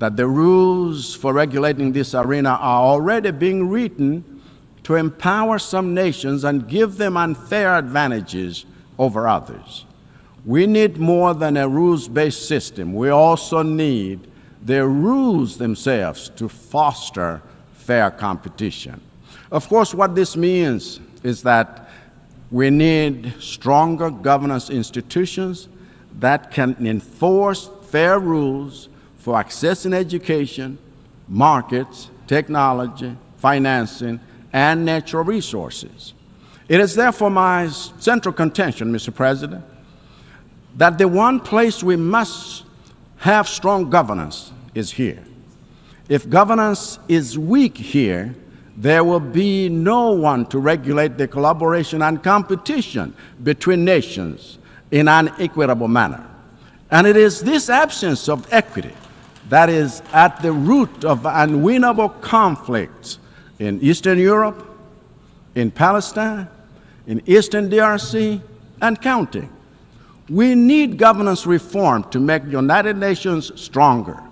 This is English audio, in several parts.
that the rules for regulating this arena are already being written to empower some nations and give them unfair advantages over others. We need more than a rules-based system. We also need the rules themselves to foster fair competition. Of course, what this means is that we need stronger governance institutions that can enforce fair rules for accessing education, markets, technology, financing, and natural resources. It is therefore my central contention, Mr. President, that the one place we must have strong governance is here. If governance is weak here, there will be no one to regulate the collaboration and competition between nations in an equitable manner. And it is this absence of equity that is at the root of unwinnable conflicts in Eastern Europe, in Palestine, in Eastern DRC, and counting. We need governance reform to make the United Nations stronger,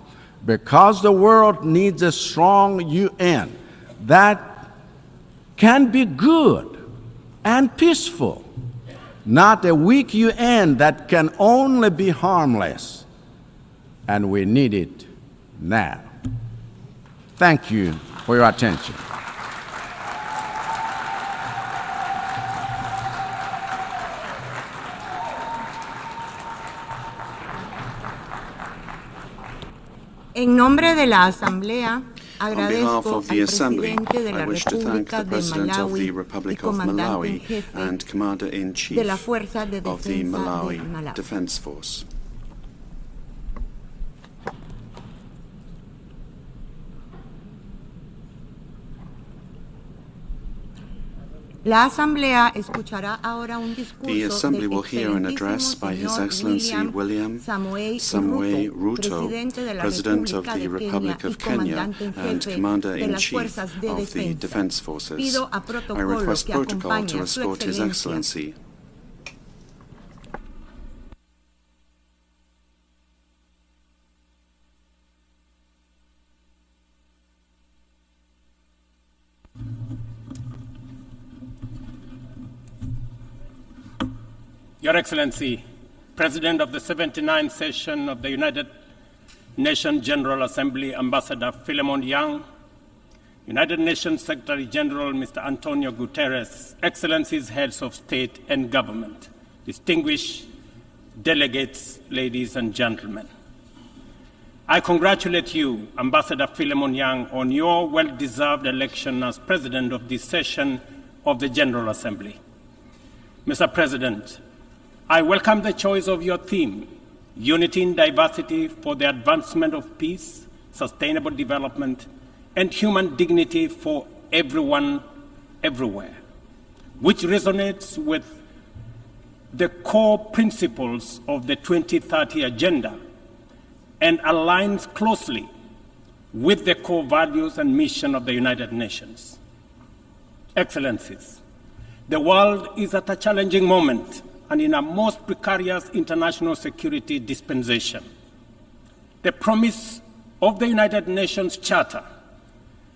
because the world needs a strong UN that can be good and peaceful, not a weak UN that can only be harmless. And we need it now. Thank you for your attention. En nombre de la Asamblea, On behalf of the Assembly, I wish to thank the President of the Republic of Malawi and Commander-in-Chief of the Malawi Defense Force. La Asamblea escuchará ahora un discurso The Assembly will hear an address by His Excellency William Samoei Ruto, President of the Republic of Kenya and Commander-in-Chief of the Defense Forces. I request protocol to escort His Excellency. Your Excellency, President of the 79th session of the United Nations General Assembly, Ambassador Philemon Yang, United Nations Secretary General Mr. Antonio Guterres, Excellencies, Heads of State and Government, distinguished delegates, ladies and gentlemen. I congratulate you, Ambassador Philemon Yang, on your well-deserved election as President of this session of the General Assembly. Mr. President, I welcome the choice of your theme, Unity in Diversity for the Advancement of Peace, Sustainable Development, and Human Dignity for Everyone, Everywhere, which resonates with the core principles of the 2030 Agenda and aligns closely with the core values and mission of the United Nations. Excellencies, the world is at a challenging moment and in a most precarious international security dispensation. The promise of the United Nations Charter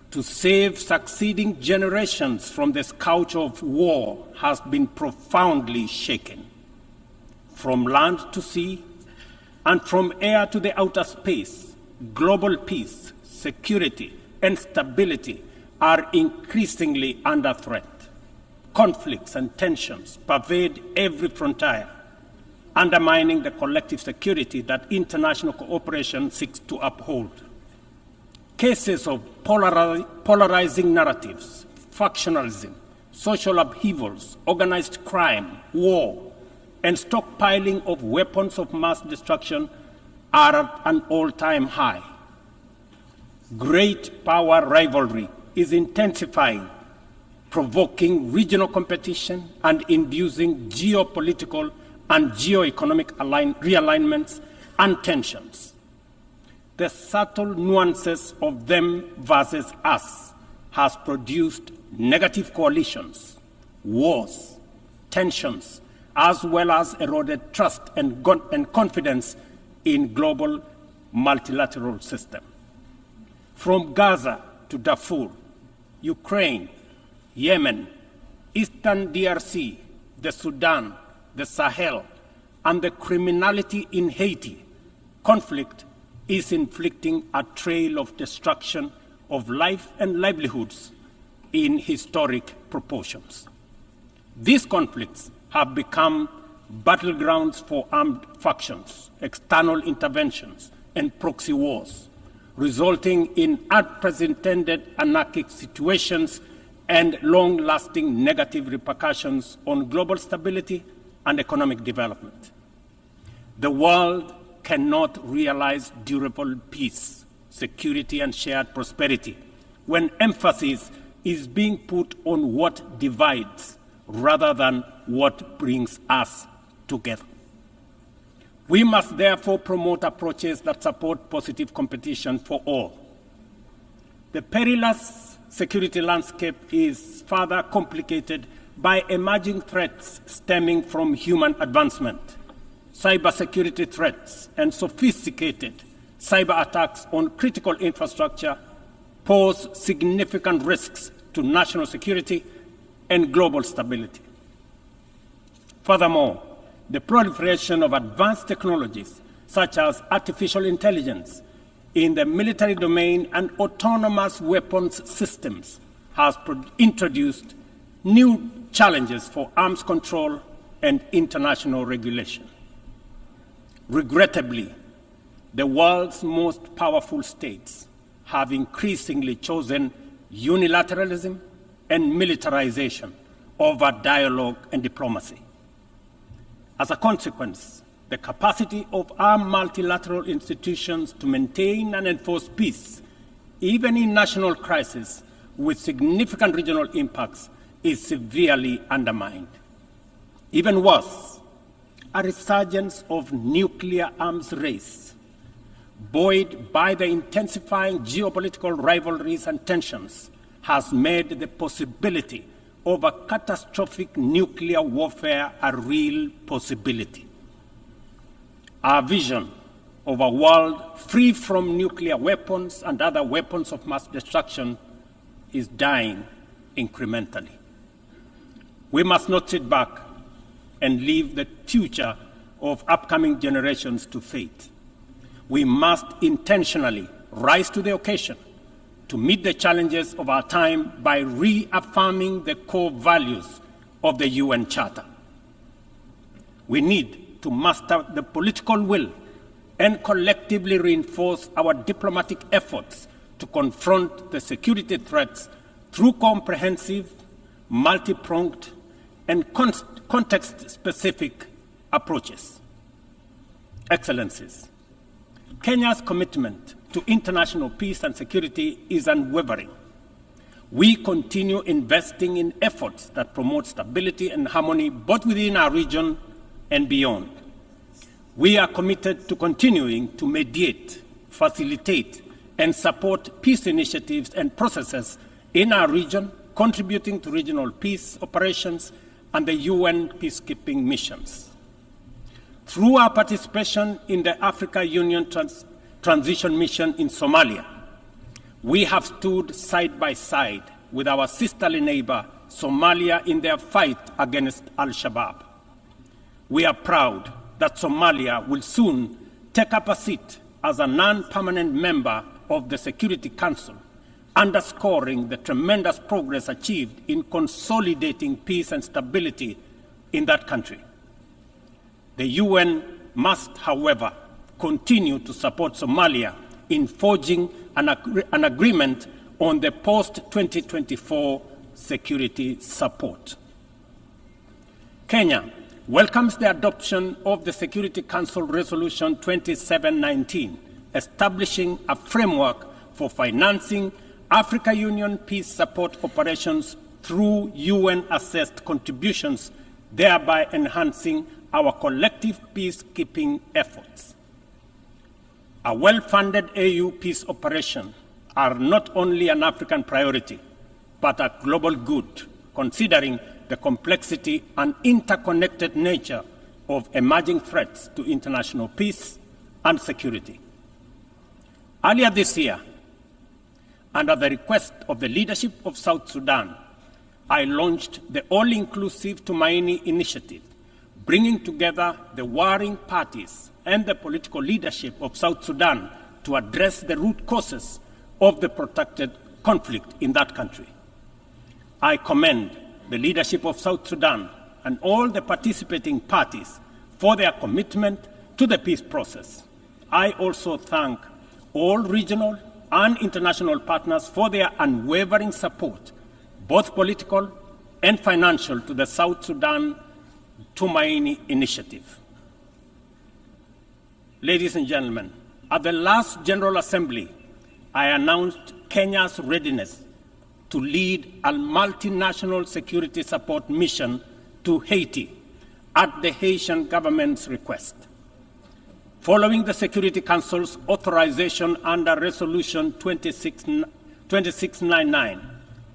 to save succeeding generations from the scourge of war has been profoundly shaken. From land to sea and from air to the outer space, global peace, security, and stability are increasingly under threat. Conflicts and tensions pervade every frontier, undermining the collective security that international cooperation seeks to uphold. Cases of polarizing narratives, factionalism, social upheavals, organized crime, war, and stockpiling of weapons of mass destruction are at an all-time high. Great power rivalry is intensifying, provoking regional competition and inducing geopolitical and geoeconomic realignments and tensions. The subtle nuances of them versus us has produced negative coalitions, wars, tensions, as well as eroded trust and confidence in global multilateral system. from Gaza to Darfur, Ukraine, Yemen, Eastern DRC, the Sudan, the Sahel, and the criminality in Haiti, conflict is inflicting a trail of destruction of life and livelihoods in historic proportions. These conflicts have become battlegrounds for armed factions, external interventions, and proxy wars, resulting in unprecedented anarchic situations and long-lasting negative repercussions on global stability and economic development. The world cannot realize durable peace, security, and shared prosperity when emphasis is being put on what divides rather than what brings us together. We must therefore promote approaches that support positive competition for all. The perilous security landscape is further complicated by emerging threats stemming from human advancement, cybersecurity threats, and sophisticated cyber attacks on critical infrastructure pose significant risks to national security and global stability. Furthermore, the proliferation of advanced technologies such as artificial intelligence in the military domain and autonomous weapons systems has introduced new challenges for arms control and international regulation. Regrettably, the world's most powerful states have increasingly chosen unilateralism and militarization over dialogue and diplomacy. As a consequence, the capacity of our multilateral institutions to maintain and enforce peace, even in national crises with significant regional impacts, is severely undermined. Even worse, a resurgence of nuclear arms race, buoyed by the intensifying geopolitical rivalries and tensions, has made the possibility of a catastrophic nuclear warfare a real possibility. Our vision of a world free from nuclear weapons and other weapons of mass destruction is dying incrementally. We must not sit back and leave the future of upcoming generations to fate. We must intentionally rise to the occasion to meet the challenges of our time by reaffirming the core values of the UN Charter. We need to muster the political will and collectively reinforce our diplomatic efforts to confront the security threats through comprehensive, multi-pronged, and context-specific approaches. Excellencies, Kenya's commitment to international peace and security is unwavering. We continue investing in efforts that promote stability and harmony both within our region and beyond. We are committed to continuing to mediate, facilitate, and support peace initiatives and processes in our region, contributing to regional peace operations and the UN peacekeeping missions. Through our participation in the Africa Union Transition Mission in Somalia, we have stood side by side with our sisterly neighbor, Somalia, in their fight against Al-Shabaab. We are proud that Somalia will soon take up a seat as a non-permanent member of the Security Council, underscoring the tremendous progress achieved in consolidating peace and stability in that country. The UN must, however, continue to support Somalia in forging an agreement on the post-2024 security support. Kenya welcomes the adoption of the Security Council Resolution 2719, establishing a framework for financing Africa Union peace support operations through UN-assessed contributions, thereby enhancing our collective peacekeeping efforts. A well-funded AU peace operation are not only an African priority, but a global good, considering the complexity and interconnected nature of emerging threats to international peace and security. Earlier this year, and at the request of the leadership of South Sudan, I launched the all-inclusive Tumaini initiative, bringing together the warring parties and the political leadership of South Sudan to address the root causes of the protracted conflict in that country. I commend the leadership of South Sudan and all the participating parties for their commitment to the peace process. I also thank all regional and international partners for their unwavering support, both political and financial, to the South Sudan Tumaini initiative. Ladies and gentlemen, at the last General Assembly, I announced Kenya's readiness to lead a multinational security support mission to Haiti at the Haitian government's request. Following the Security Council's authorization under Resolution 2699,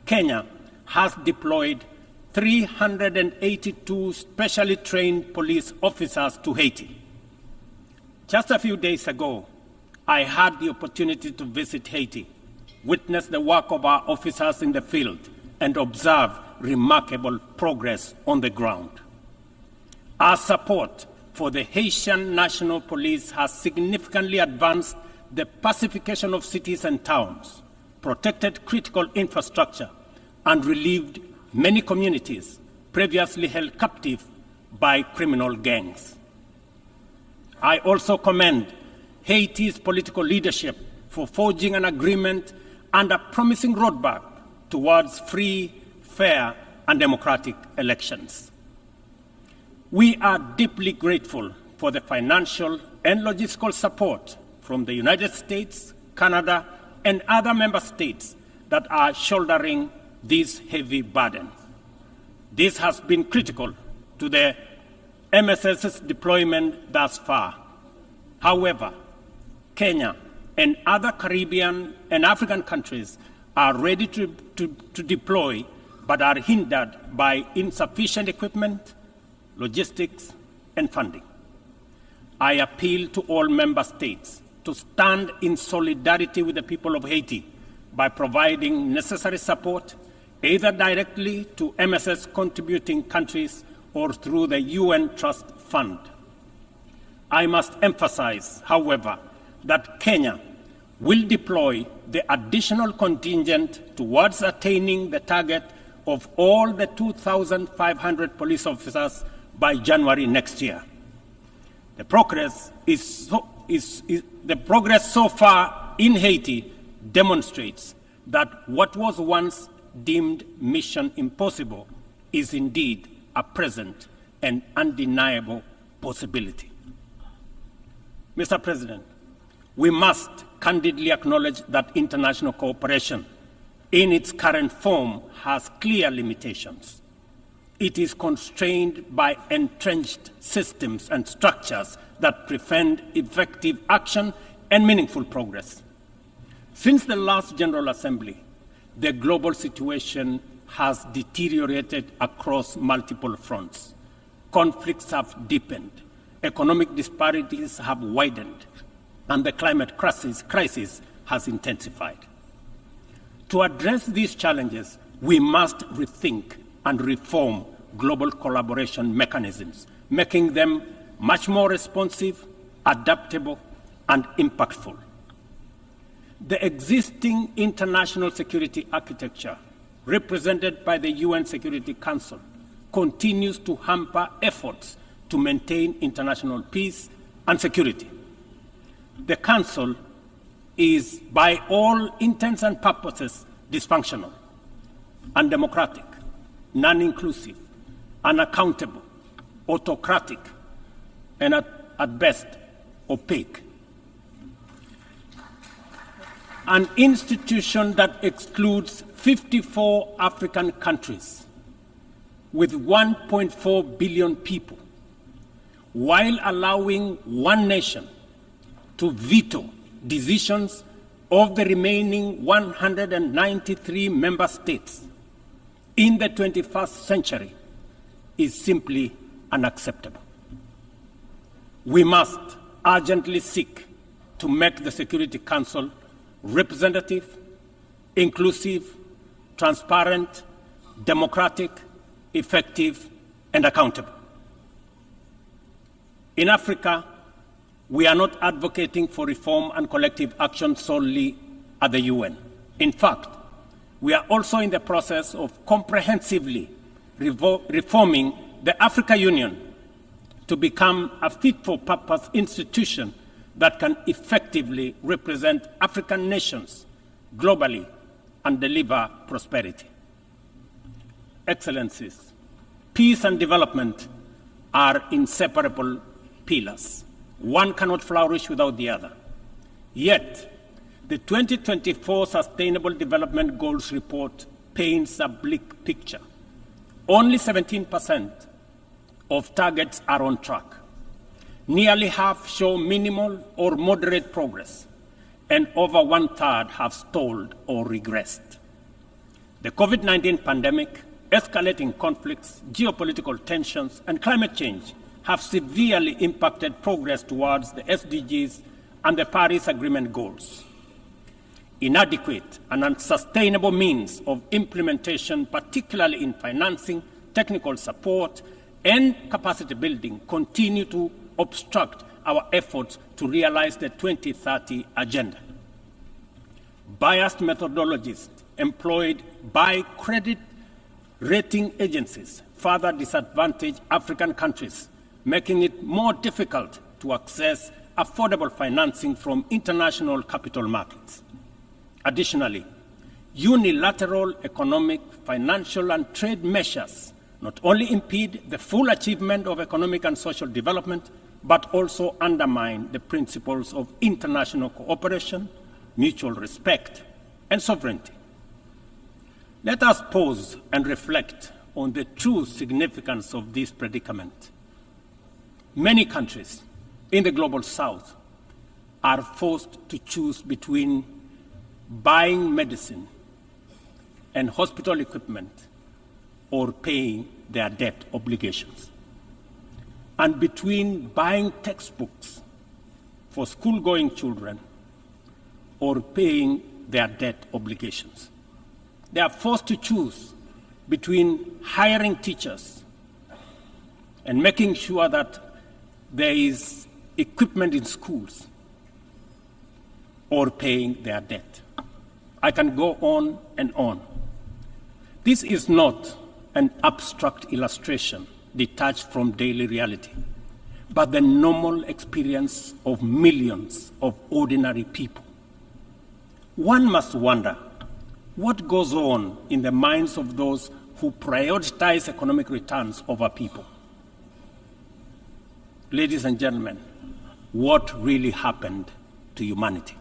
Kenya has deployed 382 specially trained police officers to Haiti. Just a few days ago, I had the opportunity to visit Haiti, witness the work of our officers in the field, and observe remarkable progress on the ground. Our support for the Haitian National Police has significantly advanced the pacification of cities and towns, protected critical infrastructure, and relieved many communities previously held captive by criminal gangs. I also commend Haiti's political leadership for forging an agreement and a promising roadmap towards free, fair, and democratic elections. We are deeply grateful for the financial and logistical support from the United States, Canada, and other member states that are shouldering this heavy burden. This has been critical to the MSS's deployment thus far. However, Kenya and other Caribbean and African countries are ready to deploy, but are hindered by insufficient equipment, logistics, and funding. I appeal to all member states to stand in solidarity with the people of Haiti by providing necessary support, either directly to MSS contributing countries or through the UN Trust Fund. I must emphasize, however, that Kenya will deploy the additional contingent towards attaining the target of all the 2,500 police officers by January next year. The progress so far in Haiti demonstrates that what was once deemed mission impossible is indeed a present and undeniable possibility. Mr. President, we must candidly acknowledge that international cooperation in its current form has clear limitations. It is constrained by entrenched systems and structures that prevent effective action and meaningful progress. Since the last General Assembly, the global situation has deteriorated across multiple fronts. Conflicts have deepened, economic disparities have widened, and the climate crisis has intensified. To address these challenges, we must rethink and reform global collaboration mechanisms, making them much more responsive, adaptable, and impactful. The existing international security architecture, represented by the UN Security Council, continues to hamper efforts to maintain international peace and security. The Council is, by all intents and purposes, dysfunctional, undemocratic, non-inclusive, unaccountable, autocratic, and at best, opaque. An institution that excludes 54 African countries with 1.4 billion people, while allowing one nation to veto decisions of the remaining 193 member states in the 21st century, is simply unacceptable. We must urgently seek to make the Security Council representative, inclusive, transparent, democratic, effective, and accountable. In Africa, we are not advocating for reform and collective action solely at the UN. In fact, we are also in the process of comprehensively reforming the Africa Union to become a fit-for-purpose institution that can effectively represent African nations globally and deliver prosperity. Excellencies, peace and development are inseparable pillars. One cannot flourish without the other. Yet, the 2024 Sustainable Development Goals report paints a bleak picture. Only 17% of targets are on track. Nearly half show minimal or moderate progress, and over 1/3 have stalled or regressed. The COVID-19 pandemic, escalating conflicts, geopolitical tensions, and climate change have severely impacted progress towards the SDGs and the Paris Agreement goals. Inadequate and unsustainable means of implementation, particularly in financing, technical support, and capacity building, continue to obstruct our efforts to realize the 2030 agenda. Biased methodologies employed by credit rating agencies further disadvantage African countries, making it more difficult to access affordable financing from international capital markets. Additionally, unilateral economic, financial, and trade measures not only impede the full achievement of economic and social development, but also undermine the principles of international cooperation, mutual respect, and sovereignty. Let us pause and reflect on the true significance of this predicament. Many countries in the global south are forced to choose between buying medicine and hospital equipment or paying their debt obligations, and between buying textbooks for school-going children or paying their debt obligations. They are forced to choose between hiring teachers and making sure that there is equipment in schools or paying their debt. I can go on and on. This is not an abstract illustration detached from daily reality, but the normal experience of millions of ordinary people. One must wonder what goes on in the minds of those who prioritize economic returns over people. Ladies and gentlemen, what really happened to humanity?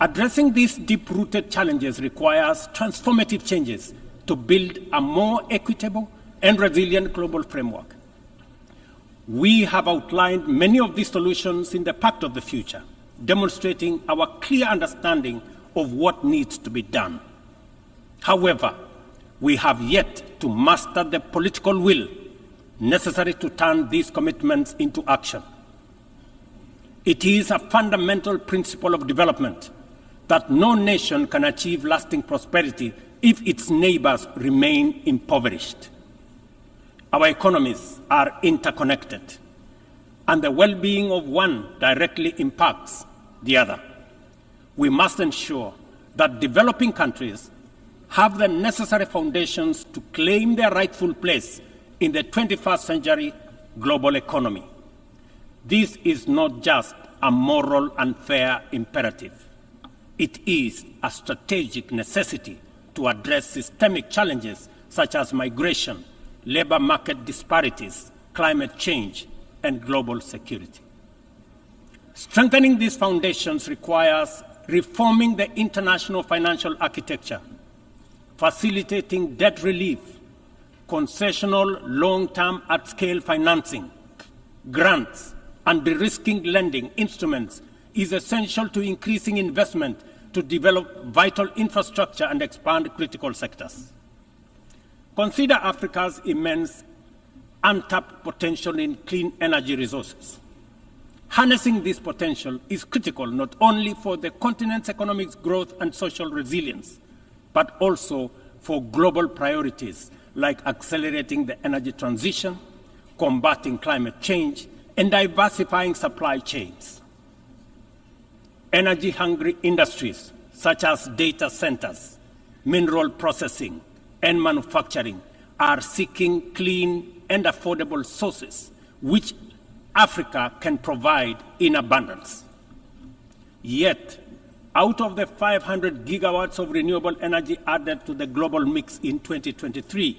Addressing these deep-rooted challenges requires transformative changes to build a more equitable and resilient global framework. We have outlined many of these solutions in the Pact of the Future, demonstrating our clear understanding of what needs to be done. However, we have yet to master the political will necessary to turn these commitments into action. It is a fundamental principle of development that no nation can achieve lasting prosperity if its neighbors remain impoverished. Our economies are interconnected, and the well-being of one directly impacts the other. We must ensure that developing countries have the necessary foundations to claim their rightful place in the 21st century global economy. This is not just a moral and fair imperative. It is a strategic necessity to address systemic challenges such as migration, labor market disparities, climate change, and global security. Strengthening these foundations requires reforming the international financial architecture, facilitating debt relief, concessional long-term at-scale financing, grants, and de-risking lending instruments is essential to increasing investment to develop vital infrastructure and expand critical sectors. Consider Africa's immense untapped potential in clean energy resources. Harnessing this potential is critical not only for the continent's economic growth and social resilience, but also for global priorities like accelerating the energy transition, combating climate change, and diversifying supply chains. Energy-hungry industries such as data centers, mineral processing, and manufacturing are seeking clean and affordable sources which Africa can provide in abundance. Yet, out of the 500 gigawatts of renewable energy added to the global mix in 2023,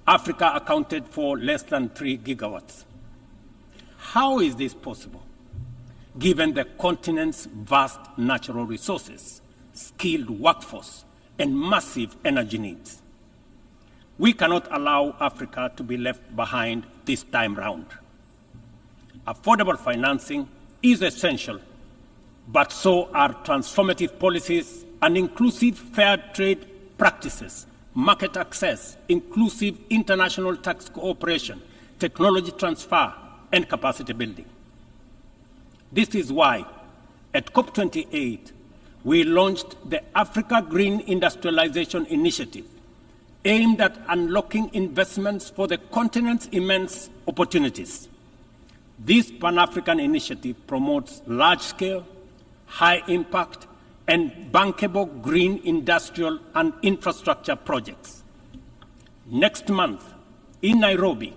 Africa accounted for less than 3 gigawatts. How is this possible, given the continent's vast natural resources, skilled workforce, and massive energy needs? We cannot allow Africa to be left behind this time round. Affordable financing is essential, but so are transformative policies and inclusive fair trade practices, market access, inclusive international tax cooperation, technology transfer, and capacity building. This is why, at COP28, we launched the Africa Green Industrialization Initiative, aimed at unlocking investments for the continent's immense opportunities. This Pan-African initiative promotes large-scale, high-impact, and bankable green industrial and infrastructure projects. Next month, in Nairobi,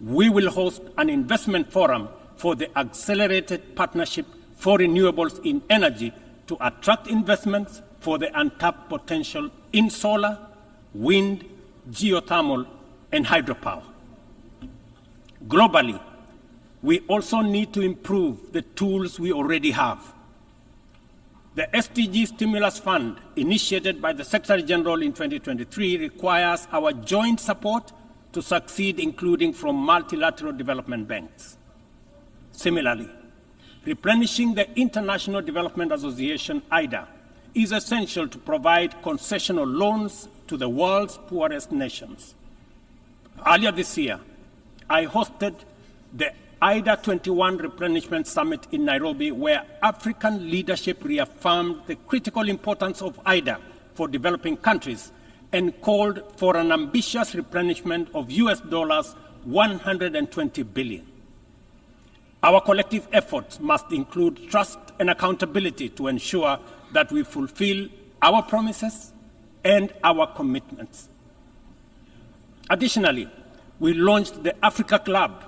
we will host an investment forum for the Accelerated Partnership for Renewables in Energy to attract investments for the untapped potential in solar, wind, geothermal, and hydropower. Globally, we also need to improve the tools we already have. The SDG Stimulus Fund, initiated by the Secretary General in 2023, requires our joint support to succeed, including from multilateral development banks. Similarly, replenishing the International Development Association, IDA, is essential to provide concessional loans to the world's poorest nations. Earlier this year, I hosted the IDA 21 Replenishment Summit in Nairobi, where African leadership reaffirmed the critical importance of IDA for developing countries and called for an ambitious replenishment of US dollars 120 billion. Our collective efforts must include trust and accountability to ensure that we fulfill our promises and our commitments. Additionally, we launched the Africa Club,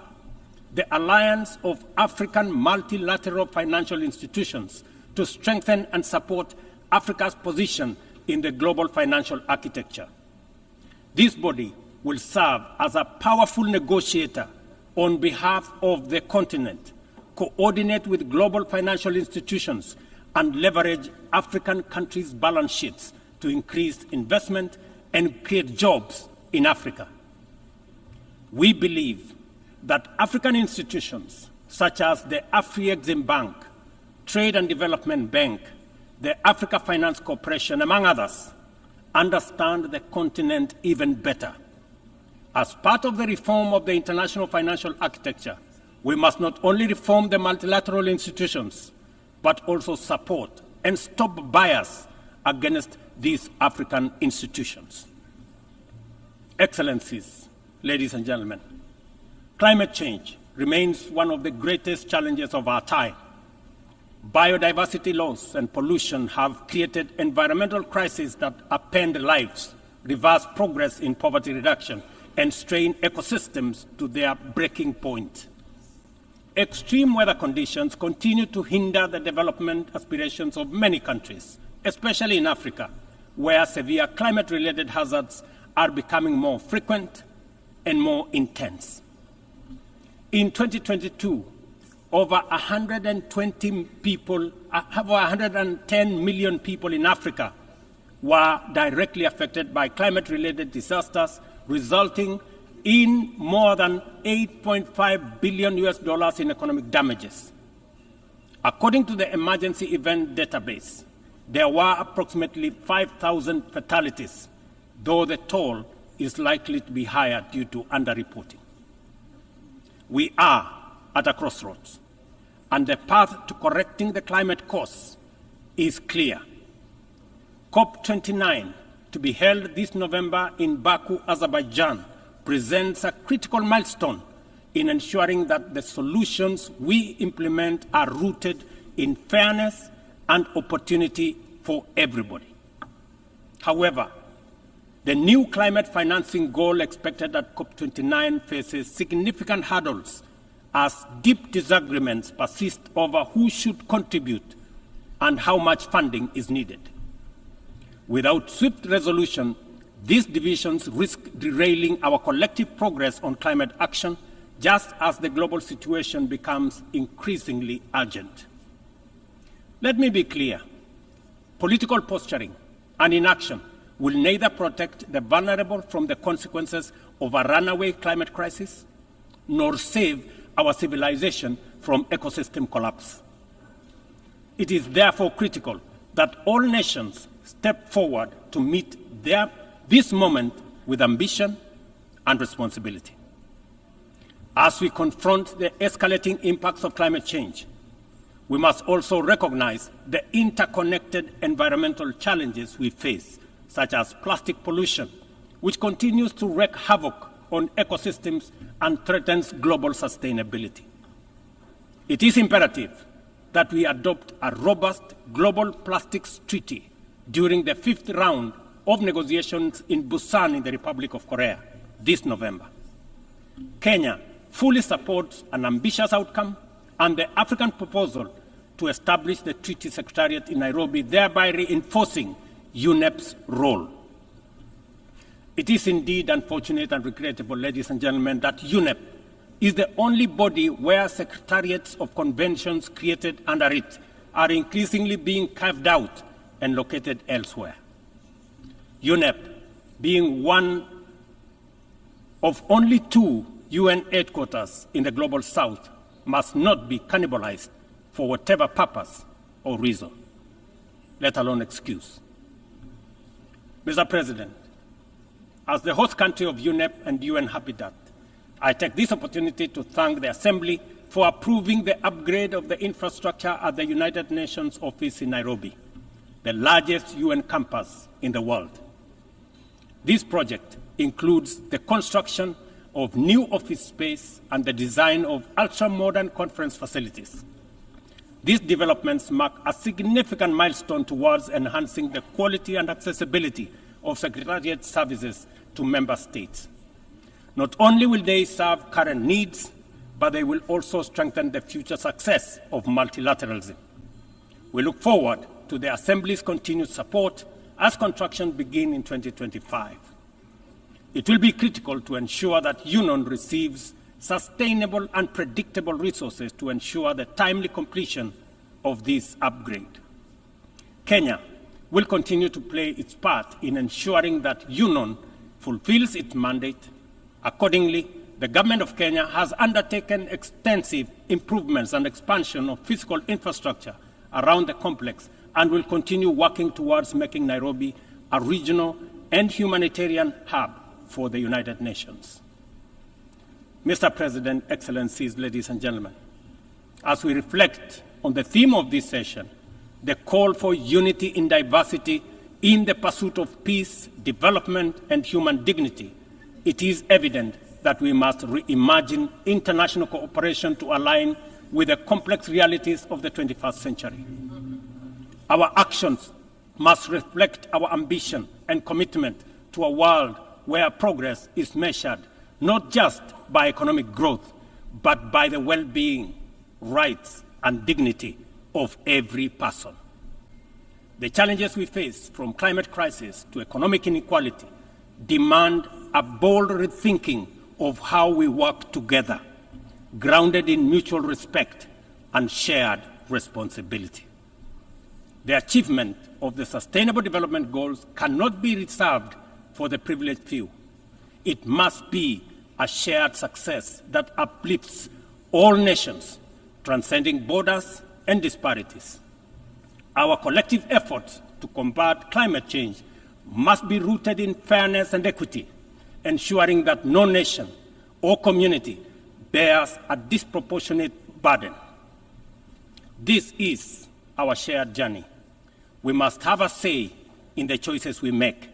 the Alliance of African Multilateral Financial Institutions, to strengthen and support Africa's position in the global financial architecture. This body will serve as a powerful negotiator on behalf of the continent, coordinate with global financial institutions, and leverage African countries' balance sheets to increase investment and create jobs in Africa. We believe that African institutions such as the Afri-Exim Bank, Trade and Development Bank, the Africa Finance Corporation, among others, understand the continent even better. As part of the reform of the international financial architecture, we must not only reform the multilateral institutions, but also support and stop bias against these African institutions. Excellencies, ladies and gentlemen, climate change remains one of the greatest challenges of our time. Biodiversity loss and pollution have created environmental crises that upend lives, reverse progress in poverty reduction, and strain ecosystems to their breaking point. Extreme weather conditions continue to hinder the development aspirations of many countries, especially in Africa, where severe climate-related hazards are becoming more frequent and more intense. In 2022, over 110 million people in Africa were directly affected by climate-related disasters, resulting in more than $8.5 billion in economic damages. According to the Emergency Event Database, there were approximately 5,000 fatalities, though the toll is likely to be higher due to underreporting. We are at a crossroads. and the path to correcting the climate course is clear. COP29, to be held this November in Baku, Azerbaijan, presents a critical milestone in ensuring that the solutions we implement are rooted in fairness and opportunity for everybody. However, the new climate financing goal expected at COP29 faces significant hurdles as deep disagreements persist over who should contribute and how much funding is needed. Without swift resolution, these divisions risk derailing our collective progress on climate action, just as the global situation becomes increasingly urgent. Let me be clear. Political posturing and inaction will neither protect the vulnerable from the consequences of a runaway climate crisis, nor save our civilization from ecosystem collapse. It is therefore critical that all nations step forward to meet this moment with ambition and responsibility. As we confront the escalating impacts of climate change, we must also recognize the interconnected environmental challenges we face, such as plastic pollution, which continues to wreak havoc on ecosystems and threatens global sustainability. It is imperative that we adopt a robust global plastics treaty during the 5th round of negotiations in Busan in the Republic of Korea this November. Kenya fully supports an ambitious outcome and the African proposal to establish the Treaty Secretariat in Nairobi, thereby reinforcing UNEP's role. It is indeed unfortunate and regrettable, ladies and gentlemen, that UNEP is the only body where secretariats of conventions created under it are increasingly being carved out and located elsewhere. UNEP, being one of only 2 UN headquarters in the global south, must not be cannibalized for whatever purpose or reason, let alone excuse. Mr. President, as the host country of UNEP and UN Habitat, I take this opportunity to thank the Assembly for approving the upgrade of the infrastructure at the United Nations office in Nairobi, the largest UN campus in the world. This project includes the construction of new office space and the design of ultra-modern conference facilities. These developments mark a significant milestone towards enhancing the quality and accessibility of Secretariat services to member states. Not only will they serve current needs, but they will also strengthen the future success of multilateralism. We look forward to the Assembly's continued support as construction begins in 2025. It will be critical to ensure that UNON receives sustainable and predictable resources to ensure the timely completion of this upgrade. Kenya will continue to play its part in ensuring that UNON fulfills its mandate. Accordingly, the government of Kenya has undertaken extensive improvements and expansion of physical infrastructure around the complex and will continue working towards making Nairobi a regional and humanitarian hub for the United Nations. Mr. President, Excellencies, ladies and gentlemen, as we reflect on the theme of this session, the call for unity in diversity in the pursuit of peace, development, and human dignity, it is evident that we must reimagine international cooperation to align with the complex realities of the 21st century. Our actions must reflect our ambition and commitment to a world where progress is measured not just by economic growth, but by the well-being, rights, and dignity of every person. The challenges we face, from climate crisis to economic inequality, demand a bold rethinking of how we work together, grounded in mutual respect and shared responsibility. The achievement of the Sustainable Development Goals cannot be reserved for the privileged few. It must be a shared success that uplifts all nations, transcending borders and disparities. Our collective efforts to combat climate change must be rooted in fairness and equity, ensuring that no nation or community bears a disproportionate burden. This is our shared journey. We must have a say in the choices we make.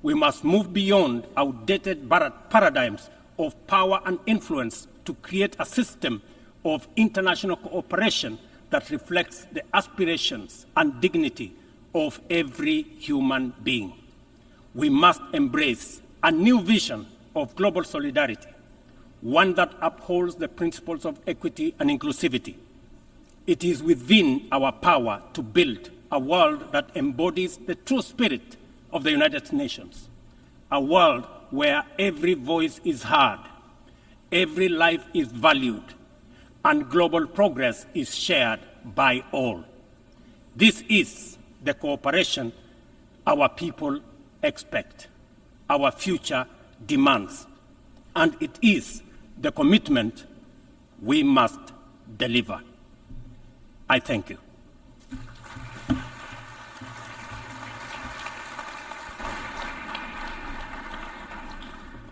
We must move beyond outdated paradigms of power and influence to create a system of international cooperation that reflects the aspirations and dignity of every human being. We must embrace a new vision of global solidarity, one that upholds the principles of equity and inclusivity. It is within our power to build a world that embodies the true spirit of the United Nations, a world where every voice is heard, every life is valued, and global progress is shared by all. This is the cooperation our people expect, our future demands, and it is the commitment we must deliver. I thank you.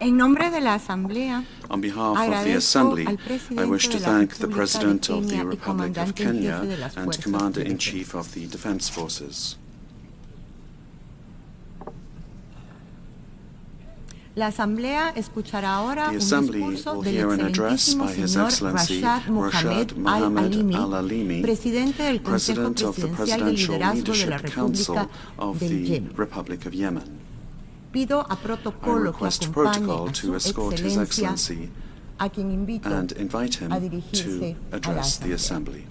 En nombre de la Asamblea, On behalf of the Assembly, I wish to thank the President of the Republic of Kenya and Commander-in-Chief of the Defense Forces. La Asamblea escuchará ahora The un Assembly discurso will del hear an address excelentísimo by His señor Excellency Rashad Mohammed Al-Alimi, presidente del Consejo President of the Presidencial del Presidential Liderazgo de la Leadership Council República of del the Yemen. Republic of Yemen. Pido a I protocolo que request acompañe protocol a to su escort His excelencia, Excellency a quien invito and invite him a to dirigirse a la address the Asamblea. Assembly.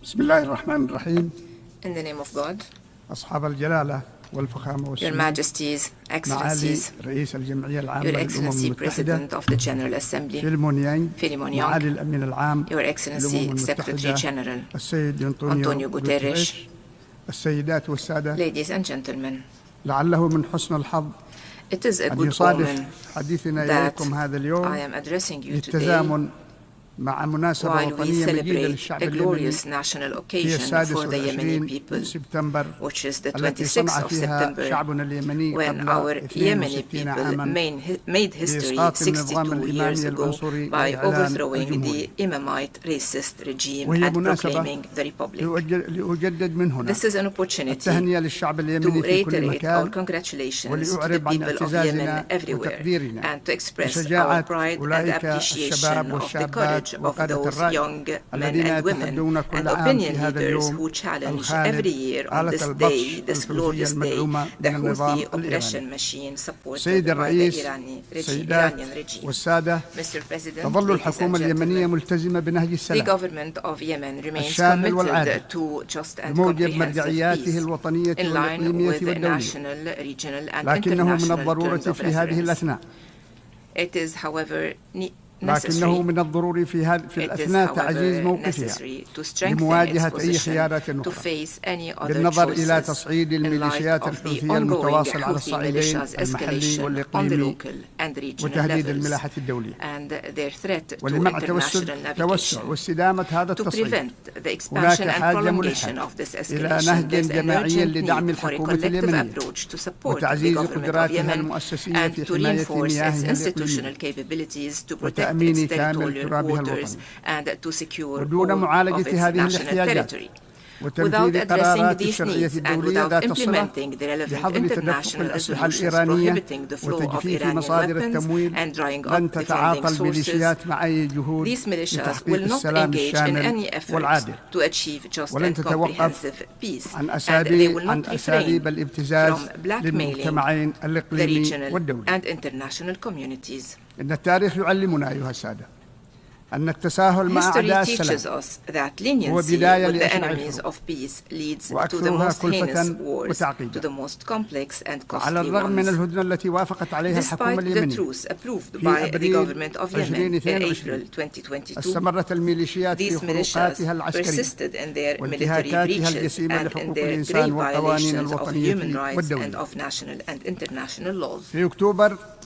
بسم الله الرحمن الرحيم. In the name of God, أصحاب الجلالة والفخامة Your والسمو، Majesties, معالي Excellencies, رئيس الجمعية العامة Your للأمم Excellency, المتحدة President of the General Assembly, فيلمون يانغ، Philemon Yang, معالي الأمين العام Your Excellency, للأمم Secretary المتحدة General, السيد Antonio أنطونيو Guterres, غوتيريش، السيدات والسادة، ladies and gentlemen, لعله من حسن الحظ it is a أن good يصادف omen حديثنا that إليكم هذا I اليوم am addressing you today بالتزامن مع مناسبة while we وطنية مجيدة celebrate للشعب a اليمني glorious national هي occasion السادس for the Yemeni والعشرين people, من سبتمبر which is the التي 26th صنع of فيها September, شعبنا اليمني when قبل our Yemeni 62 people عاما made history بإسقاط النظام 62 years الإمامي ago العنصري by وإعلان overthrowing الجمهورية. the Imamite racist regime وهي and مناسبة proclaiming the Republic. لأجدد من هنا This is an opportunity التهنئة للشعب to اليمني في كل reiterate our مكان congratulations to the ولأعرب عن people of اعتزازنا Yemen everywhere وتقديرنا and to express our بشجاعة pride and أولئك appreciation الشباب of the والشابات courage of وقادة those الرأي young men الذين and women يتحدون and كل عام في opinion هذا leaders اليوم who challenge الخالد every year on آلة this البطش day, this الحوثية glorious day, المدعومة the من النظام Houthi الإيراني. oppression machine supported سيد by the الرئيس، Iranian السيدات regime. والسادة، Mr. President, تظل ladies and الحكومة اليمنية gentlemen, ملتزمة بنهج the السلام government of Yemen remains الشامل والعادل committed to just and بموجب comprehensive مرجعياته peace الوطنية in line والإقليمية with والدولية. national, regional and لكنه من international الضرورة terms of في هذه reference. الأثناء It is, however, لكنه من الضروري في الأثناء تعزيز موقفها لمواجهة أي خيارات أخرى بالنظر إلى تصعيد الميليشيات الحوثية المتواصل على الصعيدين المحلي والإقليمي وتهديد الملاحة الدولية ولمع توسع واستدامة هذا التصعيد هناك حاجة ملحة إلى نهج جماعي لدعم الحكومة اليمنية وتعزيز قدراتها المؤسسية في حماية مياهها الإقليمية وتأمين كامل ترابها الوطني ودون معالجة هذه الاحتياجات وتنفيذ قرارات الشرعية الدولية ذات الصلة بحظر تدفق الأسلحة الإيرانية وتجفيف مصادر التمويل لن تتعاطى الميليشيات مع أي جهود لتحقيق السلام الشامل والعادل ولن تتوقف عن أساليب الابتزاز للمجتمعين الإقليمي والدولي. إن التاريخ يعلمنا أيها السادة أن التساهل مع أعداء السلام هو بداية لأشنع الحروب وأكثرها كلفة وتعقيدا. وعلى الرغم من الهدنة التي وافقت عليها الحكومة اليمنية في أبريل 2022 استمرت الميليشيات في خروقاتها العسكرية وانتهاكاتها الجسيمة لحقوق الإنسان والقوانين الوطنية والدولية. في أكتوبر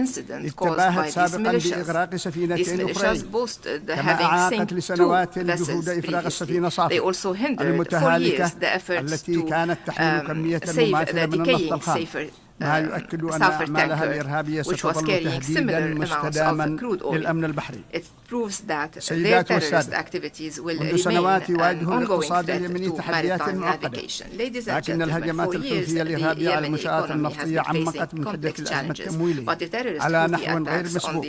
incident caused by these militias. These militias boasted having sunk 2 vessels previously. They also hindered for years the efforts to save the decaying ما يؤكد أن أعمالها الإرهابية ستظل تهديدا مستداما للأمن البحري. سيدات والسادة، منذ سنوات يواجه الاقتصاد اليمني تحديات معقدة، لكن الهجمات الحوثية الإرهابية على المنشآت النفطية عمقت من حدة الأزمة التمويلية على نحو غير مسبوق،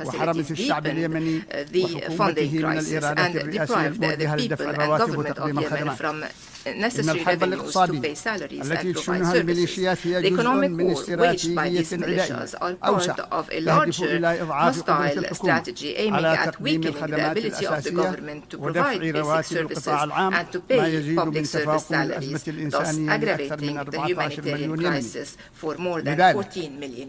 وحرمت الشعب اليمني وحكومته من الإيرادات الرئاسية الموجهة لدفع الرواتب وتقديم الخدمات. إن الحرب الاقتصادية التي تشنها الميليشيات هي جزء من استراتيجية عدائية أوسع تهدف إلى إضعاف قدرة الحكومة على تقديم الخدمات الأساسية ودفع رواتب القطاع العام، ما يزيد من تفاقم الأزمة الإنسانية لأكثر من 14 مليون يمني. لذلك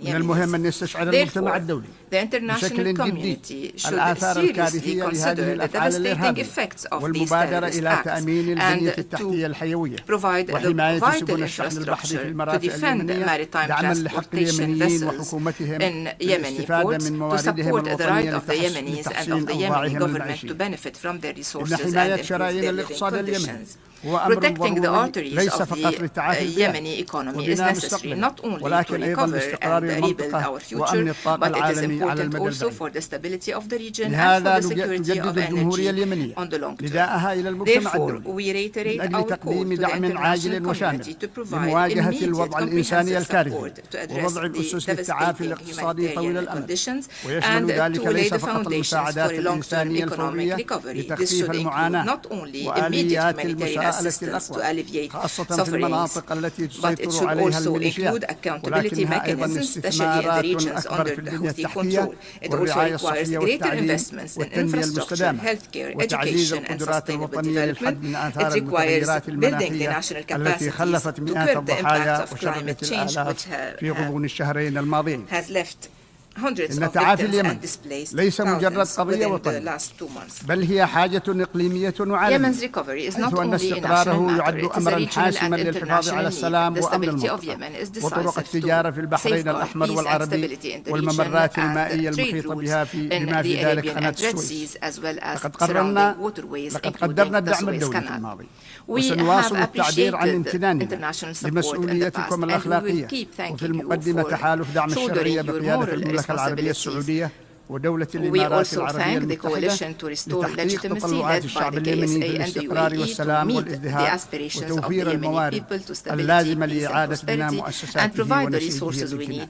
من المهم أن يستشعر المجتمع الدولي بشكل جدي الآثار الكارثية لهذه الأفعال الإرهابية، والمبادرة إلى تأمين البنية التحتية الحيوية وحماية سبل الشحن البحري في المرافق اليمنية، دعما لحق اليمنيين وحكومتهم الاستفادة من مواردهم الوطنية لتحسين أوضاعهم المعيشية. إن حماية شرايين الاقتصاد اليمني هو أمر ضروري ليس فقط للتعافي البيئي وبناء مستقبل، ولكن أيضا لاستقرار المنطقة وأمن الطاقة العالمي على المدى البعيد. لهذا تجدد الجمهورية اليمنية نداءها إلى المجتمع الدولي من أجل تقديم دعم عاجل وشامل لمواجهة الوضع الإنساني الكارثي ووضع الأسس للتعافي الاقتصادي طويل الأمد، ويشمل ذلك ليس فقط المساعدات الإنسانية الفورية لتخفيف المعاناة وآليات المساءلة الأقوى، خاصة في المناطق التي تسيطر عليها الميليشيات، ولكنها أيضا استثمارات أكبر في البنية التحتية والرعاية الصحية والتعليم والتنمية المستدامة وتعزيز القدرات الوطنية للحد من آثار المتغيرات المناخية التي خلفت مئات الضحايا وشردت الآلاف في غضون الشهرين الماضيين. إن تعافي اليمن ليس مجرد قضية وطنية، بل هي حاجة إقليمية وعالمية، حيث أن استقراره يعد أمرا حاسما للحفاظ على السلام وأمن المنطقة وطرق التجارة في البحرين الأحمر والعربي والممرات المائية المحيطة بها بما في ذلك قناة السويس. لقد قدرنا الدعم الدولي في الماضي، وسنواصل التعبير عن امتناننا لمسؤوليتكم الأخلاقية، وفي المقدمة تحالف دعم الشرعية بقيادة المملكة العربية السعودية ودولة الإمارات العربية المتحدة لتحقيق تطلعات الشعب اليمني بالاستقرار والسلام والازدهار وتوفير الموارد اللازمة لإعادة بناء مؤسساته ونسيجه الاجتماعي.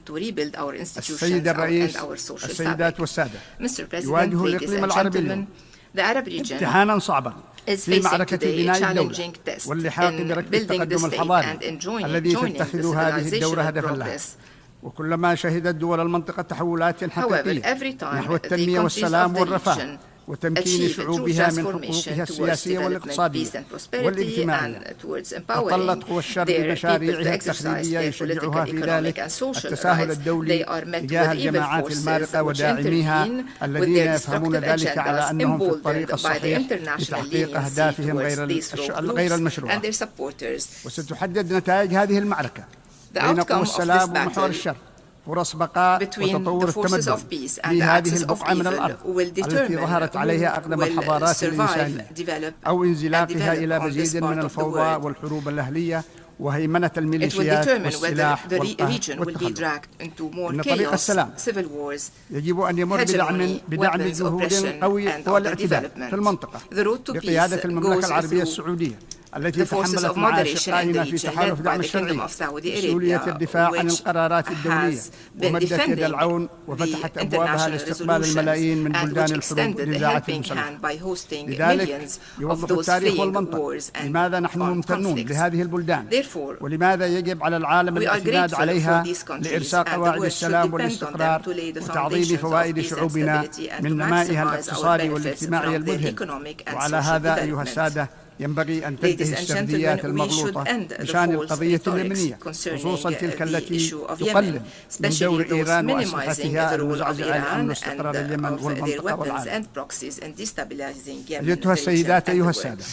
السيد الرئيس، السيدات والسادة، يواجه الإقليم العربي اليوم امتحانا صعبا في معركة بناء الدولة واللحاق بركب التقدم الحضاري الذي تتخذ هذه الدورة هدفا لها. وكلما شهدت دول المنطقة تحولات حقيقية نحو التنمية والسلام والرفاه وتمكين شعوبها من حقوقها السياسية والاقتصادية والاجتماعية، أطلت قوى الشر بمشاريعها التخريبية يشجعها في ذلك التساهل الدولي تجاه الجماعات المارقة وداعميها الذين يفهمون ذلك على أنهم في الطريق الصحيح لتحقيق أهدافهم غير المشروعة. وستحدد نتائج هذه المعركة بين قوى السلام ومحور الشر فرص بقاء وتطور التمدن في هذه البقعة من الأرض التي ظهرت عليها أقدم الحضارات الإنسانية، أو انزلاقها إلى مزيد من الفوضى والحروب الأهلية وهيمنة الميليشيات والسلاح والقهر. إن طريق السلام يجب أن يمر بدعم جهود قوي والاعتدال في المنطقة بقيادة المملكة العربية السعودية التي تحملت مع أشقائنا في تحالف دعم الشرعية مسؤولية الدفاع عن القرارات الدولية ومدت يد العون وفتحت أبوابها لاستقبال الملايين من بلدان الحروب لإذاعة المسلحة. لذلك يوضح التاريخ والمنطق لماذا نحن ممتنون لهذه البلدان، ولماذا يجب على العالم الاعتماد عليها لإرساء قواعد السلام والاستقرار وتعظيم فوائد شعوبنا من نمائها الاقتصادي والاجتماعي المذهل. وعلى هذا أيها السادة ينبغي أن تنتهي السرديات المغلوطة بشأن القضية اليمنية، خصوصا تلك التي تقلل من دور إيران وأسلحتها المزعزعة لأمن واستقرار اليمن والمنطقة والعالم. أيتها السيدات، أيها السادة،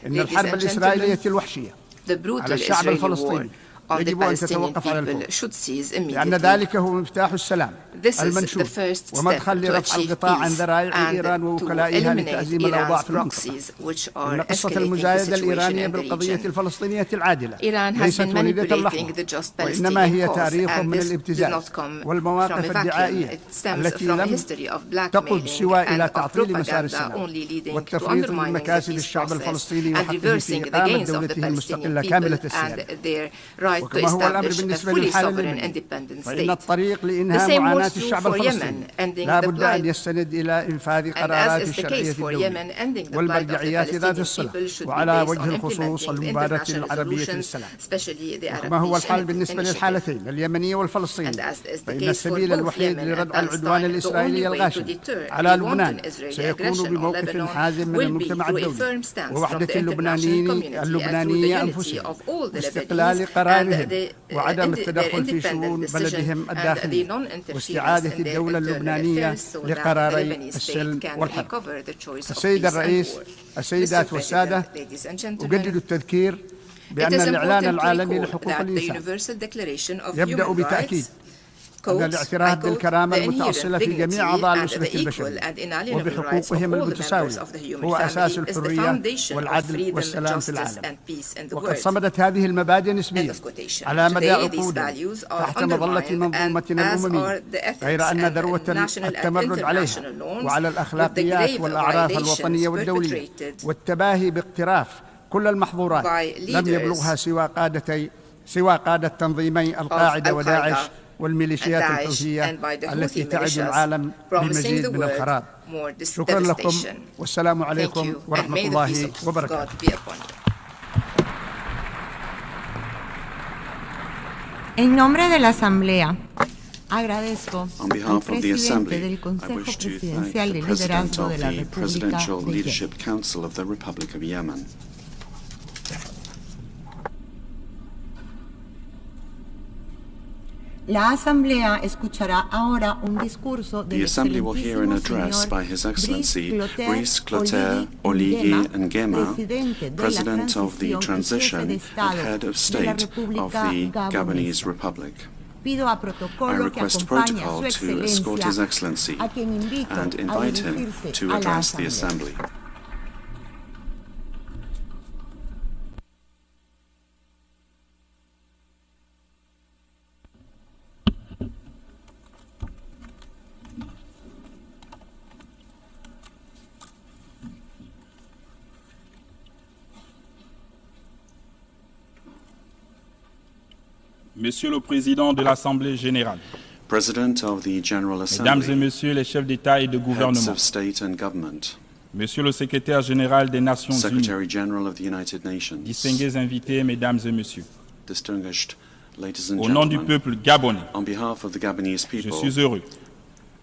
إن الحرب الإسرائيلية الوحشية على الشعب الفلسطيني on the Palestinian people should cease immediately. لأن ذلك هو مفتاح السلام This is the المنشود first step ومدخل to لرفع achieve القطاع عن peace ذرائع إيران and to ووكلائها لتأزيم eliminate الأوضاع Iran's في المنطقة. proxies, which are إن قصة escalating the المزايدة situation الإيرانية in the بالقضية region. الفلسطينية العادلة Iran has ليست been وليدة manipulating اللحظة the just وإنما هي Palestinian cause, تاريخ and من this did الابتزاز not come from والمواقف a vacuum. الدعائية It stems التي from a لم history of تقود blackmailing سوى إلى and of تعطيل مسار propaganda السلام only leading to والتفريط undermining the بمكاسب peace الشعب process الفلسطيني and وحقه reversing في the إقامة gains of the دولته Palestinian المستقلة people كاملة and السيادة. their right to وكما هو الأمر establish a بالنسبة fully للحالة sovereign اليمنية independent فإن state. الطريق The لإنهاء same معاناة holds true الشعب for الفلسطيني Yemen, ending لا the بد أن blood. يستند إلى إنفاذ And قرارات as is the الشرعية case for الدولية Yemen, ending the plight of the والمرجعيات ذات Palestinian الصلة people should be وعلى based وجه on الخصوص implementing the المبادرة international العربية solutions, للسلام. especially the وكما هو Arab الحال Nation بالنسبة initiative. للحالتين اليمنية والفلسطينية And as is the فإن case for السبيل both الوحيد Yemen and لردع العدوان Palestine, the الإسرائيلي only way to الغاشم deter على any لبنان wanton Israeli سيكون aggression on بموقف Lebanon حازم من will be المجتمع through a الدولي firm stance from ووحدة the international community and through the اللبنانية unity أنفسهم of all the واستقلال Lebanese قرارهم and وعدم their التدخل في independent شؤون decision بلدهم and the الداخلي non-interference واستعادة in their الدولة internal اللبنانية affairs so that the لقراري Lebanese state السلم can والحرب. recover the choice of السيد peace and الرئيس war. السيدات Mr. والسادة President, ladies and gentlemen, أجدد التذكير it بأن is الإعلان important to العالمي recall لحقوق that the الإنسان Universal Declaration of يبدأ Human بتأكيد Rights أن الاعتراف بالكرامة المتأصلة في جميع أعضاء الأسرة the البشرية equal and inalienable rights of وبحقوقهم all the members المتساوية of the human هو أساس family is the الحرية foundation of والعدل freedom, والسلام في justice العالم. and peace in the وقد world. صمدت هذه المبادئ نسبيا على مدى Today, these عقود values are تحت مظلة undermined منظومتنا as are الأممية the ethics غير أن and ذروة national and التمرد عليها international norms وعلى with the الأخلاقيات grave والأعراف violations الوطنية والدولية perpetrated والتباهي باقتراف كل المحظورات by لم يبلغها سوى قادة تنظيمي القاعدة وداعش والميليشيات الحوثية التي تعد العالم بمزيد من الخراب. شكرا لكم والسلام عليكم ورحمة الله وبركاته. En nombre de la Asamblea, agradezco On al behalf of the presidente Assembly, del I Consejo wish to thank Presidencial the de President Liderazgo of de la the República Presidential de Yemen. Leadership Council of the Republic of Yemen. La Asamblea escuchará ahora un discurso The del Assembly will hear an address by His Excellency Brice Clotaire Oligui Nguema, President of the Transition and Head of State of the Gabonese Republic. I request protocol to escort His Excellency and invite him to address the Assembly. Monsieur le Président de l'Assemblée générale, President of the General Mesdames et Assembly, Messieurs les chefs d'État et de Heads gouvernement, of State and Government, Monsieur le Secrétaire général des Nations Unies, Secretary General of the United Nations, distingués invités, Mesdames et Messieurs, distinguished ladies and au nom du gentlemen, peuple gabonais, on behalf of the Gabonese je people, suis heureux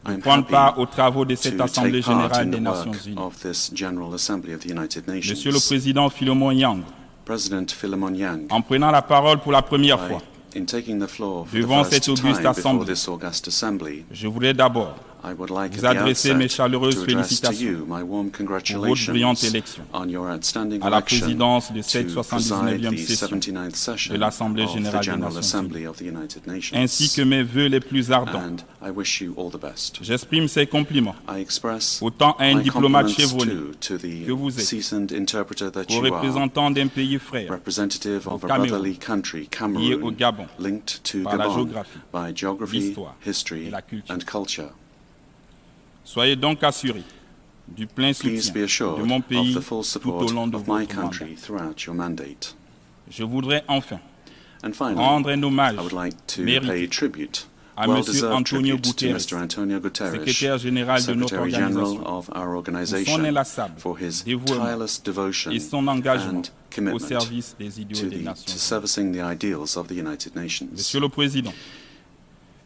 de I'm prendre part happy aux travaux de cette to Assemblée take part générale in des the Nations work Unies. of this General Assembly of the United Nations. Monsieur le Président Philemon Yang, President Philemon Yang, en prenant la parole pour la première by, fois, in taking the floor for the devant first cette auguste time before Assemblée, this august assembly, je voudrais d'abord I would like vous at the adresser mes outset chaleureuses to address to félicitations you my warm pour votre brillante congratulations élection on your outstanding à la election présidence de to cette preside 79e the session 79th session de l'Assemblée of the générale des General Nations Assembly of the United Nations. ainsi que mes vœux les plus ardents. And I wish you all the best. J'exprime ces compliments I express autant à un my diplomate compliments chevronné to the que vous êtes, seasoned interpreter that qu'aux you are, représentants d'un pays frère representative of a Cameroun, brotherly country, lié au Cameroun, Gabon linked to par la Gabon géographie, by geography, l'histoire et history, la culture. and culture. Soyez donc assurés du plein Please soutien be assured de mon of pays the full tout support au long de of my votre mandat. country throughout your mandate. Je voudrais enfin And finally, rendre un hommage I would like to mérité pay tribute, à M. well-deserved Antonio tribute to Guterres, Mr. Antonio Guterres, secrétaire général de notre Secretary General organisation, of our pour son organization, inlassable for his dévouement tireless devotion et son engagement and au commitment service des idéaux des to Nations. servicing the ideals of the United Nations. Monsieur le Président,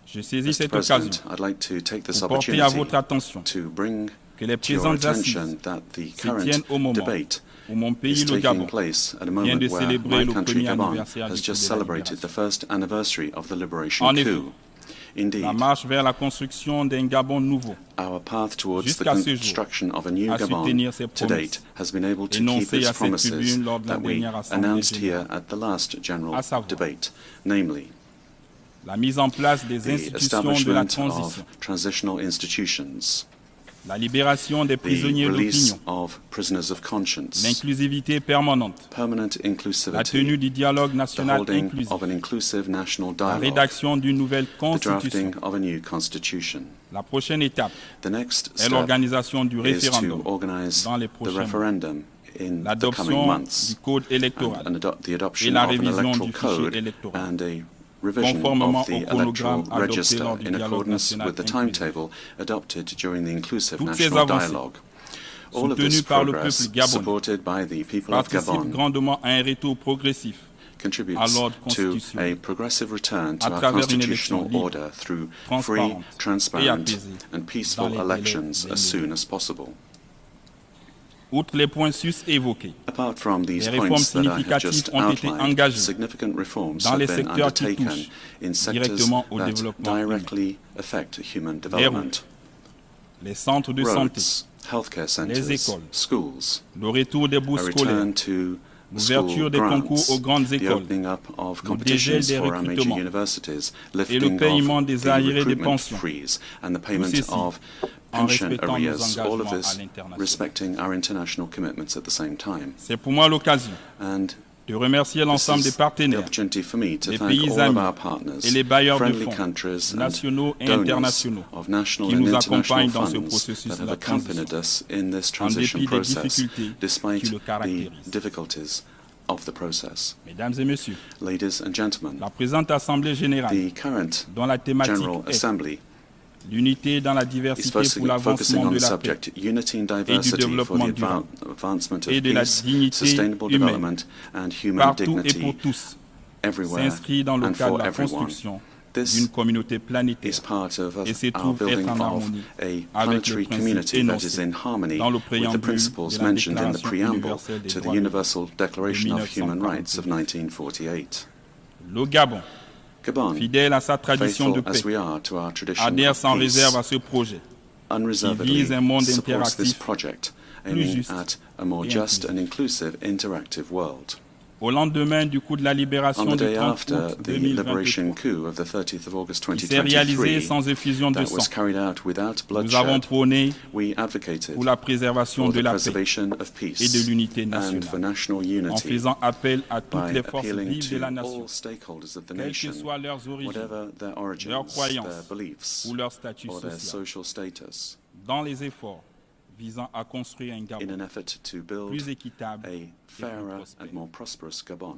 je saisis Mr. cette occasion President, I'd like to take this pour porter à opportunity votre attention to bring que les to your présentes attention assises that the se tiennent current au moment debate où mon pays, is le Gabon, taking place at a vient moment de where célébrer my le country, premier Gabon, anniversaire has du coup just de la celebrated the libération. first anniversary of the liberation En effet, coup. Indeed, la marche vers la construction d'un Gabon nouveau, our path towards the jusqu'à ce jour, construction of a new a su Gabon tenir ses to date promesses, has been able to keep énoncées its à cette promises tribune lors de la that we dernière assemblée announced here générale, at the last general à savoir debate, namely la mise en place des the institutions de la establishment transition, of transitional institutions, la libération des the prisonniers release d'opinion, of prisoners of conscience, l'inclusivité permanente, permanent la tenue inclusivity, du dialogue the national holding inclusif, of an inclusive national la dialogue, rédaction d'une nouvelle the constitution. drafting of a new constitution. La prochaine étape The next est step l'organisation du is to référendum organize dans les the prochains mois, referendum in the coming l'adoption months, du code électoral and the et adoption la of an révision electoral du fichier code électoral, and a revision conformément of the au chronogramme electoral adopté register lors du in dialogue accordance national with the inclusif. timetable adopted during the inclusive Toutes ces national avancées, dialogue. All of this soutenues par le progress, peuple gabonais, supported by the people of participe Gabon, grandement à un retour progressif contributes à l'ordre to constitutionnel, a progressive return to à our travers une élection constitutional libre, order through free, transparente et transparent, apaisée and dans peaceful les délais elections as soon immédiats. as possible. Outre les points sus évoqués, Apart from these des réformes points that I have significatives just ont été outlined, engagées significant reforms dans have les been secteurs qui undertaken touchent in sectors directement au that développement humain. directly affect human Les development. routes, les centres de santé, Roads, healthcare les centers, écoles, schools, le retour des a bourses scolaires, return to l'ouverture school des concours grants, aux grandes the écoles, opening up of le dégel competitions des for our major recrutements universities, et le lifting paiement of des the arriérés des recruitment pensions. freeze and the Tout payment ceci of en pension respectant nos arrears, all of engagements à this l'international. respecting our international commitments at the same time. C'est pour moi l'occasion And de remercier this l'ensemble des is the partenaires, opportunity for me to les thank pays all of amis our partners, et les bailleurs de friendly fonds, countries and nationaux et donors internationaux, of national qui and nous international accompagnent dans ce funds processus that de have la accompanied transition, us in this en transition dépit des process, difficultés despite qui le the caractérisent. difficulties of the process. Mesdames et messieurs, Ladies and gentlemen, la présente Assemblée générale, the current dont la thématique General est Assembly l'unité dans la is diversité pour focusing l'avancement on de the la paix subject unity and et du diversity for développement the durable advancement et of de la peace, dignité sustainable humaine development and human partout et pour dignity tous, everywhere s'inscrit dans le and cadre for de la everyone. construction This d'une communauté planétaire is part of et se our trouve building être en of harmonie a avec les planetary principes community that is énoncés in harmony dans le with the préambule principles de la mentioned in the Déclaration preamble universelle des to the droits de l'homme Universal Declaration de of Human Rights of 1948. 1948. Le Gabon, Gabon, fidèle à sa tradition de faithful paix, as we are to our tradition adhère of sans peace, réserve à ce projet unreservedly vise un monde supports this interactif, project, plus aiming juste at a more et just inclusif. and inclusive interactive world. Au lendemain du coup de la On libération the du day 30 after août the liberation 2023, coup of the 30th of August qui s'est réalisé 2023, sans effusion de that sang, was carried out without nous avons bloodshed, prôné we advocated pour la préservation for de the la paix preservation of et peace de l'unité and for nationale, national en unity faisant appel à toutes by les forces appealing vives de to la nation, all stakeholders of the quelles que nation, soient leurs origines, whatever their origins, leurs their croyances beliefs, ou leur statut or their social, social status, dans les efforts visant à construire un in Gabon an effort to build plus équitable a et plus fairer prospère. and more prosperous Gabon.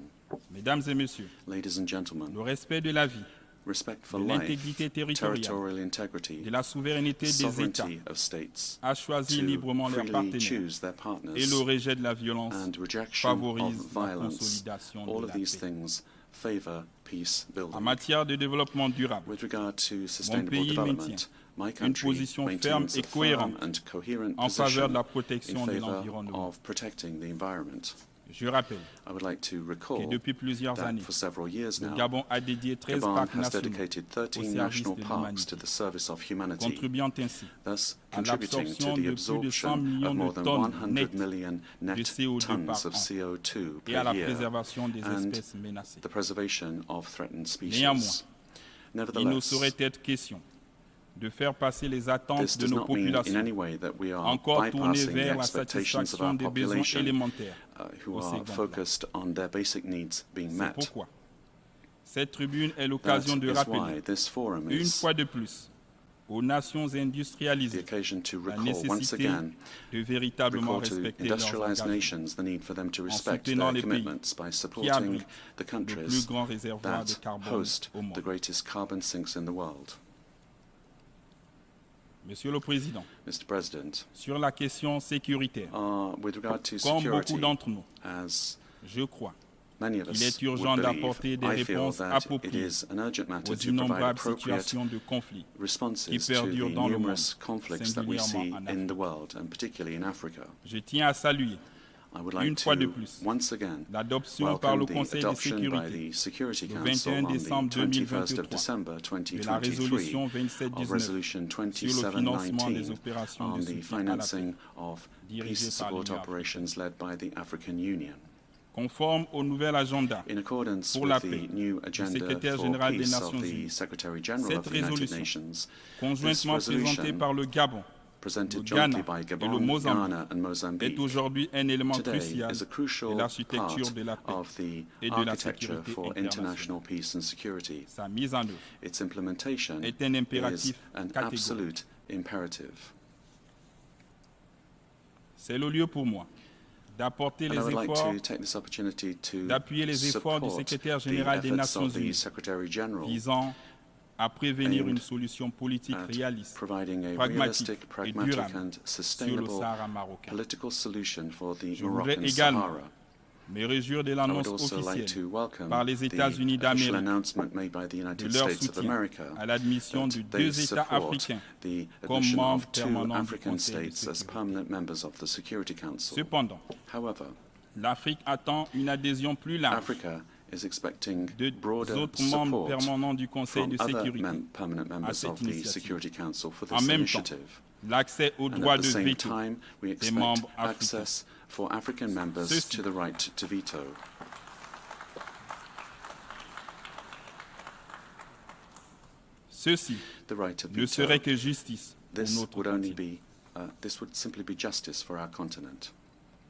Mesdames et messieurs, Ladies and gentlemen, le respect de la vie, respect for de life, l'intégrité territoriale, territorial integrity, de la souveraineté des États, sovereignty of states, à choisir to librement leurs freely partenaires choose their et partners, le rejet de la violence and rejection favorise of la violence, consolidation all de of la these paix. things favor peace En building. matière de développement durable, With regard to mon sustainable pays development, maintient my une country position ferme maintains et a firm cohérente and coherent en faveur de position la in protection de favor l'environnement. of protecting the environment. Je rappelle I would like to que recall depuis plusieurs that années, for several years le now, Gabon a dédié 13 Gabon parcs has nationaux dedicated au 13 service national de parks to l'humanité, the service of humanity, contribuant ainsi thus à contributing l'absorption to the de plus de 100 absorption millions of de more than tonnes 100 nettes million net de CO2 tons par of an CO2 et à la per year, préservation des and espèces menacées. the preservation of threatened Néanmoins, species. Il ne Nevertheless, saurait être question de faire passer les attentes this de does nos not mean in populations any way that we are encore tournées bypassing the vers la expectations of satisfaction our des besoins population élémentaires who au are second plan. focused on their basic needs being C'est met. pourquoi cette tribune est That l'occasion de is why rappeler this forum une is fois de plus aux nations the industrialisées occasion to la recall once nécessité again de véritablement recall to respecter leurs industrialized engagements nations the need for them to respect soutenant their les pays commitments by qui supporting abritent the le plus countries grand réservoir de that carbone host au the monde. greatest carbon sinks in the world. Monsieur le Président, Mr. President, sur la question sécuritaire, with regard to comme beaucoup security, d'entre nous, as je crois many of qu'il est us urgent would d'apporter believe, des I feel réponses that it appropriées is an urgent matter aux to provide innombrables appropriate situations de conflit qui responses to the perdurent dans le monde, numerous conflicts that we see singulièrement en in the Afrique. world, and particularly in Africa. Je tiens à saluer I would like to once again welcome the adoption by the Security Council on the 21st of December 2023 of Resolution 2719 on the financing of peace support operations led by the African Union. In accordance with the new agenda for peace of the Secretary General of the United Nations, this resolution presented jointly by Gabon, Ghana and Mozambique, today is a crucial part of the architecture for international peace and security. Its implementation is an absolute imperative. C'est le lieu pour moi d'apporter les efforts, d'appuyer les efforts du secrétaire général des Nations Unies visant à prévenir une solution politique réaliste, pragmatique et durable sur le Sahara marocain. Je voudrais également me réjouir de l'annonce officielle par les États-Unis d'Amérique de leur soutien à l'admission de 2 États africains comme membres permanents du Conseil de sécurité. Cependant, l'Afrique attend une adhésion plus large d'autres membres permanents du Conseil de sécurité à cette initiative. En même temps, l'accès au droit de veto des membres africains. Ceci ne serait que justice pour notre continent.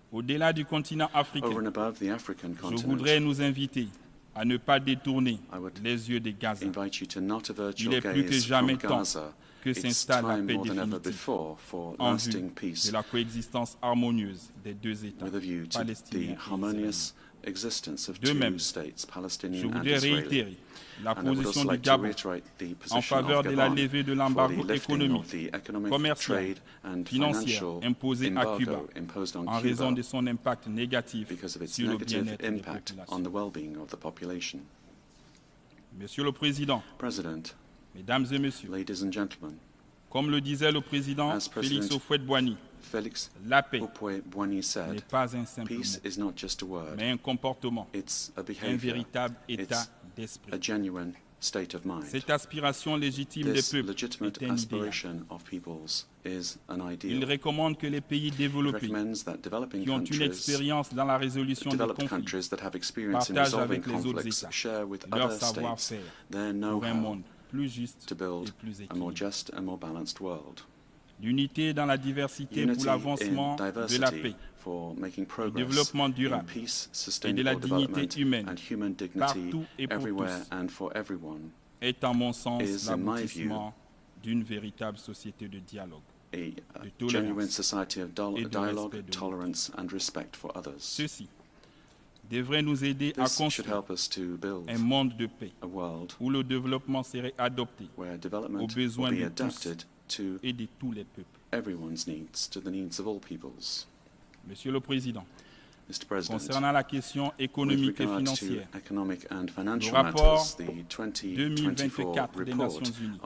Au-delà du continent africain, je voudrais nous inviter à ne pas détourner les yeux de Gaza. Il est plus que jamais temps que s'installe la paix définitive en vue de la coexistence harmonieuse des 2 États, palestiniens et israéliens. De même, je voudrais réitérer la position du Gabon en faveur de la levée de l'embargo économique, commercial, financier imposé à Cuba en raison de son impact négatif sur le bien-être des populations. Monsieur le Président, Mesdames et Messieurs, comme le disait le président Félix Houphouët-Boigny, la paix n'est pas un simple mot, mais un comportement, un véritable état d'esprit. Cette aspiration légitime des peuples est un idéal. Il recommande que les pays développés qui ont une expérience dans la résolution des conflits partagent avec les autres États leur savoir-faire pour un monde plus juste et plus équilibré. L'unité dans la diversité pour l'avancement de la paix, du développement durable et de la dignité humaine partout et pour tous est à mon sens l'aboutissement d'une véritable société de dialogue, de tolérance et de respect pour autrui. Ceci devrait nous aider à construire un monde de paix où le développement serait adopté aux besoins de tous et de tous les peuples. Monsieur le Président, concernant la question économique et financière, le rapport 2024 des Nations Unies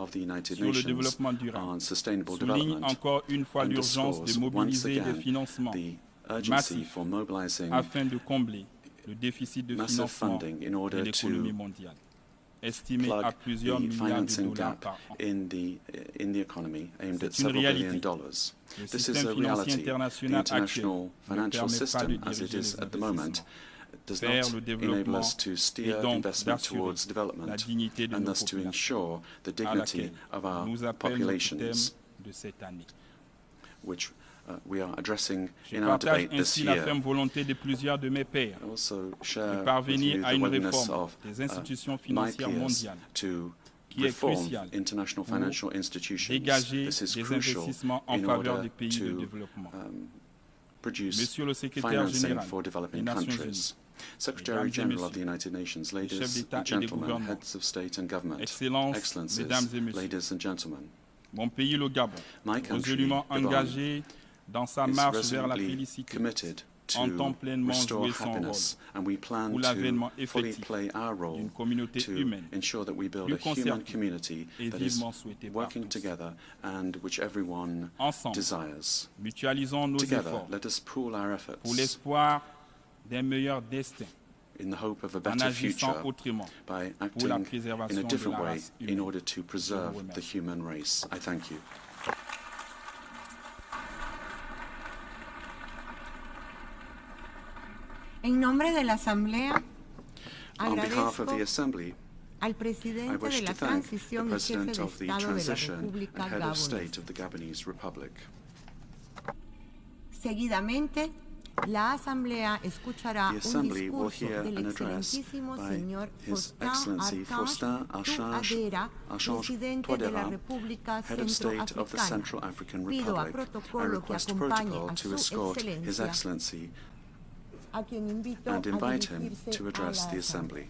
sur le développement durable souligne encore une fois l'urgence de mobiliser des financements massifs afin de combler le déficit de financement de l'économie mondiale, estimé à plusieurs milliards de dollars par an. C'est une réalité. Le système financier international actuel ne permet pas de diriger les investissements vers le développement et donc d'assurer la dignité de nos populations, à laquelle nous appelle le thème de cette année. Je partage ainsi la ferme volonté de plusieurs de mes pairs de parvenir à une réforme des institutions financières mondiales qui est cruciale pour dégager des investissements en faveur des pays de développement. Monsieur le secrétaire général des Nations Unies, Mesdames et Messieurs, les chefs d'État et de gouvernement, Excellences, Mesdames et Messieurs, mon pays, le Gabon, résolument engagé dans sa marche vers la félicité, to restore happiness, and we plan to fully play our role to ensure that we build a human community that is working together and which everyone desires. Together, let us pool our efforts in the hope of a better future by acting in a different way in order to preserve the human race. I thank you. En nombre de la Asamblea, on behalf of the agradezco Assembly, al I presidente wish de to la thank the transición y jefe President de of the Estado de la Transition and República Head of State Gabonesa. of the Gabonese Republic. Seguidamente, la Asamblea escuchará The un Assembly will discurso hear del an address excelentísimo by señor His Excellency Faustin Touadéra, presidente de la Touadéra, República Head of State of the Central Centroafricana. African Pido a Republic. I protocolo que request acompañe protocol a to su escort His excelencia, Excellency a quien invito and a invite him dirigirse to a address la the Asamblea. Assembly.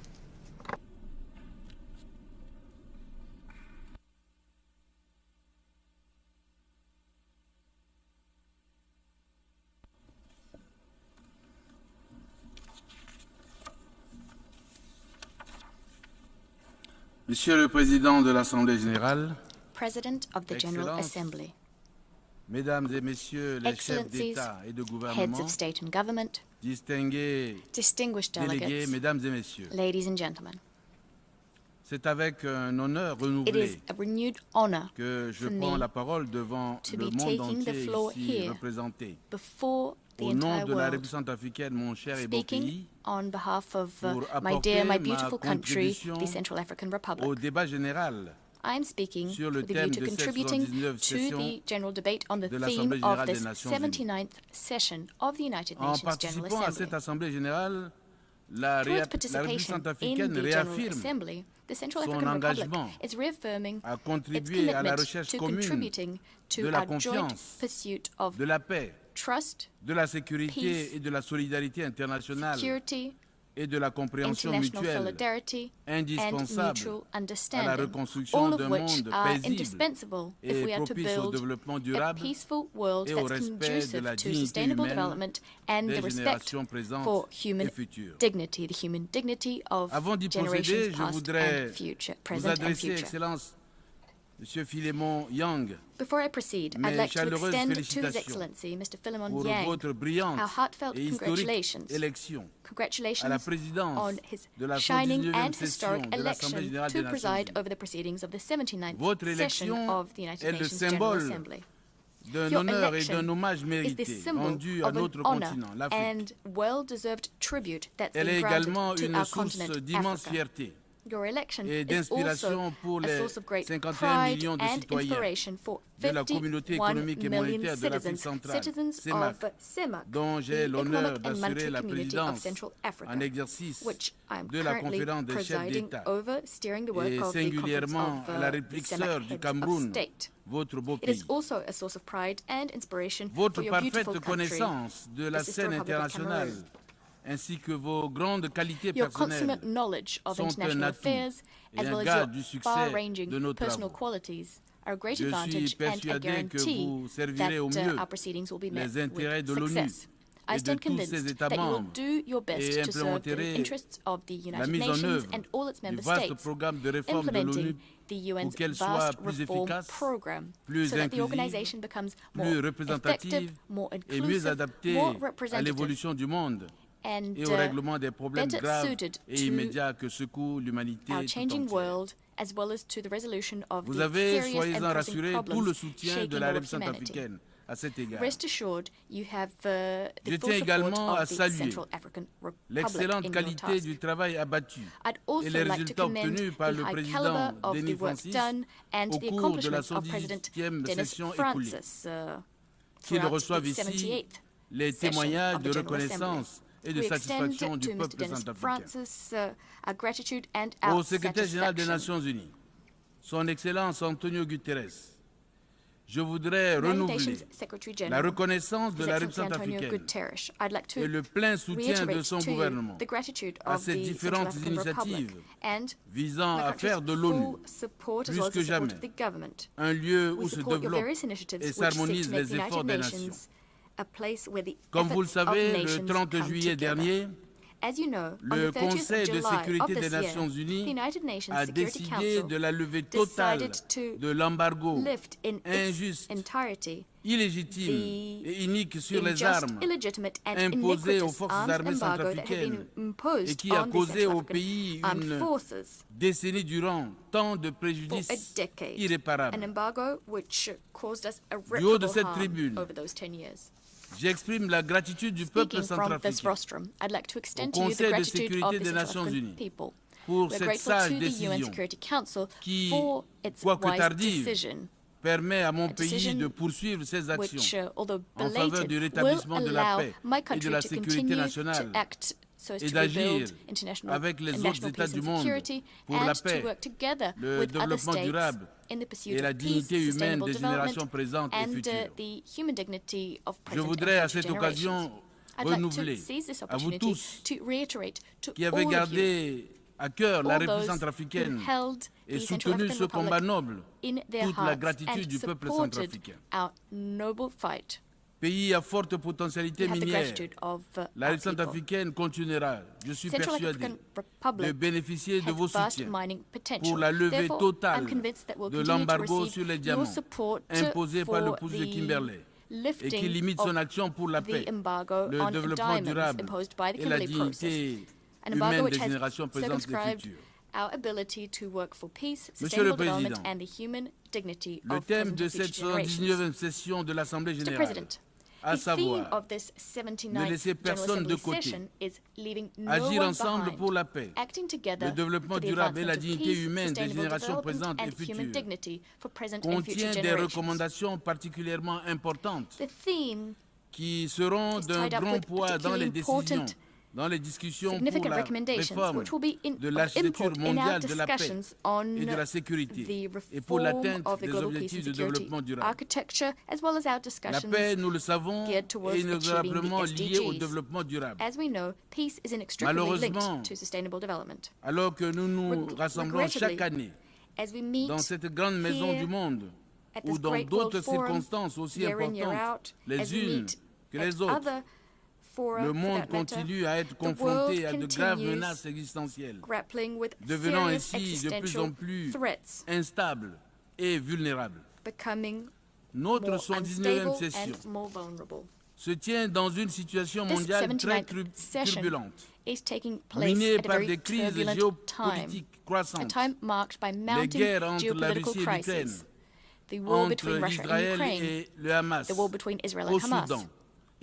Monsieur le Président de l'Assemblée générale, President of the General Assembly, Mesdames et Messieurs les chefs Excellencies, d'État et de heads gouvernement, of state and government, distingués distinguished délégués, delegates, Mesdames et Messieurs, ladies and gentlemen. c'est avec un honneur It is renouvelé a renewed honor que je for prends me la parole devant to le be monde taking the entier floor ici here représenté. before the Au nom entire de la world, République centrafricaine, mon cher et beau speaking pays, on behalf of pour my dear, my apporter beautiful ma country, contribution the Central African au Republic. débat général I am speaking sur le with a view thème to de cette contributing 79e to session the general debate on the de theme l'Assemblée of générale des this Nations Unies. 79th session of the United En Nations General participant à cette Assembly. Assemblée générale, la Through its République participation in centrafricaine the General réaffirme Assembly, the Central son African Republic engagement is reaffirming à its contribuer à la commitment recherche to commune contributing to de la our joint confiance, pursuit of de la paix, trust, de la sécurité peace, et de la solidarité internationale security, et de la compréhension international mutuelle solidarity, and indispensable mutual à la understanding, reconstruction all of d'un which monde are paisible indispensable if et we are to propice au build développement a durable peaceful world et au that's respect de conducive la to dignité sustainable humaine development and des the respect générations présentes for et human futures. dignity, the human dignity of Avant d'y generations procéder, je past voudrais and future, vous present and adresser, future. Excellence, Monsieur Philémon Yang, Before I proceed, I'd mes like to chaleureuses extend to His félicitations Excellency, Mr. Philemon pour Yang, votre brillante our heartfelt et historique congratulations. élection à la Congratulations présidence on his de la shining 79e and session historic de l'Assemblée election générale des to Nations preside Unies. over the proceedings of the 79th Votre session élection of the United est le Nations General symbole Assembly. d'un Your honneur et election d'un hommage is the mérité symbol rendu à of an notre honor continent, l'Afrique. and well-deserved tribute that's Elle est been granted également to une our source continent, d'immense Africa. fierté Your election et is d'inspiration also pour a les source of great 51 pride millions de and citoyens inspiration for de la communauté 51 économique et million monétaire de l'Afrique citizens, centrale, citizens CEMAC, of CEMAC, dont j'ai the l'honneur Economic and d'assurer Monetary la Community of présidence Central Africa, en exercice which I'm de la currently conférence des chefs presiding d'État over, steering the work et of the singulièrement conference à la of République CEMAC sœur du heads of Cameroun, state. votre beau It is pays. also a source of pride and inspiration Votre for your parfaite beautiful country, connaissance de la the sister scène Republic of internationale Cameroon. ainsi que vos grandes qualités Your personnelles consummate knowledge of sont un international atout affairs, et as un well as gage your du succès far-ranging de nos personal travaux. qualities, are a great Je suis advantage and a persuadé que guarantee vous that servirez au mieux our proceedings will be met les intérêts with de l'ONU success. I et de stand tous ses convinced États that you will membres do your best et to serve the implémenterez interests of the la United mise en Nations œuvre and all its du member vaste states, programme de réforme de l'ONU implementing the UN's pour qu'elle soit vast plus reform efficace, program, plus so that the inclusive, organization becomes more plus représentative effective, more et mieux inclusive, adaptée more à representative, l'évolution du monde and et au règlement des problèmes better graves suited et to immédiats que secoue l'humanité our tout changing entière. world, as well as to the resolution of Vous the avez, serious soyez-en and pressing rassurés, tout le problems soutien de shaking la all République of humanity. centrafricaine à cet égard. Rest assured, you have the Je full tiens support également à of the saluer Central African Republic l'excellente in your qualité task. du travail abattu I'd et also les like to résultats commend obtenus par the le high président caliber of Denis the work Francis done and au the cours de la accomplishments of President 78e Denis session écoulée, Francis qu'ils throughout reçoivent the ici 78th les session témoignages of de the General reconnaissance Assembly. et de We extend satisfaction du to Mr. peuple Denis centrafricain. Francis our gratitude and Au our secrétaire général des satisfaction. Nations Unies, son Excellence Antonio Guterres, je voudrais United renouveler Nations Secretary la General, reconnaissance de His la République Excellency Antonio centrafricaine Guterres. I'd like to et le plein soutien de reiterate son to you gouvernement the gratitude à of ces the Central différentes African Republic initiatives and visant my à country's faire de l'ONU full support as plus well as que the support jamais of the government. un lieu We où se support your développent various initiatives et which seek s'harmonisent to make les the efforts United des Nations nations Comme vous le savez, le 30 juillet dernier, le Conseil de sécurité des Nations Unies a décidé de la levée totale de l'embargo injuste, illégitime et inique sur les armes imposé aux forces armées centrafricaines et qui a causé au pays une décennie durant tant de préjudices irréparables. Du haut de cette tribune, j'exprime la gratitude du peuple centrafricain au Conseil de sécurité des Nations Unies pour cette sage décision qui, quoique tardive, permet à mon pays de poursuivre ses actions en faveur du rétablissement de la paix et de la sécurité nationale et d'agir avec les autres États du monde pour la paix, le développement durable et la dignité humaine des générations présentes et futures. Je voudrais à cette occasion renouveler à vous tous qui avez gardé à cœur la République centrafricaine et soutenu ce combat noble toute la gratitude du peuple centrafricain. Pays à forte potentialité minière, la République centrafricaine continuera, je suis persuadé, de bénéficier de vos soutiens pour la levée totale de l'embargo sur les diamants imposé par le pouce de Kimberley et qui limite son action pour la paix, le développement durable et la dignité humaine des générations présentes et futures. Monsieur le Président, le thème de cette 79e session de l'Assemblée générale, à savoir ne laisser personne de côté, agir ensemble pour la paix, le développement durable et la dignité humaine des générations présentes et futures, contient des recommandations particulièrement importantes qui seront d'un grand poids dans les décisions, dans les discussions pour la réforme de l'architecture mondiale de la paix et de la sécurité et pour l'atteinte des objectifs de développement durable. La paix, nous le savons, est inexorablement liée au développement durable. Malheureusement, alors que nous nous rassemblons chaque année dans cette grande maison du monde ou dans d'autres circonstances aussi importantes les unes que les autres, le monde continue à être confronté à de graves menaces existentielles, devenant ainsi de plus en plus instable et vulnérable. Notre 79e session se tient dans une situation mondiale très turbulente, minée par des crises géopolitiques croissantes, les guerres entre la Russie et l'Ukraine, entre Israël et le Hamas, au Soudan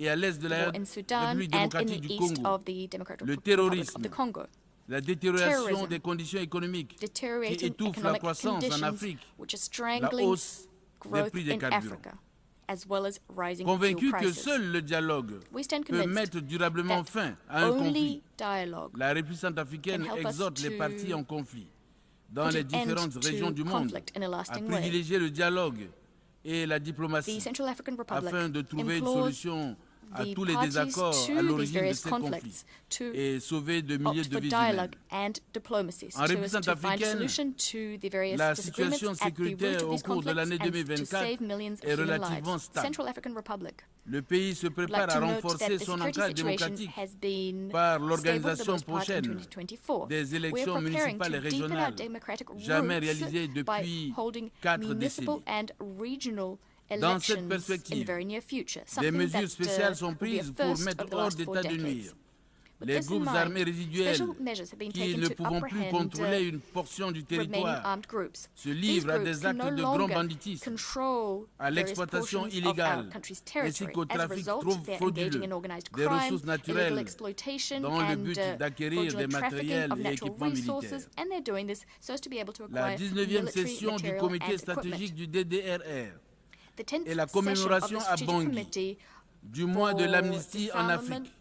et à l'est de la République démocratique du Congo, le terrorisme, la détérioration des conditions économiques qui étouffent la croissance en Afrique, la hausse des prix des carburants. Convaincu que seul le dialogue peut mettre durablement fin à un conflit, la République centrafricaine exhorte les parties en conflit dans les différentes régions du monde à privilégier le dialogue et la diplomatie afin de trouver une solution à tous les désaccords à l'origine de ces conflits et sauver de milliers de vies humaines. En République centrafricaine, la situation sécuritaire au cours de l'année 2024 est relativement stable. Le pays se prépare à renforcer son ancrage démocratique par l'organisation prochaine des élections municipales et régionales jamais réalisées depuis 4 décennies. Dans cette perspective, des mesures spéciales sont prises pour mettre hors d'état de nuire les groupes armés résiduels qui, ne pouvant plus contrôler une portion du territoire, se livrent à des actes de grand banditisme, à l'exploitation illégale, ainsi qu'au trafic trop frauduleux des ressources naturelles dans le but d'acquérir des matériels et équipements militaires. La 19e session du comité stratégique du DDRR et la commémoration à Bangui du mois de l'amnistie en Afrique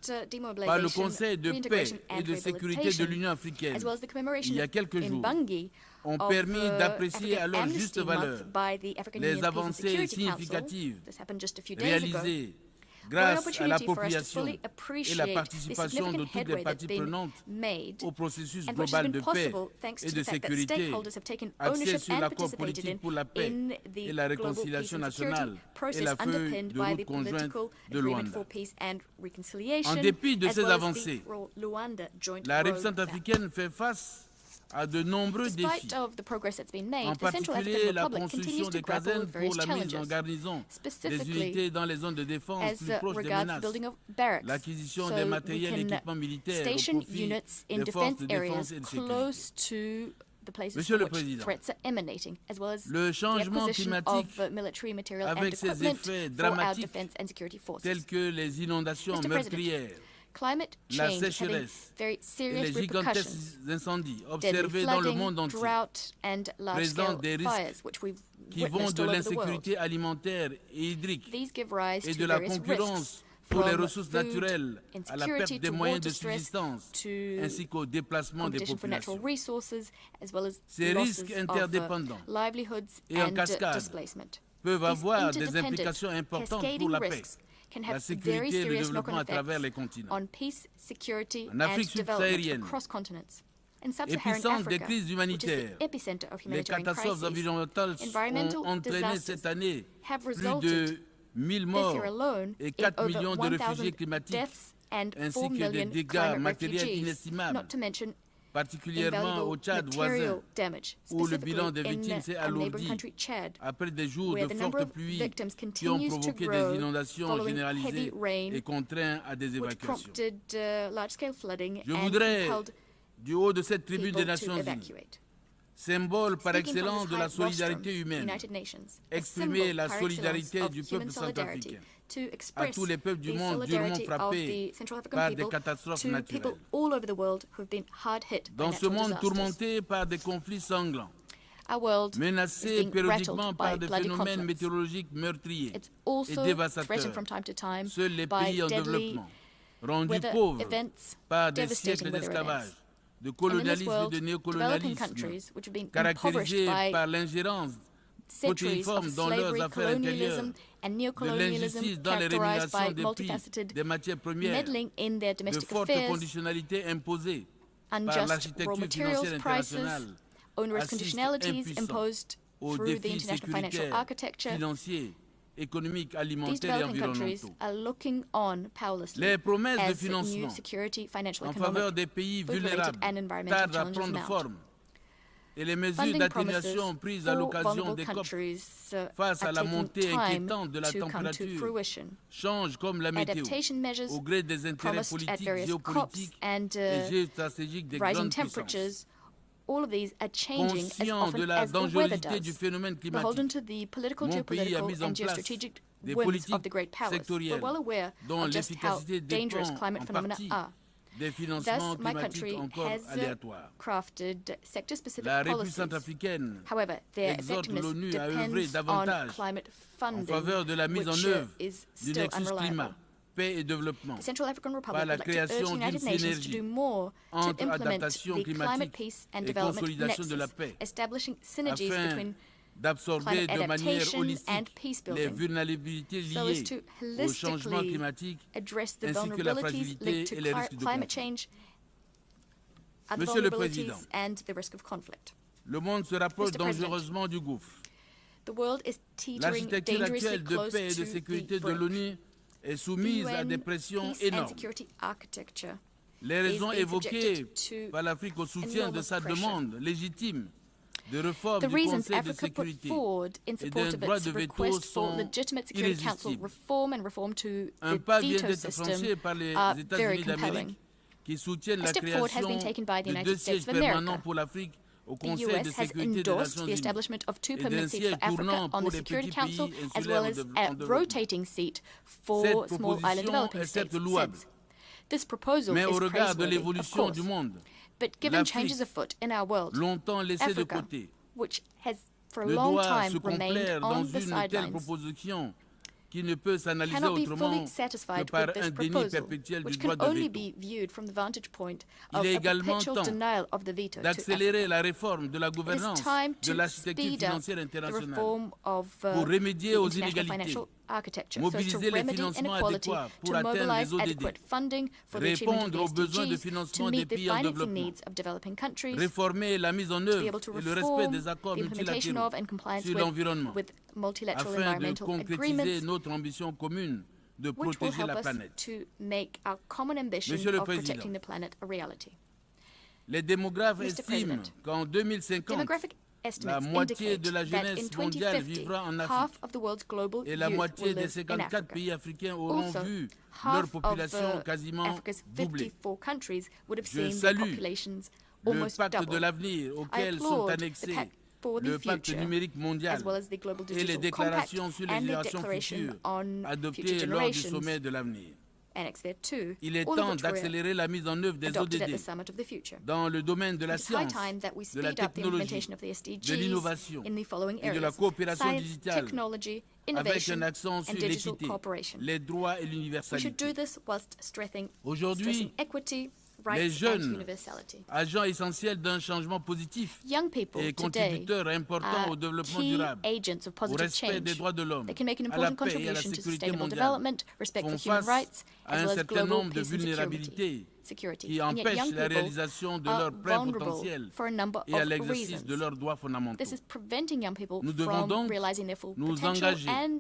par le Conseil de paix et de sécurité de l'Union africaine il y a quelques jours ont permis d'apprécier à leur juste valeur les avancées significatives réalisées grâce à l'appropriation et la participation de toutes les parties prenantes au processus global de paix et de sécurité, axé sur l'accord politique pour la paix et la réconciliation nationale et la feuille de route conjointe de Luanda. En dépit de ces avancées, la République centrafricaine fait face à de nombreux défis, en particulier la construction des casernes pour la mise en garnison des unités dans les zones de défense plus proches des menaces, l'acquisition des matériels et équipements militaires au profit des forces de défense et de sécurité. Monsieur le Président, le changement climatique, avec ses effets dramatiques tels que les inondations meurtrières, la sécheresse et les gigantesques incendies observés dans le monde entier présentent des risques qui vont de l'insécurité alimentaire et hydrique et de la concurrence pour les ressources naturelles à la perte des moyens de subsistance ainsi qu'au déplacement des populations. Ces risques interdépendants et en cascade peuvent avoir des implications importantes pour la paix, la sécurité et le développement à travers les continents. En Afrique subsaharienne, épicentre des crises humanitaires, les catastrophes environnementales ont entraîné cette année plus de 1000 morts et 4 millions de réfugiés climatiques, ainsi que des dégâts matériels inestimables, particulièrement au Tchad voisin, où le bilan des victimes s'est alourdi après des jours de fortes pluies qui ont provoqué des inondations généralisées et contraint à des évacuations. Je voudrais, du haut de cette tribune des Nations Unies, symbole par excellence de la solidarité humaine, exprimer la solidarité du peuple centrafricain à tous les peuples du monde durement frappés par des catastrophes naturelles. Dans ce monde tourmenté par des conflits sanglants, menacé périodiquement par des phénomènes météorologiques meurtriers et dévastateurs, seuls les pays en développement, rendus pauvres par des siècles d'esclavage, de colonialisme et de néocolonialisme, caractérisés par l'ingérence protéiforme dans leurs affaires intérieures, de l'injustice dans les rémunérations des prix des matières premières, de fortes conditionnalités imposées par l'architecture financière internationale, assistent impuissants aux défis sécuritaires, financiers, économiques, alimentaires et environnementaux. Les promesses de financement en faveur des pays vulnérables tardent à prendre forme et les mesures d'atténuation prises à l'occasion des COP face à la montée inquiétante de la température changent comme la météo au gré des intérêts politiques, géopolitiques et géostratégiques des grandes puissances. Conscient de la dangerosité du phénomène climatique, mon pays a mis en place des politiques sectorielles dont l'efficacité dépend en partie des financements climatiques encore aléatoires. La République centrafricaine exhorte l'ONU à œuvrer davantage en faveur de la mise en œuvre du Nexus Climat, paix et développement par la création d'une synergie entre adaptation climatique et consolidation de la paix afin d'absorber de manière holistique les vulnérabilités liées au changement climatique ainsi que la fragilité et les risques de conflit. Monsieur le Président, le monde se rapproche dangereusement du gouffre. L'architecture actuelle de paix et de sécurité de l'ONU est soumise à des pressions énormes. Les raisons évoquées par l'Afrique au soutien de sa demande légitime de réforme du Conseil de sécurité et d'un droit de veto sont irrésistibles. Un pas vient d'être franchi par les États-Unis d'Amérique qui soutiennent la création de 2 sièges permanents pour l'Afrique au Conseil de sécurité des Nations Unies et d'un siège tournant pour les petits pays insulaires en développement. Cette proposition est certes louable, mais au regard de l'évolution du monde, l'Afrique, longtemps laissée de côté, ne doit se complaire dans une telle proposition qui ne peut s'analyser autrement que par un déni perpétuel du droit de veto. Il est également temps d'accélérer la réforme de la gouvernance de l'architecture financière internationale pour remédier aux inégalités architecture, mobiliser so les to remedy financements inequality, adéquats pour to atteindre mobilize les ODD, adequate funding for the achievement of the répondre aux besoins de SDGs, to financement des meet the pays en financing développement, needs of developing countries, réformer la mise en to be œuvre able to et le respect reform des accords the implementation multilatéraux of and compliance sur l'environnement, with multilateral afin de environmental concrétiser agreements, notre ambition commune de which will protéger help la us planète. to make our common ambition Monsieur le of Président, protecting the planet a reality. Les démographes Mr. estiment President, qu'en 2050, demographic la estimates moitié indicate de la that jeunesse in mondiale 2050, vivra en half Afrique of the world's global et la youth moitié will des live in 54 Africa. pays africains auront Also, vu half leur of population quasiment Africa's doubler. 54 countries would have Je seen their salue populations le almost pacte de double. l'avenir I auquel sont applaud the annexés pact for the le pacte future, numérique mondial as well as the Global et les Digital Compact déclarations sur les and the générations Declaration futures on Future adoptées lors du Generations sommet de l'avenir. annexed there too, Il est all of temps which were d'accélérer la mise en œuvre des adopted at the ODD Summit of the Future. dans le domaine de la It is high science, time that we de la speed up the technologie, implementation of the de SDGs l'innovation in the following et de la areas: coopération science, digitale, technology, avec innovation, un accent sur and digital l'équité, cooperation. les droits et We should do l'universalité. this whilst stressing Aujourd'hui, equity, les rights, and jeunes, universality. agents essentiels d'un changement positif Young people et today contributeurs importants are au développement key durable, agents of au positive respect des change. droits de l'homme, They can make an à la important paix et à la contribution to sécurité sustainable mondiale, development, respect font for human face rights, à as un well as certain global nombre de peace and vulnérabilités security. qui And yet empêchent young la people réalisation de are leur plein vulnerable potentiel for a number et à of l'exercice reasons. de leurs droits fondamentaux. This is preventing young people Nous devons from donc realizing their full nous potential engager and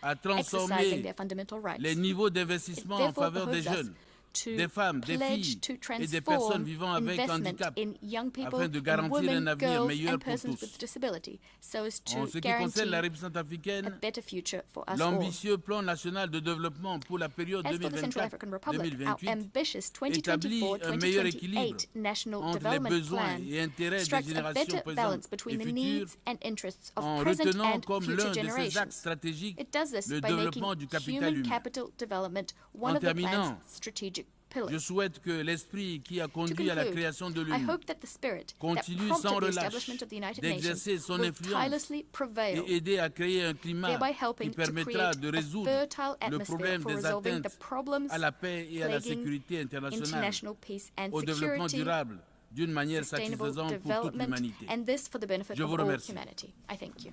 à exercising transformer their fundamental rights. les niveaux It d'investissement en therefore faveur des behooves us jeunes, to des femmes, des pledge filles to et des personnes transform vivant avec investment handicap in young people, afin de in garantir women, un avenir girls, meilleur and pour persons tous. with disability, so as En to ce qui concerne la guarantee république a centrafricaine, better future for us all. l'ambitieux plan national de développement pour la période As for the Central African Republic, our 2024-2028 ambitious établit un meilleur équilibre 2024-2028 national entre les development besoins plan et intérêts des strikes a générations better présentes balance et between the futures needs and interests of en present retenant and comme future l'un de ses axes generations. stratégiques It does this le by making développement du capital human humain. capital development one En of the plan's terminant, strategic Je pillars. souhaite que l'esprit qui a To conduit à la conclude, création de I l'ONU hope that the spirit that continue prompted sans the relâche establishment of the United Nations d'exercer son will influence tirelessly prevail, et aider à créer un climat thereby qui helping to permettra create de a résoudre fertile le atmosphere problème for des resolving the atteintes problems à la paix et à la plaguing sécurité internationale, international peace and au développement security, durable d'une manière sustainable satisfaisante pour toute development, l'humanité. and this for the benefit Je of vous all remercie. humanity. I thank you.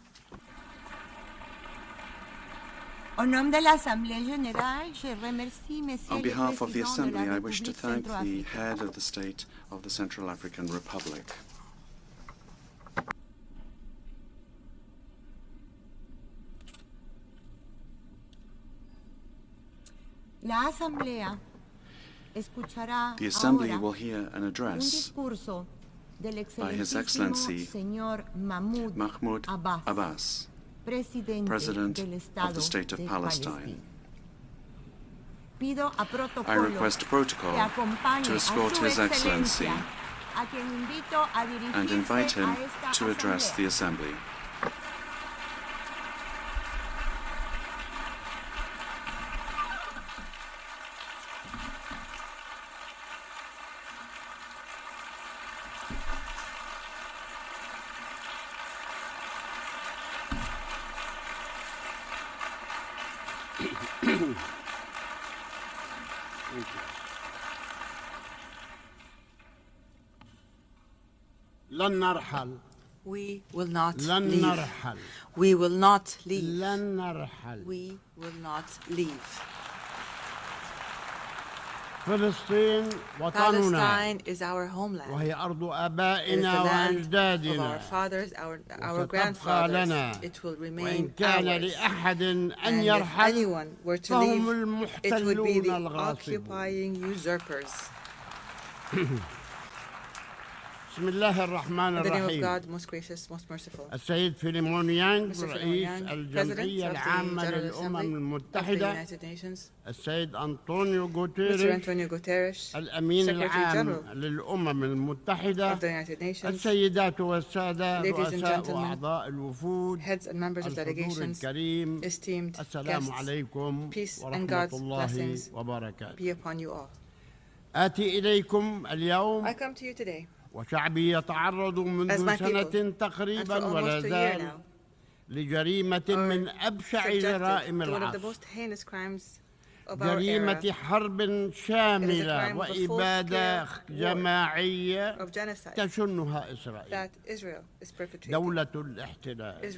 Au nom de l'Assemblée générale, je remercie Monsieur On le behalf of the Président de la Assembly, I wish to République thank the centrafricaine. head of the state of the Central African Republic. La Asamblea escuchará The Assembly ahora will hear an un address discurso del by His excelentísimo Excellency señor Mahmoud Mahmoud Abbas, Abbas, President of del Estado the State of de Palestine. Palestina. Pido a I protocolo request protocol que acompañe to a escort su His Excellency excelencia, a quien invito a and invite dirigirse him a esta to address asamblea. the Assembly. لن نرحل We will not لن leave. نرحل We will not leave. لن نرحل We will not leave. فلسطين وطننا Palestine is our homeland. وهي أرض It is the آبائنا land of وأجدادنا our fathers, our وستبقى grandfathers. لنا It will وإن remain كان ours. لأحد أن And if يرحل anyone were to فهم leave, it would be المحتلون the الغاصبون. occupying usurpers. بسم الله الرحمن In the name of الرحيم. God, most gracious, most merciful. السيد فيليمون يانغ Mr. Philemon رئيس Yang, President الجمعية of the العامة General للأمم Assembly of the المتحدة United Nations, السيد أنطونيو Mr. غوتيريش Antonio Guterres, الأمين Secretary العام General للأمم المتحدة of the United Nations, السيدات والسادة Ladies and رؤساء gentlemen, وأعضاء الوفود heads and members of الحضور delegations, الكريم esteemed السلام guests, عليكم peace and ورحمة God's الله blessings وبركاته. be upon you all. آتي إليكم اليوم I come to you today وشعبي يتعرض As منذ my سنة people, and تقريبا for ولا almost a year زال now, لجريمة are من أبشع subjected جرائم to one of the العصر most heinous crimes of our era حرب شاملة وإبادة جماعية تشنها إسرائيل دولة الاحتلال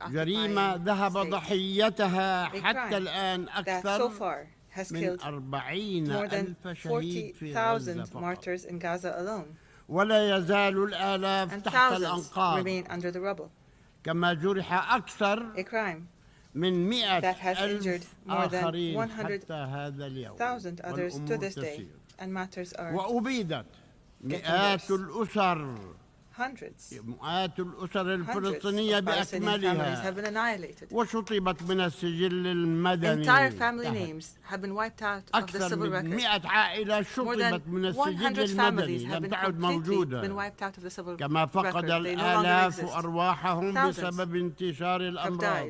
جريمة ذهب ضحيتها حتى الآن أكثر من 40,000 شهيد في غزة فقط ولا يزال الآلاف تحت الأنقاض كما جرح أكثر من 100,000 آخرين حتى هذا اليوم والأمور تسير وأبيدت مئات الأسر الفلسطينية بأكملها وشطبت من السجل المدني أكثر من 100 عائلة شطبت من السجل المدني لم تعد موجودة كما فقد الآلاف أرواحهم بسبب انتشار الأمراض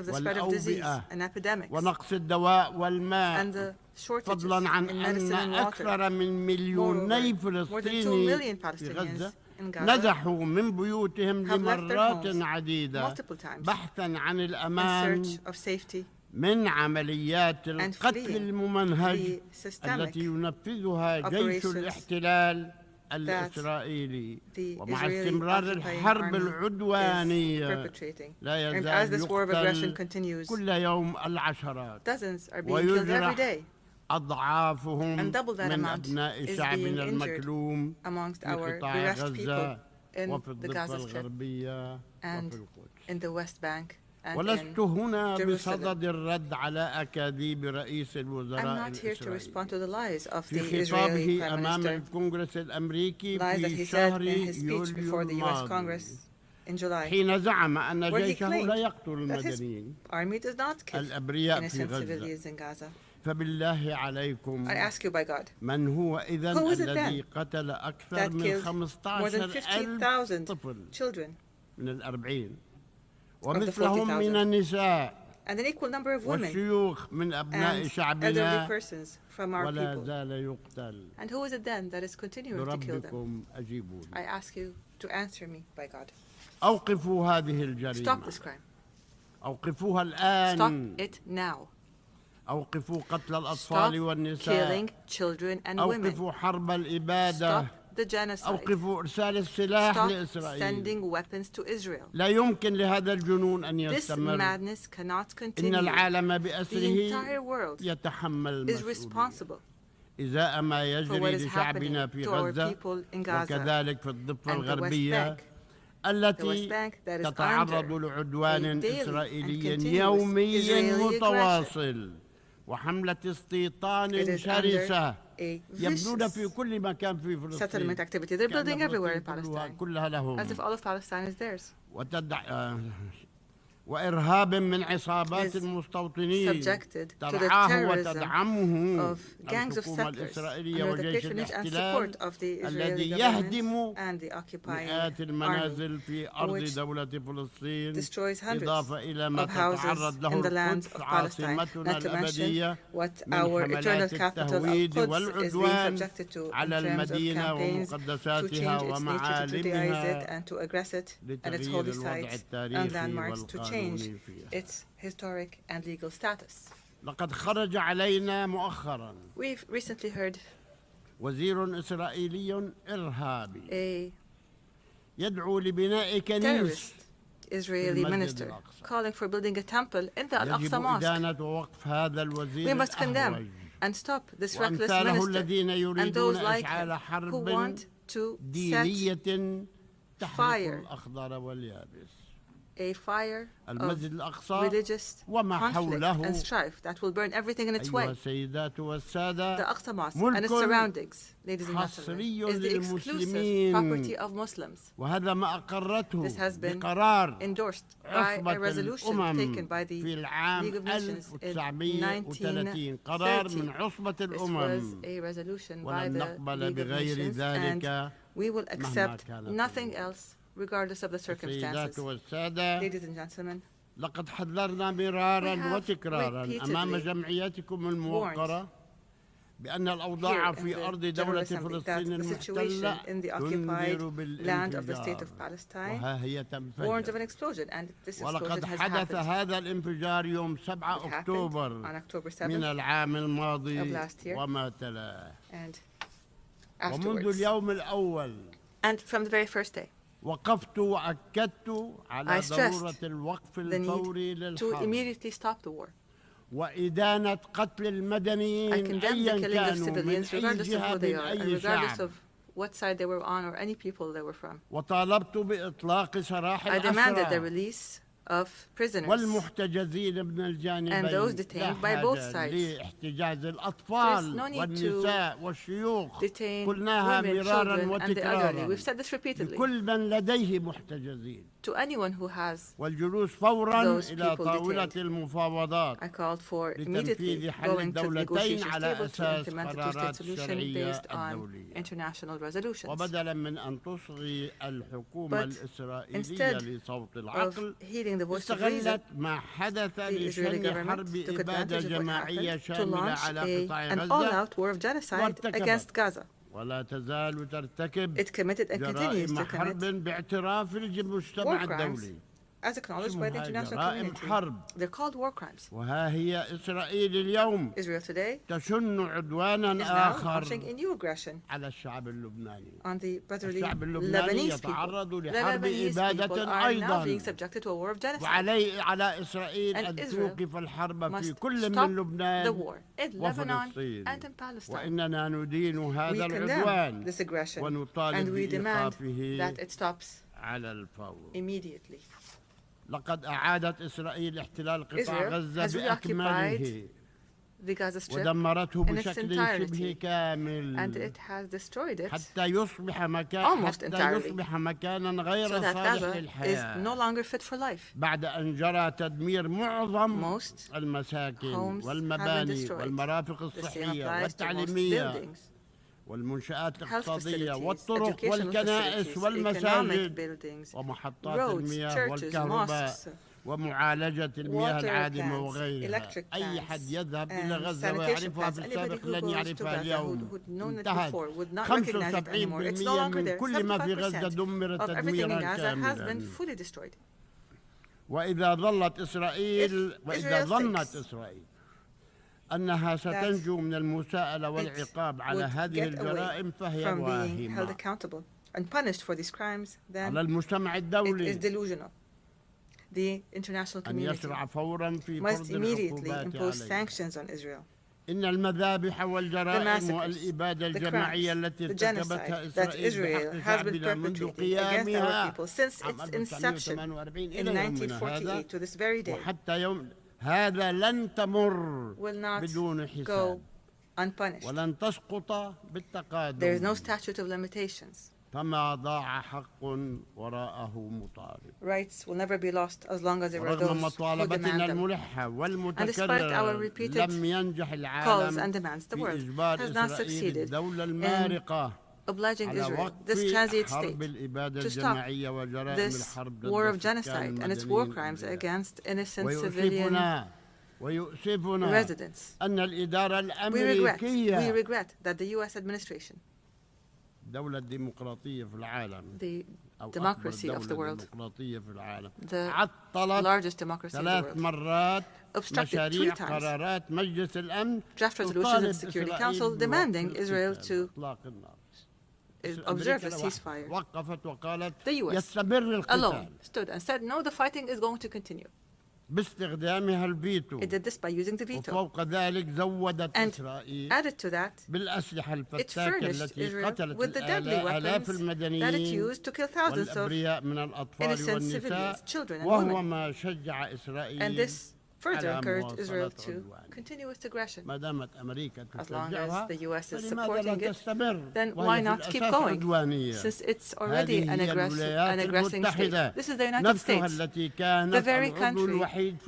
والأوبئة ونقص الدواء والماء فضلا عن أن أكثر من 2,000,000 فلسطيني في غزة نزحوا من بيوتهم لمرات عديدة بحثا عن الأمان من عمليات القتل الممنهج التي ينفذها جيش الاحتلال الإسرائيلي ومع استمرار الحرب العدوانية لا يزال يقتل كل يوم العشرات ويجرح أضعافهم من أبناء شعبنا المكلوم في قطاع غزة وفي الضفة الغربية وفي القدس ولست هنا بصدد الرد على أكاذيب رئيس الوزراء الإسرائيلي في خطابه أمام الكونغرس الأمريكي في شهر يوليو الماضي حين زعم أن جيشه لا يقتل المدنيين الأبرياء في غزة فبالله عليكم من هو إذن الذي قتل أكثر من 15,000 طفل من 40 ومثلهم من النساء والشيوخ من أبناء شعبنا ولا زال يقتل بربكم أجيبوني أوقفوا هذه الجريمة أوقفوها الآن أوقفوا قتل الأطفال والنساء أوقفوا حرب الإبادة أوقفوا إرسال السلاح لإسرائيل لا يمكن لهذا الجنون أن يستمر إن العالم بأسره يتحمل المسؤولية إزاء ما يجري لشعبنا في غزة وكذلك في الضفة الغربية التي تتعرض لعدوان إسرائيلي يومي متواصل وحملة استيطان شرسة يبنون في كل مكان في فلسطين كلها لهم وإرهاب من عصابات المستوطنين ترعاه وتدعمه الحكومة الإسرائيلية وجيش الاحتلال الذي يهدم مئات المنازل في أرض دولة فلسطين إضافة إلى ما تتعرض له القدس عاصمتنا الأبدية من حملات التهويد والعدوان على المدينة ومقدساتها ومعالمها لتغيير الوضع التاريخي والقانوني its historic and legal status. لقد خرج علينا مؤخرا We've recently heard وزير إسرائيلي إرهابي يدعو لبناء كنيسة Israeli minister calling for building a temple in the Al-Aqsa Mosque. We must condemn and stop this reckless minister and those like him who want to set fire a fire of religious conflict and strife that will burn everything in its way. The Aqsa Mosque and its surroundings, ladies and gentlemen, is the exclusive property of Muslims. This has been endorsed by a resolution taken by the League of Nations in 1930. This was a resolution by the League of Nations, and we will accept nothing else regardless of the circumstances. Ladies and gentlemen, لقد حذرنا مرارا وتكرارا أمام جمعيتكم الموقرة بأن الأوضاع في أرض دولة فلسطين المحتلة تنذر بالانفجار وها هي تنفجر. ولقد حدث هذا الانفجار يوم 7 أكتوبر من العام الماضي وما تلاه. ومنذ اليوم الأول وقفت وأكدت على ضرورة الوقف الفوري للحرب وإدانة قتل المدنيين أيا كانوا من أي جهة من أي شعب. وطالبت بإطلاق سراح الأسرى والمحتجزين من الجانبين لاحتجاز الأطفال والنساء والشيوخ. قلناها مرارا وتكرارا لكل من لديه محتجزين والجلوس فورا إلى طاولة المفاوضات لتنفيذ حل الدولتين على أساس قرارات الشرعية الدولية. وبدلا من أن تصغي الحكومة الإسرائيلية لصوت العقل استغلت ما حدث لشن حرب إبادة جماعية شاملة على قطاع غزة ولا تزال ترتكب جرائم حرب باعتراف المجتمع الدولي. As acknowledged by the international community. They're called war crimes. وها هي إسرائيل اليوم تشن عدوانا آخر على الشعب اللبناني. الشعب اللبناني يتعرض لحرب إبادة أيضا وعلى إسرائيل أن توقف الحرب في كل من لبنان وفلسطين. وإننا ندين هذا العدوان ونطالب بإيقافه على الفور. لقد أعادت إسرائيل احتلال قطاع غزة بأكمله ودمرته بشكل شبه كامل حتى يصبح مكانا غير صالح للحياة بعد أن جرى تدمير معظم المساكن والمباني والمرافق الصحية والتعليمية والمنشآت الاقتصادية والطرق والكنائس والمساجد ومحطات المياه والكهرباء ومعالجة المياه العادمة وغيرها. أي حد يذهب إلى غزة ويعرفها في السابق لن يعرفها اليوم. انتهت 75% من كل ما في غزة دمر تدميرا كاملا. وإذا ظنت إسرائيل أنها ستنجو من المساءلة والعقاب على هذه الجرائم فهي واهمة. على المجتمع الدولي أن يشرع فورا في فرض العقوبات عليها. إن المذابح والجرائم والإبادة الجماعية التي ارتكبتها إسرائيل بحق شعبنا منذ قيامها عام 1948 إلى يومنا هذا وحتى يوم هذا لن تمر بدون حساب ولن تسقط بالتقادم. فما ضاع حق وراءه مطالب. رغم مطالبتنا الملحة والمتكررة لم ينجح العالم في إجبار إسرائيل الدولة المارقة obliging Israel, this transient state, to stop this war of genocide and its war crimes against innocent civilian residents. We regret that the U.S. administration, the democracy of the world, the largest democracy of the world, obstructed 3 times draft resolutions in the Security Council demanding Israel to observe the ceasefire. The U.S. alone stood and said, no, the fighting is going to continue. It did this by using the veto. And added to that, it furnished Israel with the deadly weapons that it used to kill thousands of innocent civilians, children and women. And this further encouraged Israel to continue its aggression. As long as the U.S. is supporting it, then why not keep going? Since it's already an aggressing state. This is the United States, the very country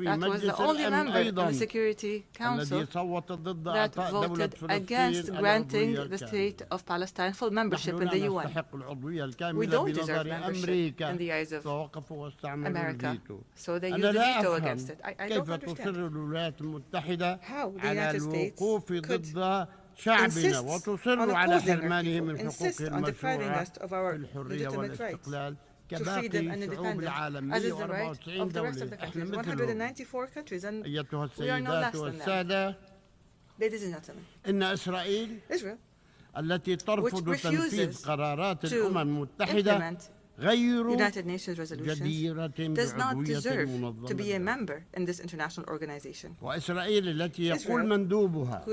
that was the only member of the Security Council that voted against granting the state of Palestine full membership in the UN. We don't deserve membership in the eyes of America, so they use the veto against it. I don't understand how the United States could شعبنا وتصر على حرمانهم من حقوقهم المشروعة في الحرية والاستقلال كباقي شعوب العالم 194 دولة احنا مثلهم. أيتها السيدات والسادة، إن إسرائيل التي ترفض تنفيذ قرارات الأمم المتحدة غير جديرة بعضوية المنظمة. وإسرائيل التي يقول مندوبها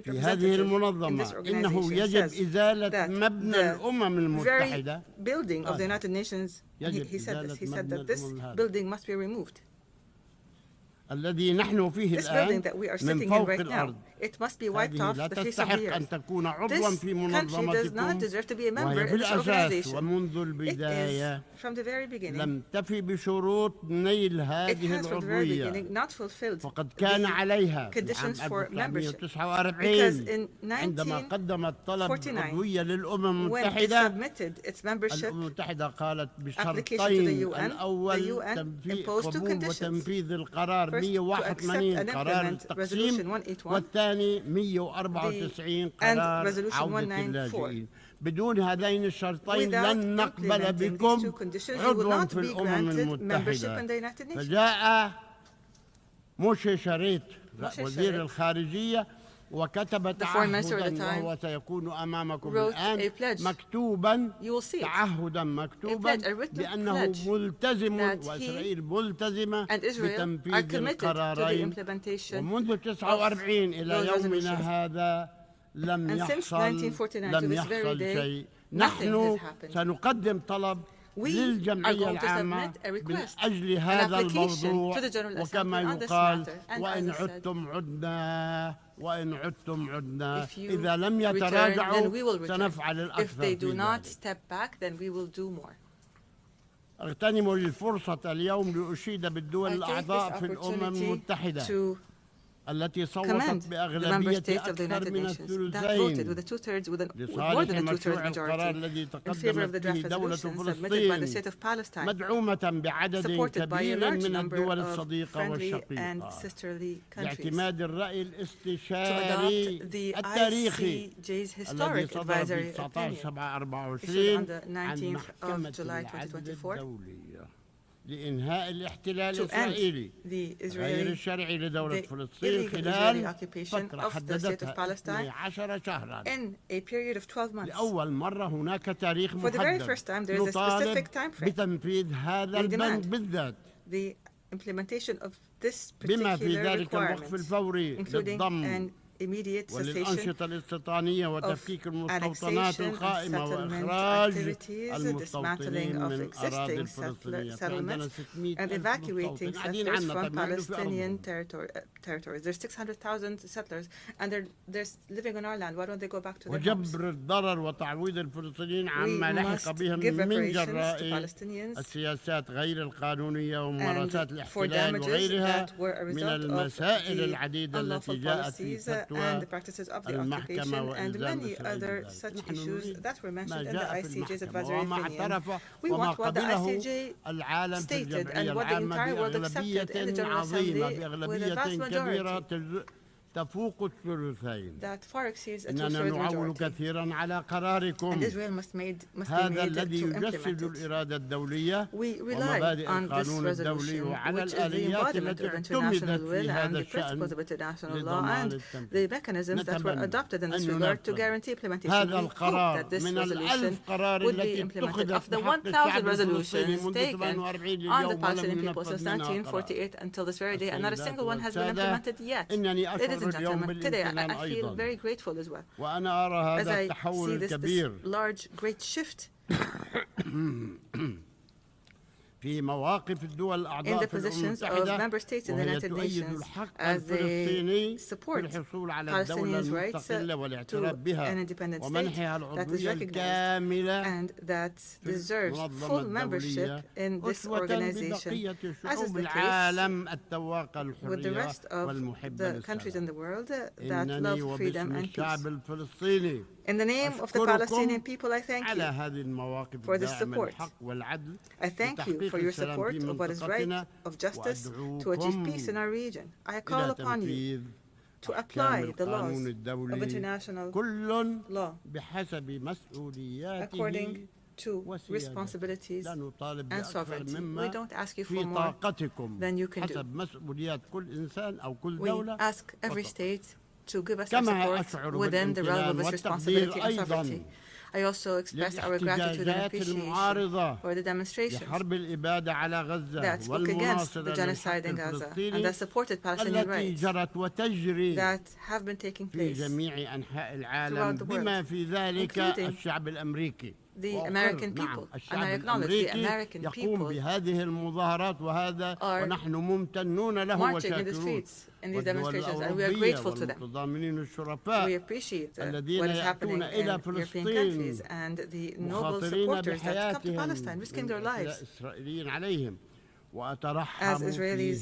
في هذه المنظمة إنه يجب إزالة مبنى الأمم المتحدة. الذي نحن فيه الآن من فوق الأرض. هذه لا تستحق أن تكون عضوا في منظمتكم، وهي في الأساس ومنذ البداية لم تفي بشروط نيل هذه العضوية، فقد كان عليها في عام 1949 عندما قدمت طلب عضوية للأمم المتحدة. الأمم المتحدة قالت بشرطين: الأول قبول وتنفيذ القرار 181 قرار التقسيم، والثاني 194 قرار عودة اللاجئين. بدون هذين الشرطين لن نقبل بكم عضوا في الأمم المتحدة. فجاء موشي شريط وزير الخارجية وكتب تعهدا، وهو سيكون أمامكم الآن مكتوبا، تعهدا مكتوبا بأنه ملتزم وإسرائيل ملتزمة بتنفيذ القرارين. ومنذ 49 إلى يومنا هذا لم يحصل شيء. نحن سنقدم طلب للجمعية العامة من أجل هذا الموضوع، وكما يقال: وإن عدتم عدنا وإن عدتم عدنا. إذا لم يتراجعوا سنفعل الأكثر في ذلك. أغتنم الفرصة اليوم لأشيد بالدول الأعضاء في الأمم المتحدة التي صوتت بأغلبية أكثر من الثلثين لصالح مشروع القرار الذي تقدمت به دولة فلسطين، مدعومة بعدد كبير من الدول الصديقة والشقيقة، باعتماد الرأي الاستشاري التاريخي الذي صدر ب 19/7/24 عن محكمة العدل الدولية لإنهاء الاحتلال الإسرائيلي غير الشرعي لدولة فلسطين خلال فترة حددتها 12 شهرا. لأول مرة هناك تاريخ محدد نطالب بتنفيذ هذا البند بالذات، بما في ذلك الوقف الفوري للضم وللأنشطة الاستيطانية وتفكيك المستوطنات القائمة وإخراج المستوطنين من أراضي الفلسطينية. عندنا 600,000 مستوطن قاعدين عنا Palestinian territories. There's 600,000 settlers and they're living on our land. Why don't they go back to their homes? وجبر الضرر وتعويض الفلسطينيين عما لحق بهم من جراء السياسات غير القانونية وممارسات الاحتلال وغيرها من المسائل العديدة التي جاءت في فتوى المحكمة and many other such issues that were mentioned in the ICJ's advisory opinion. We want what the ICJ stated and what the entire world accepted in the General Assembly with a vast majority تفوق الثلثين. That far exceeds a إننا نعول كثيرا على قراركم. هذا الذي يجسد الإرادة الدولية ومبادئ القانون الدولي وعلى الآليات التي اعتمدت في هذا الشأن لضمان التنفيذ. نتمنى هذا القرار من 1000 قرار التي اتخذت بحق الشعب الفلسطيني منذ 48 لليوم ولم ينفذ منها قرار. إنني أشعر اليوم بالامتنان أيضا، وأنا أرى هذا التحول الكبير في مواقف الدول الأعضاء في الأمم المتحدة، وهي تؤيد الحق الفلسطيني في الحصول على الدولة المستقلة والاعتراف بها ومنحها العضوية الكاملة في المنظمة الدولية، أسوة ببقية شعوب العالم التواقى الحرية والمحبة للسلام. إنني وباسم الشعب الفلسطيني In the name of the Palestinian people, I thank you for the support. I thank you for your support of what is right, of justice, to achieve peace in our region. I call upon you to apply the laws of international law according to responsibilities and sovereignty. We don't ask you for more than you can do. We ask every state to give us their support within the realm of its responsibility and sovereignty. I also express our gratitude and appreciation for the demonstrations that spoke against the genocide in Gaza and that supported Palestinian rights that have been taking place throughout the world, including the American people. And I acknowledge the American people are marching in the streets in these demonstrations, and we are grateful to them. We appreciate what is happening in European countries and the noble supporters that come to Palestine, risking their lives as Israelis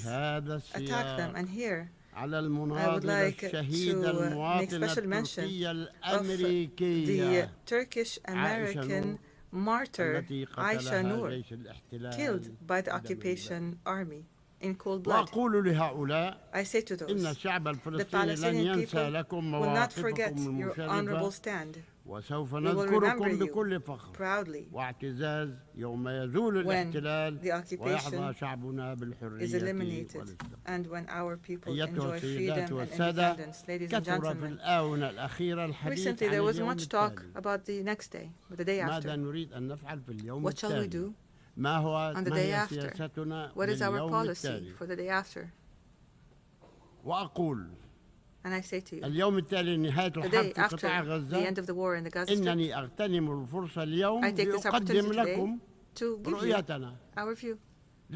attack them. And here, I would like to make special mention of the Turkish-American martyr Aisha Noor, killed by the occupation army in cold blood. I say to those, the Palestinian people will not forget your honorable stand. We will remember you proudly when the occupation is eliminated and when our people enjoy freedom and independence. Ladies and gentlemen, recently there was much talk about the next day, the day after. What shall we do on the day after? What is our policy for the day after? And I say to you, the day after the end of the war in the Gaza Strip, I take this opportunity today to give you our view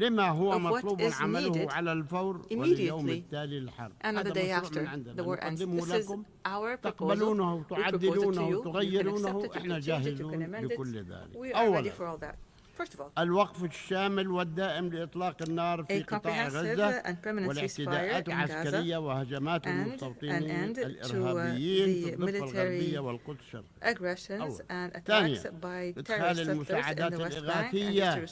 of what is needed immediately and on the day after the war ends. This is our proposal. We propose it to you. You can accept it, you can change it, you can amend it. We are ready for all that. First of all, الوقف الشامل والدائم لإطلاق النار في قطاع غزة والاعتداءات العسكرية وهجمات المستوطنين الإرهابيين ضد الغربية والقدس الشرقية. ثانيا، إدخال المساعدات الإغاثية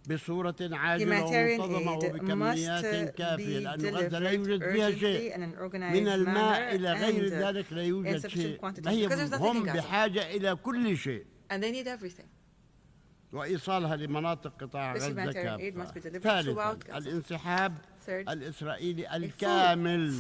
بصورة عاجلة ومنتظمة وبكميات كافية، لأن غزة لا يوجد فيها شيء من الماء إلى غير ذلك، لا يوجد شيء. هم بحاجة إلى كل شيء. And they need everything. وإيصالها لمناطق قطاع غزة كافة. ثالثا، الانسحاب الإسرائيلي الكامل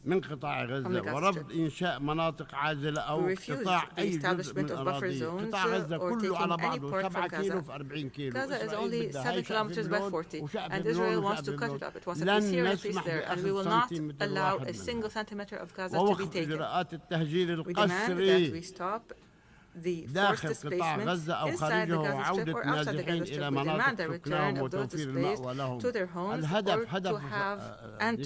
من قطاع غزة ورفض إنشاء مناطق عازلة أو قطاع أي جزء من أراضيه. قطاع غزة كله على بعضه 7 كيلو في 40 كيلو. Gaza is only 7 kilometers by 40, and Israel wants to cut it up. It wants a serious peace there, and we will not allow a single centimeter of Gaza to be taken. We demand that we stop the forced displacement inside the Gaza Strip or outside the Gaza Strip. We demand the return of those displaced to their homes or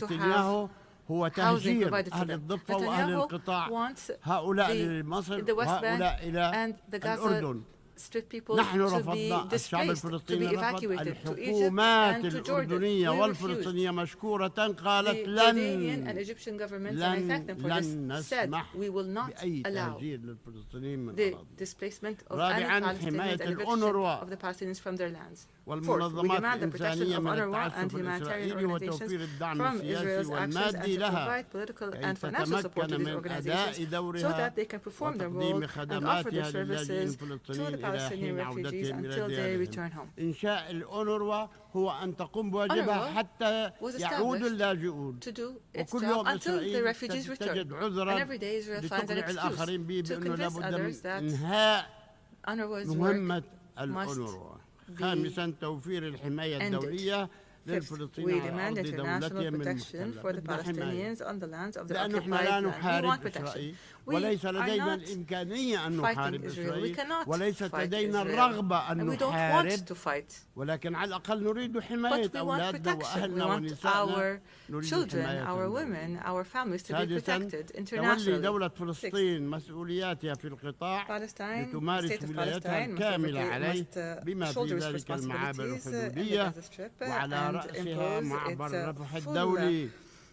to have هو تهجير أهل الضفة وأهل القطاع، هؤلاء لمصر وهؤلاء إلى الأردن. نحن رفضنا، الشعب الفلسطيني رفض، الحكومات الأردنية والفلسطينية مشكورة قالت لن نسمح بأي تهجير للفلسطينيين من أراضيهم. رابعا، حماية الأونروا والمنظمات الإنسانية من التعسف الإسرائيلي وتوفير الدعم السياسي والمادي لها كي تتمكن من أداء دورها وتقديم خدماتها للاجئين الفلسطينيين إلى حين عودتهم إلى ديارهم. إنشاء الأونروا هو أن تقوم بواجبها حتى يعود اللاجئون، وكل يوم إسرائيل تجد عذرا لتقنع الآخرين بأنه لابد من إنهاء مهمة الأونروا. خامسا، توفير الحماية الدولية للفلسطينيين على أرض دولتهم من مختلف. لأن نحن لا نحارب إسرائيل وليس لدينا الإمكانية أن نحارب إسرائيل وليست لدينا الرغبة أن نحارب، ولكن على الأقل نريد حماية أولادنا وأهلنا ونسائنا، نريد حماية. سادسا، تولي دولة فلسطين مسؤولياتها في القطاع لتمارس ولايتها الكاملة عليه بما في ذلك المعابر الحدودية وعلى رأسها معبر رفح الدولي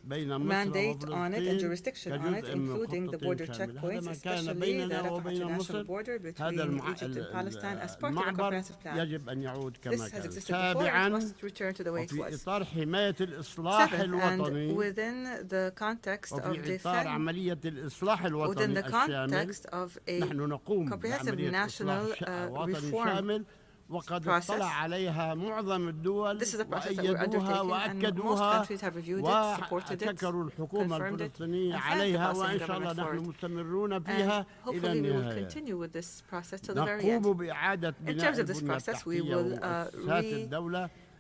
mandate on it and jurisdiction on it, including the border checkpoints, especially the Rafah international border between Egypt and Palestine, as part of a comprehensive plan. This has existed before and must return to the way it was. 7, and within the context of within the context of a comprehensive national reform process. This is a process that we're undertaking, and most countries have reviewed it, supported it, confirmed it, and thanked the Palestinian government for it. And hopefully we will continue with this process till the very end. In terms of this process, we will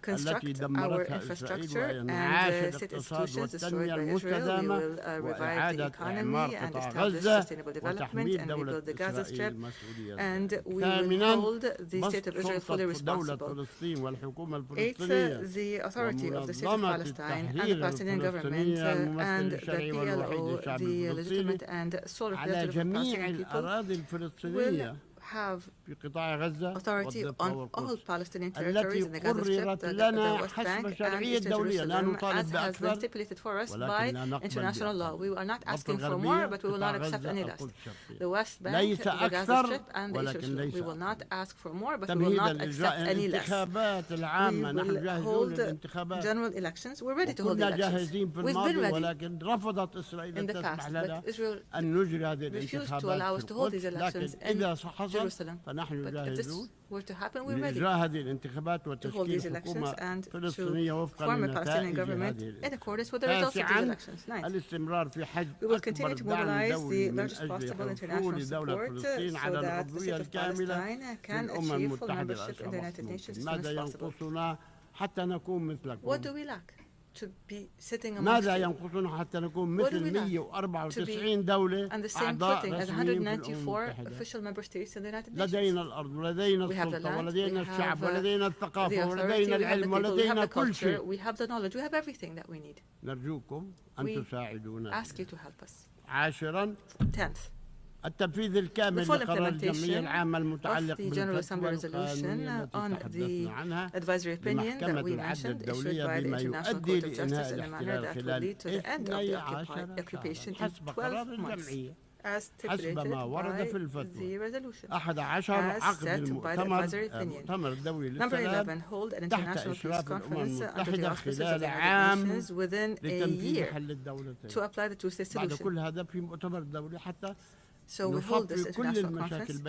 construct our infrastructure and state institutions destroyed by Israel. We will revive the economy and establish sustainable development and rebuild the Gaza Strip, and we will hold the state of Israel fully responsible. 8, the authority of the state of Palestine and the Palestinian government and the PLO, the legitimate and sole representative of the Palestinian people, will have authority on all Palestinian territories in the Gaza Strip, the West Bank, and Eastern Jerusalem, as has been stipulated for us by international law. We are not asking for more, but we will not accept any less. The West Bank, the Gaza Strip, and the Eastern Jerusalem. We will not ask for more, but we will not accept any less. We will hold general elections. We're ready to hold elections. We've been ready in the past, but Israel refused to allow us to hold these elections in Jerusalem. But if this were to happen, we're ready to hold these elections and to form a Palestinian government in accordance with the results of these elections. 9. We will continue to mobilize the largest possible international support so that the state of Palestine can achieve full membership in the United Nations as soon as possible. What do we lack to be sitting amongst you? What do we lack to be on the same footing as 194 official member states in the United Nations? We have the land, we have the authority, we have the people, we have the culture, we have the knowledge, we have everything that we need. We ask you to help us. 10th. التنفيذ الكامل لقرار الجمعية العامة المتعلق بالفتوى resolution on the advisory opinion that we mentioned issued by the International Court of Justice in a manner that will lead to the end of the occupation in 12 months. As stipulated by the resolution, as set by the advisory opinion. Number 11, hold an international peace conference under the auspices of the United Nations within a year to apply the two-state solution. So we hold this international conference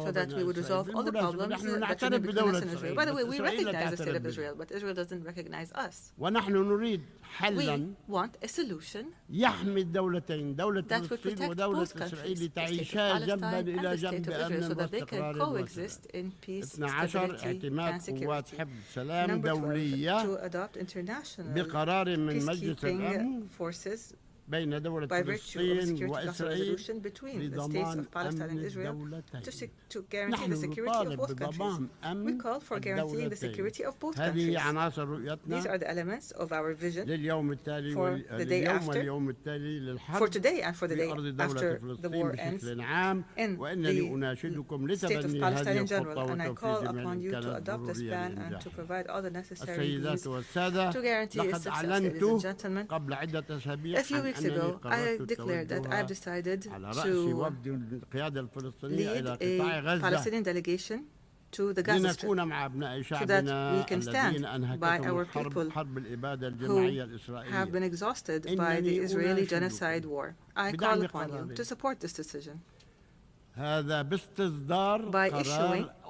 so that we would resolve all the problems that are between us and Israel. By the way, we recognize the state of Israel, but Israel doesn't recognize us. We want a solution that would protect both countries, the state of Palestine and the state of Israel, so that they can coexist in peace, stability, and security. Number 12, to adopt international peacekeeping forces by virtue of the Security Council resolution between the states of Palestine and Israel to guarantee the security of both countries. We call for guaranteeing the security of both countries. These are the elements of our vision for the day after, for today and for the day after the war ends, in the state of Palestine in general. And I call upon you to adopt this plan and to provide all the necessary means to guarantee its success. Ladies and gentlemen, a few weeks ago, I declared that I've decided to lead a Palestinian delegation to the Gaza Strip so that we can stand by our people who have been exhausted by the Israeli genocide war. I call upon you to support this decision by issuing a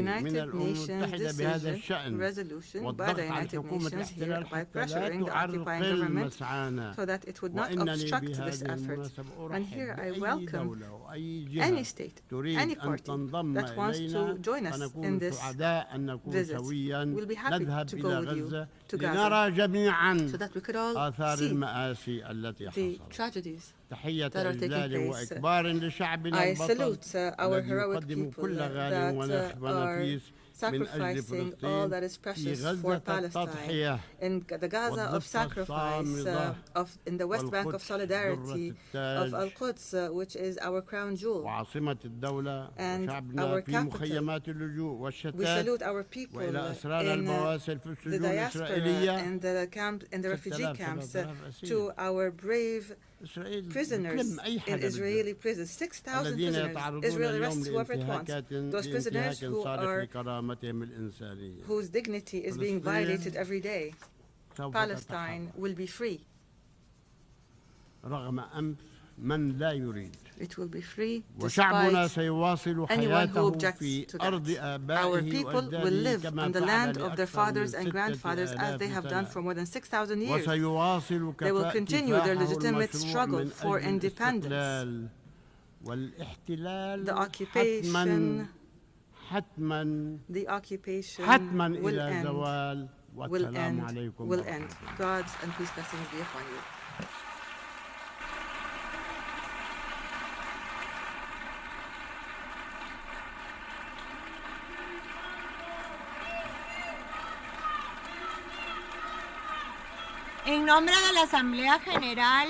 United Nations decision resolution by the United Nations here by pressuring the occupying government so that it would not obstruct this effort. And here I welcome any state, any party that wants to join us in this visit. We'll be happy to go with you to Gaza so that we could all see the tragedies that are taking place. I salute our heroic people that are sacrificing all that is precious for Palestine. In the Gaza of sacrifice, in the West Bank of solidarity, of Al-Quds, which is our crown jewel, and our capital. We salute our people in the diaspora and the refugee camps, to our brave prisoners in Israeli prisons. 6,000 prisoners. Israel arrests whoever it wants. Those prisoners whose dignity is being violated every day. Palestine will be free. It will be free despite anyone who objects to that. Our people will live on the land of their fathers and grandfathers as they have done for more than 6,000 years. They will continue their legitimate struggle for independence. The occupation will end. God's and peace blessings be upon you. En nombre de la Asamblea General,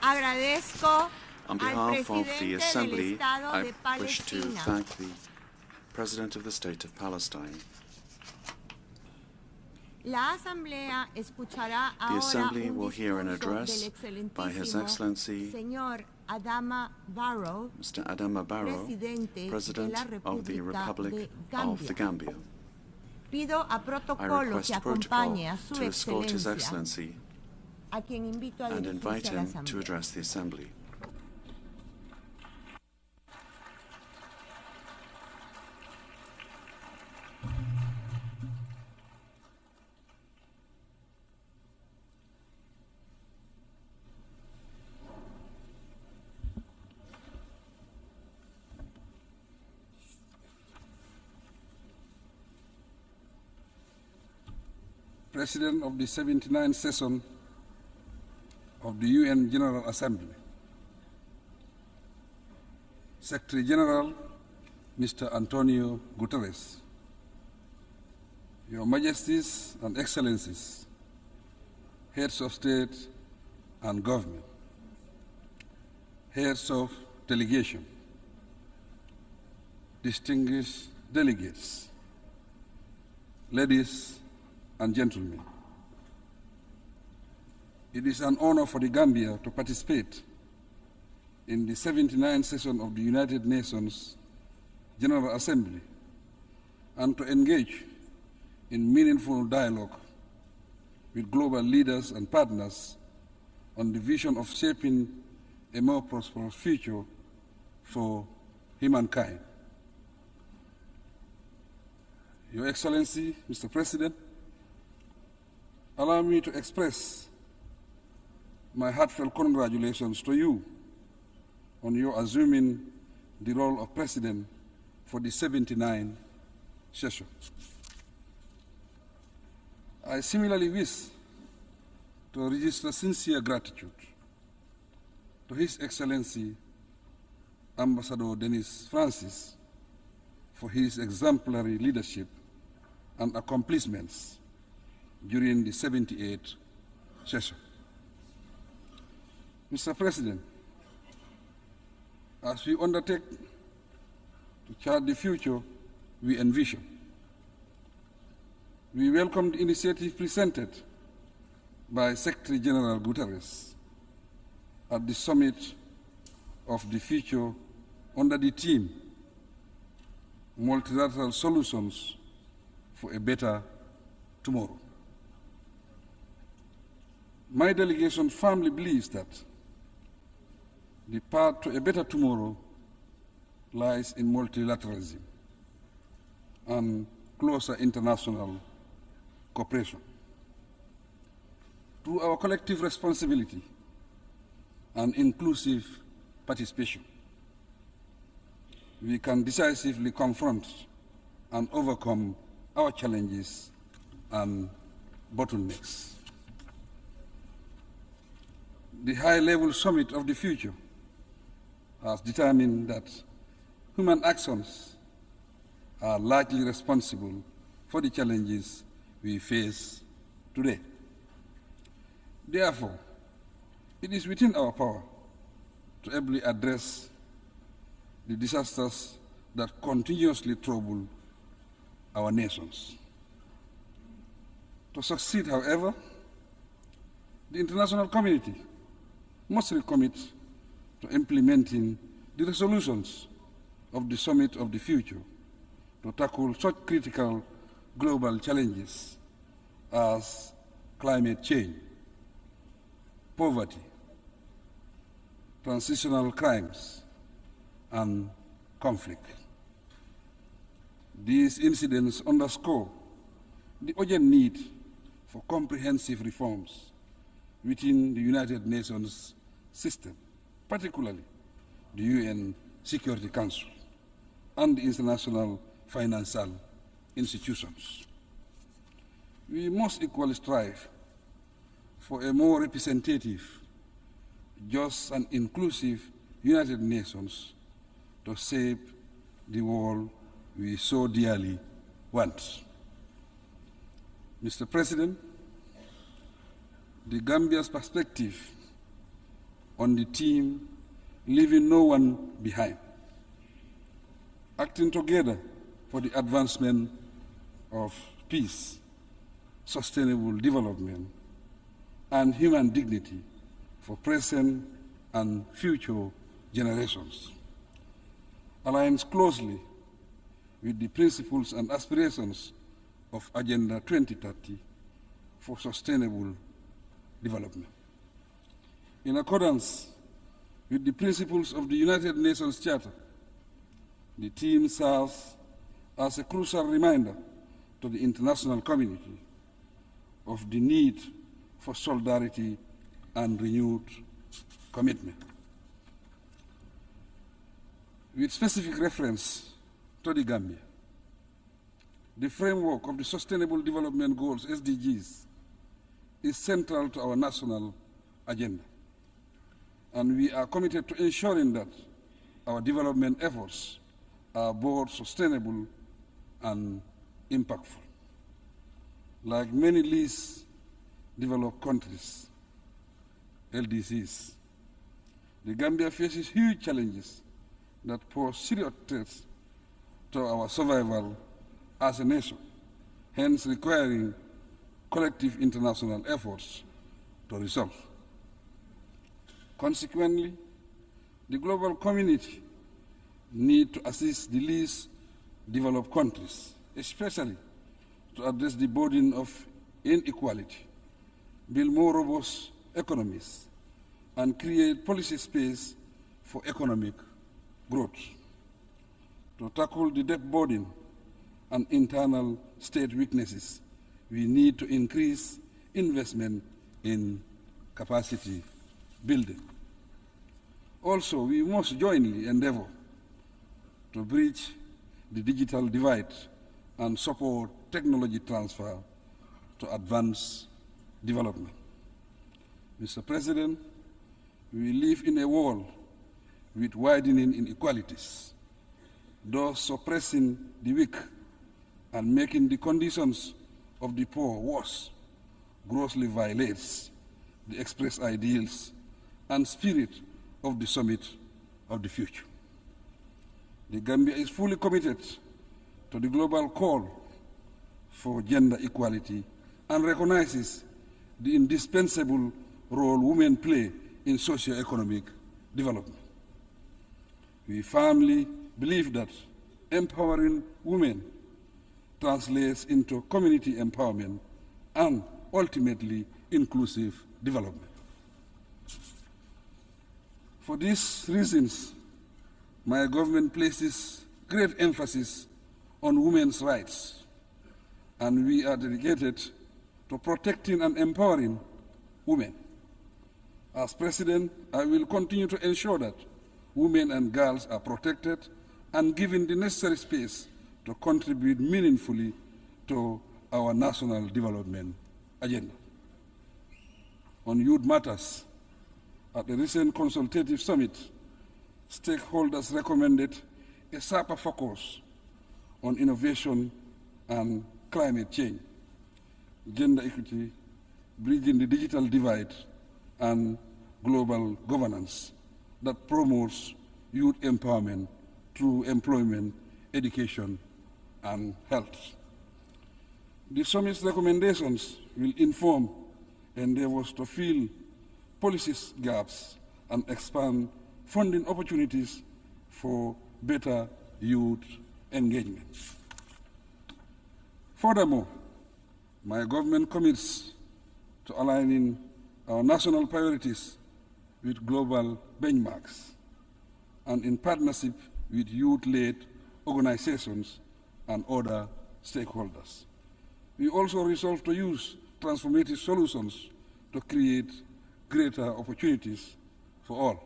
agradezco On behalf of the Assembly, I wish to thank the President of the State of Palestine. La Asamblea escuchará The Assembly ahora will hear an address by His Excellency Señor Adama Barrow, Mr. Adama Barrow, President of the Republic of the Gambia. Pido a I protocolo request que protocol acompañe a su to escort His excelencia, Excellency a quien invito a and invite dirigirse a la him to Asamblea. address the Assembly. President of the 79th session of the UN General Assembly, Secretary General Mr. Antonio Guterres, Your Majesties and Excellencies, Heads of State and Government, Heads of Delegation, distinguished delegates, ladies and gentlemen, it is an honor for the Gambia to participate in the 79th session of the United Nations General Assembly and to engage in meaningful dialogue with global leaders and partners on the vision of shaping a more prosperous future for humankind. Your Excellency, Mr. President, allow me to express my heartfelt congratulations to you on your assuming the role of President for the 79th session. I similarly wish to register sincere gratitude to His Excellency Ambassador Denis Francis for his exemplary leadership and accomplishments during the 78th session. Mr. President, as we undertake to chart the future we envision, we welcome the initiative presented by Secretary General Guterres at the summit of the future under the theme Multilateral Solutions for a Better Tomorrow. My delegation firmly believes that the path to a better tomorrow lies in multilateralism and closer international cooperation. Through our collective responsibility and inclusive participation, we can decisively confront and overcome our challenges and bottlenecks. The high-level summit of the future has determined that human actions are largely responsible for the challenges we face today. Therefore, it is within our power to ably address the disasters that continuously trouble our nations. To succeed, however, the international community must recommit to implementing the resolutions of the Summit of the Future to tackle such critical global challenges as climate change, poverty, transitional crimes, and conflict. These incidents underscore the urgent need for comprehensive reforms within the United Nations system, particularly the UN Security Council and the international financial institutions. We must equally strive for a more representative, just and inclusive United Nations to shape the world we so dearly want. Mr. President, the Gambia's perspective on the theme leaving no one behind, acting together for the advancement of peace, sustainable development, and human dignity for present and future generations, aligns closely with the principles and aspirations of Agenda 2030 for sustainable development. In accordance with the principles of the United Nations Charter, the theme serves as a crucial reminder to the international community of the need for solidarity and renewed commitment. With specific reference to the Gambia, the framework of the Sustainable Development Goals, SDGs, is central to our national agenda, and we are committed to ensuring that our development efforts are both sustainable and impactful. Like many least developed countries, LDCs, the Gambia faces huge challenges that pose serious threats to our survival as a nation, hence requiring collective international efforts to resolve. Consequently, the global community needs to assist the least developed countries, especially to address the burden of inequality, build more robust economies, and create policy space for economic growth. To tackle the debt burden and internal state weaknesses, we need to increase investment in capacity building. Also, we must jointly endeavor to bridge the digital divide and support technology transfer to advance development. Mr. President, we live in a world with widening inequalities, thus suppressing the weak and making the conditions of the poor worse, grossly violates the expressed ideals and spirit of the Summit of the Future. The Gambia is fully committed to the global call for gender equality and recognizes the indispensable role women play in socio-economic development. We firmly believe that empowering women translates into community empowerment and ultimately inclusive development. For these reasons, my government places great emphasis on women's rights, and we are dedicated to protecting and empowering women. As President, I will continue to ensure that women and girls are protected and given the necessary space to contribute meaningfully to our national development agenda. On youth matters, at the recent consultative summit, stakeholders recommended a sharper focus on innovation and climate change, gender equity, bridging the digital divide, and global governance that promotes youth empowerment through employment, education, and health. The summit's recommendations will inform endeavors to fill policy gaps and expand funding opportunities for better youth engagement. Furthermore, my government commits to aligning our national priorities with global benchmarks and in partnership with youth-led organizations and other stakeholders. We also resolve to use transformative solutions to create greater opportunities for all.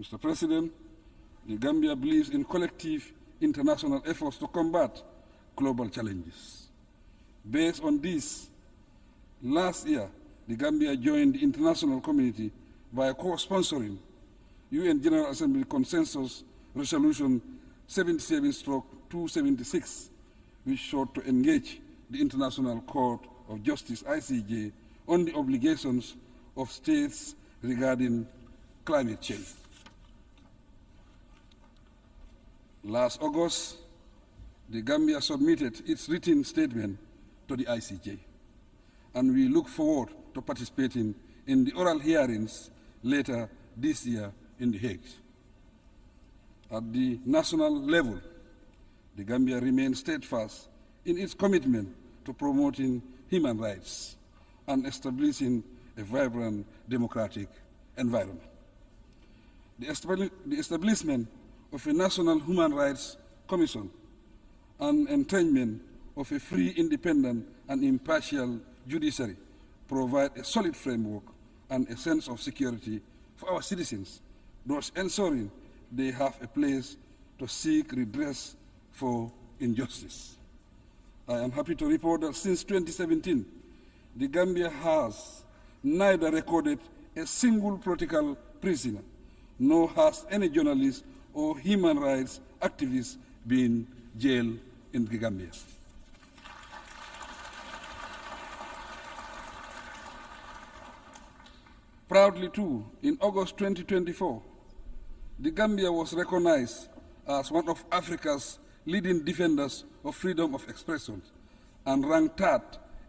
Mr. President, the Gambia believes in collective international efforts to combat global challenges. Based on this, last year, the Gambia joined the international community by co-sponsoring UN General Assembly Consensus Resolution 77/276, which sought to engage the International Court of Justice, ICJ, on the obligations of states regarding climate change. Last August, the Gambia submitted its written statement to the ICJ, and we look forward to participating in the oral hearings later this year in The Hague. At the national level, the Gambia remains steadfast in its commitment to promoting human rights and establishing a vibrant democratic environment. The establishment of a National Human Rights Commission and entrenchment of a free, independent, and impartial judiciary provide a solid framework and a sense of security for our citizens, thus ensuring they have a place to seek redress for injustice. I am happy to report that since 2017, the Gambia has neither recorded a single political prisoner, nor has any journalist or human rights activist been jailed in the Gambia. Proudly too, in August 2024, the Gambia was recognized as one of Africa's leading defenders of freedom of expression and ranked third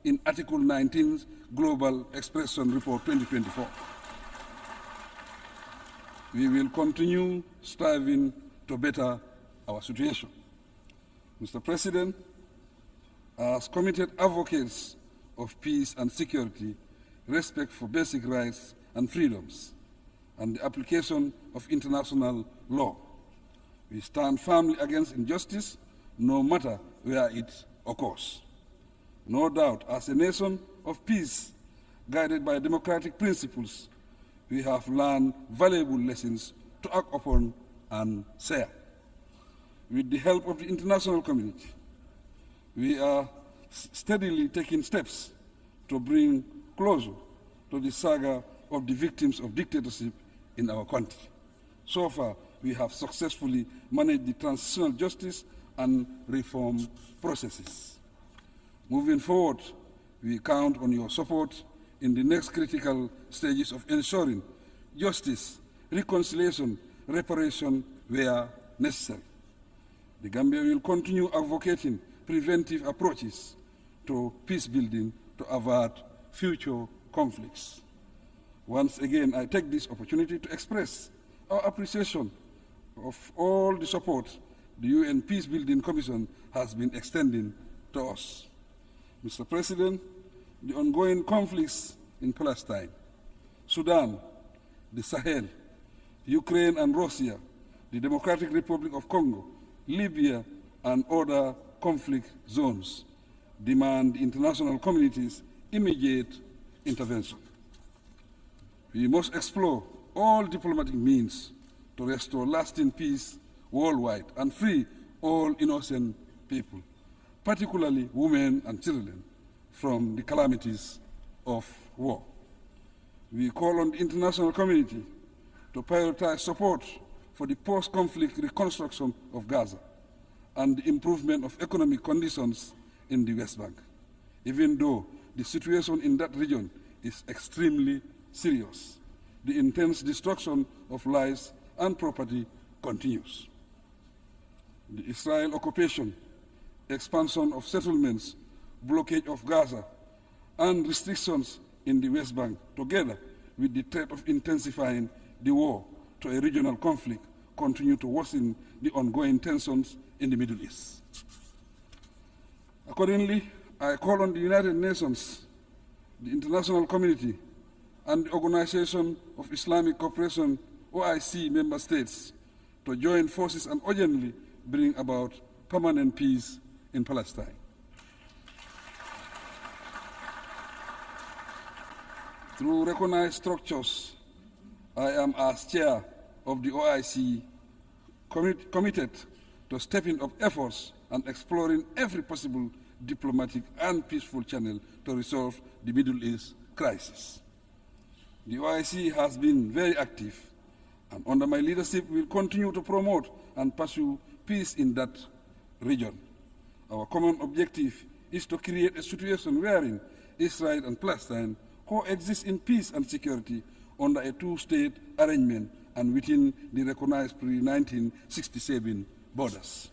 in Article 19's Global Expression Report 2024. We will continue striving to better our situation. Mr. President, as committed advocates of peace and security, respect for basic rights and freedoms, and the application of international law, we stand firmly against injustice, no matter where it occurs. No doubt, as a nation of peace, guided by democratic principles, we have learned valuable lessons to act upon and share. With the help of the international community, we are steadily taking steps to bring closure to the saga of the victims of dictatorship in our country. So far, we have successfully managed the transitional justice and reform processes. Moving forward, we count on your support in the next critical stages of ensuring justice, reconciliation, reparation where necessary. The Gambia will continue advocating preventive approaches to peace building to avert future conflicts. Once again, I take this opportunity to express our appreciation of all the support the UN Peacebuilding Commission has been extending to us. Mr. President, the ongoing conflicts in Palestine, Sudan, the Sahel, Ukraine and Russia, the Democratic Republic of Congo, Libya, and other conflict zones demand the international community's immediate intervention. We must explore all diplomatic means to restore lasting peace worldwide and free all innocent people, particularly women and children, from the calamities of war. We call on the international community to prioritize support for the post-conflict reconstruction of Gaza and the improvement of economic conditions in the West Bank, even though the situation in that region is extremely serious. The intense destruction of lives and property continues. The Israel occupation, expansion of settlements, blockade of Gaza, and restrictions in the West Bank, together with the threat of intensifying the war to a regional conflict, continue to worsen the ongoing tensions in the Middle East. Accordingly, I call on the United Nations, the international community, and the Organization of Islamic Cooperation, OIC member states, to join forces and urgently bring about permanent peace in Palestine. Through recognized structures, I am, as chair of the OIC, committed to stepping up efforts and exploring every possible diplomatic and peaceful channel to resolve the Middle East crisis. The OIC has been very active, and under my leadership will continue to promote and pursue peace in that region. Our common objective is to create a situation wherein Israel and Palestine coexist in peace and security under a two-state arrangement and within the recognized pre-1967 borders.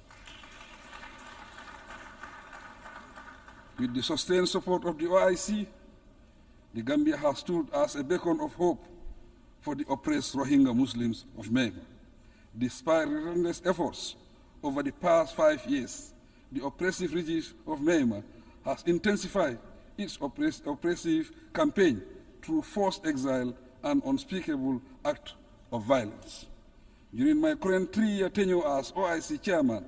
With the sustained support of the OIC, the Gambia has stood as a beacon of hope for the oppressed Rohingya Muslims of Myanmar. Despite relentless efforts over the past 5 years, the oppressive regime of Myanmar has intensified its oppressive campaign through forced exile and unspeakable acts of violence. During my current 3-year tenure as OIC chairman,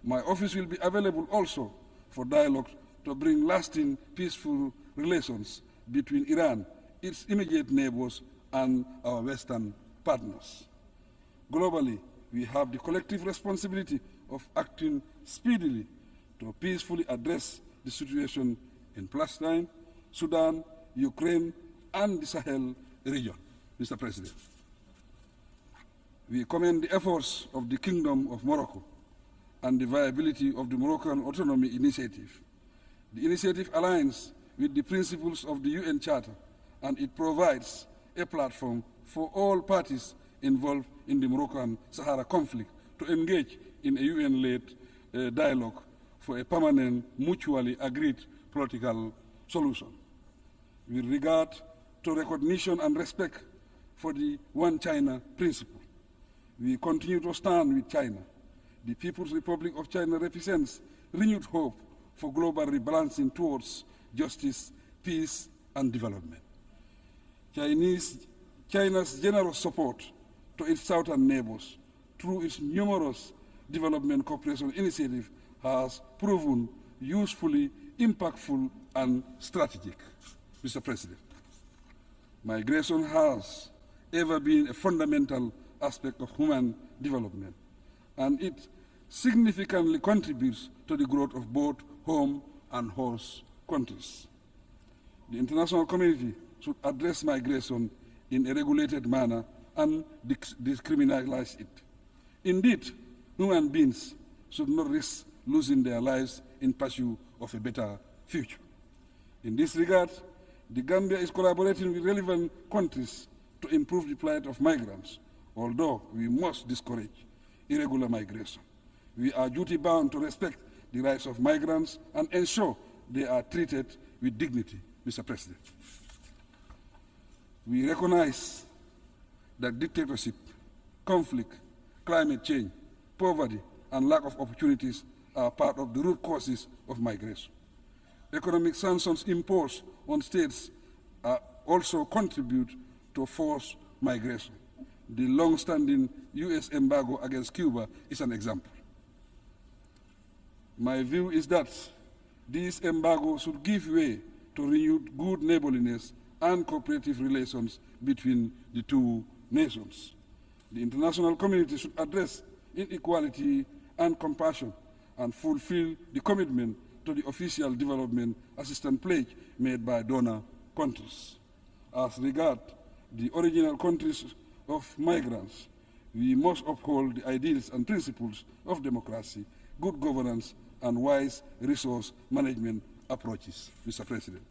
my office will be available also for dialogue to bring lasting peaceful relations between Iran, its immediate neighbors, and our Western partners. Globally, we have the collective responsibility of acting speedily to peacefully address the situation in Palestine, Sudan, Ukraine, and the Sahel region. Mr. President, we commend the efforts of the Kingdom of Morocco and the viability of the Moroccan Autonomy Initiative. The initiative aligns with the principles of the UN Charter, and it provides a platform for all parties involved in the Moroccan Sahara conflict to engage in a UN-led dialogue for a permanent, mutually agreed political solution. With regard to recognition and respect for the One China principle, we continue to stand with China. The People's Republic of China represents renewed hope for global rebalancing towards justice, peace, and development. China's generous support to its southern neighbors through its numerous development cooperation initiatives has proven usefully impactful and strategic. Mr. President, migration has ever been a fundamental aspect of human development, and it significantly contributes to the growth of both home and host countries. The international community should address migration in a regulated manner and decriminalize it. Indeed, human beings should not risk losing their lives in pursuit of a better future. In this regard, the Gambia is collaborating with relevant countries to improve the plight of migrants, although we must discourage irregular migration. We are duty-bound to respect the rights of migrants and ensure they are treated with dignity, Mr. President. We recognize that dictatorship, conflict, climate change, poverty, and lack of opportunities are part of the root causes of migration. Economic sanctions imposed on states also contribute to forced migration. The long-standing U.S. embargo against Cuba is an example. My view is that these embargoes should give way to renewed good neighborliness and cooperative relations between the two nations. The international community should address inequality and compassion and fulfill the commitment to the official development assistance pledge made by donor countries. As regards the original countries of migrants, we must uphold the ideals and principles of democracy, good governance, and wise resource management approaches, Mr. President.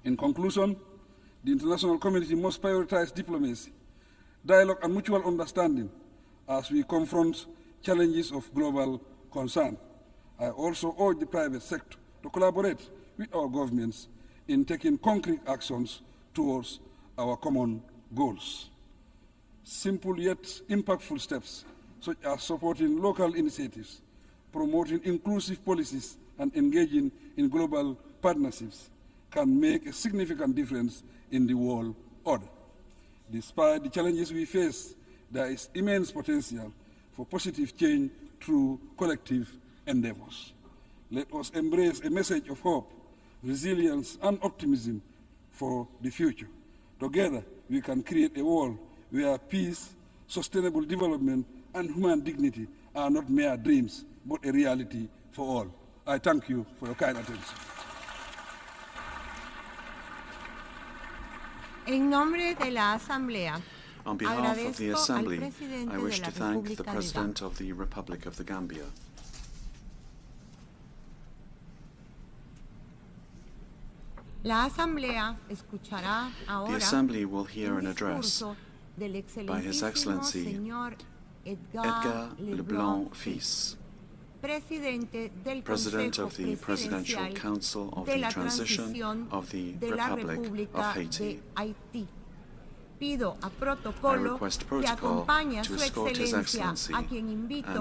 In conclusion, the international community must prioritize diplomacy, dialogue, and mutual understanding as we confront challenges of global concern. I also urge the private sector to collaborate with our governments in taking concrete actions towards our common goals. Simple yet impactful steps, such as supporting local initiatives, promoting inclusive policies, and engaging in global partnerships, can make a significant difference in the world order. Despite the challenges we face, there is immense potential for positive change through collective endeavors. Let us embrace a message of hope, resilience, and optimism for the future. Together, we can create a world where peace, sustainable development, and human dignity are not mere dreams, but a reality for all. I thank you for your kind attention. En nombre de la Asamblea, on behalf of the Assembly, I wish to thank the President of the Republic of the Gambia. La Asamblea escuchará ahora the Assembly will hear an address by His Excellency Edgar Leblanc Fils, President of the Presidential Council of the Transition of the Republic of Haiti. I request protocol to escort His Excellency and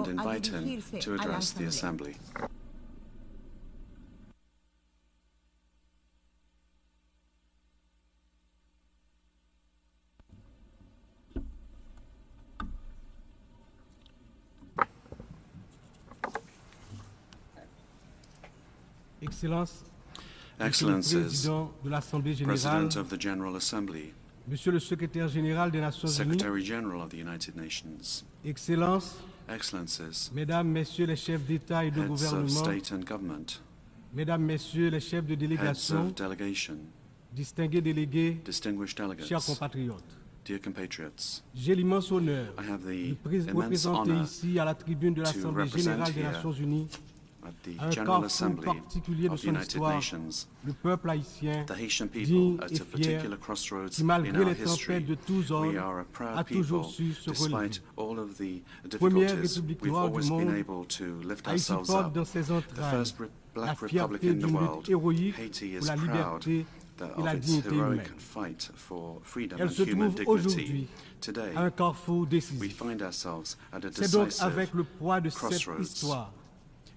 invite him to address the Assembly. Excellencies, President of the General Assembly, Monsieur le Secrétaire Général des Nations Unies, Secretary General of the United Nations, Excellences, Excellences, Mesdames, Messieurs les chefs d'État et de Heads gouvernement, of State and Government, Mesdames, Messieurs les chefs de Heads délégation, of Delegation, distingués délégués, distinguished delegates, chers compatriotes, dear compatriots, j'ai l'immense honneur I have the de immense représenter honor ici à la tribune de to l'Assemblée represent générale des here Nations Unies at the un General carrefour Assembly particulier de of the son United histoire, Nations, le peuple haïtien, the Haitian digne people at et a fier, particular crossroads qui in malgré our les history. tempêtes de tous We ordres are a a proud toujours people, su se relever. despite all of the Première difficulties, république we've noire du always been monde, able to lift Haïti ourselves porte up. dans ses The entrailles first la black republic fierté in the d'une world, lutte héroïque Haiti pour is la proud liberté et la of its dignité heroic humaine. fight for freedom Elle and se human trouve dignity. aujourd'hui Today, à un carrefour we décisif. find ourselves at a C'est donc decisive avec le poids de cette crossroads. histoire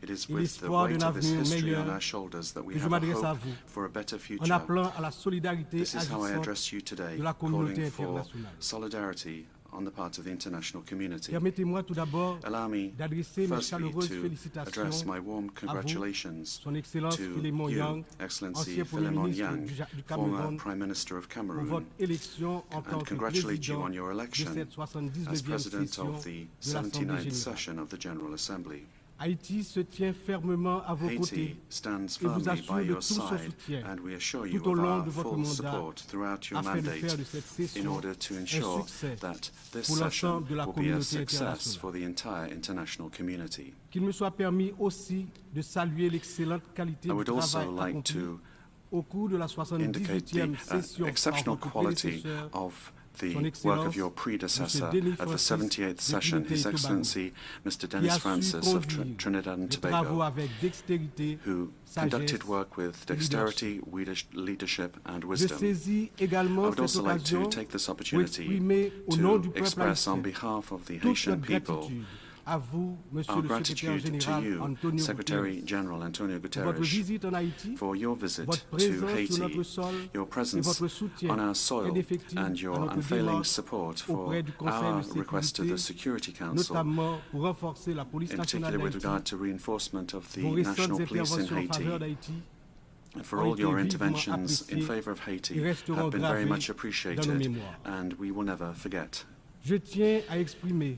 It is et with the l'espoir weight d'un of this avenir history on meilleur our shoulders that we que je have a m'adresse à hope vous for a better en future. appelant à la solidarité This is how I agissante address you today, de la communauté calling for internationale. solidarity on the part of the international community. Permettez-moi tout d'abord Allow me, d'adresser mes firstly, chaleureuses to félicitations address my warm à vous, congratulations Son Excellence to Philémon you, Yang, Excellency ancien Premier Philemon ministre Yang, du former Cameroun, Prime Minister of pour Cameroon, votre élection en tant and que congratulate you président on your de election cette as 79e President session of the de l'Assemblée 79th générale. session of the General Assembly. Haïti se tient fermement à vos côtés Haiti stands et vous firmly assure by de your tout son side, soutien and we assure you tout au of long our de votre full mandat support throughout your afin de mandate faire de cette in session order to un ensure succès that this pour session l'ensemble de la will be a communauté success internationale. for the entire international community. Qu'il me soit permis aussi de saluer l'excellente qualité I du would also travail like accompli to au cours de la indicate 78e the session par exceptional votre quality prédécesseur, of Son the work Excellence, of your predecessor Monsieur Denis at the Francis 78th session, de His Trinité et Excellency Mr. qui Dennis a su Francis of conduire Trinidad and les travaux Tobago, avec dextérité, who sagesse conducted work with et dexterity, leadership, and Je wisdom. saisis I également would cette also like to occasion take this pour opportunity exprimer au nom to du peuple express on haïtien behalf of the toute Haitian notre people gratitude à vous, Monsieur our le Secrétaire gratitude to Général you, Antonio Secretary Guterres, General Antonio pour votre Guterres, visite en Haïti, for your visit votre to présence sur notre Haiti, sol your et presence votre soutien on our soil, indéfectible and à your notre unfailing démarche support for auprès du Conseil our de request to the sécurité, Security Council, notamment pour renforcer la police in nationale particular with d'Haïti. regard to reinforcement of the Vos récentes national police in interventions en faveur Haiti, d'Haïti and for ont all été your vivement interventions in appréciées favor of et Haiti resteront have been very gravées much dans nos appreciated, mémoires. and we will never forget. Je tiens à exprimer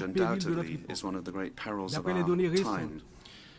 plus grands périls de notre undoubtedly époque. is one of the great perils of D'après les our données time. récentes,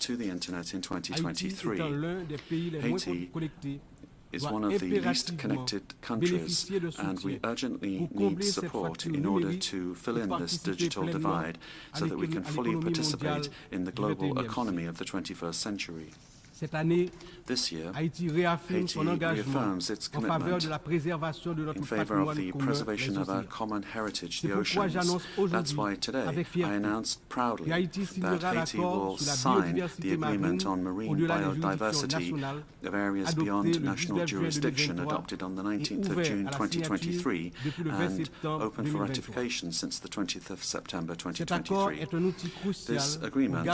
to the internet in 2023. Haiti is one of the least connected countries, and we urgently need support in order to fill in this digital divide so that we can fully participate in the global economy of the 21st century. This year, Haiti reaffirms its commitment in favor of the preservation of our common heritage, the oceans. That's why today I announced proudly that Haiti will sign the Agreement on Marine Biodiversity of Areas Beyond National Jurisdiction adopted on the 19th of June 2023 and open for ratification since the 20th of September 2023. This agreement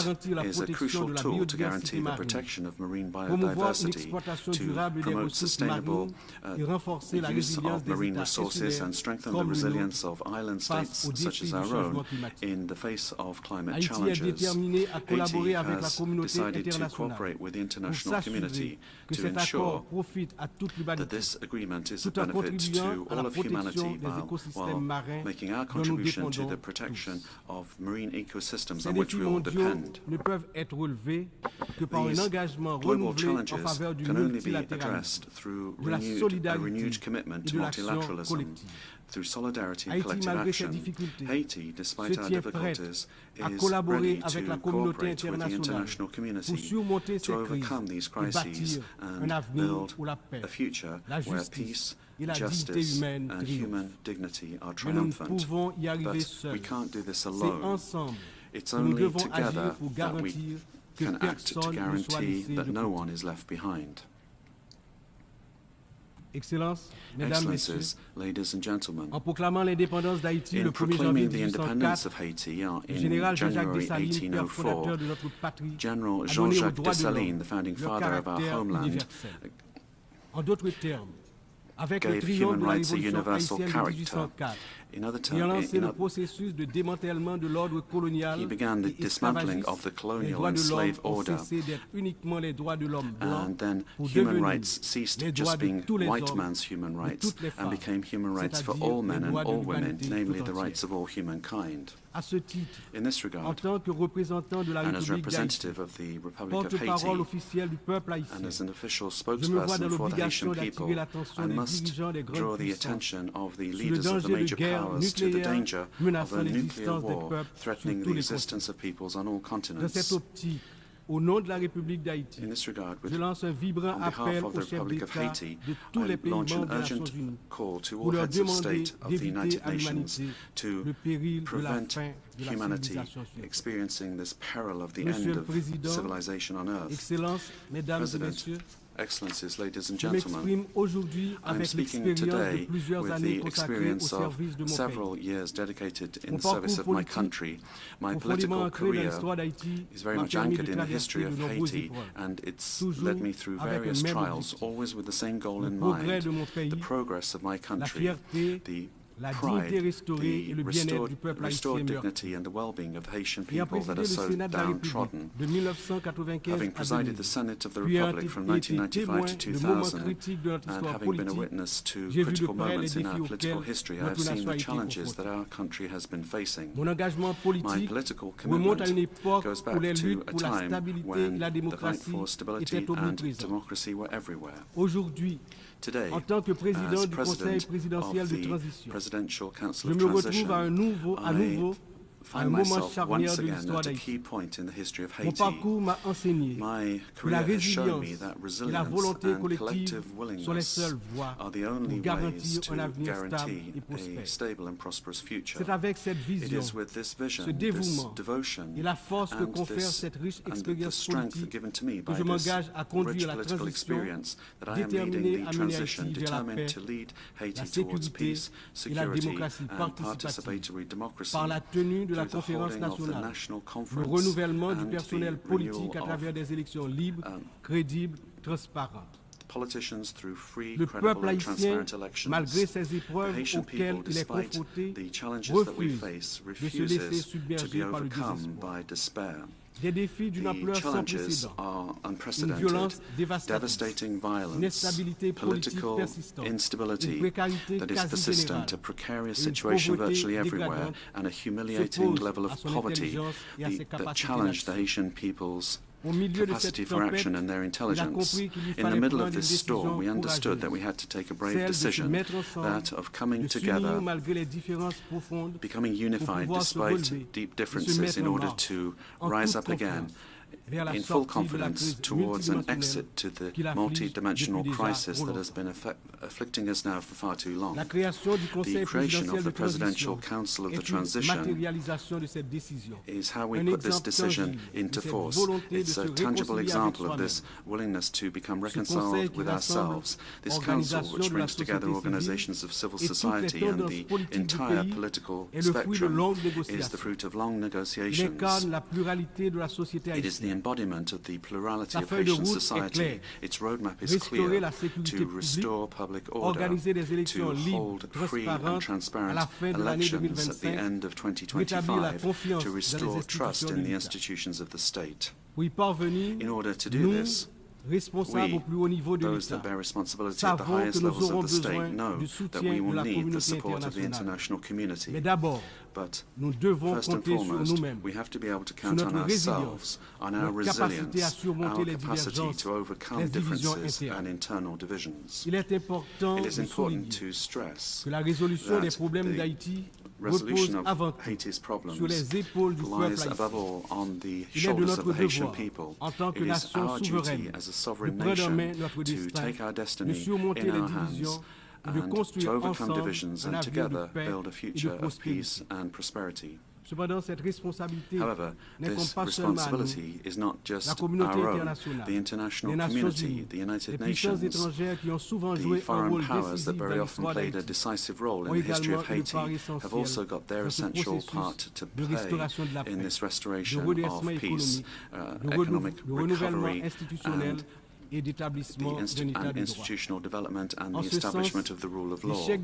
is a crucial tool to guarantee the protection of marine biodiversity, to promote sustainable use of marine resources and strengthen the resilience of island states such as our own in the face of climate challenges. Haiti has decided to cooperate with the international community to ensure that this agreement is a benefit to all of humanity while making our contribution to the protection of marine ecosystems on which we all depend. These global challenges can only be addressed through a renewed commitment to multilateralism, through solidarity and collective action. Haiti, despite our difficulties, is ready to cooperate with the international community to overcome these crises and build a future where peace, justice and human dignity are triumphant. But we can't do this alone. It's only together that we can act to guarantee that no one is left behind. Excellencies, ladies and gentlemen, in proclaiming the independence of Haiti in January 1804, General Jean-Jacques Dessalines, the founding father of our homeland, gave human rights a universal character. In other terms, he began the dismantling of the colonial and slave order, and then human rights ceased just being white man's human rights and became human rights for all men and all women, namely the rights of all humankind. In this regard, and as representative of the Republic of Haiti, and as an official spokesperson for the Haitian people, I must draw the attention of the leaders of the major powers to the danger of a nuclear war threatening the existence of peoples on all continents. In this regard, on behalf of the Republic of Haiti, I launch an urgent call to all heads of state of the United Nations to prevent humanity experiencing this peril of the end of civilization on Earth. President, Excellencies, ladies and gentlemen, I am speaking today with the experience of several years dedicated in the service of my country. My political career is very much anchored in the history of Haiti, and it's led me through various trials, always with the same goal in mind: the progress of my country, the pride, the restored dignity and the well-being of the Haitian people that are so downtrodden. Having presided the Senate of the Republic from 1995 to 2000, and having been a witness to critical moments in our political history, I have seen the challenges that our country has been facing. My political commitment goes back to a time when the fight for stability and democracy were everywhere. Today, as President of the Presidential Council of Transition, I find myself once again at a key point in the history of Haiti. My career has shown me that resilience and collective willingness are the only ways to guarantee a stable and prosperous future. It is with this vision, this devotion, and the strength given to me by this rich political experience that I am leading the transition, determined to lead Haiti towards peace, security, and participatory democracy through the holding of the national conference and the renewal of politicians through free, credible and transparent elections. The Haitian people, despite the challenges that we face, refuses to be overcome by despair. The challenges are unprecedented: devastating violence, political instability that is persistent, a precarious situation virtually everywhere, and a humiliating level of poverty that challenge the Haitian people's capacity for action and their intelligence. In the middle of this storm, we understood that we had to take a brave decision, that of coming together, becoming unified despite deep differences in order to rise up again in full confidence towards an exit to the multidimensional crisis that has been afflicting us now for far too long. The creation of the Presidential Council of the Transition is how we put this decision into force. It's a tangible example of this willingness to become reconciled with ourselves. This council, which brings together organizations of civil society and the entire political spectrum, is the fruit of long negotiations. It is the embodiment of the plurality of Haitian society. Its roadmap is clear: to restore public order, to hold free and transparent elections at the end of 2025, to restore trust in the institutions of the state. In order to do this, we, those that bear responsibility at the highest levels of the state, know that we will need the support of the international community. But first and foremost, we have to be able to count on ourselves, on our resilience, our capacity to overcome differences and internal divisions. It is important to stress that the resolution of Haiti's problems lies above all on the shoulders of the Haitian people. It is our duty as a sovereign nation to take our destiny in our hands and to overcome divisions and together build a future of peace and prosperity. However, this responsibility is not just our own. The international community, the United Nations, the foreign powers that very often played a decisive role in the history of Haiti have also got their essential part to play in this restoration of peace, economic recovery, and institutional development and the establishment of the rule of law. In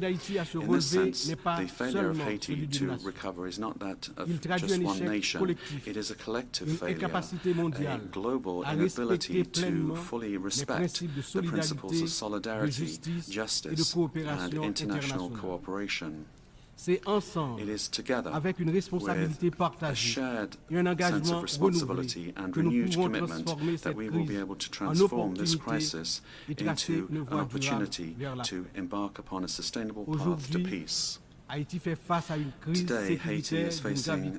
this sense, the failure of Haiti to recover is not that of just one nation. It is a collective failure, a global inability to fully respect the principles of solidarity, justice, and international cooperation. It is together with a shared sense of responsibility and renewed commitment that we will be able to transform this crisis into an opportunity to embark upon a sustainable path to peace. Today, Haiti is facing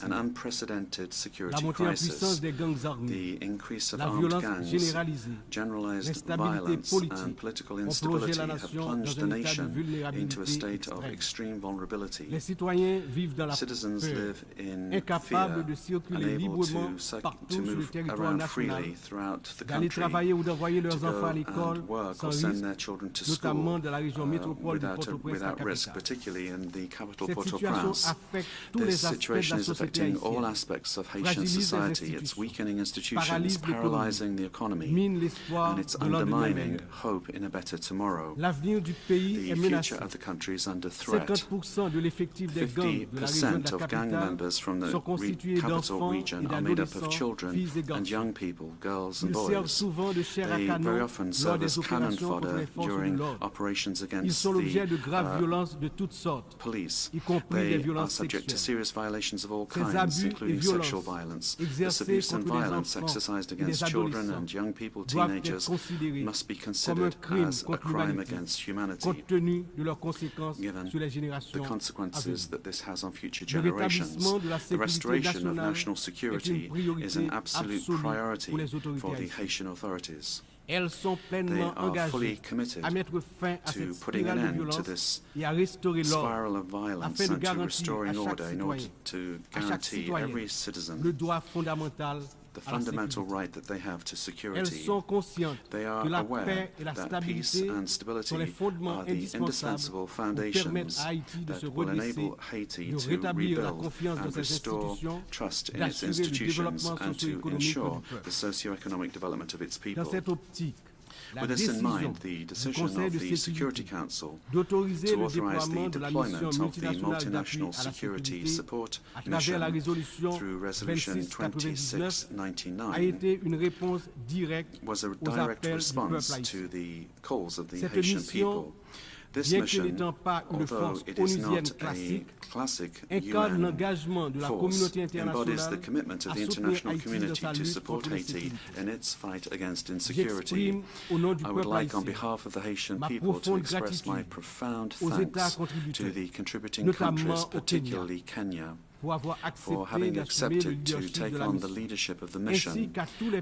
an unprecedented security crisis. The increase of armed gangs, generalized violence, and political instability have plunged the nation into a state of extreme vulnerability. Citizens live in fear, unable to move around freely throughout the country, to go and work or send their children to school without risk, particularly in the capital Port-au-Prince. This situation is affecting all aspects of Haitian society. It's weakening institutions, paralyzing the economy, and it's undermining hope in a better tomorrow. The future of the country is under threat. 50% of gang members from the capital region are made up of children and young people, girls and boys. They very often serve as cannon fodder during operations against the police. They are subject to serious violations of all kinds, including sexual violence. This abuse and violence exercised against children and young people, teenagers, must be considered as a crime against humanity, given the consequences that this has on future generations. The restoration of national security is an absolute priority for the Haitian authorities. They are fully committed to putting an end to this spiral of violence and to restoring order in order to guarantee every citizen the fundamental right that they have to security. They are aware that peace and stability are the indispensable foundations that will enable Haiti to rebuild and restore trust in its institutions and to ensure the socio-economic development of its people. With this in mind, the decision of the Security Council to authorize the deployment of the Multinational Security Support Mission through Resolution 2699 was a direct response to the calls of the Haitian people. This mission, although it is not a classic UN force, embodies the commitment of the international community to support Haiti in its fight against insecurity. I would like, on behalf of the Haitian people, to express my profound thanks to the contributing countries, particularly Kenya, for having accepted to take on the leadership of the mission,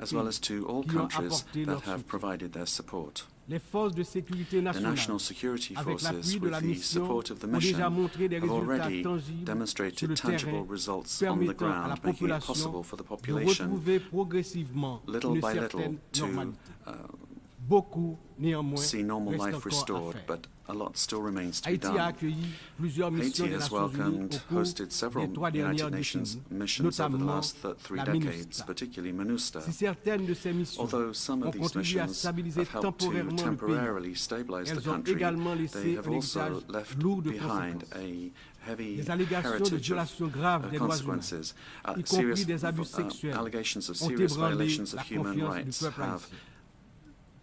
as well as to all countries that have provided their support. The national security forces, with the support of the mission, have already demonstrated tangible results on the ground, making it possible for the population, little by little, to see normal life restored, but a lot still remains to be done. Haiti has hosted several United Nations missions over the last 3 decades, particularly MINUSTAH. Although some of these missions have helped to temporarily stabilize the country, they have also left behind a heavy heritage of consequences. Allegations of serious violations of human rights have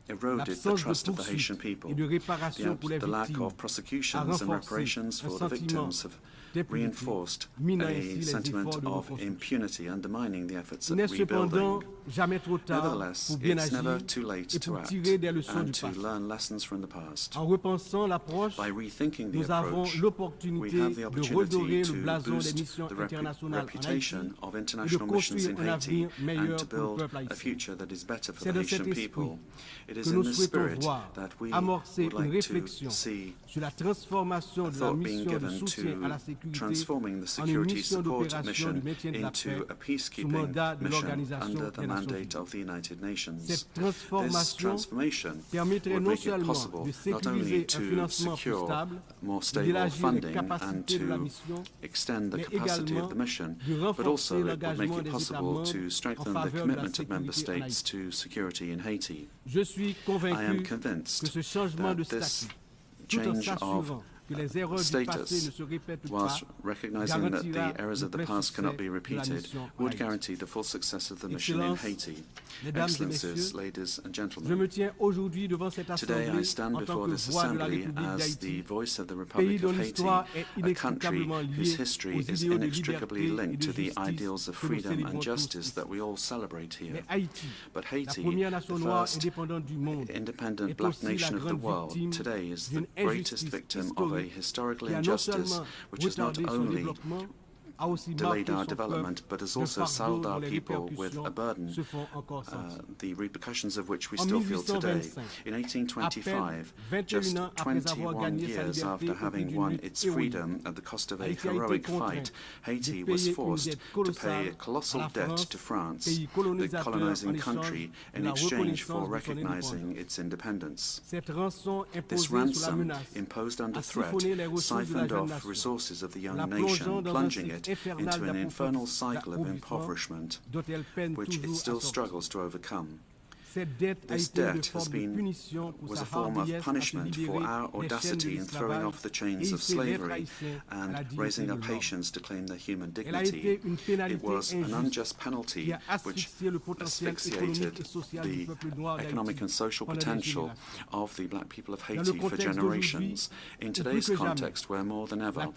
eroded the trust of the Haitian people. The lack of prosecutions and reparations for the victims have reinforced a sentiment of impunity, undermining the efforts at rebuilding. Nevertheless, it's never too late to act and to learn lessons from the past. By rethinking the approach, we have the opportunity to boost the reputation of international missions in Haiti and to build a future that is better for the Haitian people. It is in this spirit that we would like to see thought being given to transforming the security support mission into a peacekeeping mission under the mandate of the United Nations. This transformation would make it possible not only to secure more stable funding and to extend the capacity of the mission, but also it would make it possible to strengthen the commitment of member states to security in Haiti. I am convinced that this change of status, whilst recognizing that the errors of the past cannot be repeated, would guarantee the full success of the mission in Haiti. Excellencies, ladies and gentlemen, today I stand before this assembly as the voice of the Republic of Haiti, a country whose history is inextricably linked to the ideals of freedom and justice that we all celebrate here. But Haiti, the first independent black nation of the world, today is the greatest victim of a historical injustice which has not only delayed our development, but has also saddled our people with a burden, the repercussions of which we still feel today. In 1825, just 21 years after having won its freedom at the cost of a heroic fight, Haiti was forced to pay a colossal debt to France, the colonizing country, in exchange for recognizing its independence. This ransom, imposed under threat, siphoned off resources of the young nation, plunging it into an infernal cycle of impoverishment, which it still struggles to overcome. This debt was a form of punishment for our audacity in throwing off the chains of slavery and raising up Haitians to claim their human dignity. It was an unjust penalty which asphyxiated the economic and social potential of the black people of Haiti for generations. In today's context, where more than ever,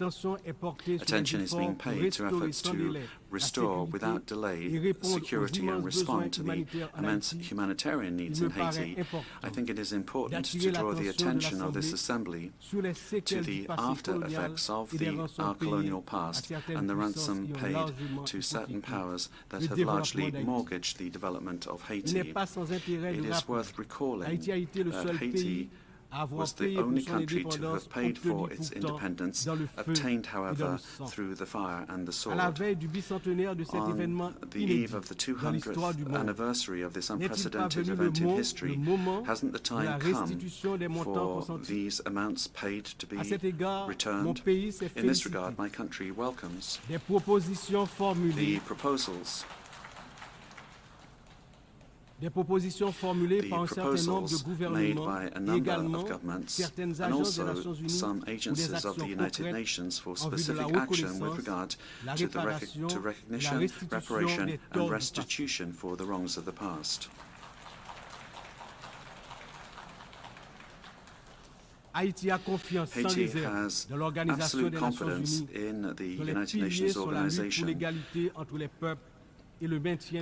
attention is being paid to efforts to restore without delay security and respond to the immense humanitarian needs in Haiti, I think it is important to draw the attention of this Assembly to the after effects of our colonial past and the ransom paid to certain powers that have largely mortgaged the development of Haiti. It is worth recalling that Haiti was the only country to have paid for its independence, obtained, however, through the fire and the sword. On the eve of the 200th anniversary of this unprecedented event in history, hasn't the time come for these amounts paid to be returned? In this regard, my country welcomes the proposals made by a number of governments and also some agencies of the United Nations for specific action with regard to recognition, reparation and restitution for the wrongs of the past. Haiti has absolute confidence in the United Nations organization, the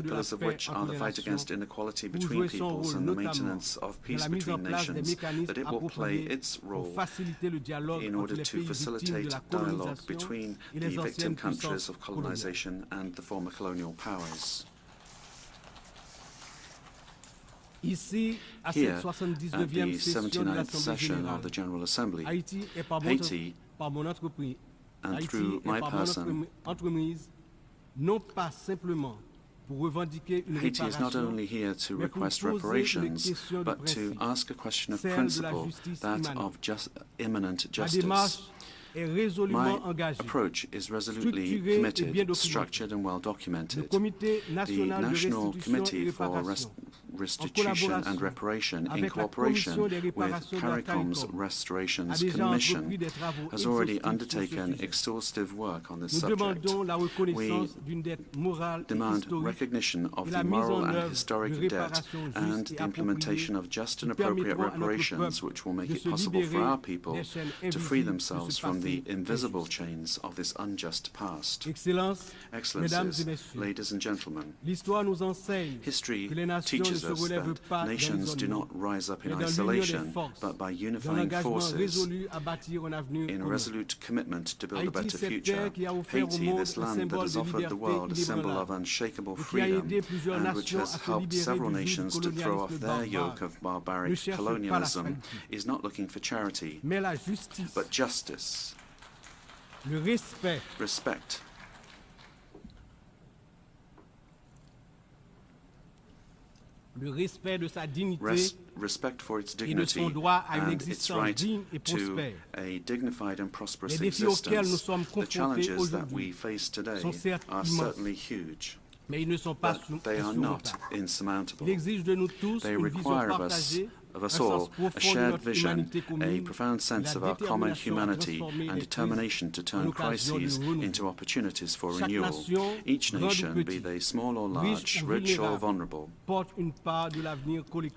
pillars of which are the fight against inequality between peoples and the maintenance of peace between nations, that it will play its role in order to facilitate dialogue between the victim countries of colonization and the former colonial powers. Here, at the 79th session of the General Assembly, Haiti, and through my person, Haiti is not only here to request reparations, but to ask a question of principle, that of imminent justice. My approach is resolutely committed, structured and well documented. The National Committee for Restitution and Reparation, in cooperation with CARICOM's Restorations Commission, has already undertaken exhaustive work on this subject. We demand recognition of the moral and historic debt and the implementation of just and appropriate reparations, which will make it possible for our people to free themselves from the invisible chains of this unjust past. Excellencies, ladies and gentlemen, history teaches us that nations do not rise up in isolation, but by unifying forces in a resolute commitment to build a better future. Haiti, this land that has offered the world a symbol of unshakable freedom and which has helped several nations to throw off their yoke of barbaric colonialism, is not looking for charity, but justice. Respect. Respect for its dignity and its right to a dignified and prosperous existence. The challenges that we face today are certainly huge, but they are not insurmountable. They require of us all a shared vision, a profound sense of our common humanity, and determination to turn crises into opportunities for renewal. Each nation, be they small or large, rich or vulnerable,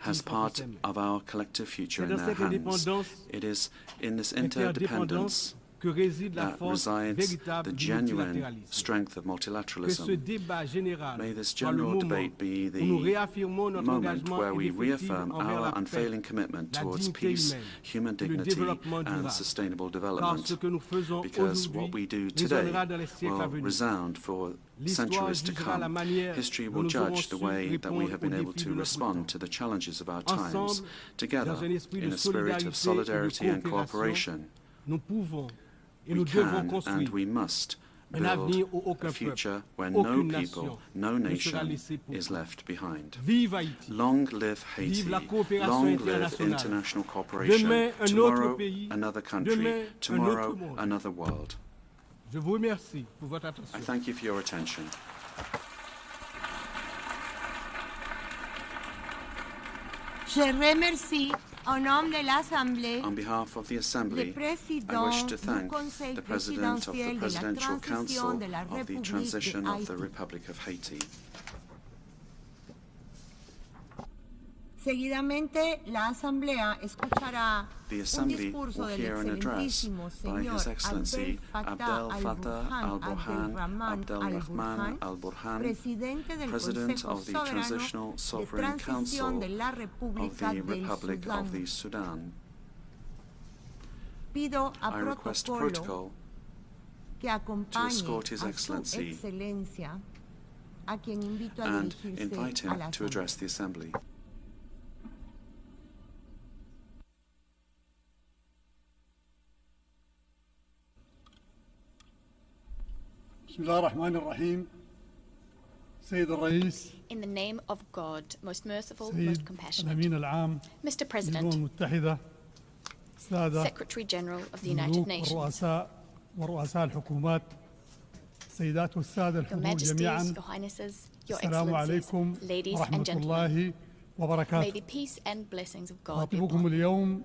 has part of our collective future in their hands. It is in this interdependence that resides the genuine strength of multilateralism. May this general debate be the moment where we reaffirm our unfailing commitment towards peace, human dignity, and sustainable development, because what we do today will resound for centuries to come. History will judge the way that we have been able to respond to the challenges of our times, together in a spirit of solidarity and cooperation. We can and we must build a future where no people, no nation is left behind. Long live Haiti. Long live international cooperation. Tomorrow, another country. Tomorrow, another world. I thank you for your attention. On behalf of the Assembly, I wish to thank the President of the Presidential Council of the Transition of the Republic of Haiti. The Assembly will hear an address by His Excellency Abdel Fattah al-Burhan Abdelrahman al-Burhan, President of the Transitional Sovereign Council of the Republic of the Sudan. I request protocol to escort His Excellency and invite him to address the Assembly. In the name of God, most merciful, most compassionate, Mr. President, Secretary General of the United Nations, Your Majesties, Your Highnesses, Your Excellencies, ladies and gentlemen, may the peace and blessings of God be upon you.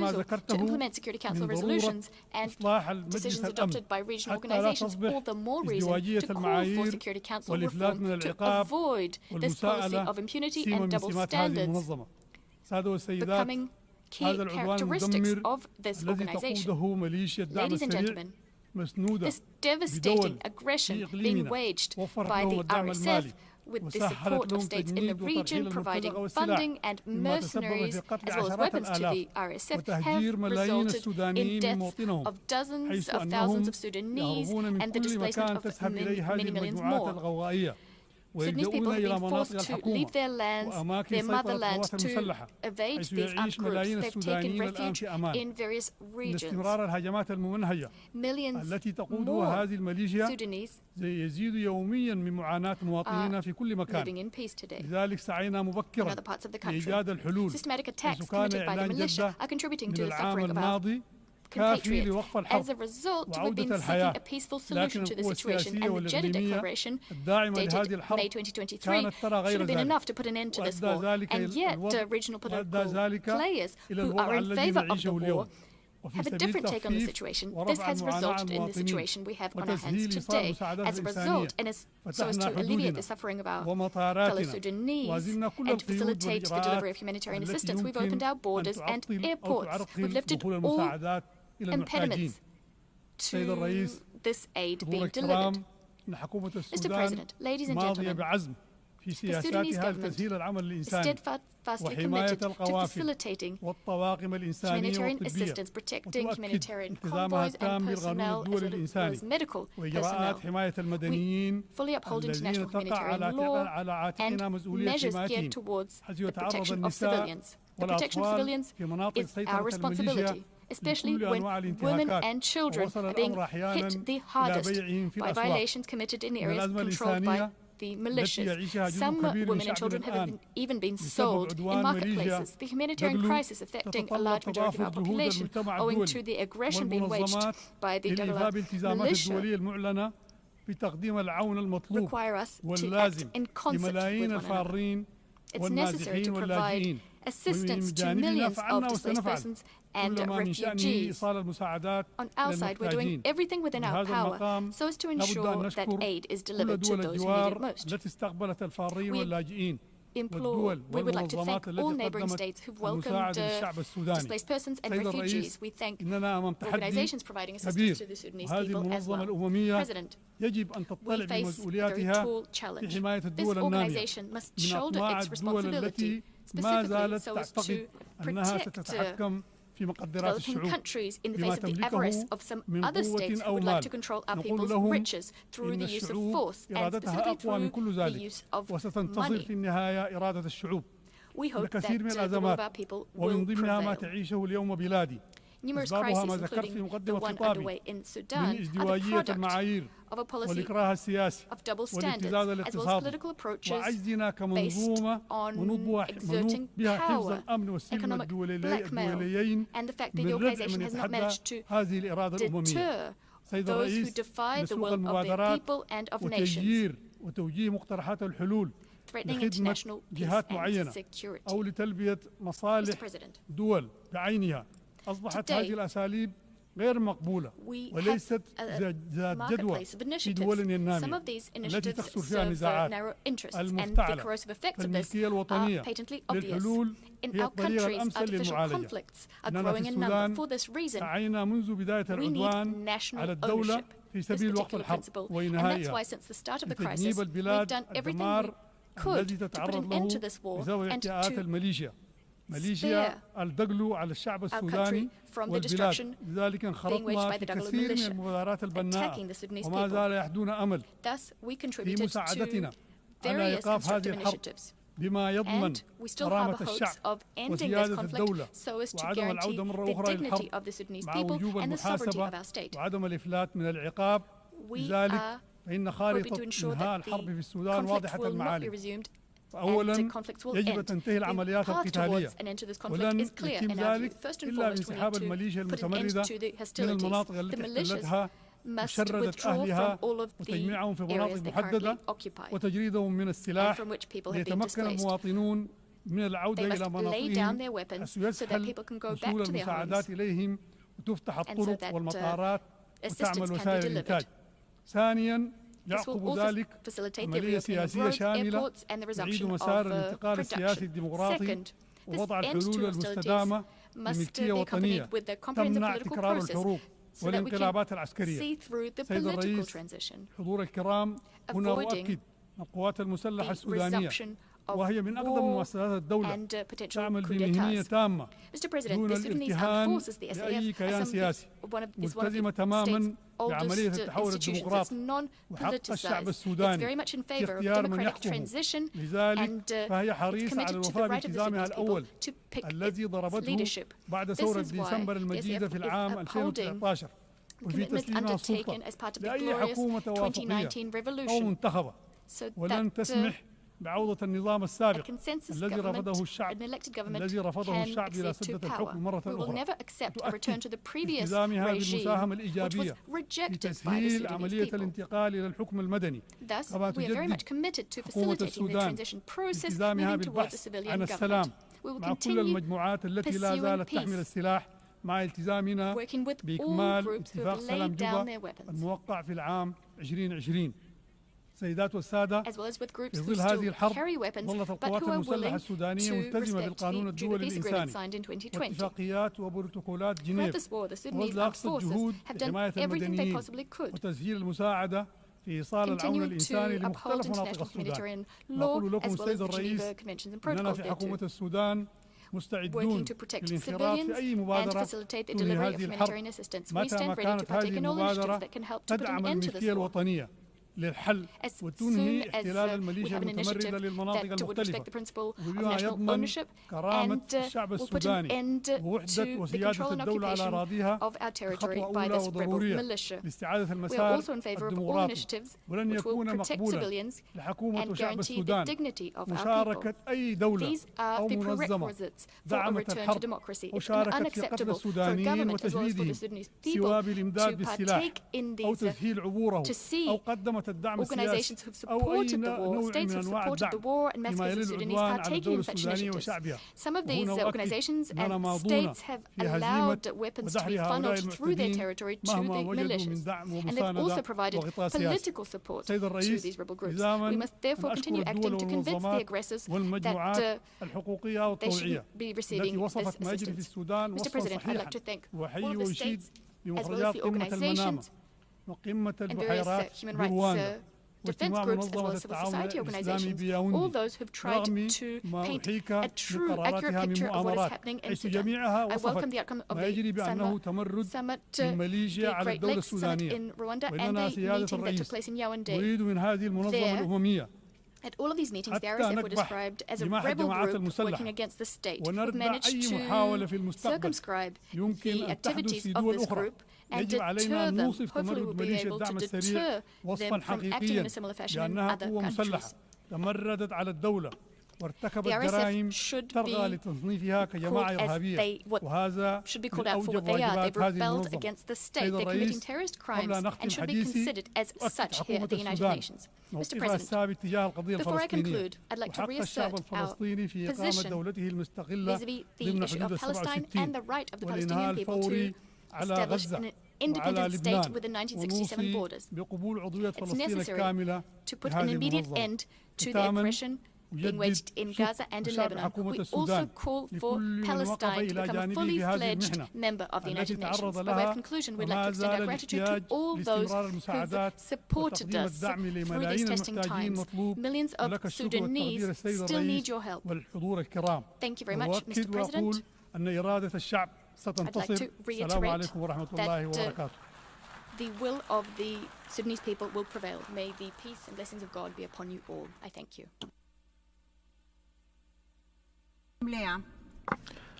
refusal to implement Security Council resolutions and decisions adopted by regional organizations, all the more reason to call for Security Council reform to avoid this policy of impunity and double standards becoming key characteristics of this organization. Ladies and gentlemen, this devastating aggression being waged by the RSF with the support of states in the region providing funding and mercenaries as well as weapons to the RSF have resulted in deaths of dozens of thousands of Sudanese and the displacement of many millions more. Sudanese people have been forced to leave their lands, their motherland, to evade these armed groups. They've taken refuge in various regions. Millions more Sudanese are living in peace today in other parts of the country. Systematic attacks committed by the militia are contributing to the suffering of our compatriots. As a result, we've been seeking a peaceful solution to the situation, and the Jeddah Declaration, dated May 2023, should have been enough to put an end to this war. And yet, regional political players who are in favor of the war have a different take on the situation. This has resulted in the situation we have on our hands today. As a result, and so as to alleviate the suffering of our fellow Sudanese and to facilitate the delivery of humanitarian assistance, we've opened our borders and airports. We've lifted all impediments to this aid being delivered. Mr. President, ladies and gentlemen, the Sudanese government is steadfastly committed to facilitating humanitarian assistance, protecting humanitarian convoys and personnel as well as medical personnel. We fully uphold international humanitarian law and measures geared towards the protection of civilians. The protection of civilians is our responsibility, especially when women and children are being hit the hardest by violations committed in areas controlled by the militias. Some women and children have even been sold in marketplaces. The humanitarian crisis affecting a large majority of our population, owing to the aggression being waged by the Dagala militia, require us to act in concert with one another. It's necessary to provide assistance to millions of displaced persons and refugees. On our side, we're doing everything within our power so as to ensure that aid is delivered to those who need it most. We would like to thank all neighboring states who've welcomed displaced persons and refugees. We thank organizations providing assistance to the Sudanese people as well. President, we face a very tall challenge. This organization must shoulder its responsibility specifically so as to protect developing countries in the face of the avarice of some other states who would like to control our people's riches through the use of force and specifically through the use of money. We hope that the will of our people will prevail. Numerous crises, including the one underway in Sudan, are the product of a policy of double standards, as well as political approaches based on exerting power, economic blackmail, and the fact that the organization has not managed to deter those who defy the will of their people and of nations, threatening international peace and security. Mr. President, today, we have a marketplace of initiatives. Some of these initiatives serve narrow interests, and the corrosive effects of this are patently obvious. In our countries, artificial conflicts are growing in number. For this reason, we need national ownership, this particular principle. And that's why since the start of the crisis, we've done everything we could to put an end to this war and to spare our country from the destruction being waged by the Dagalo militia, attacking the Sudanese people. Thus, we contributed to various constructive initiatives. And we still have hopes of ending this conflict so as to guarantee the dignity of the Sudanese people and the sovereignty of our state. We are hoping to ensure that the conflict will not be resumed and the conflicts will end. The path towards an end to this conflict is clear in our view. First and foremost, we need to put an end to the hostilities. The militias must withdraw from all of the areas they currently occupy and from which people have been displaced. They must lay down their weapons so that people can go back to their homes and so that assistance can be delivered. This will also facilitate the reopening of roads, airports, and the resumption of production. Second, this end to hostilities must be accompanied with a comprehensive political process so that we can see through the political transition, avoiding the resumption وهي من أقدم مؤسسات الدولة تعمل بمهنية تامة ضد أي كيان سياسي ملتزمة تماما بعملية التحول الديمقراطي وحق الشعب السوداني في اختيار من يحكمه لذلك فهي حريصة على الوفاء بالتزامها الأول الذي ضربته بعد ثورة ديسمبر المجيدة في العام 2019 وفي تسليمها السلطة لأي حكومة توافقية أو منتخبة ولن تسمح بعودة النظام السابق الذي رفضه الشعب إلى سدة الحكم مرة أخرى تؤكد التزامها بالمساهمة الإيجابية في تسهيل عملية الانتقال إلى الحكم المدني كما تجدد حكومة السودان التزامها البحث عن السلام مع كل المجموعات التي لا زالت تحمل السلاح مع التزامنا بإكمال اتفاق سلام جوبا الموقع في العام 2020 سيدات والسادة في ظل هذه الحرب ظلت القوات المسلحة السودانية ملتزمة بالقانون الدولي الإنساني واتفاقيات وبروتوكولات جنيف وبذل أقصى الجهود لحماية المدنيين وتسهيل المساعدة في إيصال العون الإنساني لمختلف مناطق السودان. نقول لكم السيد الرئيس أننا في حكومة السودان مستعدون للانخراط في أي مبادرة تنهي هذه الحرب متى ما كانت هذه المبادرة تدعم الملكية الوطنية للحل وتنهي احتلال الميليشيا المتمردة للمناطق المختلفة وبما يضمن كرامة الشعب السوداني ووحدة وسيادة الدولة على أراضيها خطوة أولى وضرورية لاستعادة المسار الديمقراطي ولن يكون مقبولا لحكومة وشعب السودان مشاركة أي دولة أو منظمة دعمت الحرب وشاركت في قتل السودانيين وتجنيدهم سواء بالإمداد بالسلاح أو تسهيل عبوره أو قدمت organizations who've supported the war, states who've supported the war and massacres of Sudanese partaking in such initiatives. Some of these organizations and states have allowed weapons to be funneled through their territory to the militias, and they've also provided political support to these rebel groups. We must therefore continue acting to convince the aggressors that they shouldn't be receiving this assistance. Mr. President, I'd like to thank all of the states as well as the organizations and various human rights defense groups as well as civil society organizations, all those who've tried to paint a true, accurate picture of what is happening in Sudan. I welcome the outcome of the summit, the Great Lakes Summit in Rwanda and the meeting that took place in Yaoundé. There, at all of these meetings, the RSF were described as a rebel group working against the state, who managed to circumscribe the activities of this group and deter them. Hopefully we'll be able to deter them from acting in a similar fashion in other countries. The RSF should be called out for what they are. They've rebelled against the state. They're committing terrorist crimes and should be considered as such here at the United Nations. Mr. President, before I conclude, I'd like to reassert our position vis-à-vis the issue of Palestine and the right of the Palestinian people to establish an independent state within 1967 borders. It's necessary to put an immediate end to the aggression being waged in Gaza and in Lebanon. We also call for Palestine to become a fully fledged member of the United Nations. By way of conclusion, we'd like to extend our gratitude to all those who've supported us through these testing times. Millions of Sudanese still need your help. Thank you very much, Mr. President. I'd like to reiterate that the will of the Sudanese people will prevail. May the peace and blessings of God be upon you all. I thank you.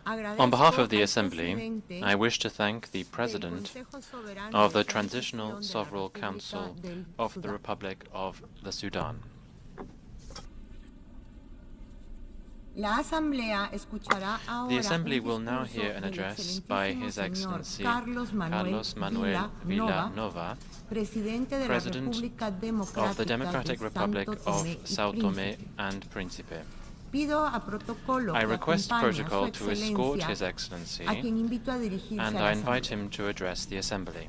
On behalf of the Assembly, I wish to thank the President of the Transitional Sovereign Council of the Republic of the Sudan. The Assembly will now hear an address by His Excellency Carlos Manuel Villanova, President of the Democratic Republic of São Tomé and Príncipe. I request protocol to escort His Excellency, and I invite him to address the Assembly.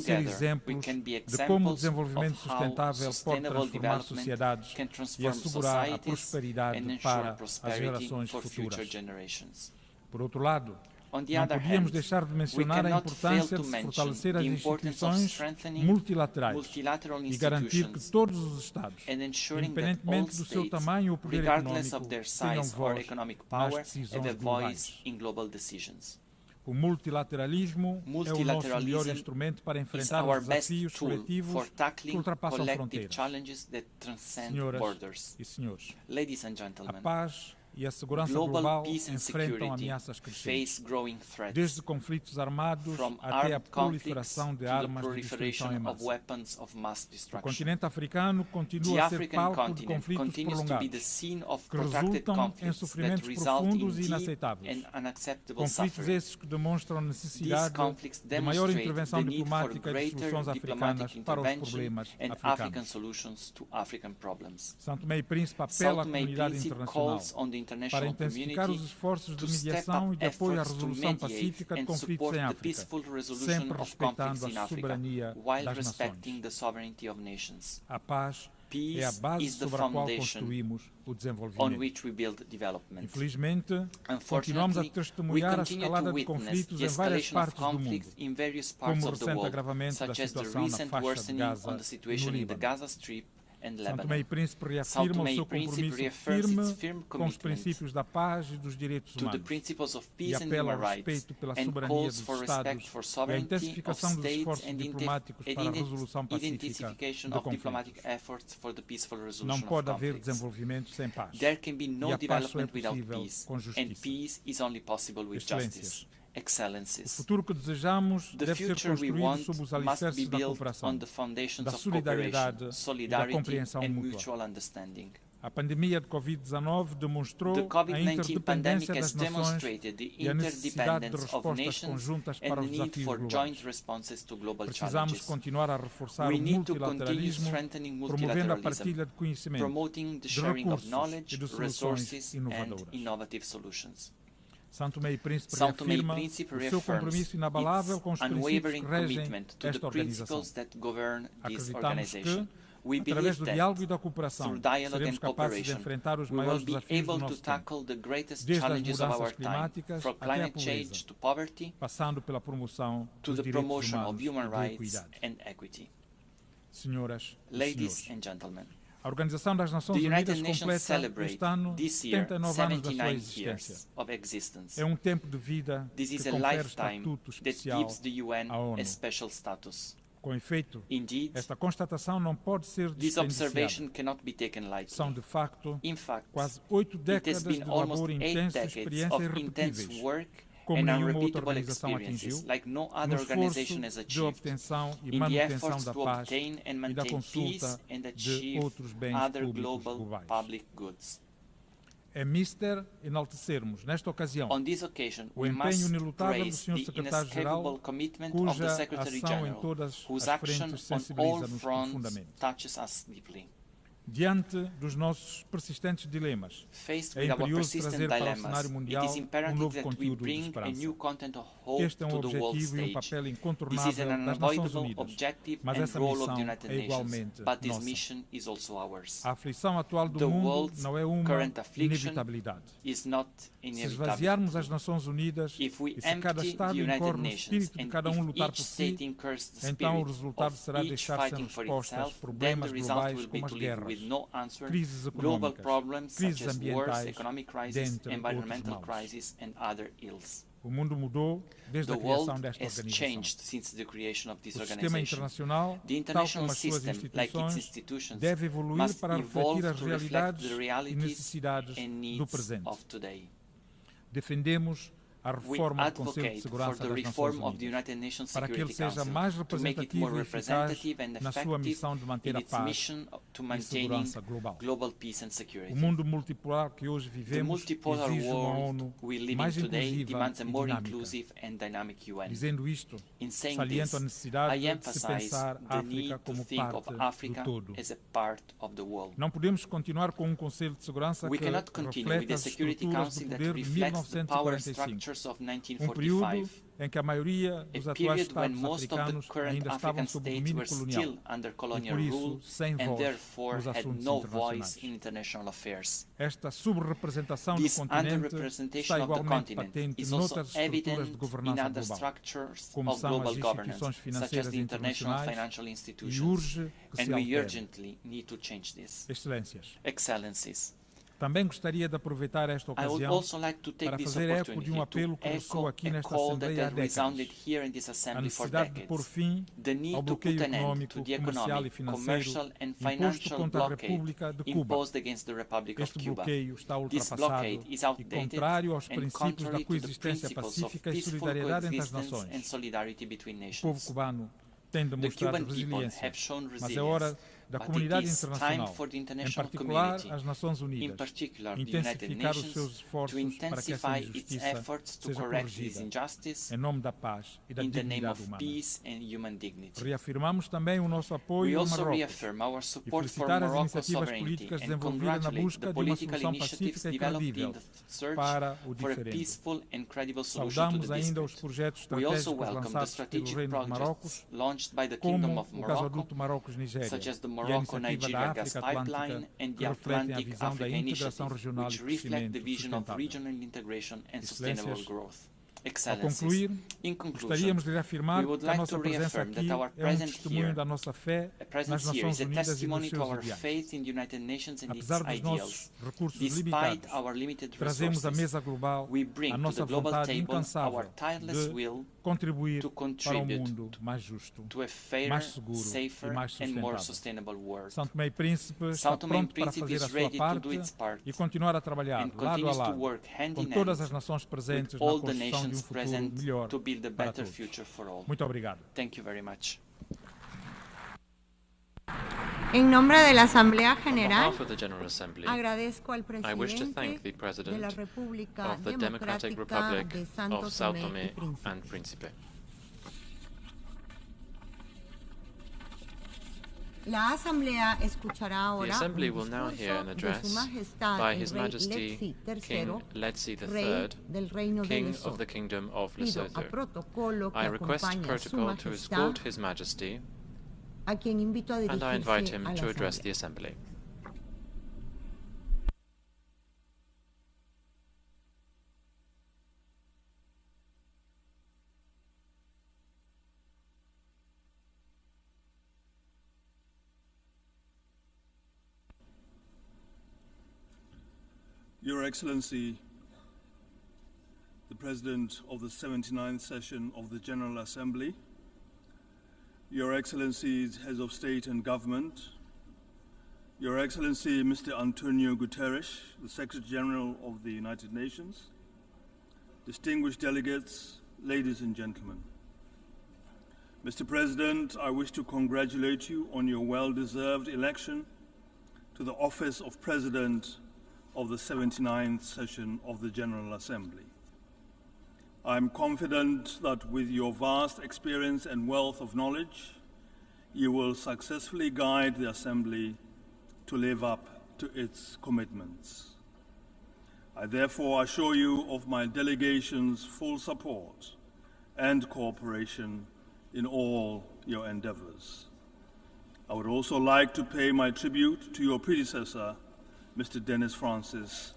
ser exemplos de como o desenvolvimento sustentável pode transformar sociedades e assegurar a prosperidade para as gerações futuras. Por outro lado, Não podíamos deixar de mencionar a importância de se fortalecer as instituições multilaterais e garantir que todos os Estados, independentemente do seu tamanho ou poder econômico, tenham voz nas decisões globais. O multilateralismo é o nosso melhor instrumento para enfrentar os desafios coletivos que ultrapassam fronteiras. Senhoras e senhores, a paz e a segurança global enfrentam ameaças crescentes, desde conflitos armados até a proliferação de armas de destruição em massa. O continente africano continua a ser palco de conflitos prolongados, que resultam em sofrimentos profundos e inaceitáveis. Conflitos esses que demonstram a necessidade de maior intervenção diplomática e de soluções africanas para os problemas africanos. São Tomé e Príncipe apela à comunidade internacional para intensificar os esforços de mediação e de apoio à resolução pacífica de conflitos em África, sempre respeitando a soberania das nações. A paz é a base sobre a qual construímos o desenvolvimento. Infelizmente, continuamos a testemunhar a escalada de conflitos em várias partes do mundo, como o recente agravamento da situação na faixa de Gaza e no Líbano. São Tomé e Príncipe reafirma o seu compromisso firme com os princípios da paz e dos direitos humanos e apela ao respeito pela soberania dos Estados e à intensificação dos esforços diplomáticos para a resolução pacífica de conflitos. Não pode haver desenvolvimento sem paz, e a paz só é possível com justiça. Excelências. O futuro que desejamos deve ser construído sob os alicerces da cooperação, da solidariedade e da compreensão mútua. A pandemia de Covid-19 demonstrou a interdependência das nações e a necessidade de respostas conjuntas para os desafios globais. Precisamos continuar a reforçar o multilateralismo, promovendo a partilha de conhecimento, de recursos e de soluções inovadoras. São Tomé e Príncipe reafirma o seu compromisso inabalável com os princípios que regem esta organização. Acreditamos que, através do diálogo e da cooperação, seremos capazes de enfrentar os maiores desafios do nosso tempo, desde as mudanças climáticas até a pobreza, passando pela promoção dos direitos humanos e da equidade. Senhoras e senhores, a Organização das Nações Unidas completa este ano 79 anos da sua existência. É um tempo de vida que confere estatuto especial à ONU. Com efeito, esta constatação não pode ser desperdiciada. São, de facto, quase 8 décadas de labor intenso e experiências irrepetíveis, como nenhuma outra organização atingiu, no esforço de obtenção e manutenção da paz e da consulta de outros bens públicos globais. É mister enaltecermos, nesta ocasião, o empenho inelutável do Sr. Secretário-Geral, cuja ação em todas as frentes sensibiliza-nos profundamente. Diante dos nossos persistentes dilemas, é imperioso trazer para o cenário mundial um novo conteúdo de esperança. Este é um objetivo e um papel incontornável das Nações Unidas, mas essa missão é igualmente nossa. A aflição atual do mundo não é uma inevitabilidade. Se esvaziarmos as Nações Unidas e se cada Estado incorre no espírito de cada um lutar por si, então o resultado será deixar sem respostas problemas globais como as guerras, crises econômicas, crises ambientais, dentre outros males. O mundo mudou desde a criação desta organização. O sistema internacional, tal como as suas instituições, deve evoluir para refletir as realidades e necessidades do presente. Defendemos a reforma do Conselho de Segurança das Nações Unidas, para que ele seja mais representativo e eficaz na sua missão de manter a paz e segurança global. O mundo multipolar que hoje vivemos exige uma ONU mais inclusiva e dinâmica. Dizendo isto, saliento a necessidade de se pensar a África como parte do todo. Não podemos continuar com um Conselho de Segurança que reflete as estruturas de poder de 1945, um período em que a maioria dos atuais Estados africanos ainda estavam sob domínio colonial e, por isso, sem voz nos assuntos internacionais. Esta subrepresentação do continente está igualmente patente noutras estruturas de governança global, como são as instituições financeiras internacionais, e urge que se altere. Excelências. Também gostaria de aproveitar esta ocasião para fazer eco de um apelo que ressoa aqui nesta Assembleia há décadas: a necessidade de pôr fim ao bloqueio econômico, comercial e financeiro imposto contra a República de Cuba. Este bloqueio está ultrapassado e contrário aos princípios da coexistência pacífica e solidariedade entre as nações. O povo cubano tem demonstrado resiliência, mas é hora da comunidade internacional, em particular as Nações Unidas, intensificar os seus esforços para que essa injustiça seja corrigida, em nome da paz e da dignidade humana. Reafirmamos também o nosso apoio ao Marrocos e felicitar as iniciativas políticas desenvolvidas na busca de uma solução pacífica e credível para o diferente. Saudamos ainda os projetos estratégicos lançados pelo Reino de Marrocos, como o gasoduto Marrocos-Nigéria, e a iniciativa da África Atlântica, que refletem a visão da integração regional e crescimento sustentável. Excelências, ao concluir, gostaríamos de reafirmar que a nossa presença aqui é um testemunho da nossa fé nas Nações Unidas e nos seus ideais. Apesar dos nossos recursos limitados, trazemos à mesa global a nossa vontade incansável de contribuir para um mundo mais justo, mais seguro e mais sustentável. São Tomé e Príncipe está pronto para fazer a sua parte e continuar a trabalhar lado a lado com todas as nações presentes na construção de um futuro melhor para todos. Muito obrigado. En nombre de la Asamblea General, agradezco al presidente de la República Democrática de Sao Tomé y Príncipe. La Asamblea escuchará ahora un discurso de Su Majestad el Rey Letzi III, del Reino de Lesotho. Pido a protocolo que acompañe a Su Majestad, a quien invito a dirigirse a la Asamblea. Your Excellency, the President of the 79th session of the General Assembly, Your Excellencies, Heads of State and Government, Your Excellency Mr. Antonio Guterres, the Secretary General of the United Nations, distinguished delegates, ladies and gentlemen. Mr. President, I wish to congratulate you on your well-deserved election to the office of President of the 79th session of the General Assembly. I am confident that with your vast experience and wealth of knowledge, you will successfully guide the Assembly to live up to its commitments. I therefore assure you of my delegation's full support and cooperation in all your endeavors. I would also like to pay my tribute to your predecessor, Mr. Dennis Francis,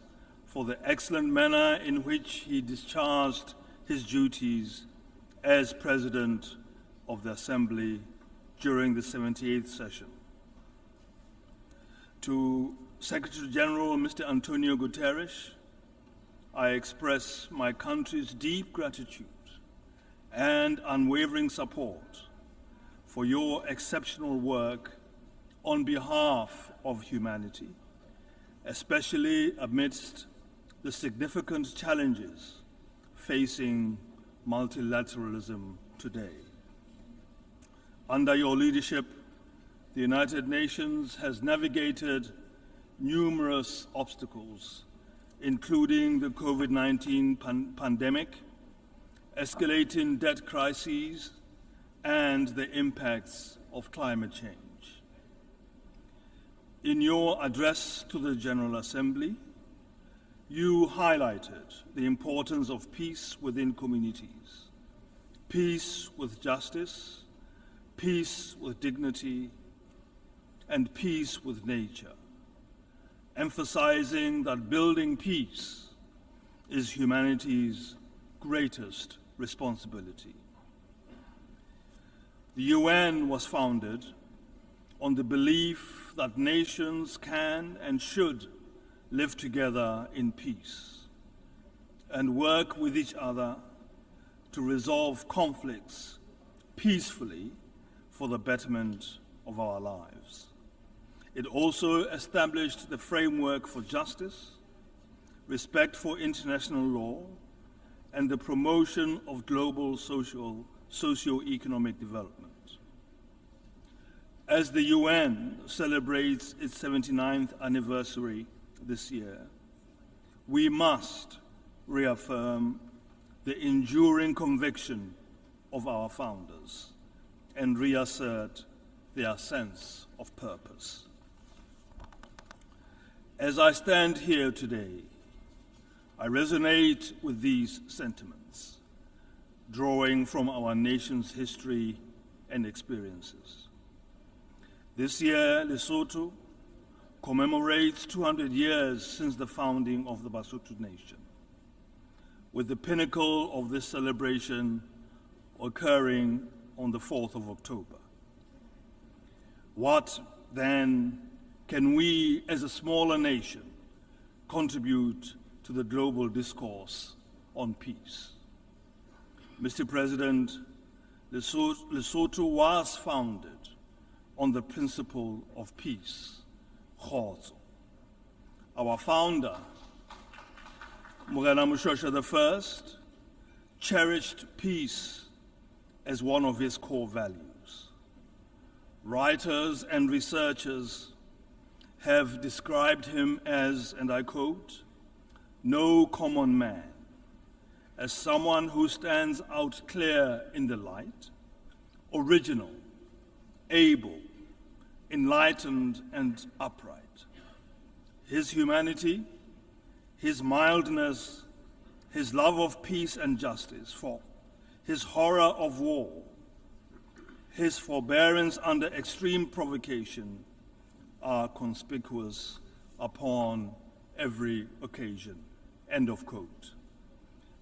for the excellent manner in which he discharged his duties as President of the Assembly during the 78th session. To Secretary General Mr. Antonio Guterres, I express my country's deep gratitude and unwavering support for your exceptional work on behalf of humanity, especially amidst the significant challenges facing multilateralism today. Under your leadership, the United Nations has navigated numerous obstacles, including the COVID-19 pandemic, escalating debt crises, and the impacts of climate change. In your address to the General Assembly, you highlighted the importance of peace within communities, peace with justice, peace with dignity, and peace with nature, emphasizing that building peace is humanity's greatest responsibility. The UN was founded on the belief that nations can and should live together in peace and work with each other to resolve conflicts peacefully for the betterment of our lives. It also established the framework for justice, respect for international law, and the promotion of global socio-economic development. As the UN celebrates its 79th anniversary this year, we must reaffirm the enduring conviction of our founders and reassert their sense of purpose. As I stand here today, I resonate with these sentiments, drawing from our nation's history and experiences. This year, Lesotho commemorates 200 years since the founding of the Basotho Nation, with the pinnacle of this celebration occurring on the 4th of October. What, then, can we, as a smaller nation, contribute to the global discourse on peace? Mr. President, Lesotho was founded on the principle of peace, Khotso. Our founder, Morena Moshoeshoe I, cherished peace as one of his core values. Writers and researchers have described him as, and I quote, "no common man, as someone who stands out clear in the light, original, able, enlightened, and upright. His humanity, his mildness, his love of peace and justice, for his horror of war, his forbearance under extreme provocation are conspicuous upon every occasion." End of quote.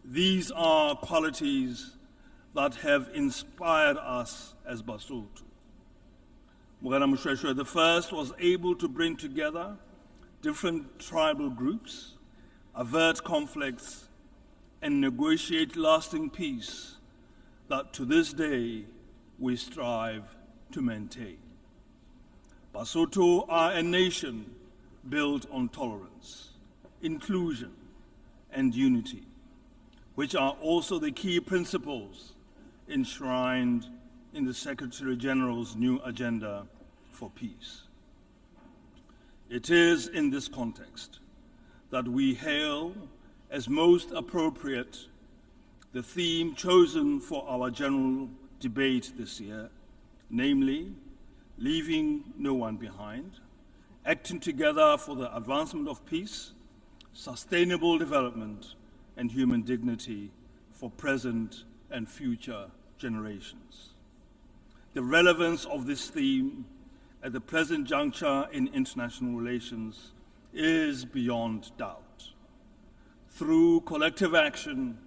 These are qualities that have inspired us as Basotho. Morena Moshoeshoe I was able to bring together different tribal groups, avert conflicts, and negotiate lasting peace that to this day we strive to maintain. Basotho are a nation built on tolerance, inclusion, and unity, which are also the key principles enshrined in the Secretary General's new agenda for peace. It is in this context that we hail as most appropriate the theme chosen for our general debate this year, namely, leaving no one behind, acting together for the advancement of peace, sustainable development, and human dignity for present and future generations. The relevance of this theme at the present juncture in international relations is beyond doubt. Through collective action,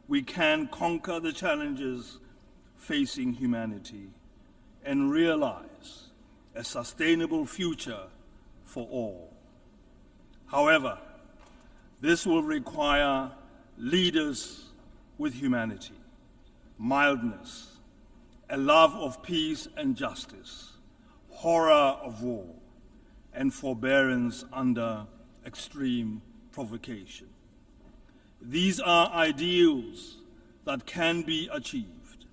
we can conquer the challenges facing humanity and realize a sustainable future for all. However, this will require leaders with humanity, mildness, a love of peace and justice, horror of war, and forbearance under extreme provocation. These are ideals that can be achieved.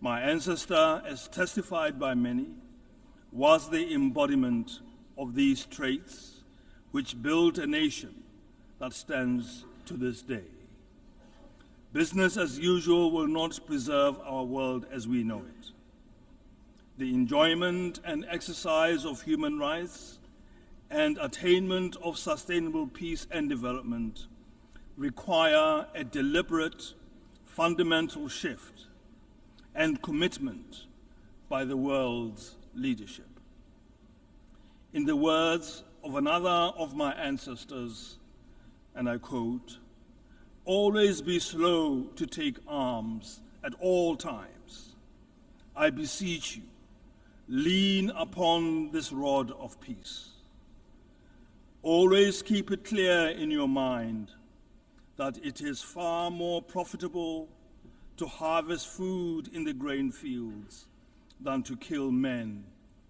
My ancestor, as testified by many, was the embodiment of these traits which built a nation that stands to this day. Business as usual will not preserve our world as we know it. The enjoyment and exercise of human rights and attainment of sustainable peace and development require a deliberate, fundamental shift and commitment by the world's leadership. In the words of another of my ancestors, and I quote, "Always be slow to take arms at all times. I beseech you, lean upon this rod of peace. Always keep it clear in your mind that it is far more profitable to harvest food in the grain fields than to kill men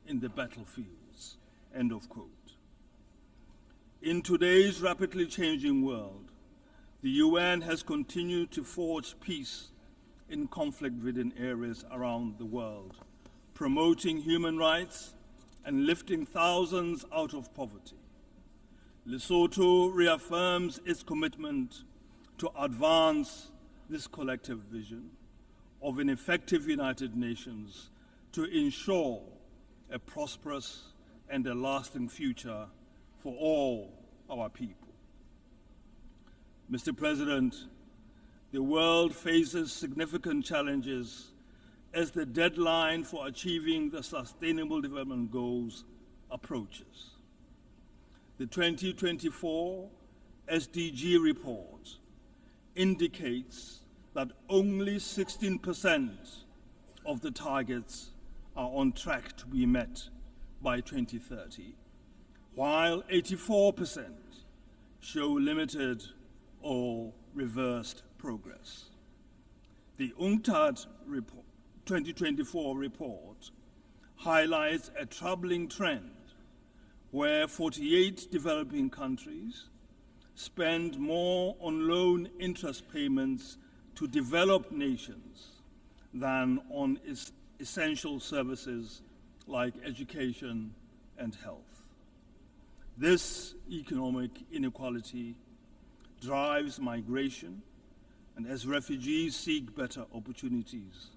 in the battlefields." End of quote. In today's rapidly changing world, the UN has continued to forge peace in conflict-ridden areas around the world, promoting human rights and lifting thousands out of poverty. Lesotho reaffirms its commitment to advance this collective vision of an effective United Nations to ensure a prosperous and a lasting future for all our people. Mr. President, the world faces significant challenges as the deadline for achieving the Sustainable Development Goals approaches. The 2024 SDG report indicates that only 16% of the targets are on track to be met by 2030, while 84% show limited or reversed progress. The UNCTAD 2024 report highlights a troubling trend where 48 developing countries spend more on loan interest payments to developed nations than on essential services like education and health. This economic inequality drives migration, and as refugees seek better opportunities,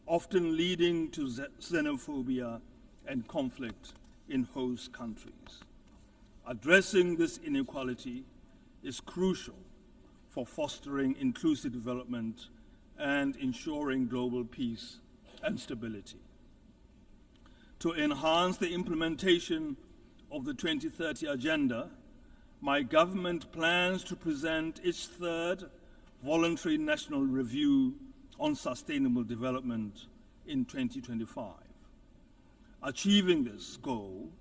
often leading to xenophobia and conflict in host countries. Addressing this inequality is crucial for fostering inclusive development and ensuring global peace and stability. To enhance the implementation of the 2030 Agenda, my government plans to present its third voluntary national review on sustainable development in 2025. Achieving this goal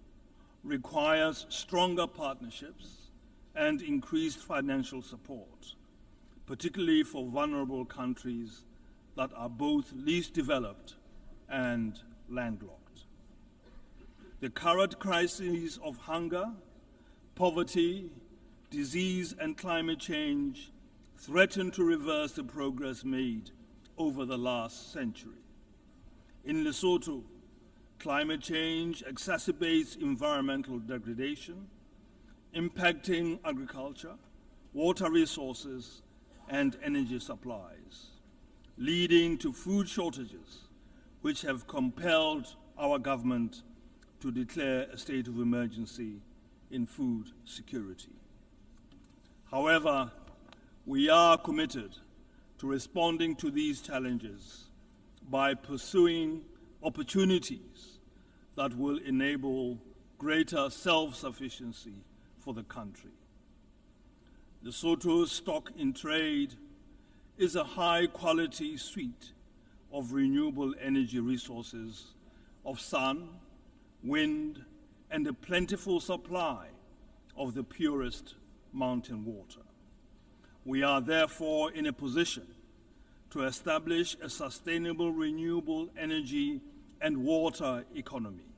requires stronger partnerships and increased financial support, particularly for vulnerable countries that are both least developed and landlocked. The current crises of hunger, poverty, disease, and climate change threaten to reverse the progress made over the last century. In Lesotho, climate change exacerbates environmental degradation, impacting agriculture, water resources, and energy supplies, leading to food shortages, which have compelled our government to declare a state of emergency in food security. However, we are committed to responding to these challenges by pursuing opportunities that will enable greater self-sufficiency for the country. Lesotho's stock in trade is a high-quality suite of renewable energy resources of sun, wind, and a plentiful supply of the purest mountain water. We are therefore in a position to establish a sustainable renewable energy and water economy.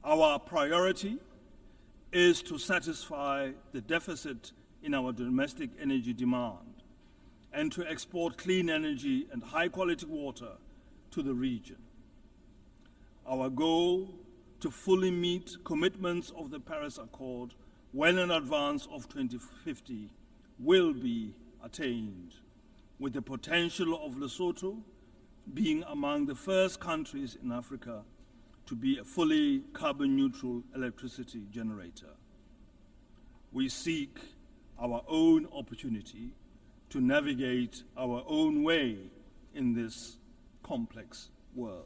Our priority is to satisfy the deficit in our domestic energy demand and to export clean energy and high-quality water to the region. Our goal to fully meet commitments of the Paris Accord well in advance of 2050 will be attained, with the potential of Lesotho being among the first countries in Africa to be a fully carbon-neutral electricity generator. We seek our own opportunity to navigate our own way in this complex world.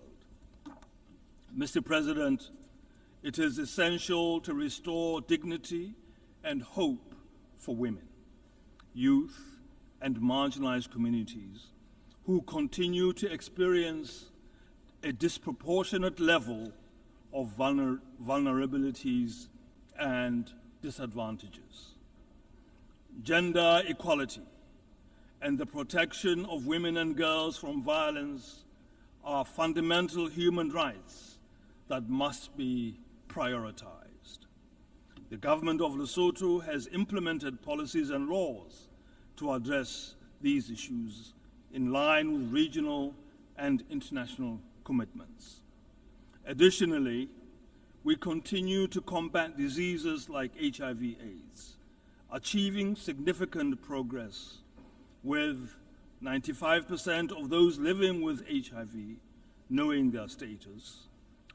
Mr. President, it is essential to restore dignity and hope for women, youth, and marginalized communities who continue to experience a disproportionate level of vulnerabilities and disadvantages. Gender equality and the protection of women and girls from violence are fundamental human rights that must be prioritized. The government of Lesotho has implemented policies and laws to address these issues in line with regional and international commitments. Additionally, we continue to combat diseases like HIV/AIDS, achieving significant progress with 95% of those living with HIV knowing their status,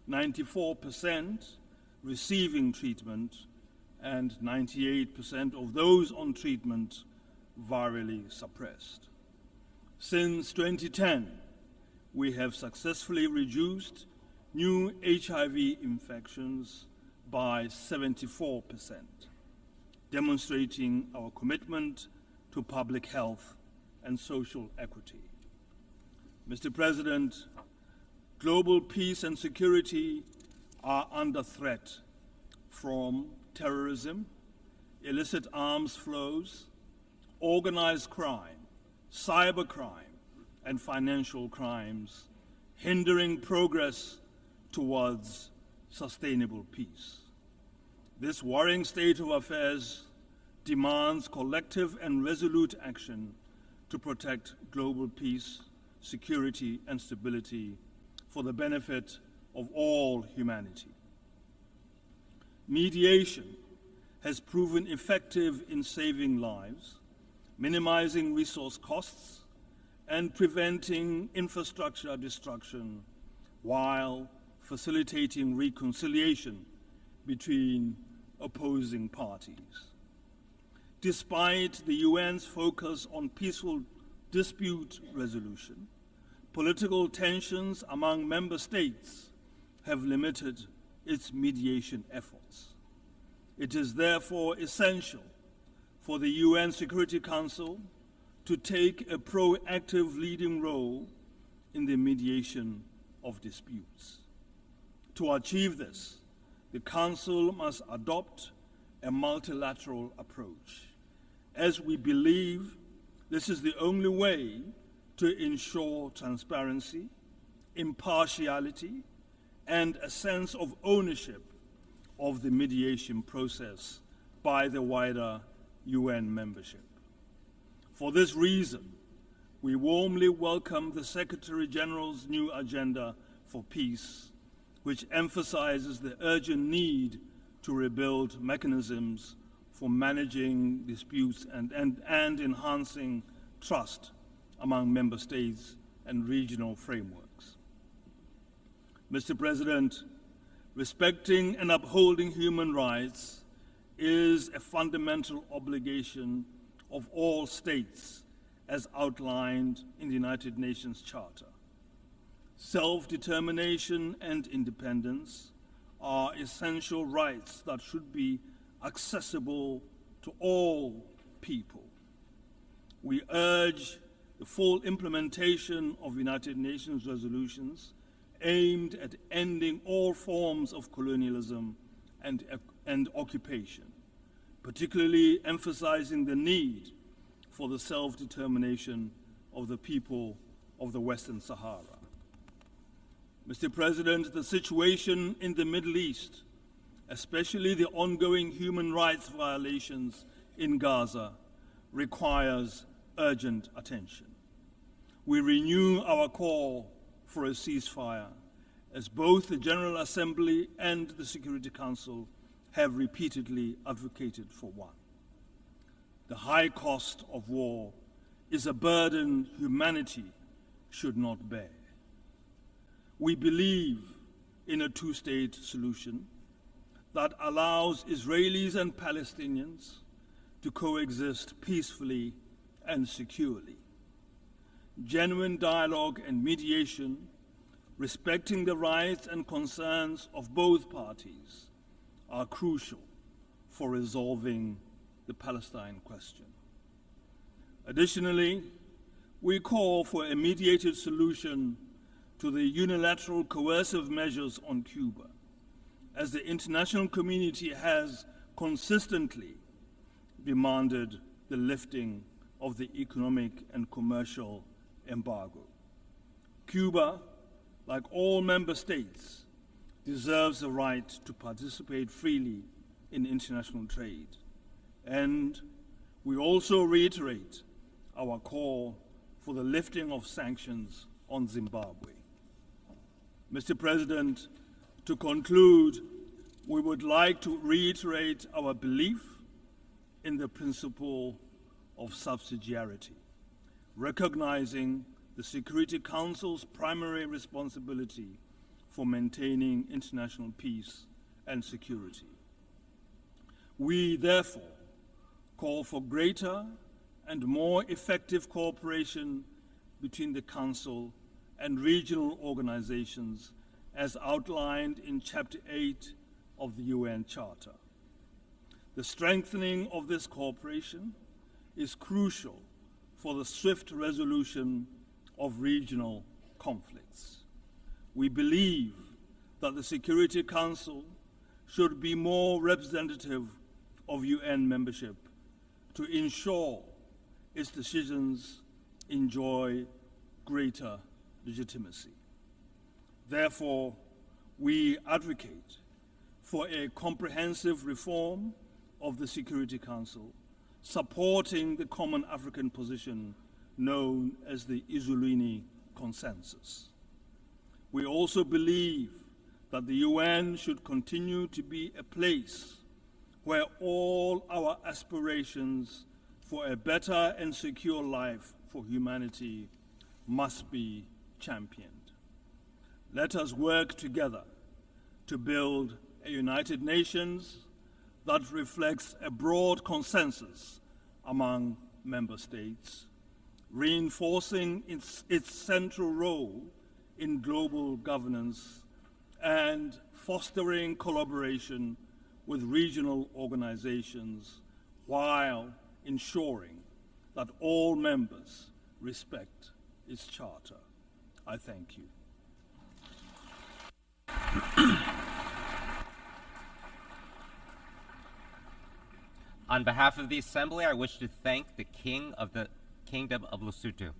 94% receiving treatment, and 98% of those on treatment virally suppressed. Since 2010, we have successfully reduced new HIV infections by 74%, demonstrating our commitment to public health and social equity. Mr. President, global peace and security are under threat from terrorism, illicit arms flows, organized crime, cybercrime, and financial crimes, hindering progress towards sustainable peace. This worrying state of affairs demands collective and resolute action to protect global peace, security, and stability for the benefit of all humanity. Mediation has proven effective in saving lives, minimizing resource costs, and preventing infrastructure destruction while facilitating reconciliation between opposing parties. Despite the UN's focus on peaceful dispute resolution, political tensions among member states have limited its mediation efforts. It is therefore essential for the UN Security Council to take a proactive leading role in the mediation of disputes. To achieve this, the Council must adopt a multilateral approach, as we believe this is the only way to ensure transparency, impartiality, and a sense of ownership of the mediation process by the wider UN membership. For this reason, we warmly welcome the Secretary General's new agenda for peace, which emphasizes the urgent need to rebuild mechanisms for managing disputes and enhancing trust among member states and regional frameworks. Mr. President, respecting and upholding human rights is a fundamental obligation of all states as outlined in the United Nations Charter. Self-determination and independence are essential rights that should be accessible to all people. We urge the full implementation of United Nations resolutions aimed at ending all forms of colonialism and occupation, particularly emphasizing the need for the self-determination of the people of the Western Sahara. Mr. President, the situation in the Middle East, especially the ongoing human rights violations in Gaza, requires urgent attention. We renew our call for a ceasefire, as both the General Assembly and the Security Council have repeatedly advocated for one. The high cost of war is a burden humanity should not bear. We believe in a two-state solution that allows Israelis and Palestinians to coexist peacefully and securely. Genuine dialogue and mediation, respecting the rights and concerns of both parties, are crucial for resolving the Palestine question. Additionally, we call for a mediated solution to the unilateral coercive measures on Cuba, as the international community has consistently demanded the lifting of the economic and commercial embargo. Cuba, like all member states, deserves the right to participate freely in international trade. And we also reiterate our call for the lifting of sanctions on Zimbabwe. Mr. President, to conclude, we would like to reiterate our belief in the principle of subsidiarity, recognizing the Security Council's primary responsibility for maintaining international peace and security. We therefore call for greater and more effective cooperation between the Council and regional organizations as outlined in Chapter 8 of the UN Charter. The strengthening of this cooperation is crucial for the swift resolution of regional conflicts. We believe that the Security Council should be more representative of UN membership to ensure its decisions enjoy greater legitimacy. Therefore, we advocate for a comprehensive reform of the Security Council, supporting the common African position known as the Isolini Consensus. We also believe that the UN should continue to be a place where all our aspirations for a better and secure life for humanity must be championed. Let us work together to build a United Nations that reflects a broad consensus among member states, reinforcing its central role in global governance and fostering collaboration with regional organizations while ensuring that all members respect its charter. I thank you. On behalf of the Assembly, I wish to thank the King of the Kingdom of Lesotho.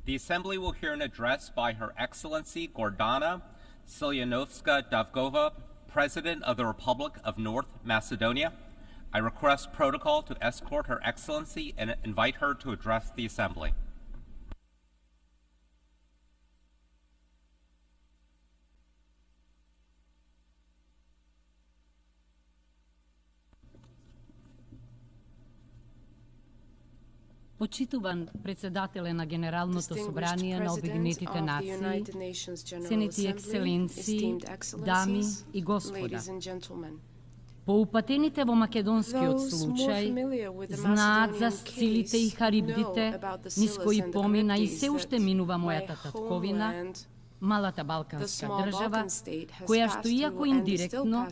The Assembly will hear an address by Her Excellency Gordana Silyanovska-Davgova, President of the Republic of North Macedonia. I request protocol to escort Her Excellency and invite her to address the Assembly. Почитуван председателе на Генералното собрание на Обединетите нации, ценити екселенции, дами и господа. Поупатените во македонскиот случај знаат за силите и харибдите низ кои помина и се уште минува мојата татковина, малата балканска држава, која што иако индиректно,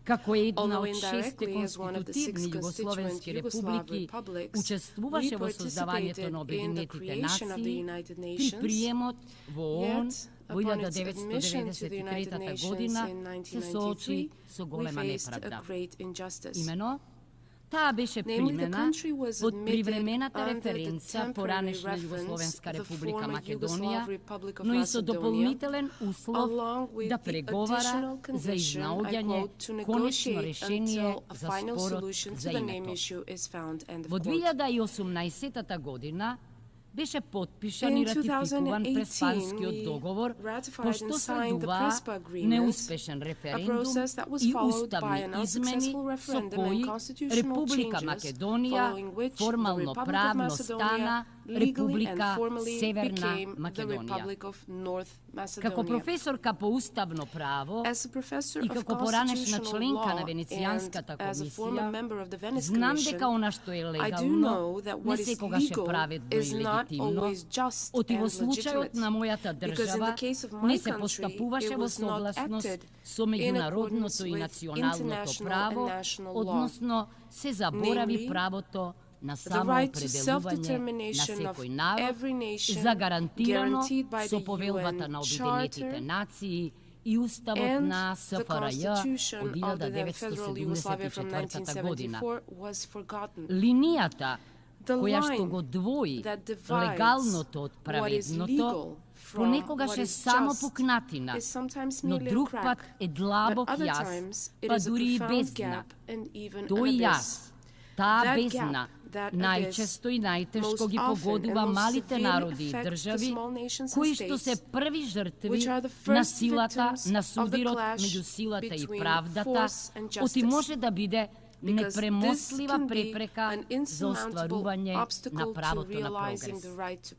како една од 6 конститутивни југословенски републики, учествуваше во создавањето на Обединетите нации, при приемот во ООН во 1993 година се соочи со голема неправда. Имено, таа беше примена од привремената референца поранешна Југословенска република Македонија, но и со дополнителен услов да преговара за изнаоѓање конечно решение за спорот за името. Во 2018 година беше потпишан и ратификуван Преспанскиот договор, пошто следува неуспешен референдум и уставни измени со кои Република Македонија формално правно стана Република Северна Македонија. Како професорка по уставно право и како поранешна членка на Венецијанската комисија, знам дека она што е легално не секогаш е праведно и легитимно, оти во случајот на мојата држава не се постапуваше во согласност со меѓународното и националното право, односно се заборави правото на самоопределување на секој народ, загарантирано со повелбата на Обединетите нации и Уставот на СФРЈ од 1974 година. Линијата која што го двои легалното од праведното понекогаш е само пукнатина, но друг пат е длабок јас, па дури и бездна. Тој јас, таа бездна, најчесто и најтешко ги погодува малите народи и држави, кои што се први жртви на силата, на судирот меѓу силата и правдата, оти може да биде непремослива препрека за остварување на правото на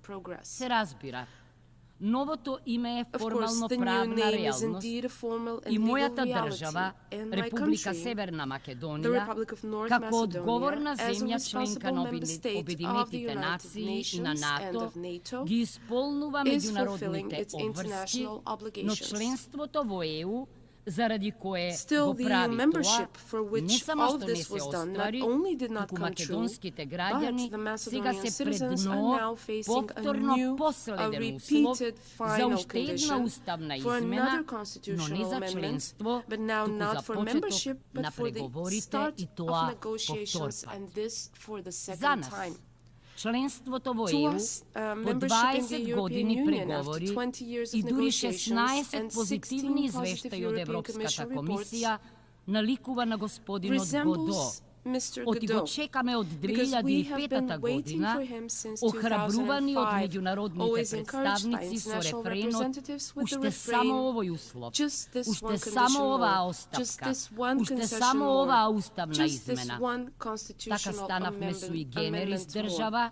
прогрес. Се разбира, новото име е формално правна реалност и мојата држава, Република Северна Македонија, како одговорна земја членка на Обединетите нации и на НАТО, ги исполнува меѓународните обврски, но членството во ЕУ, заради кое го прави тоа, не само што не се оствари, туку македонските граѓани сега се пред нов, повторно последен услов за уште една уставна измена, но не за членство, туку за почеток на преговорите и тоа повторпат. За нас, членството во ЕУ по 20 години преговори и дури 16 позитивни извештаи од Европската комисија наликува на господинот Годо. Оти го чекаме од 2005 година, охрабрувани од меѓународните представници со рефренот уште само овој услов, уште само оваа оставка, уште само оваа уставна измена. Така станавме суи генерис држава,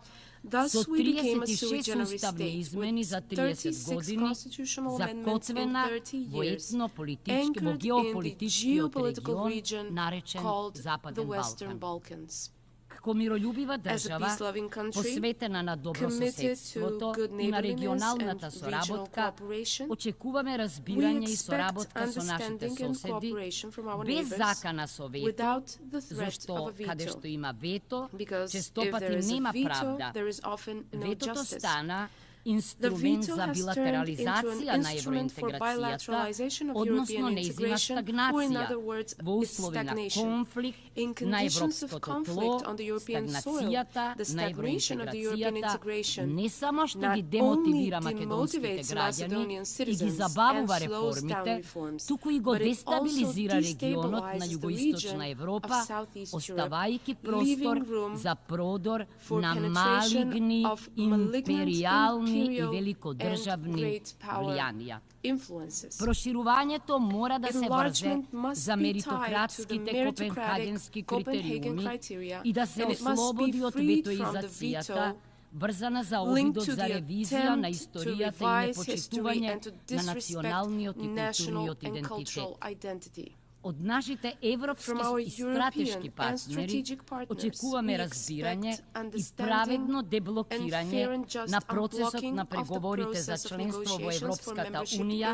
со 36 уставни измени за 30 години, закотвена во етно-политички, во геополитичкиот регион, наречен Западен Балкан. Како миролюбива држава, посветена на добрососедството и на регионалната соработка, очекуваме разбирање и соработка со нашите соседи, без закана со вето, зашто каде што има вето, честопати нема правда. Ветото стана инструмент за билатерализација на евроинтеграцијата, односно нејзина стагнација, во услови на конфликт на европското тло, стагнацијата на евроинтеграцијата не само што ги демотивира македонските граѓани и ги забавува реформите, туку и го дестабилизира регионот на југоисточна Европа, оставајќи простор за продор на малигни империјални и великодржавни влијанија. Проширувањето мора да се врзе за меритократските копенхагенски критериуми и да се ослободи од ветоизацијата, врзана за обидот за ревизија на историјата и непочитување на националниот и културниот идентитет. Од нашите европски и стратешки партнери очекуваме разбирање и праведно деблокирање на процесот на преговорите за членство во Европската Унија,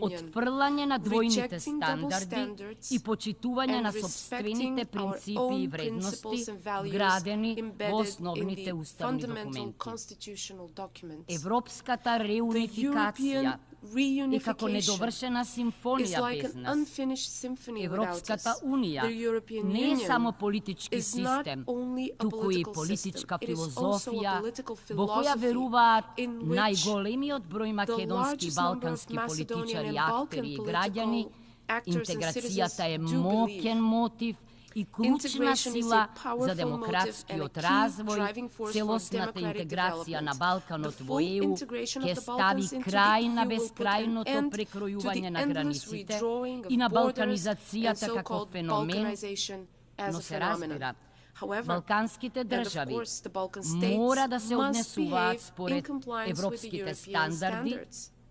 отфрлање на двојните стандарди и почитување на сопствените принципи и вредности вградени во основните уставни документи. Европската реунификација е како недовршена симфонија без нас. Европската Унија не е само политички систем, туку и политичка филозофија во која веруваат најголемиот број македонски и балкански политичари, актери и граѓани. Интеграцијата е моќен мотив и клучна сила за демократскиот развој, целосната интеграција на Балканот во ЕУ ќе стави крај на бескрајното прекројување на границите и на балканизацијата како феномен, но се разбира, балканските држави мора да се однесуваат според европските стандарди,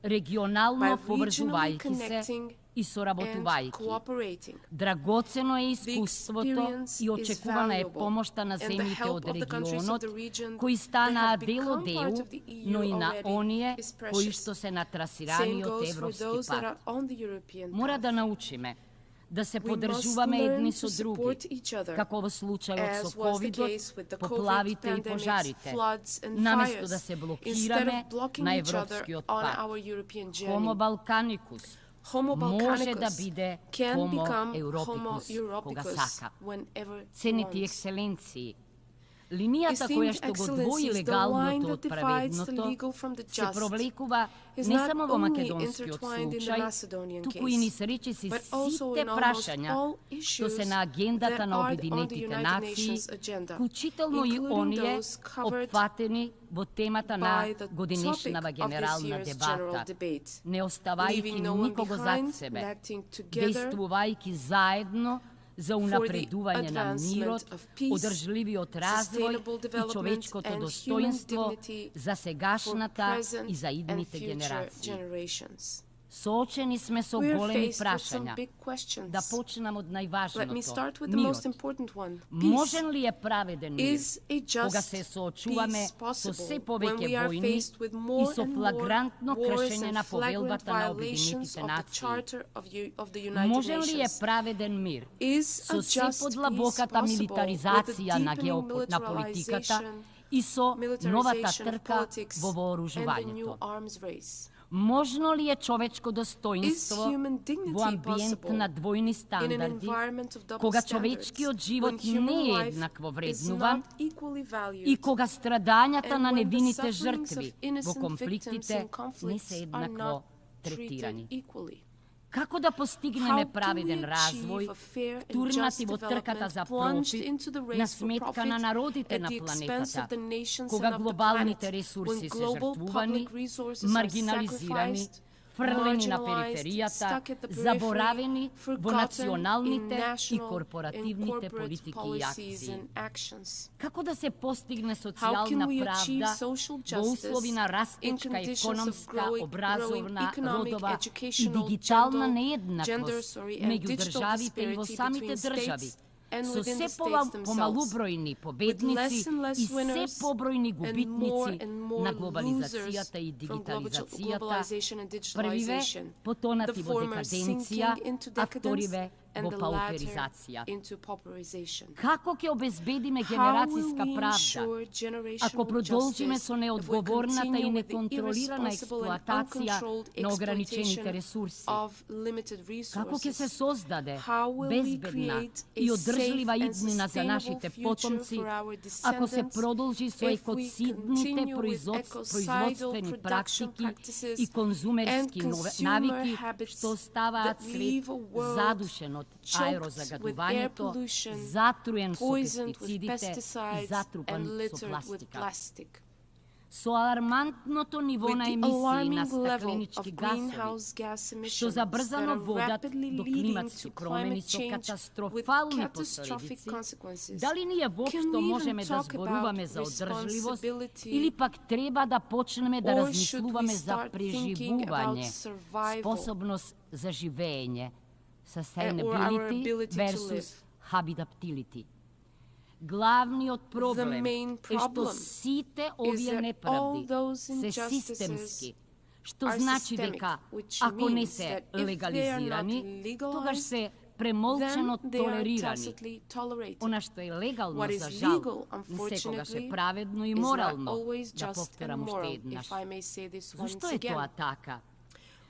регионално поврзувајќи се и соработувајќи. Драгоцено е искуството и очекувана е помошта на земјите од регионот, кои станаа дел од ЕУ, но и на оние кои што се натрасирани од Европски пат. Мора да научиме да се поддржуваме едни со други, како во случајот со ковидот, поплавите и пожарите, наместо да се блокираме на Европскиот пат. Homo Balkanicus може да биде Homo Europicus кога сака. Ценети екселенции, линијата која што го двои легалното од праведното се провлекува не само во македонскиот случај, туку и низ речиси сите прашања што се на агендата на Обединетите нации, вклучително и оние опфатени во темата на годинешнава генерална дебата, не оставајќи никого зад себе, действувајќи заедно за унапредување на мирот, одржливиот развој и човечкото достоинство за сегашната и за идните генерации. Соочени сме со големи прашања. Да почнам од најважното. Мирот. Можен ли е праведен мир кога се соочуваме со се повеќе војни и со флагрантно кршење на повелбата на Обединетите нации? Можен ли е праведен мир со се подлабоката милитаризација на политиката и со новата трка во вооружувањето? Можно ли е човечко достоинство во амбиент на двојни стандарди, кога човечкиот живот не е еднакво вреднуван и кога страдањата на невините жртви во конфликтите не се еднакво третирани? Како да постигнеме праведен развој, втурнати во трката за профит на сметка на народите на планетата, кога глобалните ресурси се жртвувани, маргинализирани, фрлени на периферијата, заборавени во националните и корпоративните политики и акции? Како да се постигне социјална правда во услови на растечка економска, образовна, родова и дигитална нееднаквост меѓу државите и во самите држави, со се помалубројни победници и се побројни губитници на глобализацијата и дигитализацијата, првиве потонати во декаденција, а вториве во пауперизација. Како ќе обезбедиме генерацијска правда, ако продолжиме со неодговорната и неконтролирана експлоатација на ограничените ресурси? Како ќе се создаде безбедна и одржлива иднина за нашите потомци, ако се продолжи со екоцидните производствени практики и конзумерски навики, што оставаат свет задушен од аерозагадувањето, затруен со пестицидите и затрупан со пластика. Со алармантното ниво на емисии на стакленички гасови, што забрзано водат до климатски промени со катастрофални последици, дали ние воопшто можеме да зборуваме за одржливост или пак треба да почнеме да размислуваме за преживување, способност за живење, sustainability versus habitability. Главниот проблем е што сите овие неправди се системски, што значи дека ако не се легализирани, тогаш се премолчено толерирани. Она што е легално, за жал, не секогаш е праведно и морално, да повторам уште еднаш. Зашто е тоа така?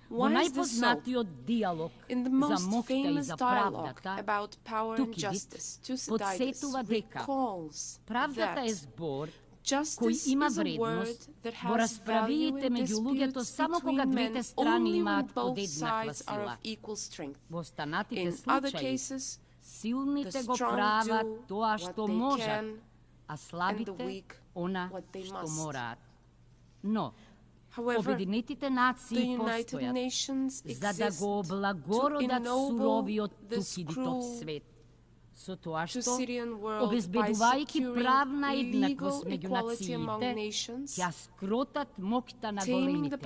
Во најпознатиот диалог за моќта и за правдата, Тукидид подсетува дека правдата е збор кој има вредност во расправиите меѓу луѓето само кога двете страни имаат подеднаква сила. Во останатите случаи, Силните го прават тоа што можат, а слабите она што мораат. Но Обединетите нации постојат за да го облагородат суровиот тукидитов свет, со тоа што, обезбедувајќи правна еднаквост меѓу нациите, ќе скротат моќта на големите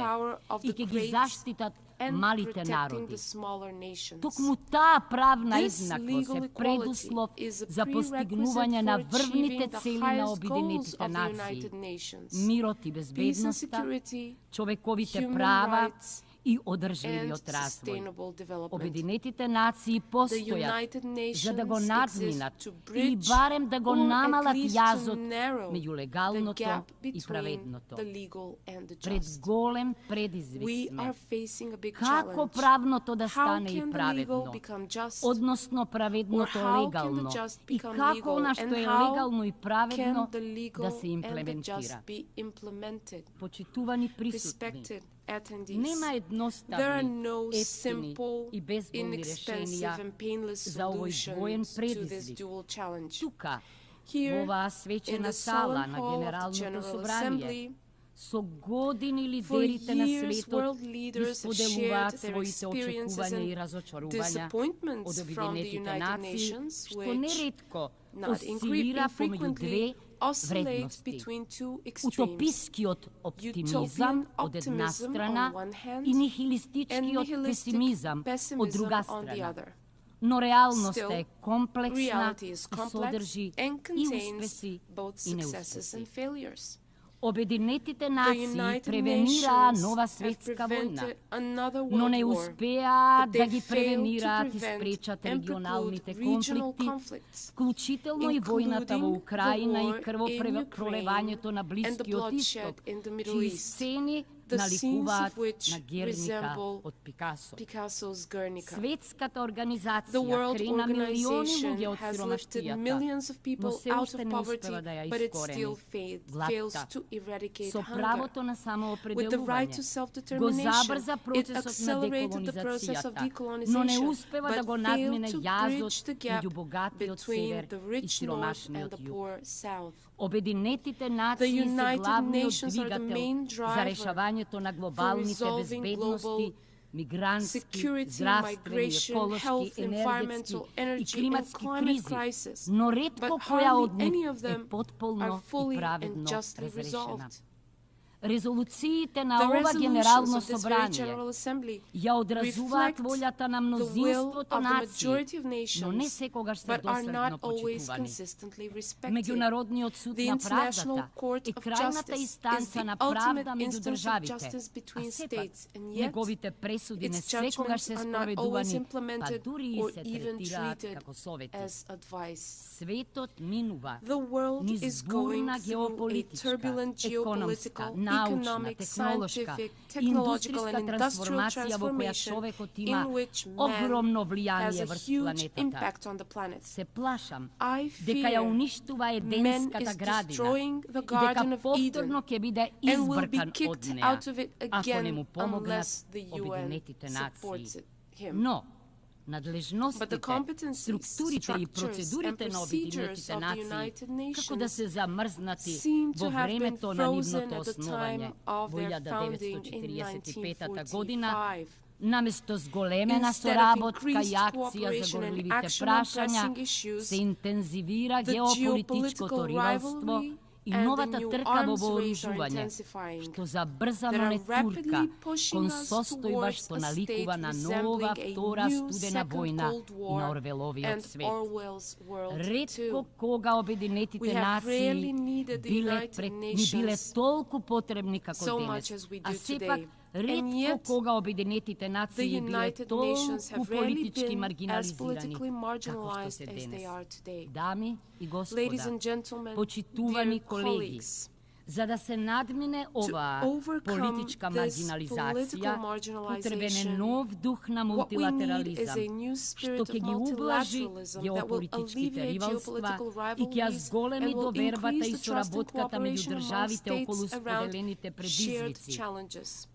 и ќе ги заштитат малите народи. Токму таа правна еднаквост е предуслов за постигнување на врвните цели на Обединетите нации: мирот и безбедноста, човековите права и одржливиот развој. Обединетите нации постојат за да го надминат или барем да го намалат јазот меѓу легалното и праведното. Пред голем предизвик сме. Како правното да стане и праведно, односно праведното легално, и како она што е легално и праведно да се имплементира. Почитувани присутни, нема едноставни, ефтини и безболни решенија за овој двоен предизвик. Тука, во оваа свечена сала на Генералното собрание, со години лидерите на светот исподелуваат своите очекувања и разочарувања од Обединетите нации, што неретко осцилира помеѓу две вредности: утопискиот оптимизам од една страна и нихилистичкиот песимизам од друга страна. Но реалноста е комплексна и содржи и успеси и неуспеси. Обединетите нации превенираа нова светска војна, но не успеа да ги превенираат и спречат регионалните конфликти, вклучително и војната во Украина и крвопролевањето на Блискиот Исток, чии сцени наликуваат на Герника од Пикасо. Светската организација крена милиони луѓе од сиромаштијата, но се уште не успева да ја искорени. Владта, со правото на самоопределување, го забрза процесот на деколонизацијата, но не успева да го надмине јазот меѓу богатиот север и сиромашниот југ. Обединетите нации се главниот двигател за решавањето на глобалните безбедности, мигрантски, здравствени, еколошки, енергетски и климатски кризи, но ретко која од нив е потполно и праведно разрешена. Резолуциите на ова Генерално собрание ја одразуваат волјата на мнозинството нации, но не секогаш се доследно почитувани. Меѓународниот суд на правдата е крајната инстанца на правда меѓу државите, а сепак неговите пресуди не секогаш се спроведувани, па дури и се третираат како совети. Светот минува низ бурна геополитичка, економска, научна, технолошка, индустријска трансформација во која човекот има огромно влијание врз планетата. Се плашам дека ја уништува еденската градина и дека повторно ќе биде избркан од неа, ако не му помогнат Обединетите нации. Но надлежностите, структурите и процедурите на Обединетите нации како да се замрзнати во времето на нивното основање во 1945 година, наместо зголемена соработка и акција за горливите прашања, се интензивира геополитичкото ривалство и новата трка во вооружување, што забрзано не турка кон состојба што наликува на нова втора студена војна и на Орвеловиот свет. Ретко кога Обединетите нации ни биле толку потребни како денес, а сепак ретко кога Обединетите нации биле толку политички маргинализирани како што се денес. Дами и господа, почитувани колеги, за да се надмине оваа политичка маргинализација, потребен е нов дух на мултилатерализам, што ќе ги ублажи геополитичките ривалства и ќе ја зголеми довербата и соработката меѓу државите околу споделените предизвици.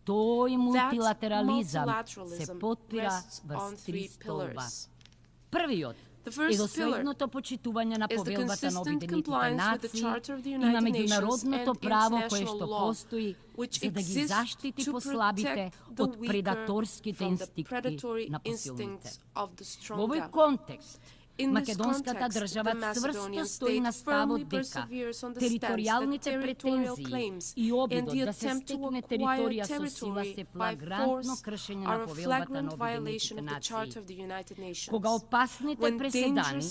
Тој мултилатерализам се потпира врз три столба. Првиот и доследното почитување на повелбата на Обединетите нации и на меѓународното право кое што постои за да ги заштити послабите од предаторските инстинкти на посилните. Во овој контекст, македонската држава цврсто стои на ставот дека територијалните претензии и обидот да се стекне територија со сила се флагрантно кршење на повелбата на Обединетите нации. Кога опасните преседани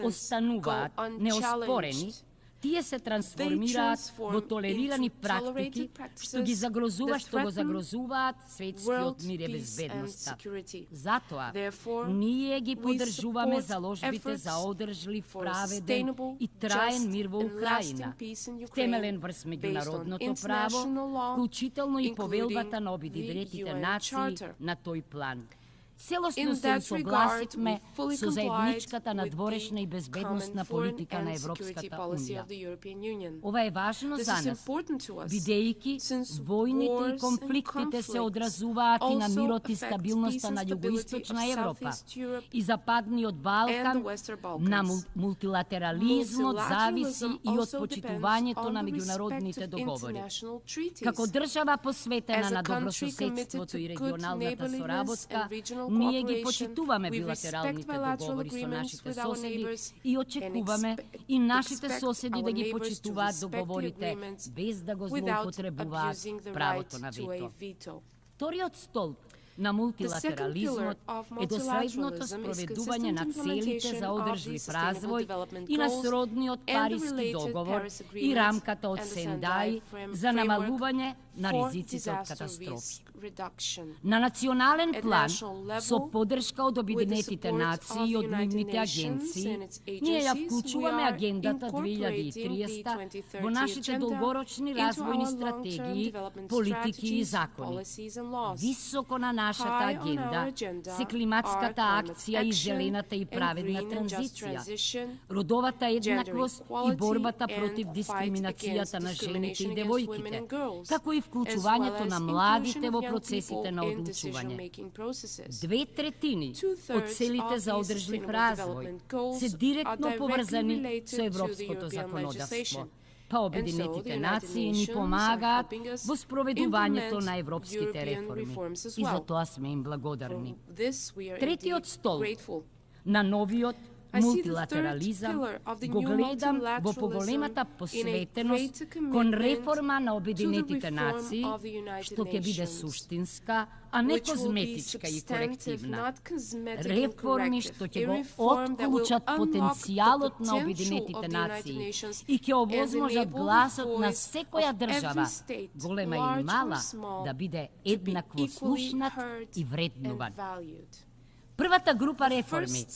остануваат неоспорени, тие се трансформираат во толерирани практики што го загрозуваат светскиот мир и безбедноста. Затоа, ние ги поддржуваме заложбите за одржлив, праведен и траен мир во Украина, втемелен врз меѓународното право, вклучително и повелбата на Обединетите нации на тој план. Целосно се согласивме со заедничката надворешна и безбедносна политика на Европската унија. Ова е важно за нас, бидејќи војните и конфликтите се одразуваат и на мирот и стабилноста на југоисточна Европа и Западниот Балкан, на мултилатерализмот зависи и од почитувањето на меѓународните договори. Како држава посветена на добрососедството и регионалната соработка, ние ги почитуваме билатералните договори со нашите соседи и очекуваме и нашите соседи да ги почитуваат договорите без да го злоупотребуваат правото на вето. Вториот столб на мултилатерализмот е доследното спроведување на целите за одржлив развој и на сродниот Париски договор и рамката од Сендај за намалување на ризиците од катастрофи. На национален план, со поддршка од Обединетите нации и од нивните агенции, ние ја вклучуваме агендата 2030 во нашите долгорочни развојни стратегии, политики и закони. Високо на нашата агенда се климатската акција и зелената и праведна транзиција, родовата еднаквост и борбата против дискриминацијата на жените и девојките, како и вклучувањето на младите во процесите на одлучување. 2/3 од целите за одржлив развој се директно поврзани со европското законодавство, па Обединетите нации ни помагаат во спроведувањето на европските реформи и за тоа сме им благодарни. Третиот столб на новиот мултилатерализам го гледам во поголемата посветеност кон реформа на Обединетите нации, што ќе биде суштинска, а не козметичка и корективна. Реформи што ќе го отклучат потенцијалот на Обединетите нации и ќе овозможат гласот на секоја држава, голема и мала, да биде еднакво слушнат и вреднуван. Првата група реформи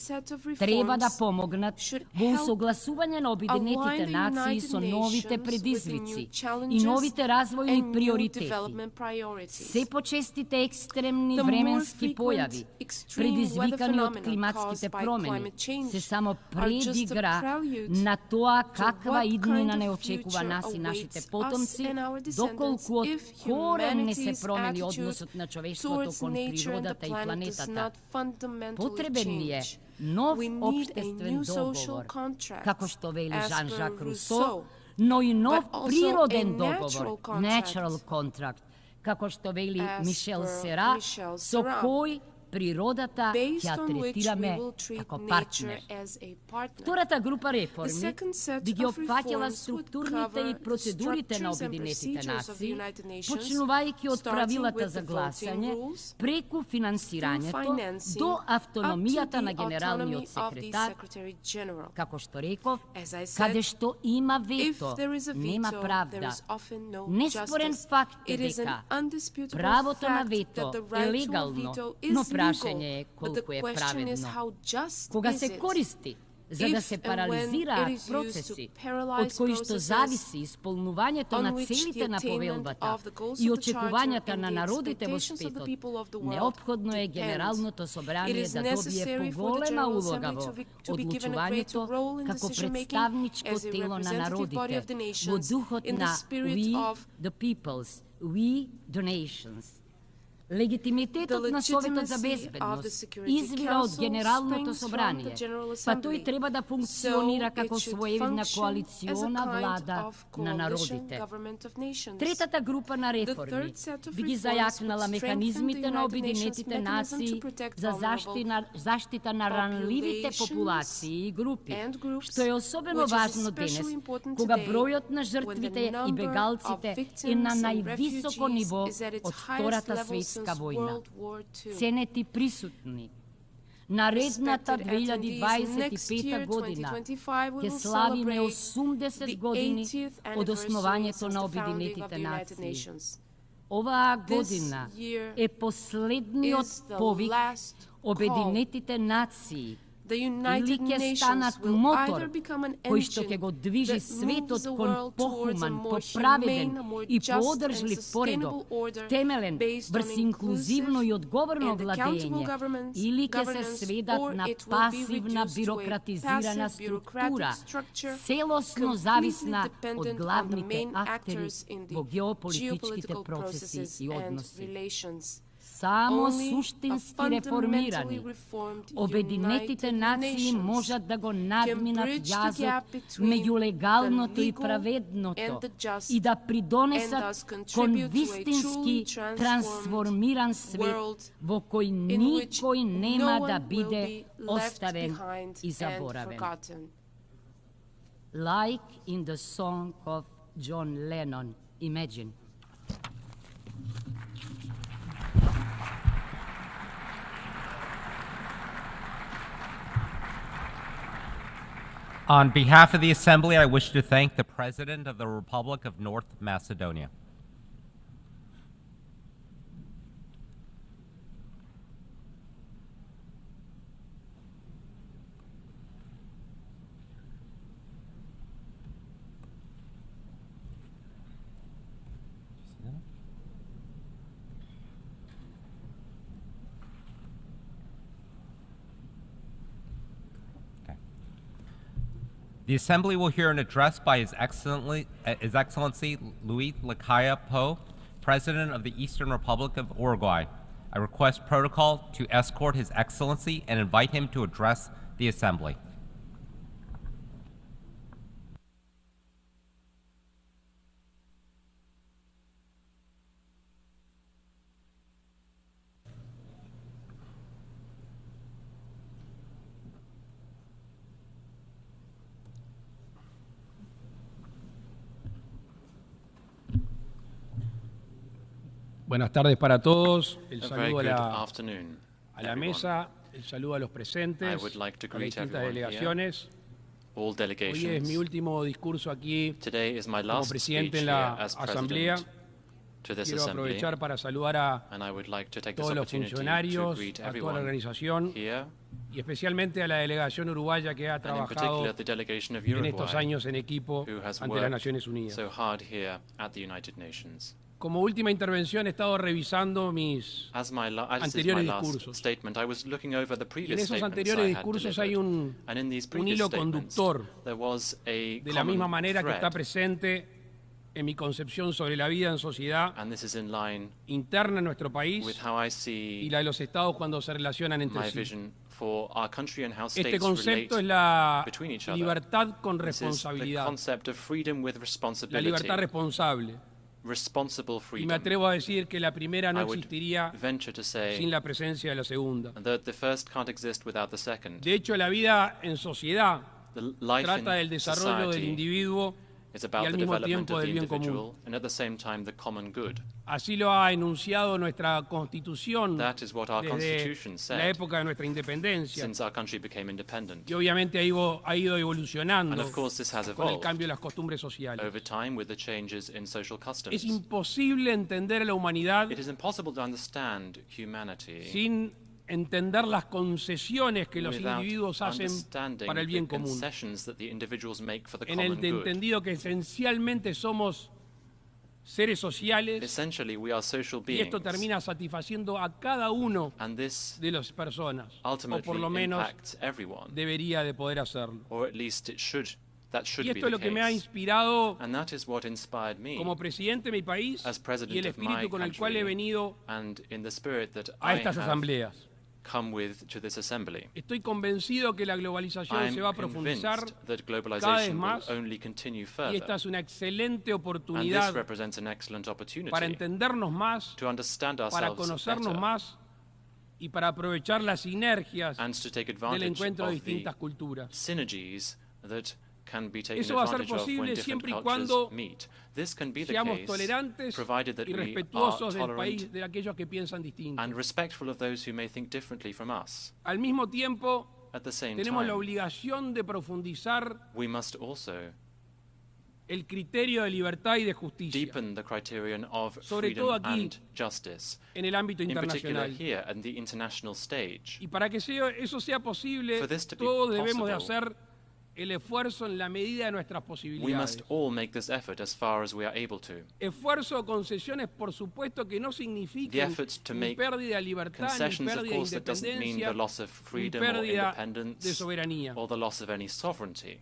треба да помогнат во усогласување на Обединетите нации со новите предизвици и новите развојни приоритети. Се почестите екстремни временски појави, предизвикани од климатските промени, се само предигра на тоа каква иднина не очекува нас и нашите потомци, доколку од корен не се промени односот на човештвото кон природата и планетата. Потребен ни е нов општествен договор, како што вели Жан-Жак Русо, но и нов природен договор, natural contract, како што вели Мишел Сера, со кој природата ќе третираме како партнер. Втората група реформи би ги опфаќала структурните и процедурите на Обединетите нации, почнувајќи од правилата за гласање, преку финансирањето до автономијата на генералниот секретар, како што реков, каде што има вето, нема правда. Неспорен факт е дека правото на вето е легално, но прашање е колку е праведно. Кога се користи за да се парализираат процеси, од кои што зависи исполнувањето на целите на повелбата и очекувањата на народите во светот, неопходно е Генералното собрание да добие поголема улога во одлучувањето како представничко тело на народите, во духот на We the Peoples, We the Nations. Легитимитетот на Советот за безбедност извира од Генералното собрание, па тој треба да функционира како своевидна коалициона влада на народите. Третата група на реформи би ги зајакнала механизмите на Обединетите нации за заштита на ранливите популации и групи, што е особено важно денес, кога бројот на жртвите и бегалците е на највисоко ниво од Втората светска војна. Ценети присутни, наредната 2025 година ќе славиме 80 години од основањето на Обединетите нации. Оваа година е последниот повик Обединетите нации или ќе станат мотор кој што ќе го движи светот кон похуман, поправеден и поодржлив поредок, темелен врз инклузивно и одговорно владење, или ќе се сведат на пасивна бирократизирана структура, целосно зависна од главните актери во геополитичките процеси и односи. Само суштински реформирани, Обединетите нации можат да го надминат јазот меѓу легалното и праведното и да придонесат кон вистински трансформиран свет во кој никој нема да биде оставен и заборавен. Like in the song of John Lennon, Imagine. On behalf of the Assembly, I wish to thank the President of the Republic of North Macedonia. The Assembly will hear an address by His Excellency Luis Lacalle Pou, President of the Eastern Republic of Uruguay. I request protocol to escort His Excellency and invite him to address the Assembly. Buenas tardes para todos. El saludo a la mesa, el saludo a los presentes, a las distintas delegaciones. Hoy es mi último discurso aquí como presidente en la Asamblea. Quiero aprovechar para saludar a todos los funcionarios, a toda la organización y especialmente a la delegación uruguaya que ha trabajado en estos años en equipo ante las Naciones Unidas. Como última intervención he estado revisando mis anteriores discursos. Y en esos anteriores discursos hay un hilo conductor, de la misma manera que está presente en mi concepción sobre la vida en sociedad interna en nuestro país y la de los estados cuando se relacionan entre sí. Este concepto es la libertad con responsabilidad, la libertad responsable. Y me atrevo a decir que la primera no existiría sin la presencia de la segunda. De hecho, la vida en sociedad trata del desarrollo del individuo y al mismo tiempo del bien común. Así lo ha enunciado nuestra Constitución desde la época de nuestra independencia. Y obviamente ha ido evolucionando con el cambio de las costumbres sociales. Es imposible entender a la humanidad sin entender las concesiones que los individuos hacen para el bien común. En el entendido que esencialmente somos seres sociales y esto termina satisfaciendo a cada uno de las personas, o por lo menos debería de poder hacerlo. That should y be esto es the lo que me ha case. inspirado And that is what inspired me como presidente de mi país as y president el of my espíritu con el cual he country venido and in the spirit that a I estas have asambleas. come with to this assembly. Estoy convencido que la globalización I'm se va a profundizar convinced that cada vez globalization will más only continue y further. esta es una excelente And oportunidad this represents an excellent opportunity para entendernos más, to understand para ourselves conocernos better más y para aprovechar las sinergias and to take del advantage encuentro de of the distintas culturas. synergies that can be taken Eso va a ser advantage of when posible different siempre y cultures cuando meet. This can be the seamos case tolerantes provided that y we are respetuosos del tolerant país de aquellos que piensan distinto. and respectful of those who may think differently from us. Al mismo tiempo, At the same tenemos la time, obligación de profundizar we must also el criterio de libertad y de justicia, deepen the criterion of sobre freedom todo aquí, and justice, en el ámbito in particular internacional. here at the international stage. Y para que eso sea posible, For this to be todos debemos de possible, hacer el esfuerzo en la medida de nuestras we posibilidades. must all make this effort as far as we are able to. Esfuerzo o concesiones, por supuesto, que no The signifiquen efforts to ni make pérdida de libertad, ni concessions, of pérdida de course, that doesn't mean independencia, the loss of ni freedom or pérdida de independence soberanía. or the loss of any sovereignty.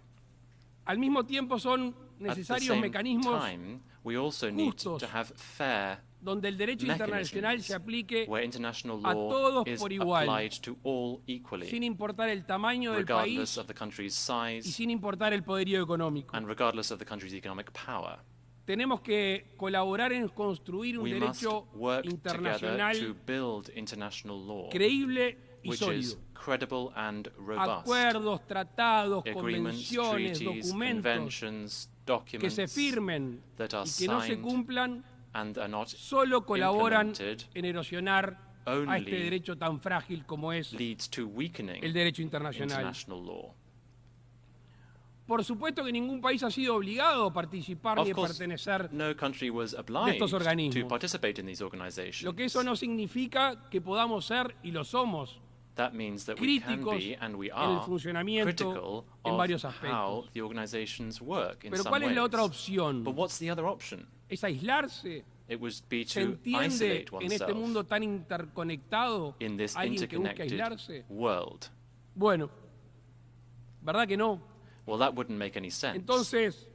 Al mismo tiempo son At the necesarios same mecanismos time, we also need justos, to have fair donde el derecho internacional se aplique where international a law todos is por igual, applied to all equally, sin importar el tamaño del regardless país of the country's y size sin importar el poderío económico. and regardless of the country's economic power. Tenemos que colaborar en construir un We must derecho work together to internacional build international law, creíble y which sólido. is credible and robust. Acuerdos, tratados, Agreements, convenciones, treaties, documentos conventions, que documents se firmen that are y que no se signed cumplan and are not solo colaboran implemented en erosionar a este only derecho tan frágil como es leads to weakening el derecho internacional. international law. Por supuesto que ningún país ha sido obligado a participar ni Of a course, pertenecer no country was de obliged estos to organismos. participate in these organizations. Lo que eso no significa que podamos ser, y lo somos, That means that we can críticos be and we en el are funcionamiento critical en of varios how aspectos. the organizations work in Pero some ¿cuál es la ways. otra opción? But what's the other option? ¿Es aislarse? It would be ¿Se to entiende isolate en este oneself mundo tan interconectado in this alguien que busca interconnected aislarse? world. Bueno, ¿verdad que no? Well, that wouldn't make any sense. Entonces,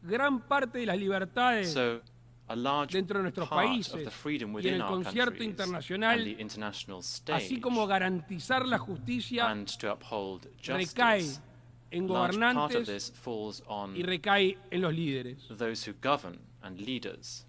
gran parte de las libertades So, a large dentro de nuestros part of países the freedom y en within el our concierto countries internacional, and the international stage así como garantizar la justicia, and to uphold recae justice, en large part of gobernantes this falls on y recae en los líderes. those who govern and leaders.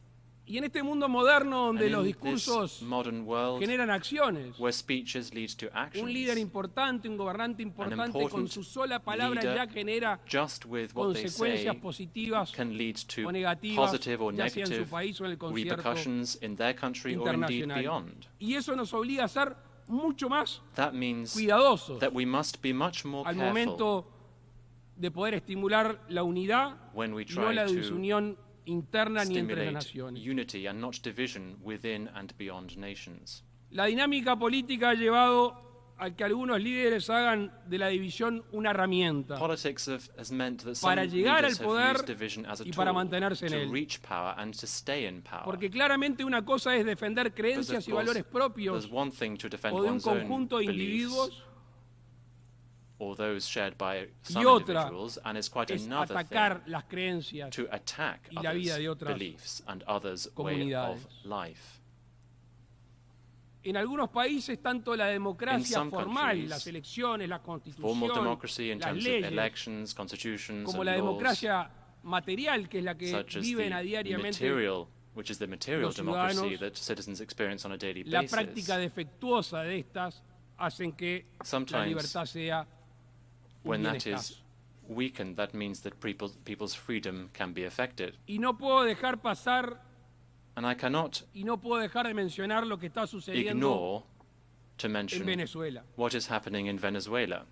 Y en este mundo moderno donde And los in discursos this modern world, generan acciones, where speeches lead to actions, un líder importante, un gobernante importante, con important su sola palabra leader, ya genera just with what they consecuencias say, positivas can lead to o negativas, positive or ya sea en su negative país o en el concierto repercussions in their country or indeed internacional. beyond. Y eso nos obliga a ser mucho más That means cuidadosos that we must be much more al careful momento de poder estimular la unidad when we y no try la to desunión interna ni entre las stimulate naciones. unity and not division within and beyond nations. La dinámica política ha llevado a que algunos líderes hagan de la división una herramienta Politics has meant that some para llegar al leaders have poder used division as a y para tool mantenerse en to él. reach power and to stay in power. Porque claramente una cosa es defender Because, of creencias y course, valores propios there's one thing to defend o de un one's own conjunto de beliefs individuos or those shared by y some otra individuals, and it's quite es another atacar thing las creencias to attack y la vida others' de otras beliefs and others' way comunidades. of life. En algunos países, tanto la democracia some formal, countries, las elecciones, la Formal constitución, democracy in las terms of leyes, elections, constitutions, como and la laws, democracia material, que es la que such as viven a the diariamente material, which is the material los democracy ciudadanos, that citizens experience on a daily la basis. práctica defectuosa de estas hacen que la Sometimes, libertad sea un when bien that escaso. is weakened, that means that people's freedom can be affected. Y no puedo dejar pasar And I cannot y no puedo dejar de mencionar lo que está sucediendo ignore to en mention Venezuela. what is happening in Venezuela.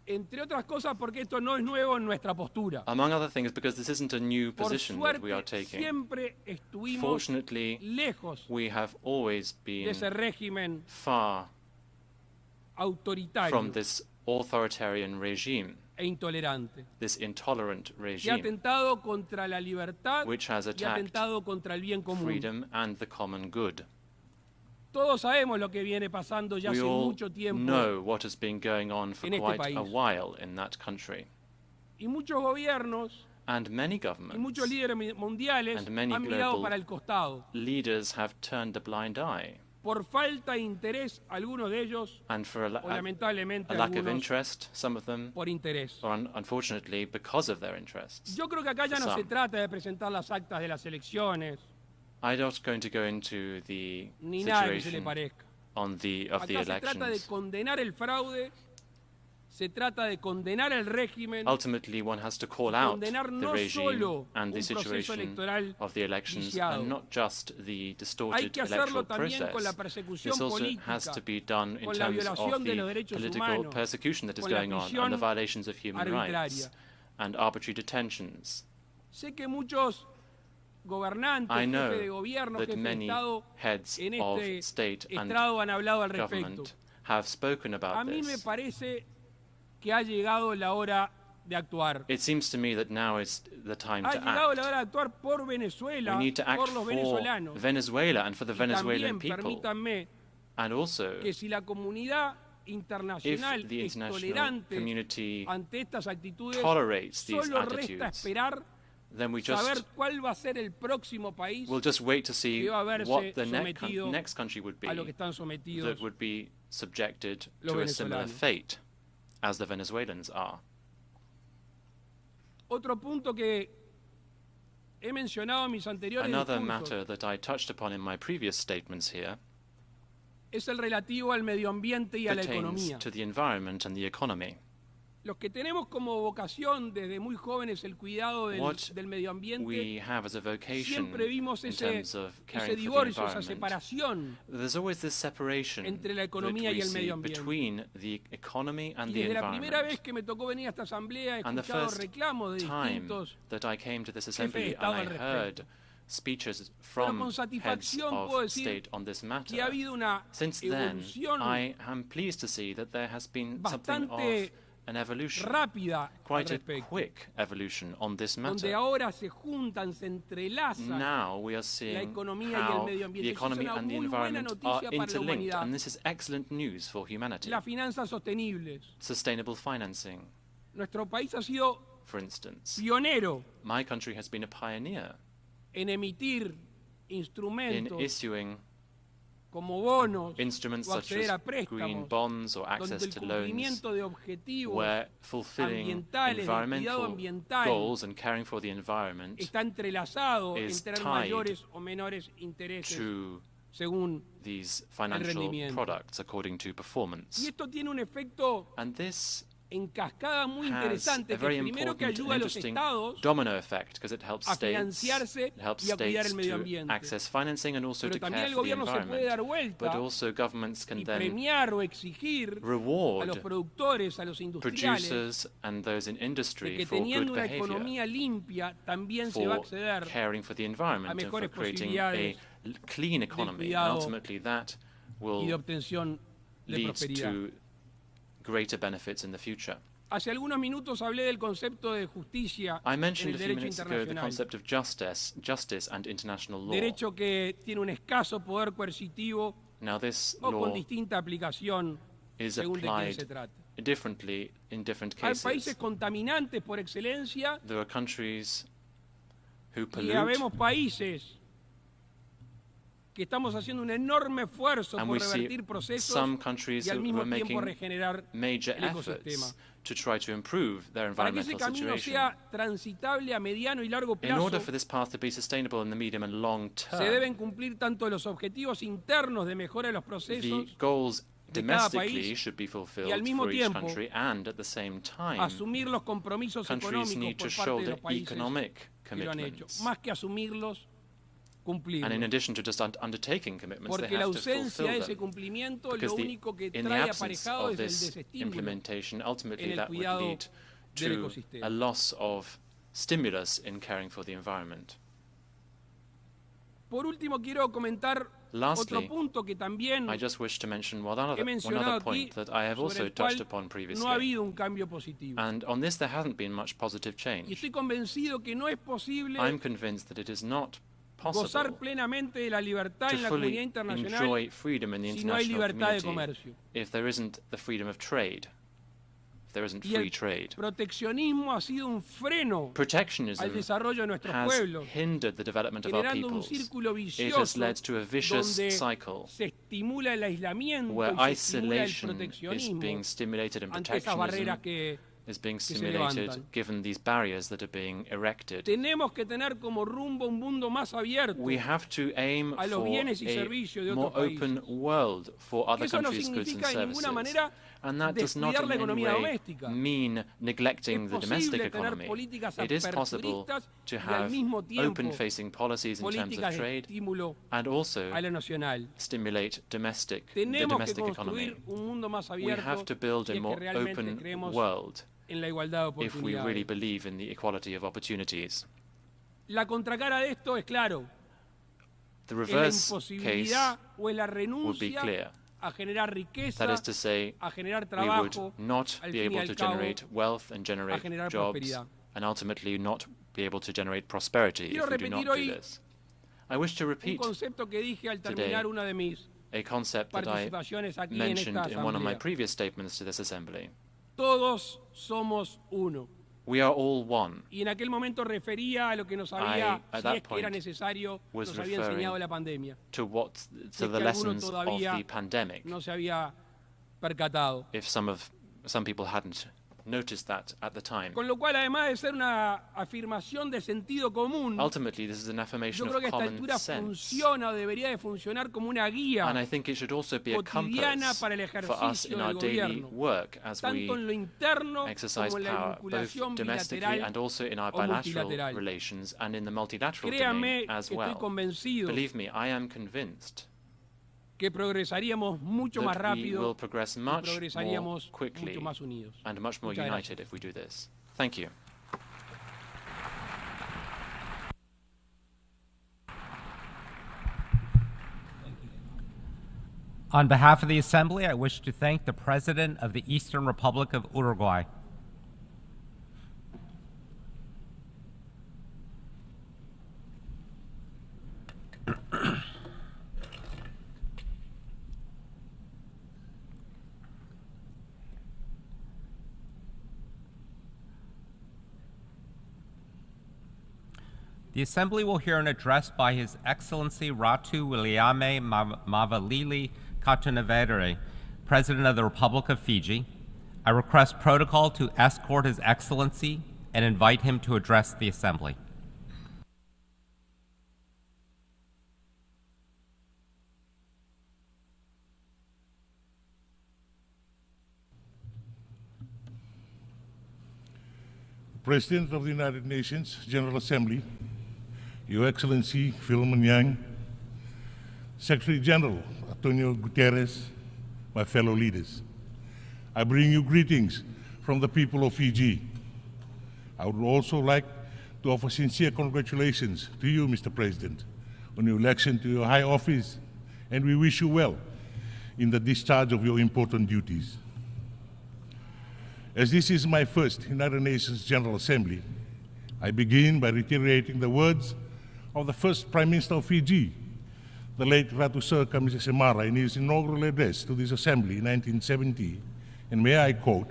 Entre otras cosas porque esto no es nuevo en nuestra postura. Among other things, because this isn't a new Por position that we are suerte, taking. siempre estuvimos Fortunately, lejos we have always de been ese régimen far autoritario from this authoritarian regime, e intolerante, this intolerant que ha regime, atentado contra la libertad which has y ha attacked atentado contra el bien común. freedom and the common good. Todos sabemos lo que viene pasando ya We hace all mucho tiempo know what has been going on for en este quite a país. while in that country. Y muchos gobiernos and many y governments muchos líderes mundiales and many han mirado global para el costado. leaders have turned a blind eye. Por falta de interés, algunos de ellos, And for o lamentablemente a lack of algunos, interest, some of them, por interés. or unfortunately because of their interests. Yo creo que acá ya no se trata de presentar las actas de las elecciones, I'm not going to go into the ni nada que se le situation parezca. of the Acá se trata de elections. condenar el fraude, se trata de condenar el régimen, Ultimately, one has to call out condenar the no regime solo and the un proceso situation electoral of the elections, viciado. and not just the Hay distorted que hacerlo electoral también con la process. persecución This also política, has to be done in con la terms violación of de los the derechos political humanos, persecution that is con la going on, and prisión the violations of human rights, arbitraria. and arbitrary detentions. Sé que muchos gobernantes, I know jefes de gobierno, that jefes de many Estado heads en of este state and estrado han hablado al respecto. government have spoken A about mí me this. parece que ha llegado la hora de actuar. It seems to me that now is the time Ha to llegado act. la hora de actuar por Venezuela, We need to act por los for venezolanos. Venezuela and for the Y Venezuelan también people. permítanme And also, que si la comunidad internacional if the es international tolerante community ante estas actitudes, tolerates these solo resta attitudes, esperar then we saber just cuál va a ser el próximo país we'll just wait to see que va a verse what the sometido next country would be a lo que están sometidos that would be subjected los to a similar venezolanos. fate as the Venezuelans are. Otro punto que he mencionado en mis anteriores Another discursos matter that I touched upon in my previous statements here es el relativo al medio ambiente y a la pertains economía. to the environment and the economy. Los que tenemos como vocación desde muy jóvenes el cuidado del medio ambiente, We have as a vocation siempre vimos in ese terms of caring for the divorcio, esa environment. separación There's always this separation entre la that economía y we el see medio ambiente. between the economy and Y the desde la primera environment. vez que me tocó venir a esta asamblea he And the escuchado first reclamos de time distintos that I came to this jefes de assembly and Estado I al heard speeches from con heads satisfacción of puedo decir state on this matter. que ha habido una Since then, evolución I am pleased to see that there has been something of bastante an evolution, rápida al quite a respecto, quick evolution on this donde matter. ahora se juntan, se entrelazan Now we are la seeing economía y el how medio the ambiente. Eso es economy una and the muy buena environment are noticia para la interlinked, humanidad. and this is excellent news for humanity. Las finanzas sostenibles. Sustainable financing, Nuestro país ha sido for instance. pionero My country has been a pioneer en emitir in instrumentos issuing como bonos instruments o such acceder a as green préstamos, bonds or donde access el to loans, cumplimiento de objetivos where fulfilling ambientales, del cuidado environmental ambiental goals and caring for the environment está entrelazado en is tener tied mayores o menores intereses to según these financial rendimiento. products according to performance. Y esto tiene un efecto And this en cascada muy has interesante a que very primero que important ayuda a and los interesting estados domino effect because it helps a states, financiarse it helps y a cuidar states el medio to ambiente. access financing and also Pero to también care el for the gobierno se puede dar environment. vuelta But also governments can y then premiar o exigir a los reward productores, a los industriales, producers and those in de industry que for good teniendo una behavior, economía limpia también se va a for acceder caring for the a environment and for mejores creating a posibilidades clean economy. And cuidado ultimately that y de will obtención de lead prosperidad. to greater benefits in the future. Hace algunos minutos hablé del concepto de justicia I en mentioned el a few derecho minutes ago the internacional. concept of justice and international law. Derecho que tiene un escaso poder coercitivo Now this o con law distinta aplicación is según de quién se applied trate. differently in different Hay países cases. contaminantes por excelencia There are countries who y pollute, habemos países que estamos haciendo un enorme esfuerzo and por we see revertir procesos some countries y al who mismo are tiempo making regenerar major el ecosistema. efforts to try to improve their Para que ese environmental camino situation. sea transitable a mediano y largo In order plazo, for this path to be sustainable in the medium and long se term, deben cumplir tanto los objetivos internos de mejora de los the procesos, goals de cada domestically país, should be y al fulfilled mismo for each tiempo country, and at the same time, asumir los compromisos countries económicos need to por parte de shoulder los países economic que lo han hecho. commitments. Más que asumirlos, cumplirlos. And in addition to just undertaking commitments, they Porque la have to ausencia de fulfill ese them. cumplimiento Because lo único que in the trae absence aparejado of es el this desestímulo implementation, ultimately en el that would cuidado lead del to ecosistema. a loss of stimulus in caring for the environment. Por último, quiero comentar Lastly, otro punto que también I just wish to mention one he other mencionado point aquí, that I have sobre also el cual touched upon previously. no ha habido un cambio positivo. And on this there hasn't been much positive Y change. estoy convencido que no es posible I'm convinced that it is not gozar possible plenamente de la libertad to en la fully comunidad internacional enjoy freedom in the si no hay international libertad de community comercio. if there isn't the freedom of trade. if there isn't free trade. Proteccionismo ha sido un freno Protectionism al desarrollo de nuestros has pueblos, hindered the development of our generando un peoples. círculo It has led vicioso to a vicious donde cycle se estimula el aislamiento where y se estimula el isolation is proteccionismo being stimulated and ante esas barreras protectionism is being se stimulated levantan. given these barriers that are being erected. Tenemos que tener como rumbo un mundo más abierto We have to aim a los for bienes y servicios de a more otros países. open world for other Eso no countries' goods and significa de ninguna services. manera And that does not descuidar in la any economía way doméstica. mean neglecting Es the domestic posible tener economy. políticas It is possible aperturistas to y al have mismo tiempo open-facing policies in terms políticas of de trade estímulo and also a lo nacional. stimulate the Tenemos domestic que economy. construir un mundo más We have abierto to build si a es que more realmente open creemos world en la igualdad de if we really oportunidades. believe in the equality of opportunities. La contracara de esto es claro. The Es la reverse case imposibilidad o es la would be renuncia clear. a generar riqueza, That is to say, a generar we would trabajo, not al be fin y able al to cabo, generate wealth and a generate generar jobs, prosperidad. and ultimately not be able to generate prosperity Quiero if we do not repetir do hoy this. I wish to un repeat concepto que dije al today terminar una de mis a concept that I participaciones aquí en mentioned esta in one of my asamblea. previous statements to this assembly. Todos somos uno. We are all one. Y en aquel momento refería a lo que nos había, at si that es que era point, necesario, was nos había enseñado referring la pandemia. To Si es the que alguno lessons of todavía the pandemic. no se había percatado. If some people hadn't noticed that at the time. Con lo cual, además de ser una afirmación de sentido común, Ultimately, this is an affirmation yo creo que a of esta common altura sense. funciona o debería de funcionar como una guía And I think it should also be a cotidiana compass para el for us ejercicio in del our daily gobierno, work as we tanto en lo interno exercise como en la power, both vinculación domestically bilateral and also in our o bilateral multilateral. relations and in the multilateral Créame domain as que estoy well. convencido Believe me, I am convinced que progresaríamos mucho más that we rápido will progress y much more progresaríamos quickly mucho más unidos. and much more Muchas united gracias. if we do this. Thank you. On behalf of the Assembly, I wish to thank the President of the Eastern Republic of Uruguay. The Assembly will hear an address by His Excellency Ratu Williame Mavalili Katunavere, President of the Republic of Fiji. I request protocol to escort His Excellency and invite him to address the Assembly. President of the United Nations General Assembly, Your Excellency Philemon Yang, Secretary General Antonio Guterres, my fellow leaders, I bring you greetings from the people of Fiji. I would also like to offer sincere congratulations to you, Mr. President, on your election to your high office, and we wish you well in the discharge of your important duties. As this is my first United Nations General Assembly, I begin by reiterating the words of the first Prime Minister of Fiji, the late Ratu Sirka Misisemara, in his inaugural address to this Assembly in 1970, and may I quote,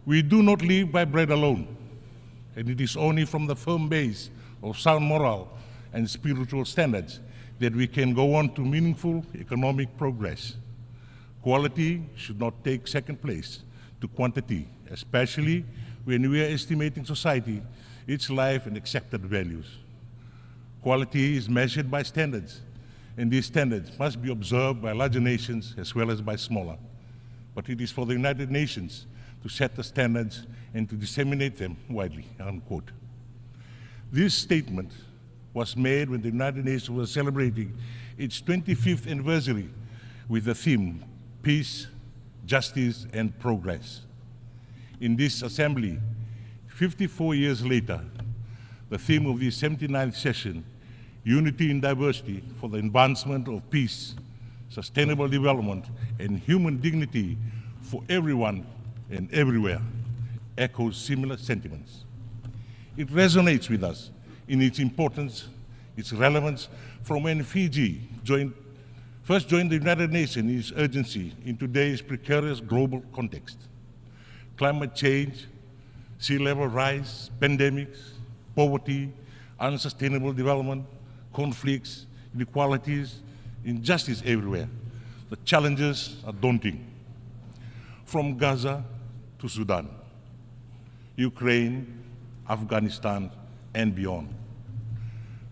"We do not live by bread alone, and it is only from the firm base of sound moral and spiritual standards that we can go on to meaningful economic progress. Quality should not take second place to quantity, especially when we are estimating society, its life and accepted values. Quality is measured by standards, and these standards must be observed by larger nations as well as by smaller. But it is for the United Nations to set the standards and to disseminate them widely," unquote. This statement was made when the United Nations was celebrating its 25th anniversary with the theme, Peace, Justice, and Progress. In this Assembly, 54 years later, the theme of the 79th session, Unity in Diversity for the Advancement of Peace, Sustainable Development, and Human Dignity for Everyone and Everywhere, echoes similar sentiments. It resonates with us in its importance, its relevance, from when Fiji first joined the United Nations in its urgency in today's precarious global context. climate change, sea level rise, pandemics, poverty, unsustainable development, conflicts, inequalities, injustice everywhere. The challenges are daunting. From Gaza to Sudan, Ukraine, Afghanistan, and beyond.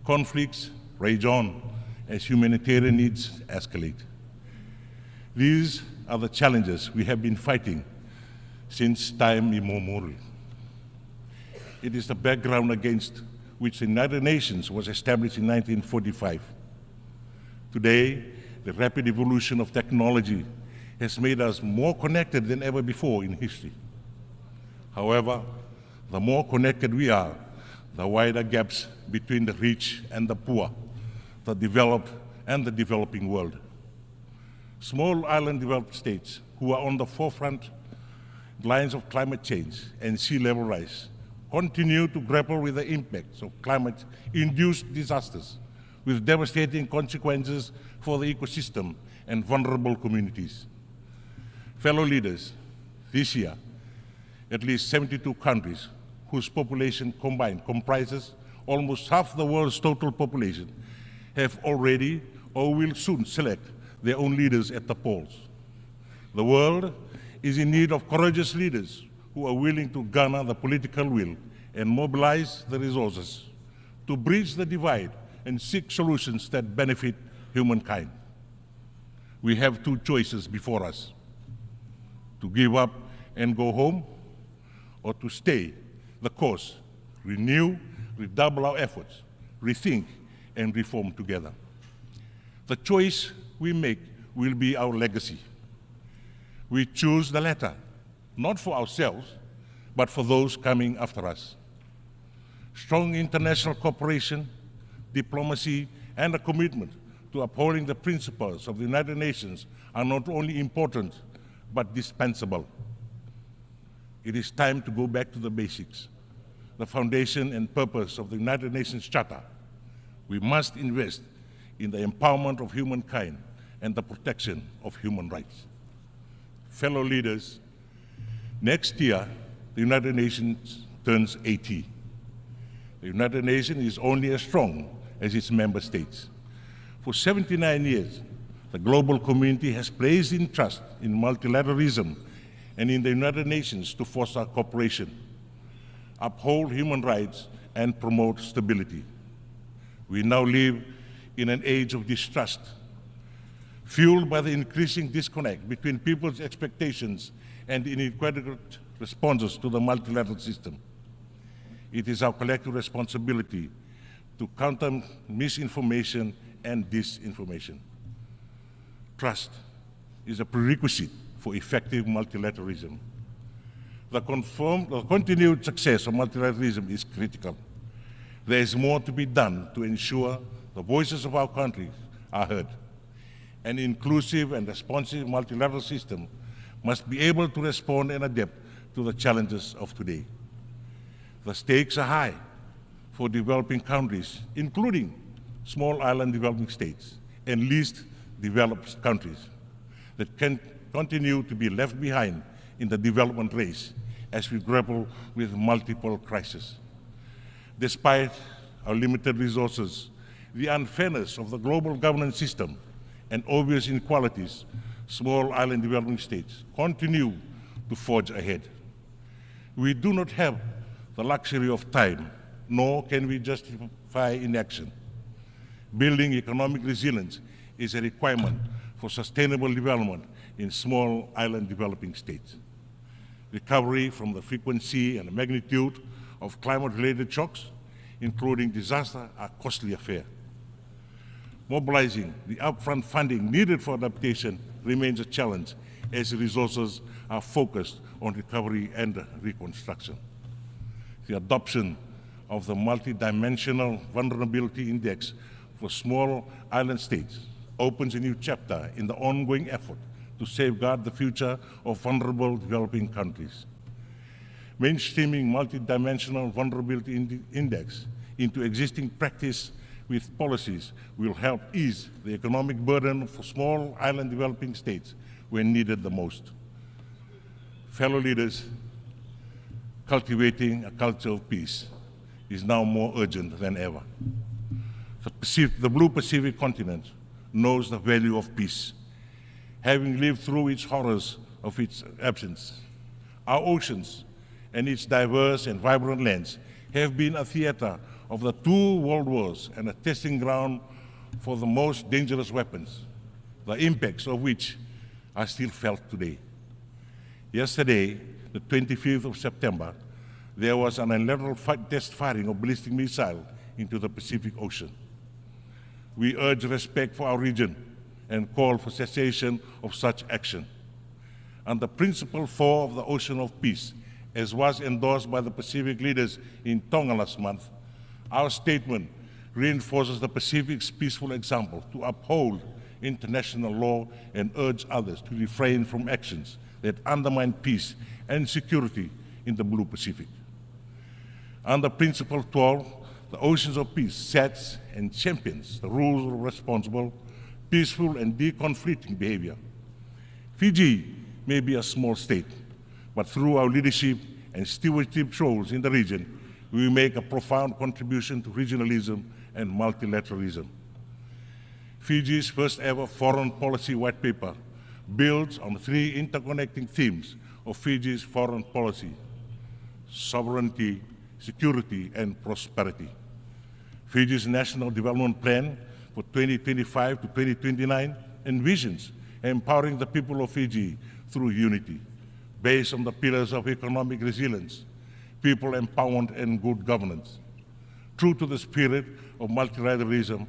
Conflicts rage on as humanitarian needs escalate. These are the challenges we have been fighting since time immemorial. It is the background against which the United Nations was established in 1945. Today, the rapid evolution of technology has made us more connected than ever before in history. However, the more connected we are, the wider gaps between the rich and the poor, the developed and the developing world. Small island developed states who are on the forefront lines of climate change and sea level rise continue to grapple with the impacts of climate-induced disasters with devastating consequences for the ecosystem and vulnerable communities. Fellow leaders, this year, at least 72 countries whose population combined comprises almost half the world's total population have already or will soon select their own leaders at the polls. The world is in need of courageous leaders who are willing to garner the political will and mobilize the resources to bridge the divide and seek solutions that benefit humankind. We have two choices before us: to give up and go home, or to stay the course, renew, redouble our efforts, rethink, and reform together. The choice we make will be our legacy. We choose the latter, not for ourselves, but for those coming after us. Strong international cooperation, diplomacy, and a commitment to upholding the principles of the United Nations are not only important, but dispensable. It is time to go back to the basics, the foundation and purpose of the United Nations Charter. We must invest in the empowerment of humankind and the protection of human rights. Fellow leaders, next year, the United Nations turns 80. The United Nations is only as strong as its member states. For 79 years, the global community has placed in trust in multilateralism and in the United Nations to foster cooperation, uphold human rights, and promote stability. We now live in an age of distrust, fueled by the increasing disconnect between people's expectations and inadequate responses to the multilateral system. It is our collective responsibility to counter misinformation and disinformation. Trust is a prerequisite for effective multilateralism. The continued success of multilateralism is critical. There is more to be done to ensure the voices of our countries are heard. An inclusive and responsive multilateral system must be able to respond and adapt to the challenges of today. The stakes are high for developing countries, including small island developing states and least developed countries that can continue to be left behind in the development race as we grapple with multiple crises. Despite our limited resources, the unfairness of the global governance system, and obvious inequalities, small island developing states continue to forge ahead. We do not have the luxury of time, nor can we justify inaction. Building economic resilience is a requirement for sustainable development in small island developing states. Recovery from the frequency and magnitude of climate-related shocks, including disaster, are a costly affair. Mobilizing the upfront funding needed for adaptation remains a challenge as resources are focused on recovery and reconstruction. The adoption of the multidimensional vulnerability index for small island states opens a new chapter in the ongoing effort to safeguard the future of vulnerable developing countries. Mainstreaming multidimensional vulnerability index into existing practice with policies will help ease the economic burden for small island developing states when needed the most. Fellow leaders, cultivating a culture of peace is now more urgent than ever. The Blue Pacific continent knows the value of peace, having lived through its horrors of its absence. Our oceans and its diverse and vibrant lands have been a theater of the 2 world wars and a testing ground for the most dangerous weapons, the impacts of which are still felt today. Yesterday, the 25th of September, there was an unilateral test firing of ballistic missile into the Pacific Ocean. We urge respect for our region and call for cessation of such action. Under Principle 4 of the Ocean of Peace, as was endorsed by the Pacific leaders in Tonga last month, our statement reinforces the Pacific's peaceful example to uphold international law and urge others to refrain from actions that undermine peace and security in the Blue Pacific. Under Principle 12, the Oceans of Peace sets and champions the rules of responsible, peaceful, and deconflicting behavior. Fiji may be a small state, but through our leadership and stewardship roles in the region, we make a profound contribution to regionalism and multilateralism. Fiji's first ever foreign policy white paper builds on 3 interconnecting themes of Fiji's foreign policy: sovereignty, security, and prosperity. Fiji's National Development Plan for 2025 to 2029 envisions empowering the people of Fiji through unity, based on the pillars of economic resilience, people empowerment, and good governance. True to the spirit of multilateralism,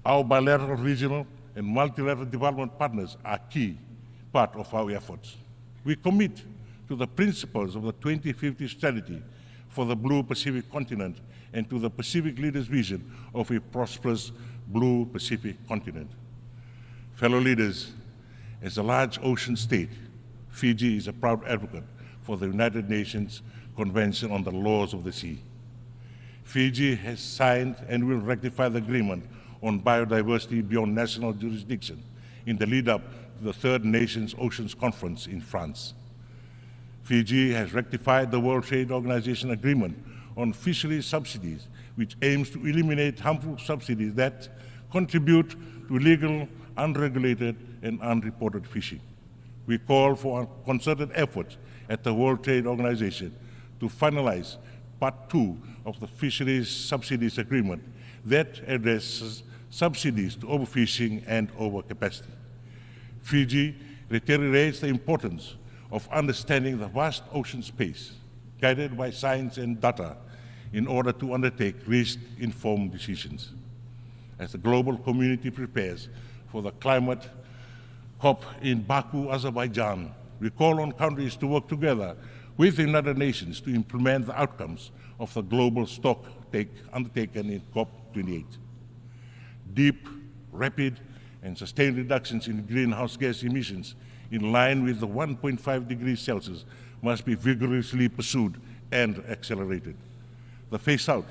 our bilateral, regional, and multilateral development partners are a key part of our efforts. We commit to the principles of the 2050 strategy for the Blue Pacific continent and to the Pacific leaders' vision of a prosperous Blue Pacific continent. Fellow leaders, as a large ocean state, Fiji is a proud advocate for the United Nations Convention on the Laws of the Sea. Fiji has signed and will ratify the agreement on biodiversity beyond national jurisdiction in the lead-up to the Third Nations Oceans Conference in France. Fiji has ratified the World Trade Organization agreement on fisheries subsidies, which aims to eliminate harmful subsidies that contribute to illegal, unregulated, and unreported fishing. We call for a concerted effort at the World Trade Organization to finalize Part 2 of the Fisheries Subsidies Agreement that addresses subsidies to overfishing and overcapacity. Fiji reiterates the importance of understanding the vast ocean space, guided by science and data, in order to undertake risk-informed decisions. As the global community prepares for the climate COP in Baku, Azerbaijan, we call on countries to work together with the United Nations to implement the outcomes of the global stock undertaken in COP28. Deep, rapid, and sustained reductions in greenhouse gas emissions in line with the 1.5 degrees Celsius must be vigorously pursued and accelerated. The phase-out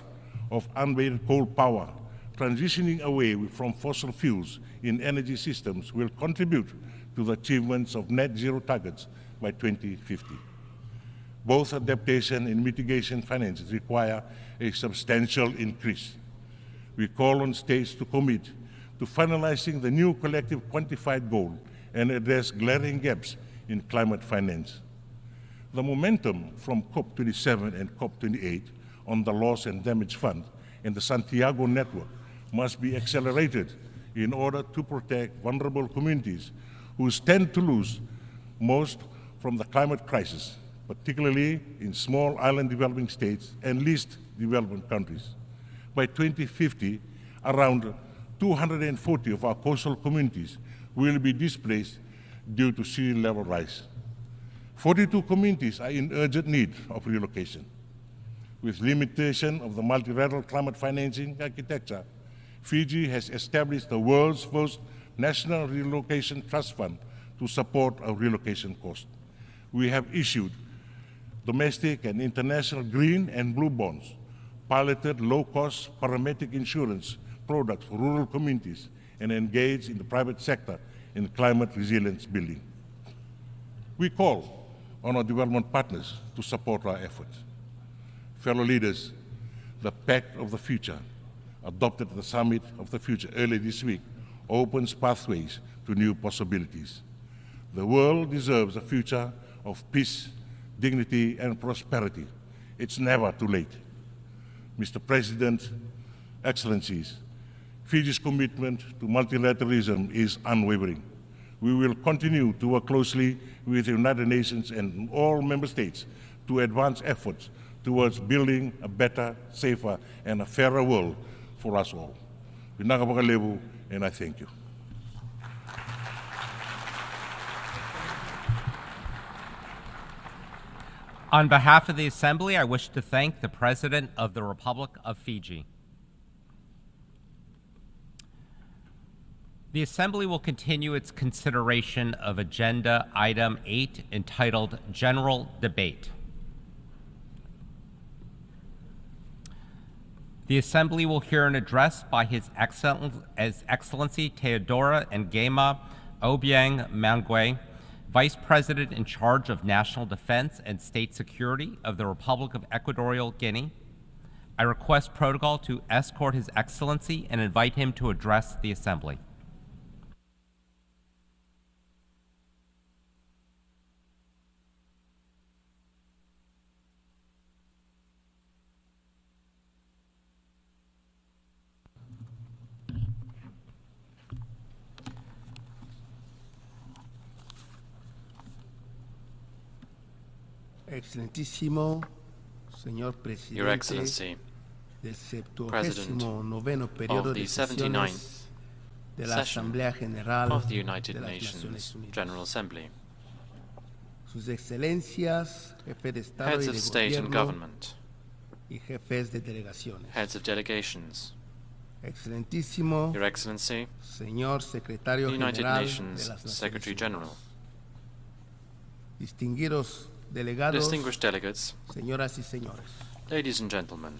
of unweighted coal power, transitioning away from fossil fuels in energy systems, will contribute to the achievements of net zero targets by 2050. Both adaptation and mitigation finances require a substantial increase. We call on states to commit to finalizing the new collective quantified goal and address glaring gaps in climate finance. The momentum from COP27 and COP28 on the Loss and Damage Fund and the Santiago Network must be accelerated in order to protect vulnerable communities who stand to lose most from the climate crisis, particularly in small island developing states and least developed countries. By 2050, around 240 of our coastal communities will be displaced due to sea level rise. 42 communities are in urgent need of relocation. With limitation of the multilateral climate financing architecture, Fiji has established the world's first national relocation trust fund to support our relocation costs. We have issued domestic and international green and blue bonds, piloted low-cost parametric insurance products for rural communities, and engaged in the private sector in climate resilience building. We call on our development partners to support our efforts. Fellow leaders, the Pact of the Future, adopted at the Summit of the Future earlier this week, opens pathways to new possibilities. The world deserves a future of peace, dignity, and prosperity. It's never too late. Mr. President, Excellencies, Fiji's commitment to multilateralism is unwavering. We will continue to work closely with the United Nations and all member states to advance efforts towards building a better, safer, and a fairer world for us all. And I thank you. On behalf of the Assembly, I wish to thank the President of the Republic of Fiji. The Assembly will continue its consideration of Agenda Item 8, entitled General Debate. The Assembly will hear an address by His Excellency Teodoro Ngema Obiang Mangwe, Vice President in charge of National Defense and State Security of the Republic of Equatorial Guinea. I request protocol to escort His Excellency and invite him to address the Assembly. Excelentísimo señor Your Excellency, del President periodo of the de 79th de la Asamblea General of the United de las Nations Naciones Unidas. General Assembly, Sus Excelencias, Jefe de Estado Heads y of de State and Gobierno Government, y Jefes de Delegaciones. Heads of Delegations, Excelentísimo Your Excellency, señor Secretario United General Nations de las Naciones Secretary Unidas. General, Distinguidos delegados, distinguished delegates, señoras y señores. ladies and gentlemen,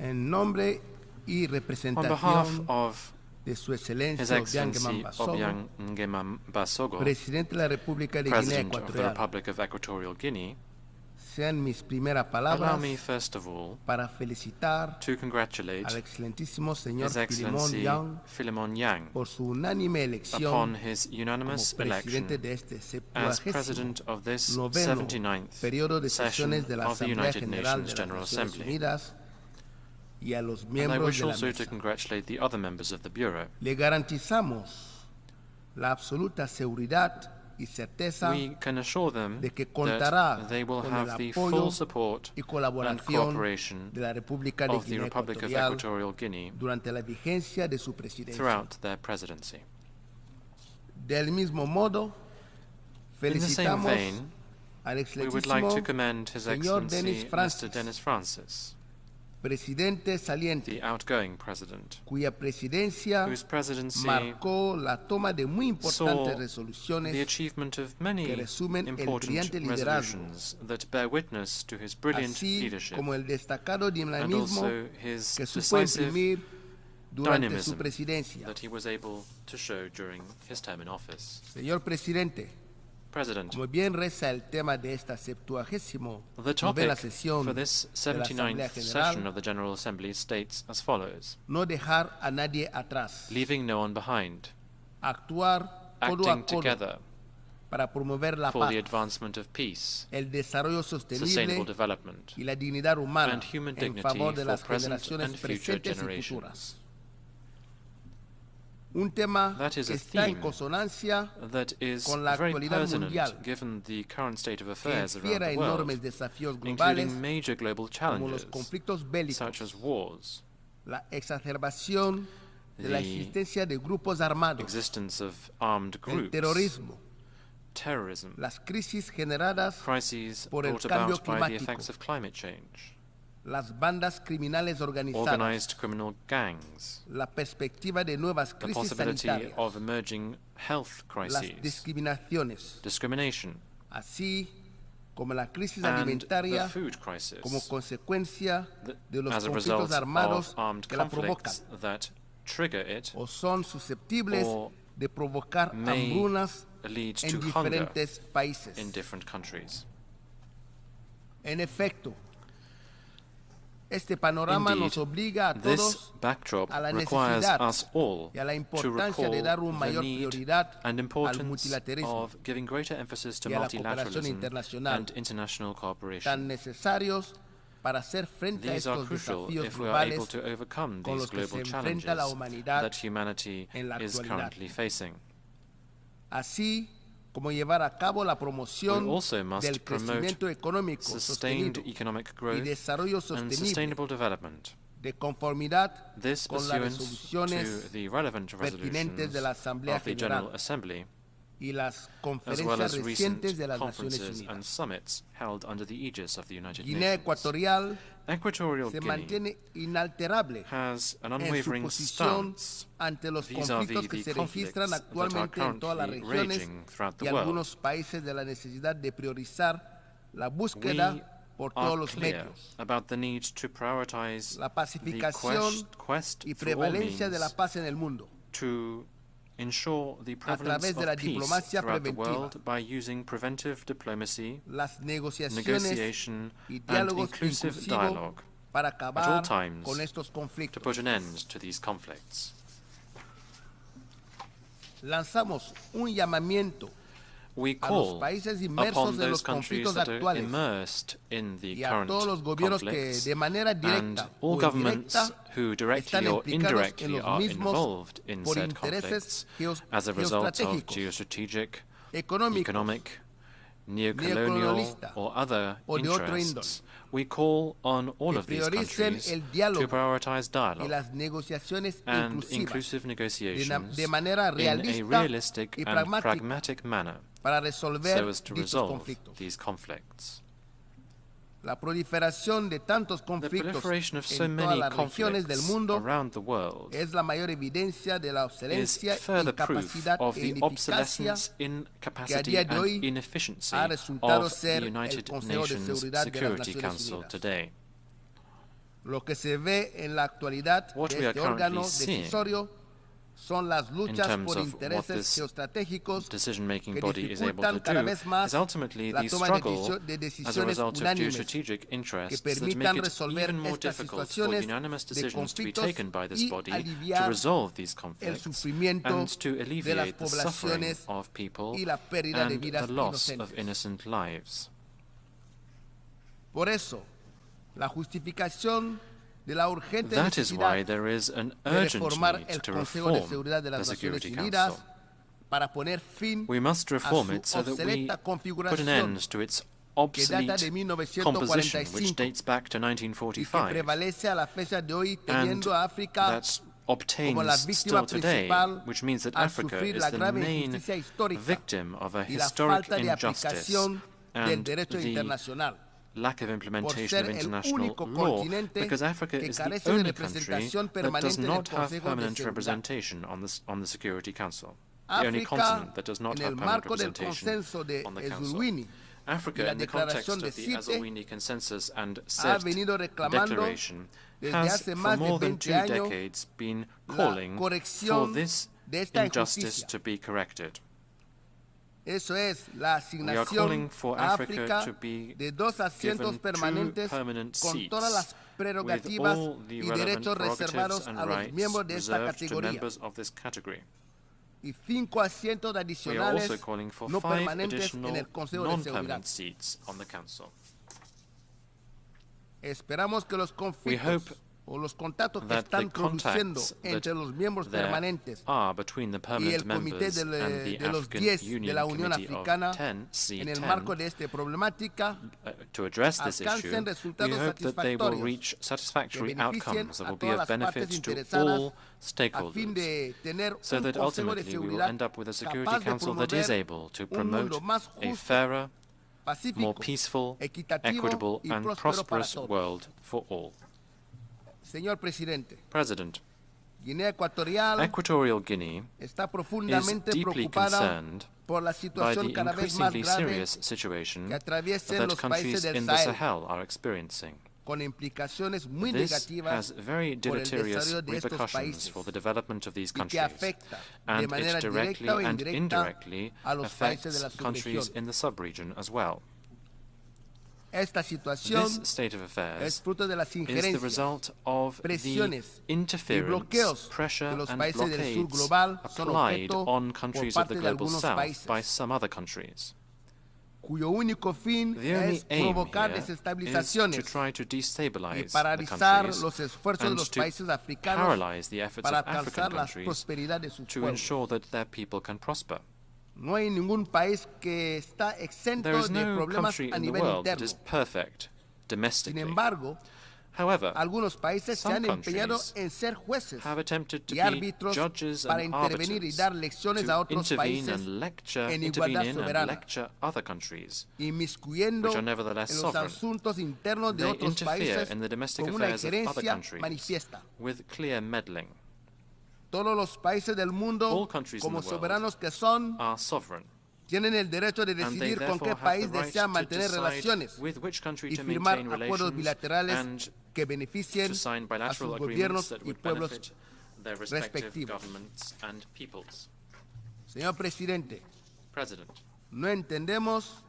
En nombre y on behalf representación of de Su His Excelencia Excellency Obiang Obiang Ngema Basogo, Presidente de la República de Guinea President of the Ecuatorial, Republic of Equatorial Guinea, sean mis primeras allow palabras me first of all para felicitar to congratulate al excelentísimo señor His Excellency Yang Philemon Yang por su unánime elección upon his unanimous como presidente election de este as 79º President of this noveno 79th periodo de session sesiones de la of the Asamblea United General Nations de las General Naciones Assembly. Unidas y a los And I miembros wish de la also mesa. to congratulate the other members of the Bureau. Le garantizamos la absoluta seguridad y certeza We can assure them de que contará that they will con have el the apoyo full support y and colaboración cooperation de la República de of the Guinea Republic of Ecuatorial Equatorial Guinea durante la vigencia de su presidencia. throughout their presidency. Del mismo modo, In the same felicitamos vein, al we would like to excelentísimo commend His señor Excellency Denis Mr. Francis, Dennis Francis, presidente saliente, the outgoing president, cuya presidencia whose presidency marcó la toma de muy importantes saw resoluciones the achievement of many que resumen el important brillante liderazgo, resolutions that bear witness to his brilliant así leadership como el destacado and dinamismo also his que supo decisive imprimir durante su dynamism presidencia. that he was able to show during his term in office. Señor presidente, President, como bien reza el tema de esta 79ª the topic sesión for this de la Asamblea 79th session General, of the General Assembly states as follows: no dejar a nadie atrás, leaving no one behind, actuar codo a acting codo together para promover la for paz, the advancement of peace, el desarrollo sustainable sostenible development, y la dignidad humana and human en dignity favor de for las present generaciones and future presentes y generations. futuras. Un tema That is que a está en theme consonancia that is con la very actualidad pertinent mundial, given the current state of que affairs around encierra the world, enormes desafíos globales including major global como los challenges conflictos bélicos, such as wars, la exacerbación de la the existencia de grupos armados, existence of armed el groups, terrorismo, terrorism, las crisis generadas crises por el brought cambio about by the climático, effects of climate change, las bandas criminales organizadas, organized criminal gangs, la perspectiva de nuevas the crisis possibility sanitarias, of emerging health las crises, discriminaciones, discrimination, así como la crisis and the alimentaria food crisis como consecuencia de los as a conflictos result armados of armed que la provocan conflicts that trigger it o son susceptibles or de provocar may hambrunas leads to hunger in different countries. En efecto, este panorama nos obliga a todos a la necesidad y a la importancia de dar una mayor prioridad al multilateralismo y a la cooperación internacional, tan necesarios para hacer frente a estos desafíos globales con los que se enfrenta la humanidad en la actualidad. Así como llevar a cabo la promoción del crecimiento económico sostenido y desarrollo sostenible de conformidad con las resoluciones pertinentes de la Asamblea General y las conferencias recientes de las Naciones Unidas. Guinea Ecuatorial se mantiene inalterable en su posición ante los conflictos que se registran actualmente en todas las regiones y algunos países de la necesidad de priorizar la búsqueda por todos los medios, la pacificación y prevalencia de la paz en el mundo, ensure the prevalence of peace throughout the world by using preventive diplomacy, negotiation, and inclusive dialogue at all times to put an end to these conflicts. Lanzamos un llamamiento we call upon those countries that are immersed in the current conflicts and all governments who directly or indirectly are involved in said conflicts as a result of geostrategic, economic, neocolonial or other interests. We call on all of these countries to prioritize dialogue and inclusive negotiations in a realistic and pragmatic manner so as to resolve these conflicts. La proliferación de tantos conflictos en todas las regiones del mundo es la mayor evidencia de la obsolescencia y capacidad e ineficacia que a día de hoy ha resultado ser el Consejo de Seguridad de las Naciones Unidas. Lo que se ve en la actualidad de este órgano decisorio son las luchas por intereses geoestratégicos que dificultan cada vez más la toma de decisiones unánimes que permitan resolver estas situaciones de conflictos y aliviar el sufrimiento de las poblaciones y la pérdida de vidas inocentes. Por eso, la justificación de la urgente necesidad de reformar el Consejo de Seguridad de las Naciones Unidas para poner fin a su obsoleta configuración que data de 1945 y que prevalece a la fecha de hoy teniendo a África como la víctima principal al sufrir la grave injusticia histórica y la falta de aplicación del derecho internacional. Lack of implementation of international law, because Africa is the only country that does not have permanent representation on the Security Council. The only continent that does not have permanent representation on the Council. Africa, in the context of the Azawini Consensus and SED Declaration, has for more than 2 decades been calling for this injustice to be corrected. Eso es la asignación a África de 2 asientos permanentes con todas las prerrogativas y derechos reservados a los miembros de esta categoría y 5 asientos adicionales no permanentes en el Consejo de Seguridad. Esperamos que los conflictos o los contactos que están produciendo entre los miembros permanentes y el Comité de los 10 de la Unión Africana en el marco de esta problemática alcancen resultados satisfactorios que beneficien a todas las partes interesadas a fin de tener un Consejo de Seguridad capaz de promover un mundo más justo, pacífico, equitativo y próspero para todos. Señor Presidente, Guinea Equatorial Guinea está profundamente preocupada por la situación cada vez más grave que atraviesan los países del Sahel, This has very deleterious repercussions for the development of these countries, and it directly and indirectly affects countries in the sub-region as well. This state of affairs is the result of the interference, pressure and blockades applied on countries of the Global South by some other countries. The only aim here is to try to destabilize the countries and to paralyze the efforts of African countries to ensure that their people can prosper. There is no country in the world that is perfect domestically. However, some countries have attempted to be judges and arbiters, to intervene and lecture other countries, which are nevertheless sovereign. They interfere in the domestic affairs of other countries with clear meddling. All countries in the world are sovereign, tienen el derecho de decidir con qué país desean mantener relaciones y firmar acuerdos bilaterales que beneficien a sus gobiernos y pueblos respectivos. Señor Presidente, no entendemos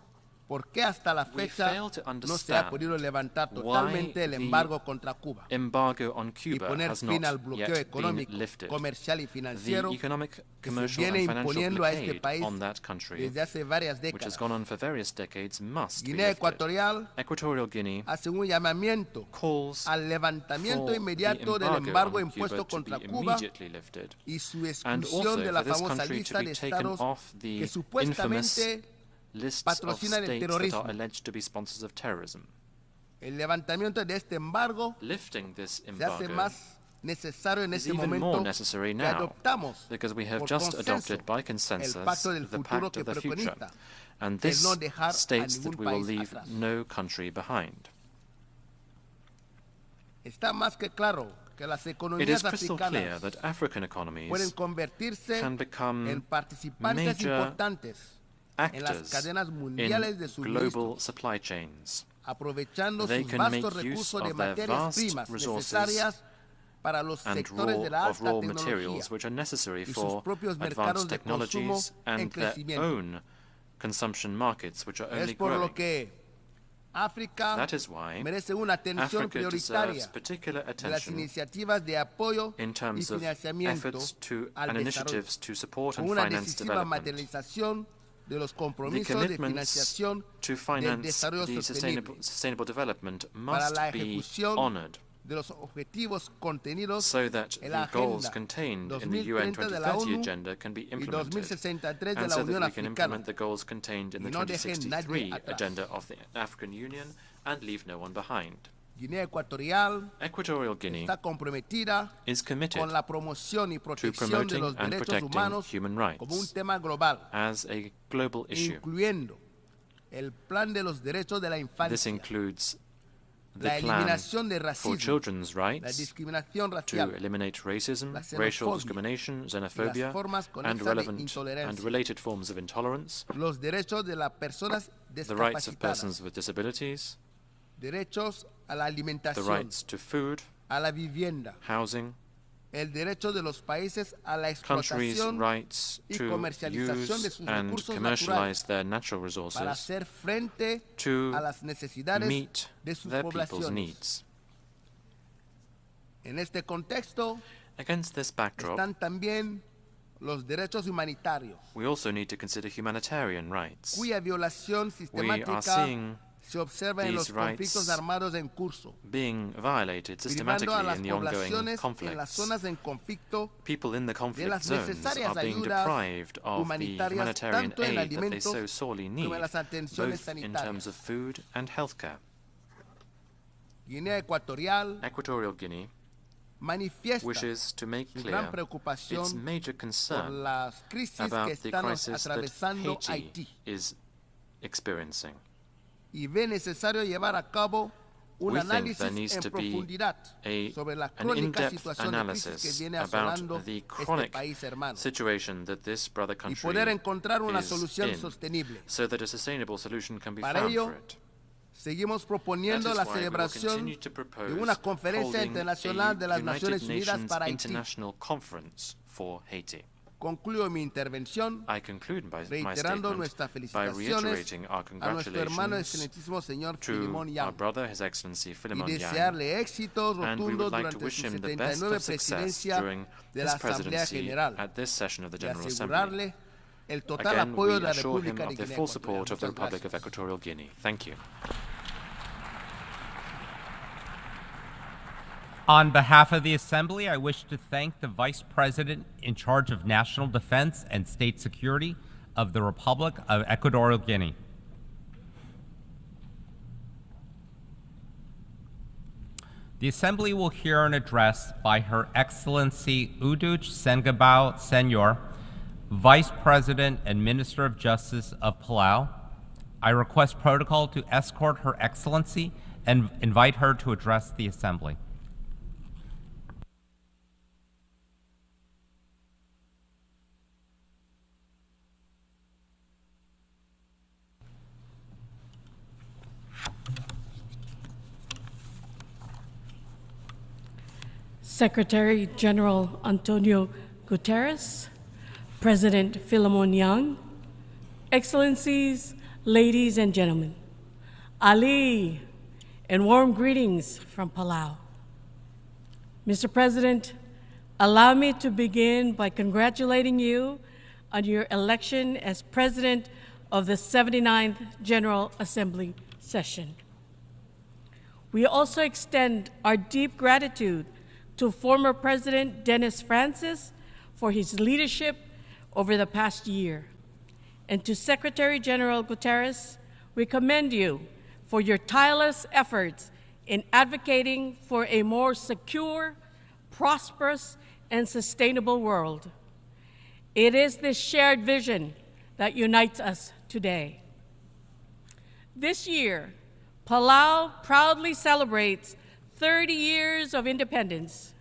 por qué hasta la fecha no se ha podido levantar totalmente el embargo contra Cuba y poner fin al bloqueo económico, comercial y financiero que se viene imponiendo a este país desde hace varias décadas. Guinea Ecuatorial hace un llamamiento al levantamiento inmediato del embargo impuesto contra Cuba y su exclusión de la famosa lista de estados que supuestamente patrocinan el terrorismo. El levantamiento de este embargo se hace más necesario en este momento que adoptamos por consenso el pacto del futuro que preconiza el no dejar a ningún país atrás. Está más que claro que las economías africanas pueden convertirse en participantes importantes en las cadenas mundiales de global supply chains. aprovechando sus vastos recursos de materias primas necesarias para los sectores de la alta tecnología y sus propios mercados de consumo en crecimiento. Es por lo que África merece una atención prioritaria de las iniciativas de apoyo y financiamiento al desarrollo, con una decisiva materialización de los compromisos de financiación del desarrollo sostenible para la ejecución de los objetivos contenidos en la Agenda 2030 de la ONU y 2063 de la Unión Africana, y no dejen nadie atrás. Guinea Ecuatorial está comprometida con la promoción y protección de los derechos humanos como un tema global, incluyendo el plan de los derechos de la infancia, la eliminación de racismo, la discriminación racial, la xenofobia y las formas conexas de intolerancia, los derechos de las personas discapacitadas, derechos a la alimentación, a la vivienda, el derecho de los países a la explotación y comercialización de sus recursos naturales para hacer frente a las necesidades de sus poblaciones. En este contexto están también los derechos humanitarios, cuya violación sistemática se observa en los conflictos armados en curso, privando a las poblaciones en las zonas en conflicto de las necesarias ayudas humanitarias tanto en alimentos como en las atenciones sanitarias. Guinea Ecuatorial manifiesta su gran preocupación por las crisis que están atravesando Haití y ve necesario llevar a cabo un análisis en profundidad sobre la crónica situación de crisis que viene asolando este país hermano y poder encontrar una solución sostenible. Para ello, Seguimos proponiendo la celebración de una conferencia internacional de las Naciones Unidas para Haití. Concluyo mi intervención reiterando nuestras felicitaciones a nuestro hermano excelentísimo señor Philemon Yang y desearle éxito rotundo durante su 79 presidencia de la Asamblea General y asegurarle el total apoyo de la República de Guinea. Thank you. On behalf of the Assembly, I wish to thank the Vice President in charge of National Defense and State Security of the Republic of Equatorial Guinea. The Assembly will hear an address by Her Excellency Uduch Sengabao Senor, Vice President and Minister of Justice of Palau. I request protocol to escort Her Excellency and invite her to address the Assembly. Secretary General Antonio Guterres, President Philemon Yang, Excellencies, ladies and gentlemen, Ali, and warm greetings from Palau. Mr. President, allow me to begin by congratulating you on your election as President of the 79th General Assembly session. We also extend our deep gratitude to former President Dennis Francis for his leadership over the past year. And to Secretary General Guterres, we commend you for your tireless efforts in advocating for a more secure, prosperous, and sustainable world. It is this shared vision that unites us today. This year, Palau proudly celebrates 30 years of independence.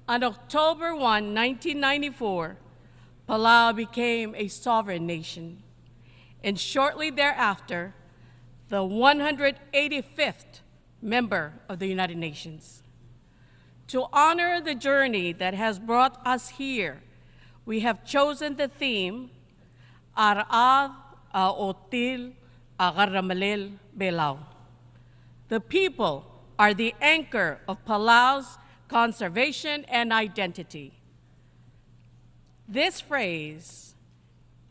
On October 1, 1994, Palau became a sovereign nation, and shortly thereafter, the 185th member of the United Nations. To honor the journey that has brought us here, we have chosen the theme, Ar'ad A'otil Agaramalel Belau. The people are the anchor of Palau's conservation and identity. This phrase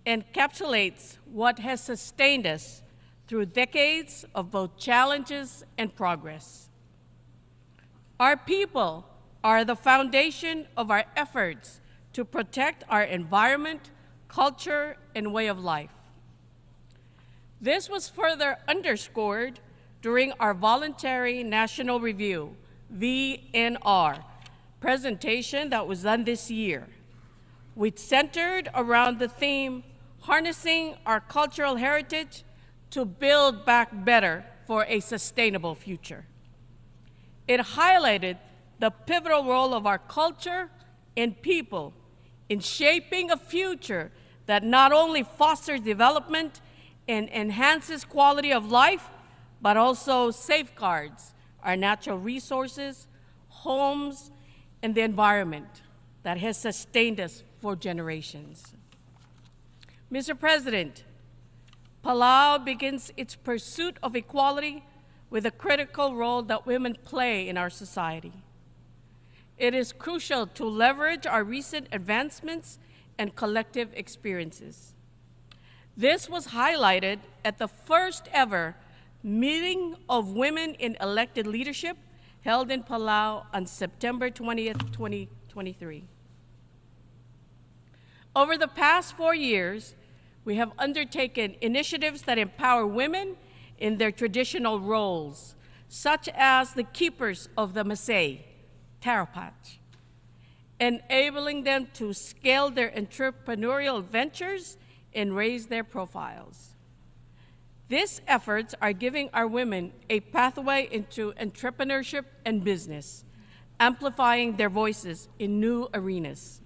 encapsulates what has sustained us through decades of both challenges and progress. Our people are the foundation of our efforts to protect our environment, culture, and way of life. This was further underscored during our voluntary national review, VNR, presentation that was done this year, which centered around the theme, harnessing our cultural heritage to build back better for a sustainable future. It highlighted the pivotal role of our culture and people in shaping a future that not only fosters development and enhances quality of life, but also safeguards our natural resources, homes, and the environment that has sustained us for generations. Mr. President, Palau begins its pursuit of equality with a critical role that women play in our society. It is crucial to leverage our recent advancements and collective experiences. This was highlighted at the first ever meeting of women in elected leadership held in Palau on September 20th, 2023. Over the past 4 years, we have undertaken initiatives that empower women in their traditional roles, such as the keepers of the Masai, Tarapach, enabling them to scale their entrepreneurial ventures and raise their profiles. These efforts are giving our women a pathway into entrepreneurship and business, amplifying their voices in new arenas.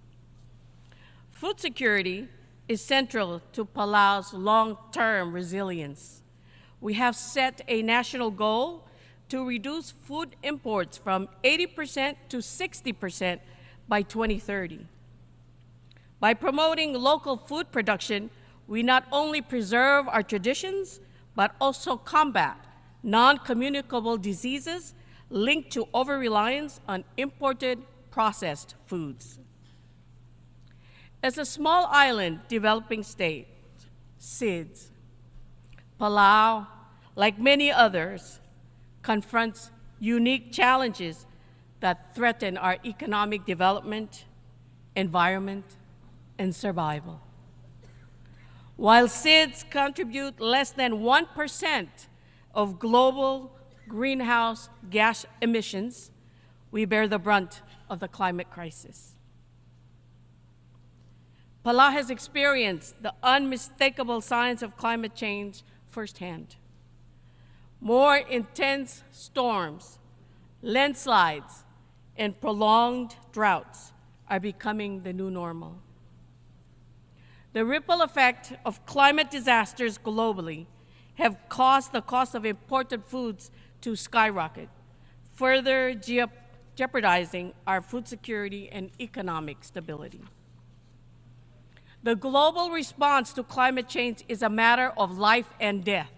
Food security is central to Palau's long-term resilience. we have set a national goal to reduce food imports from 80% to 60% by 2030. By promoting local food production, we not only preserve our traditions, but also combat non-communicable diseases linked to over-reliance on imported processed foods. As a small island developing state, SIDS, Palau, like many others, confronts unique challenges that threaten our economic development, environment, and survival. While SIDS contribute less than 1% of global greenhouse gas emissions, we bear the brunt of the climate crisis. Palau has experienced the unmistakable signs of climate change firsthand. More intense storms, landslides, and prolonged droughts are becoming the new normal. The ripple effect of climate disasters globally have caused the cost of imported foods to skyrocket, further jeopardizing our food security and economic stability. The global response to climate change is a matter of life and death.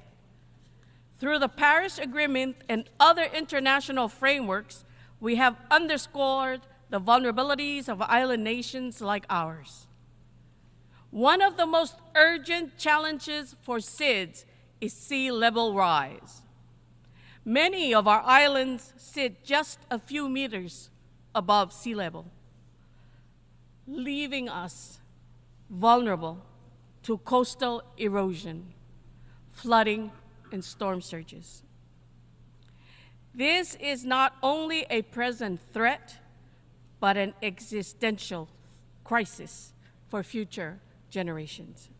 Through the Paris Agreement and other international frameworks, we have underscored the vulnerabilities of island nations like ours. One of the most urgent challenges for SIDS is sea level rise. Many of our islands sit just a few meters above sea level, leaving us vulnerable to coastal erosion, flooding, and storm surges. This is not only a present threat, but an existential crisis for future generations.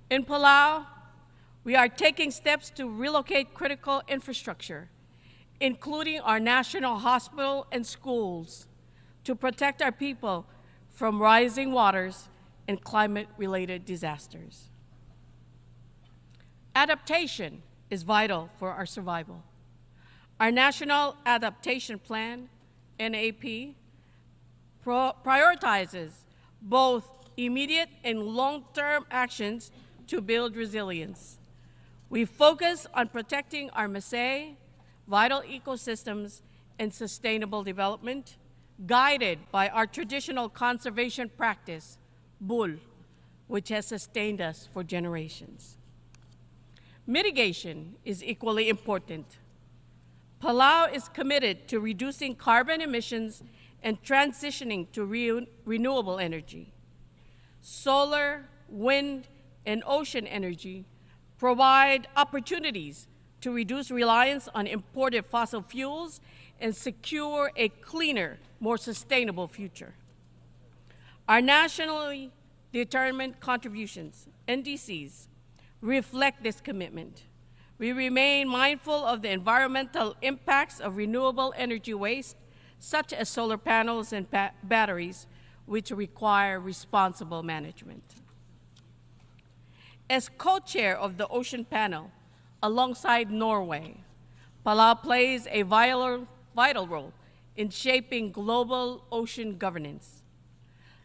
In Palau, we are taking steps to relocate critical infrastructure, including our national hospital and schools, to protect our people from rising waters and climate-related disasters. Adaptation is vital for our survival. Our National Adaptation Plan, NAP, prioritizes both immediate and long-term actions to build resilience. We focus on protecting our Maasai, vital ecosystems, and sustainable development, guided by our traditional conservation practice, Bul, which has sustained us for generations. Mitigation is equally important. Palau is committed to reducing carbon emissions and transitioning to renewable energy. Solar, wind, and ocean energy provide opportunities to reduce reliance on imported fossil fuels and secure a cleaner, more sustainable future. Our nationally determined contributions, NDCs, reflect this commitment. We remain mindful of the environmental impacts of renewable energy waste, such as solar panels and batteries, which require responsible management. As co-chair of the Ocean Panel, alongside Norway, Palau plays a vital role in shaping global ocean governance.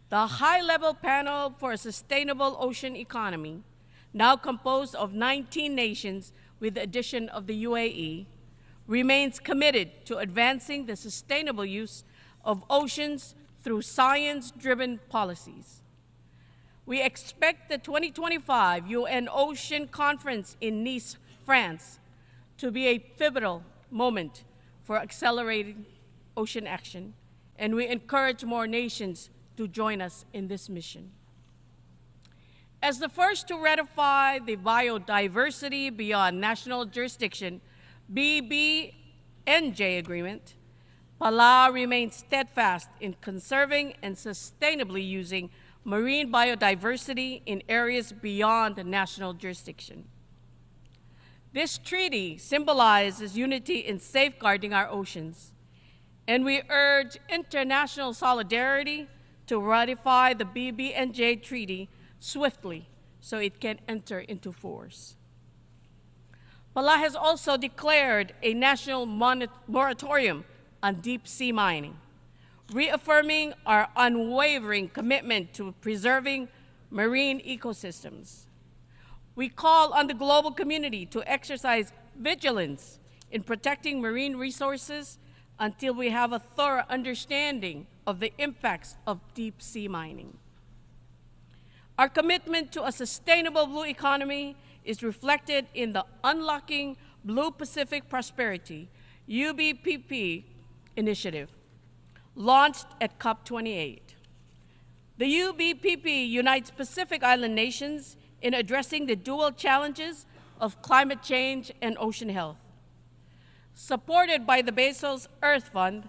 The high-level panel for a sustainable ocean economy, now composed of 19 nations with the addition of the UAE, remains committed to advancing the sustainable use of oceans through science-driven policies. We expect the 2025 UN Ocean Conference in Nice, France, to be a pivotal moment for accelerating ocean action, and we encourage more nations to join us in this mission. As the first to ratify the Biodiversity Beyond National Jurisdiction BBNJ agreement, Palau remains steadfast in conserving and sustainably using marine biodiversity in areas beyond the national jurisdiction. This treaty symbolizes unity in safeguarding our oceans, and we urge international solidarity to ratify the BBNJ treaty swiftly so it can enter into force. Palau has also declared a national moratorium on deep-sea mining, reaffirming our unwavering commitment to preserving marine ecosystems. We call on the global community to exercise vigilance in protecting marine resources until we have a thorough understanding of the impacts of deep-sea mining. Our commitment to a sustainable blue economy is reflected in the Unlocking Blue Pacific Prosperity, UBPP initiative, launched at COP28. The UBPP unites Pacific Island nations in addressing the dual challenges of climate change and ocean health. Supported by the Bezos Earth Fund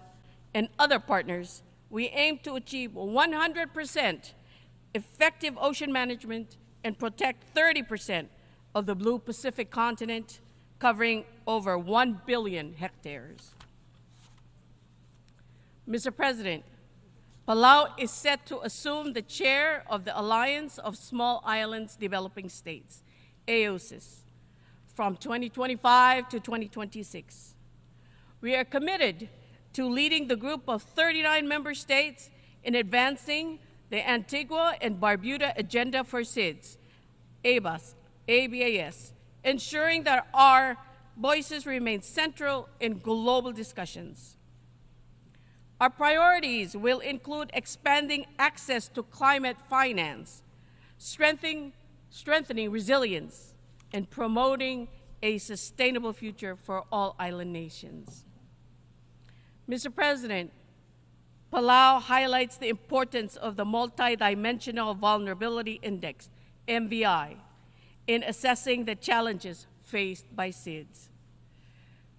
and other partners, we aim to achieve 100% effective ocean management and protect 30% of the Blue Pacific continent, covering over 1 billion hectares. Mr. President, Palau is set to assume the chair of the Alliance of Small Islands Developing States, AOSIS, from 2025 to 2026. We are committed to leading the group of 39 member states in advancing the Antigua and Barbuda Agenda for SIDS, ABAS, ensuring that our voices remain central in global discussions. Our priorities will include expanding access to climate finance, strengthening resilience, and promoting a sustainable future for all island nations. Mr. President, Palau highlights the importance of the Multidimensional Vulnerability Index, MVI, in assessing the challenges faced by SIDS.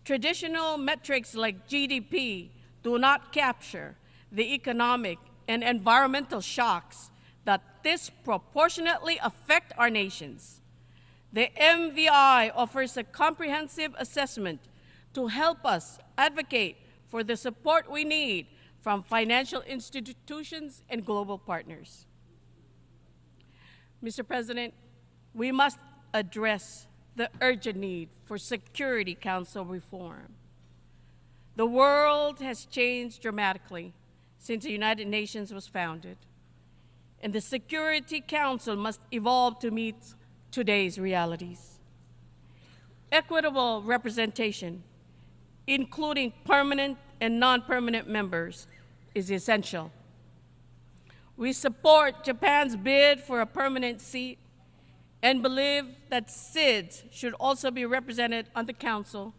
Traditional metrics like GDP do not capture the economic and environmental shocks that disproportionately affect our nations. The MVI offers a comprehensive assessment to help us advocate for the support we need from financial institutions and global partners. Mr. President, we must address the urgent need for Security Council reform. The world has changed dramatically since the United Nations was founded, and the Security Council must evolve to meet today's realities. Equitable representation, including permanent and non-permanent members, is essential. We support Japan's bid for a permanent seat and believe that SIDS should also be represented on the Council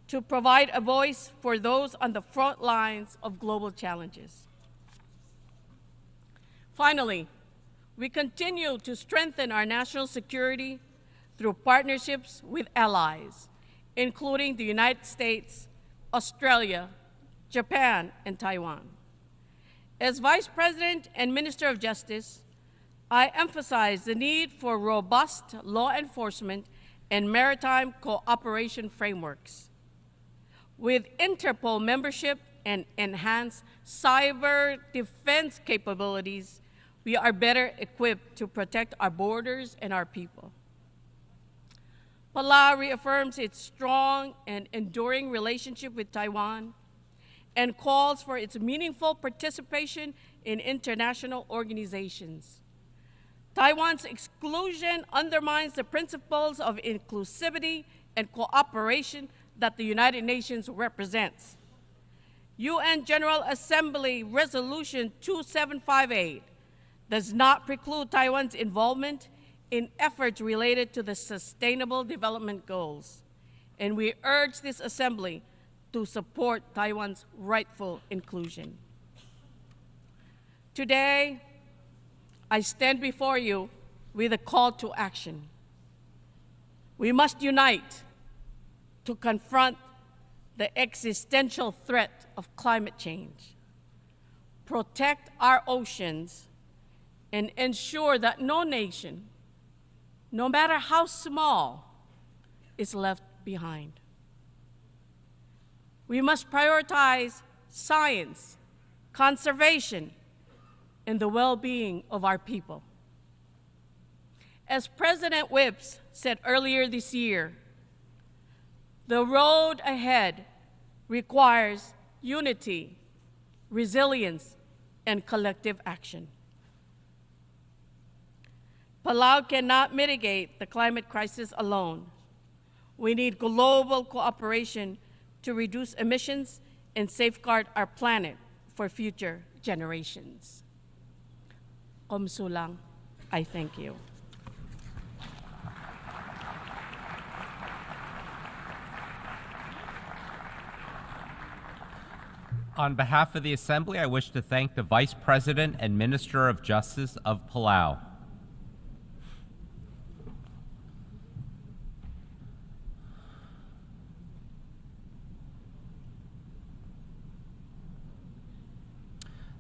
to provide a voice for those on the front lines of global challenges. Finally, we continue to strengthen our national security through partnerships with allies, including the United States, Australia, Japan, and Taiwan. As Vice President and Minister of Justice, I emphasize the need for robust law enforcement and maritime cooperation frameworks. With Interpol membership and enhanced cyber defense capabilities, we are better equipped to protect our borders and our people. Palau reaffirms its strong and enduring relationship with Taiwan and calls for its meaningful participation in international organizations. Taiwan's exclusion undermines the principles of inclusivity and cooperation that the United Nations represents. UN General Assembly Resolution 2758 does not preclude Taiwan's involvement in efforts related to the Sustainable Development Goals, and we urge this Assembly to support Taiwan's rightful inclusion. Today, I stand before you with a call to action. We must unite to confront the existential threat of climate change, protect our oceans, and ensure that no nation, no matter how small, is left behind. We must prioritize science, conservation, and the well-being of our people. As President Whipps said earlier this year, The road ahead requires unity, resilience, and collective action. Palau cannot mitigate the climate crisis alone. We need global cooperation to reduce emissions and safeguard our planet for future generations. Komsulang, I thank you. On behalf of the Assembly, I wish to thank the Vice President and Minister of Justice of Palau.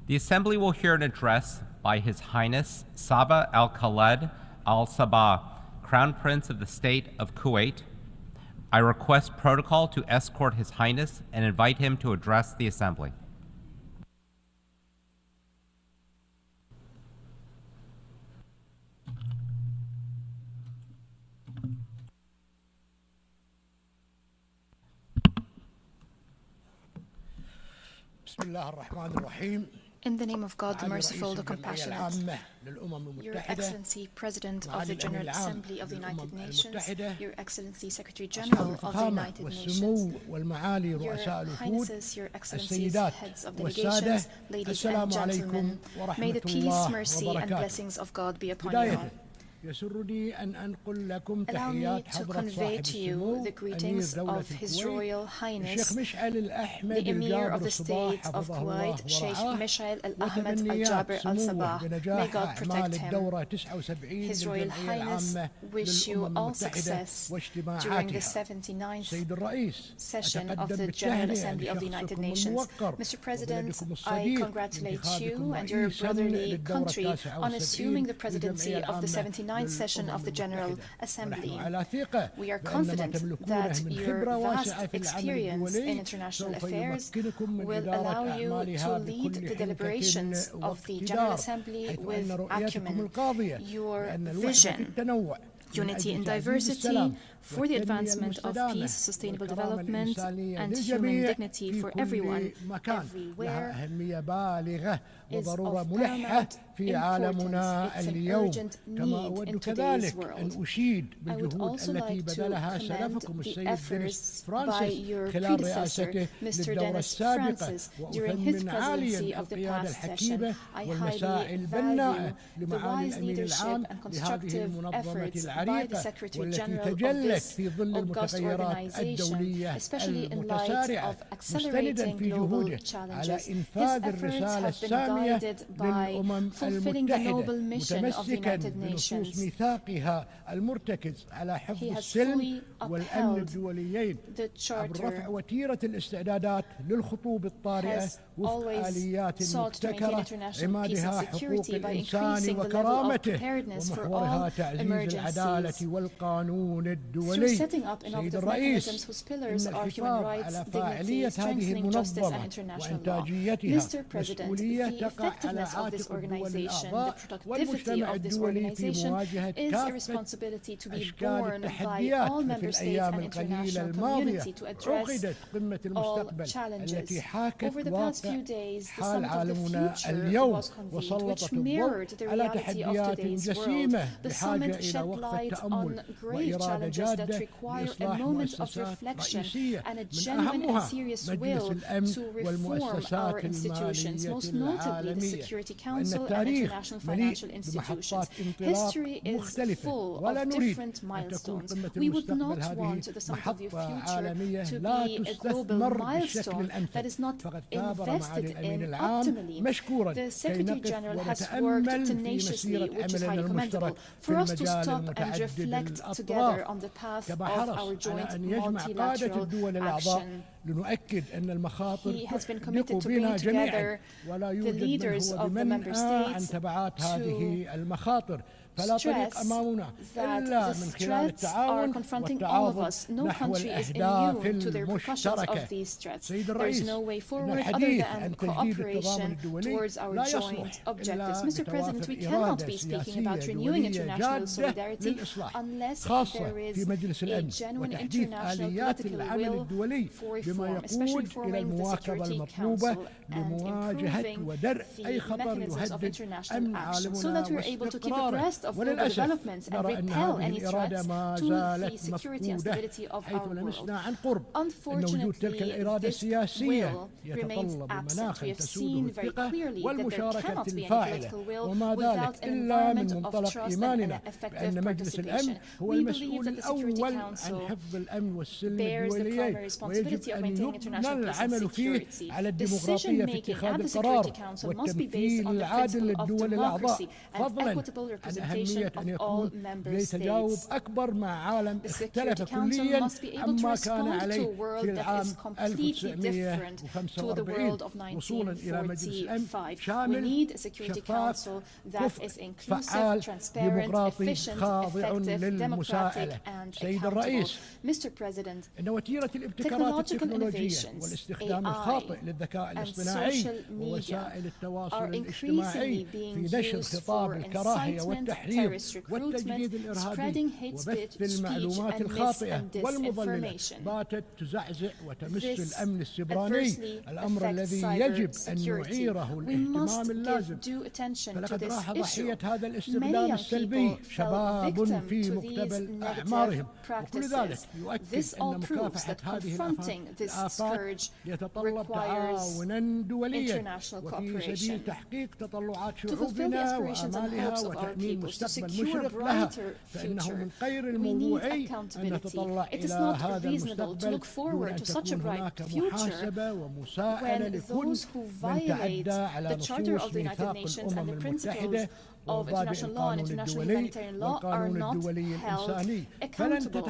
The Assembly will hear an address by His Highness Sabah Al-Khaled Al-Sabah, Crown Prince of the State of Kuwait. I request protocol to escort His Highness and invite him to address the Assembly. In the name of God, the Merciful, the Compassionate, Your Excellency, President of the General Assembly of the United Nations, Your Excellency, Secretary General of the United Nations, Your Highnesses, Your Excellencies, Heads of Delegations, ladies and gentlemen, may the peace, mercy, and blessings of God be upon you all. Allow me to convey to you the greetings of His Royal Highness, the Emir of the State of Kuwait, Sheikh Mishael Al-Ahmed Al-Jaber Al-Sabah. May God protect him. His Royal Highness wish you all success during the 79th session of the General Assembly of the United Nations. Mr. President, I congratulate you and your brotherly country on assuming the presidency of the 79th session of the General Assembly. We are confident that your vast experience in international affairs will allow you to lead the deliberations of the General Assembly with acumen. Your vision, unity in diversity, for the advancement of peace, sustainable development, and human dignity for everyone, everywhere, is of paramount importance. It's an urgent need in today's world. I would also like to commend the efforts by your predecessor, Mr. Dennis Francis, during his presidency of the past session. I highly value the wise leadership and constructive efforts by the Secretary General of this august organization, especially in light of accelerating global challenges. His efforts have been guided by fulfilling the noble mission of the United Nations. He has fully upheld the Charter, has always sought to maintain international peace and security by increasing the level of preparedness for all emergencies. Through setting up innovative mechanisms whose pillars are human rights, dignity, strengthening justice and international law. Mr. President, the effectiveness of this organization, the productivity of this organization is a responsibility to be borne by all member states and international community to address all challenges. Over the past few days, the Summit of the Future was convened, which mirrored the reality of today's world. The summit shed light on grave challenges that require a moment of reflection and a genuine and serious will to reform our institutions, most notably the Security Council and international financial institutions. History is full of different milestones. We would not want the Summit of the Future to be a global milestone that is not invested in optimally. The Secretary General has worked tenaciously, which is highly commendable, for us to stop and reflect together on the path of our joint multilateral action. He has been committed to bring together the leaders of the member states to stress that the threats are confronting all of us. No country is immune to the repercussions of these threats. There is no way forward other than cooperation towards our joint objectives. Mr. President, we cannot be speaking about renewing international solidarity unless there is a genuine international political will for reform, especially forming the Security Council and improving the mechanisms of international action so that we are able to keep abreast of global developments and repel any threats to the security and stability of our world. Unfortunately, this will remains absent. We have seen very clearly that there cannot be any political will without an environment of trust and an effective participation. We believe that the Security Council bears the primary responsibility of maintaining international peace and security. Decision-making at the Security Council must be based on the principle of democracy and equitable representation of all member states. The Security Council must be able to respond to a world that is completely different to the world of 1945. We need a Security Council that is inclusive, transparent, efficient, effective, democratic, and accountable. Mr. President, technological innovations, AI, and social media are increasingly being used for incitement, terrorist recruitment, spreading hate speech, and mis- and disinformation. This adversely affects cybersecurity. We must give due attention to this issue. Many young people fell victim to these negative practices. This all proves that confronting this scourge requires international cooperation. To fulfill the aspirations and hopes of our peoples, to secure a brighter future, we need accountability. It is not reasonable to look forward to such a bright future when those who violate the Charter of the United Nations and the principles of international law and international humanitarian law are not held accountable.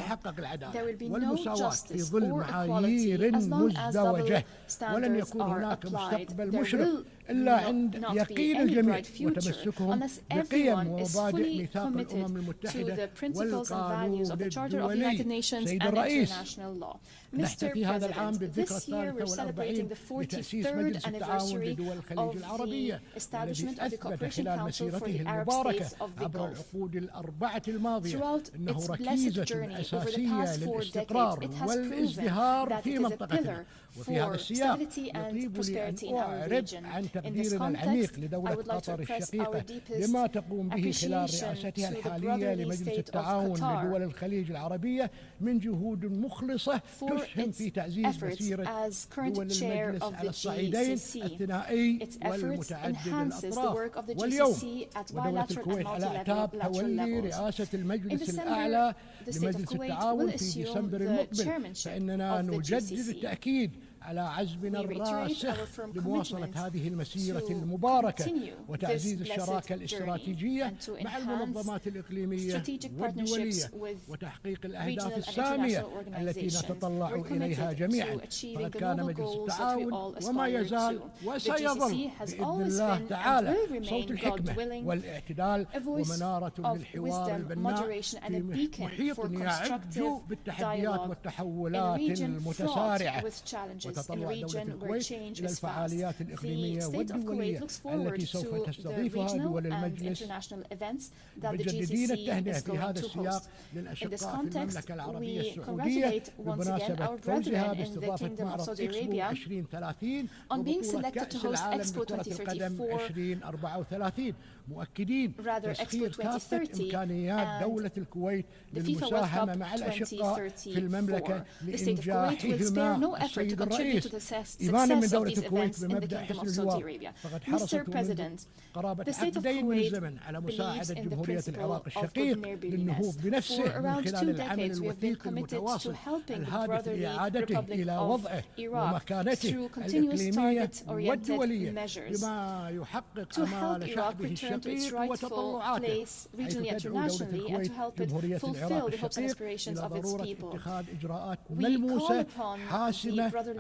There will be no justice or equality as long as double standards are applied. There will not be any bright future unless everyone is fully committed to the principles and values of the Charter of the United Nations and international law. Mr. President, this year we're celebrating the 43rd anniversary of the establishment of the Cooperation Council for the Arab states of the Gulf. Throughout its blessed journey over the past 4 decades, it has proven that it is a pillar for stability and prosperity in our region. In this context, I would like to express our deepest appreciation to the brotherly state of Qatar for its efforts as current chair of the GCC. Its efforts enhances the work of the GCC at bilateral and multilateral levels. In December, the state of Kuwait will assume the chairmanship of the GCC. على عزمنا الراسخ لمواصلة هذه المسيرة المباركة وتعزيز الشراكة الاستراتيجية مع المنظمات الإقليمية والدولية وتحقيق الأهداف السامية التي نتطلع إليها جميعا. فقد كان مجلس التعاون وما يزال وسيظل بإذن الله تعالى صوت الحكمة والاعتدال ومنارة للحوار البناء في محيط يعج بالتحديات والتحولات المتسارعة. وتطلع دولة الكويت إلى الفعاليات الإقليمية والدولية التي سوف تستضيفها دول المجلس. مجددين التهنئة في هذا السياق للأشقاء في المملكة العربية السعودية بمناسبة فوزها باستضافة معرض إكسبو 2030 وبطولة كأس العالم لكرة القدم 2034 مؤكدين تسخير كافة إمكانيات دولة الكويت للمساهمة مع الأشقاء في المملكة لإنجاحهما. السيد الرئيس إيمانا من دولة الكويت بمبدأ حسن الجوار فقد حرصت منذ قرابة عقدين من الزمن على مساعدة جمهورية العراق الشقيق للنهوض بنفسه من خلال العمل الوثيق المتواصل الهادف لإعادته إلى وضعه ومكانته الإقليمية والدولية بما يحقق آمال شعبه الشقيق وتطلعاته حيث تدعو دولة الكويت جمهورية العراق الشقيق إلى ضرورة اتخاذ إجراءات ملموسة حاسمة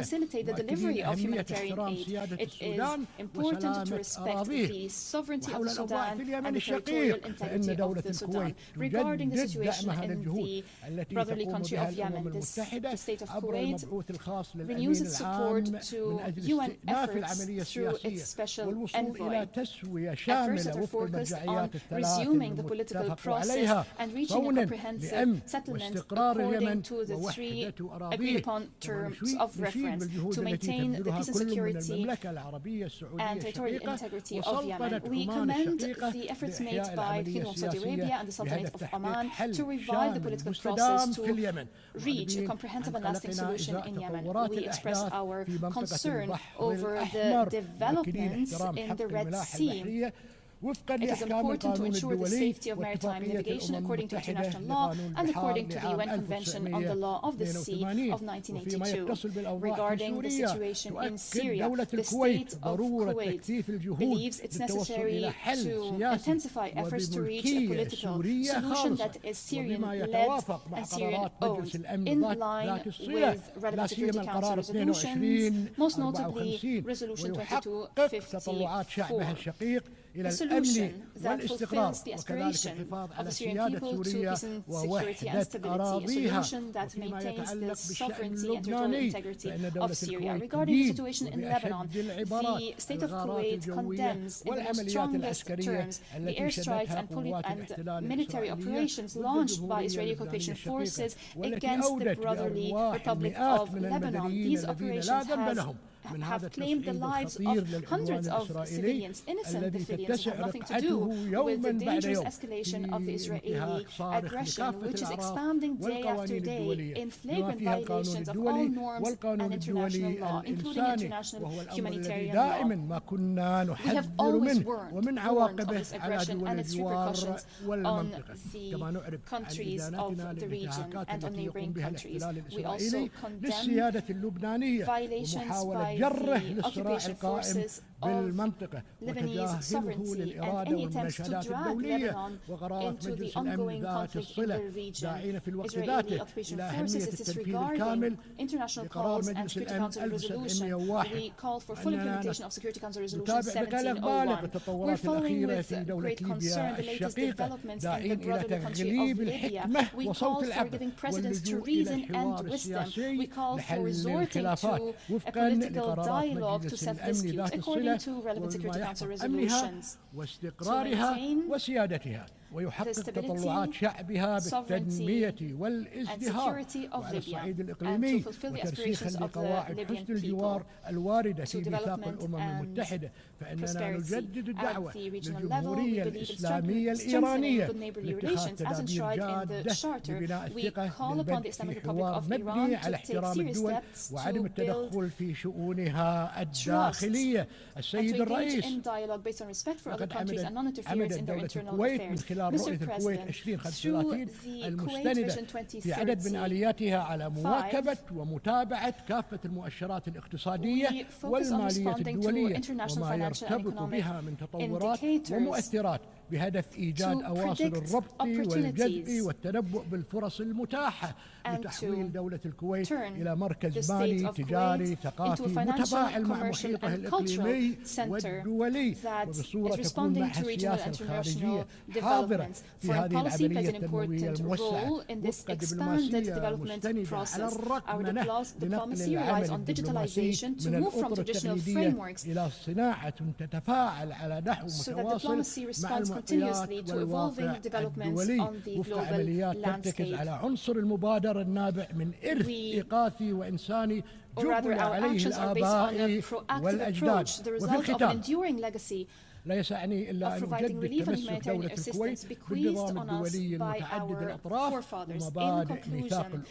facilitate the delivery of humanitarian aid. It is important to respect the sovereignty of Sudan and the territorial integrity of the Sudan. Regarding the situation in the brotherly country of Yemen, the state of Kuwait renews its support to UN efforts through its special envoy. Efforts that are focused on resuming the political process and reaching a comprehensive settlement according to the three agreed-upon terms of reference to maintain the peace and security and territorial integrity of Yemen. We commend the efforts made by the Kingdom of Saudi Arabia and the Sultanate of Oman to revive the political process to reach a comprehensive and lasting solution in Yemen. We express our concern over the developments in the Red Sea It is important to ensure the safety of maritime navigation according to international law and according to the UN Convention on the Law of the Sea of 1982. Regarding the situation in Syria, the state of Kuwait believes it's necessary to intensify efforts to reach a political solution that is Syrian-led and Syrian-owned, in line with relevant Security Council resolutions, most notably Resolution 2254. A solution that fulfills the aspirations of the Syrian people to peace and security and stability, a solution that maintains the sovereignty and territorial integrity of Syria. Regarding the situation in Lebanon, the state of Kuwait condemns in the most strongest terms the airstrikes and military operations launched by Israeli occupation forces against the brotherly Republic of Lebanon. These operations have claimed the lives of hundreds of civilians, innocent civilians who have nothing to do with the dangerous escalation of the Israeli aggression, which is expanding day after day in flagrant violations of all norms and international law, including international humanitarian law. We have always warned of this aggression and its repercussions on the countries of the region and on neighboring countries. We also condemn violations by the occupation forces of Lebanese sovereignty and any attempts to drag Lebanon into the ongoing conflict in the region. Israeli occupation forces is disregarding international calls and Security Council resolution. We call for full implementation of Security Council Resolution 1701. We're following with great concern the latest developments in the brotherly country of Libya. We call for giving precedence to reason and wisdom. We call for resorting to a political dialogue to self-dispute according to relevant Security Council resolutions. To maintain the stability, sovereignty, and security of Libya, and to fulfill the aspirations of the Libyan people to development and prosperity. At the regional level, we believe in strengthening good neighborly relations as enshrined in the Charter. We call upon the Islamic Republic of Iran to take serious steps to build trust and to engage in dialogue based on respect for other countries and non-interference in their internal affairs. Mr. President, through the Kuwait Vision 2030, we focus on responding to international financial and economic indicators to predict opportunities and to turn the state of Kuwait into a financial, commercial and cultural center that is responding to regional and international developments. Foreign policy plays an important role in this expanded development process. Our diplomacy relies on digitalization to move from traditional frameworks so that diplomacy responds continuously to evolving developments on the global landscape. Or rather, our actions are based on a proactive approach, the result of an enduring legacy of providing relief and humanitarian assistance bequeathed on us by our forefathers. In conclusion,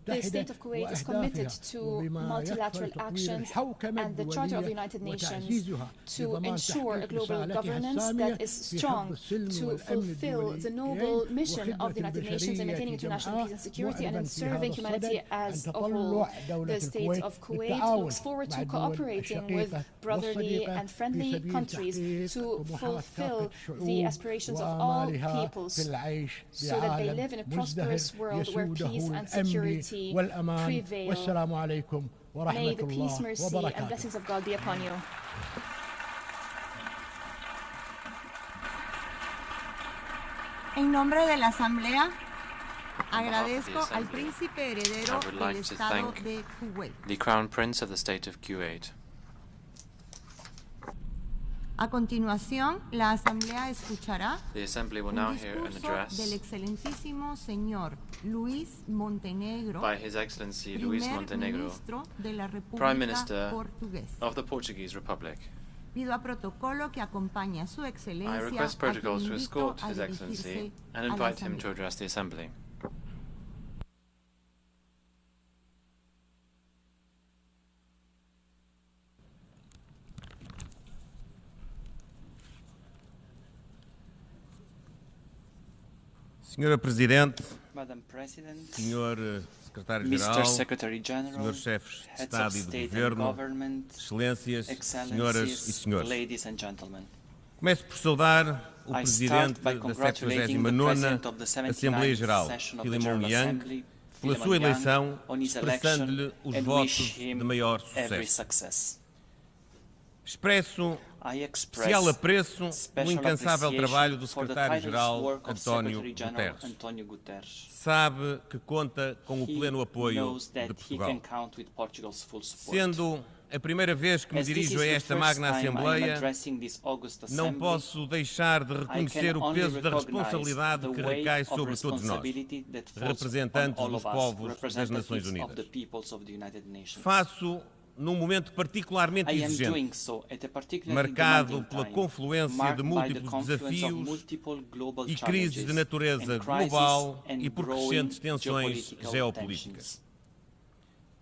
the State of Kuwait is committed to multilateral actions and the Charter of the United Nations to ensure a global governance that is strong to fulfill the noble mission of the United Nations in maintaining international peace and security and in serving humanity as a whole. The State of Kuwait looks forward to cooperating with brotherly and friendly countries to fulfill the aspirations of all peoples so that they live in a prosperous world where peace and security prevail. May the peace, mercy, and blessings of God be upon you. En nombre de la Asamblea, agradezco al príncipe heredero del Estado de Kuwait. The Crown Prince of the State of Kuwait. A continuación, la Asamblea escuchará The Assembly will now hear an address del excelentísimo señor Luis Montenegro, by His Excellency Luis Montenegro, Prime Minister of the Portuguese Republic. Pido a protocolo que acompañe a su excelencia. I request protocol to escort His Excellency and invite him to address the Assembly. Senhora Presidente, Senhor Secretário-Geral, Senhores Chefes de Estado e de Governo, Excelências, Senhoras e Senhores. Começo por saudar o Presidente da 79ª Assembleia Geral, Philemon Yang, pela sua eleição, expressando-lhe os votos de maior sucesso. Expresso especial apreço no incansável trabalho do Secretário-Geral António Guterres. Sabe que conta com o pleno apoio de Portugal. Sendo a primeira vez que me dirijo a esta magna Assembleia, não posso deixar de reconhecer o peso da responsabilidade que recai sobre todos nós, representantes dos povos das Nações Unidas. Faço num momento particularmente exigente, marcado pela confluência de múltiplos desafios e crises de natureza global e por crescentes tensões geopolíticas.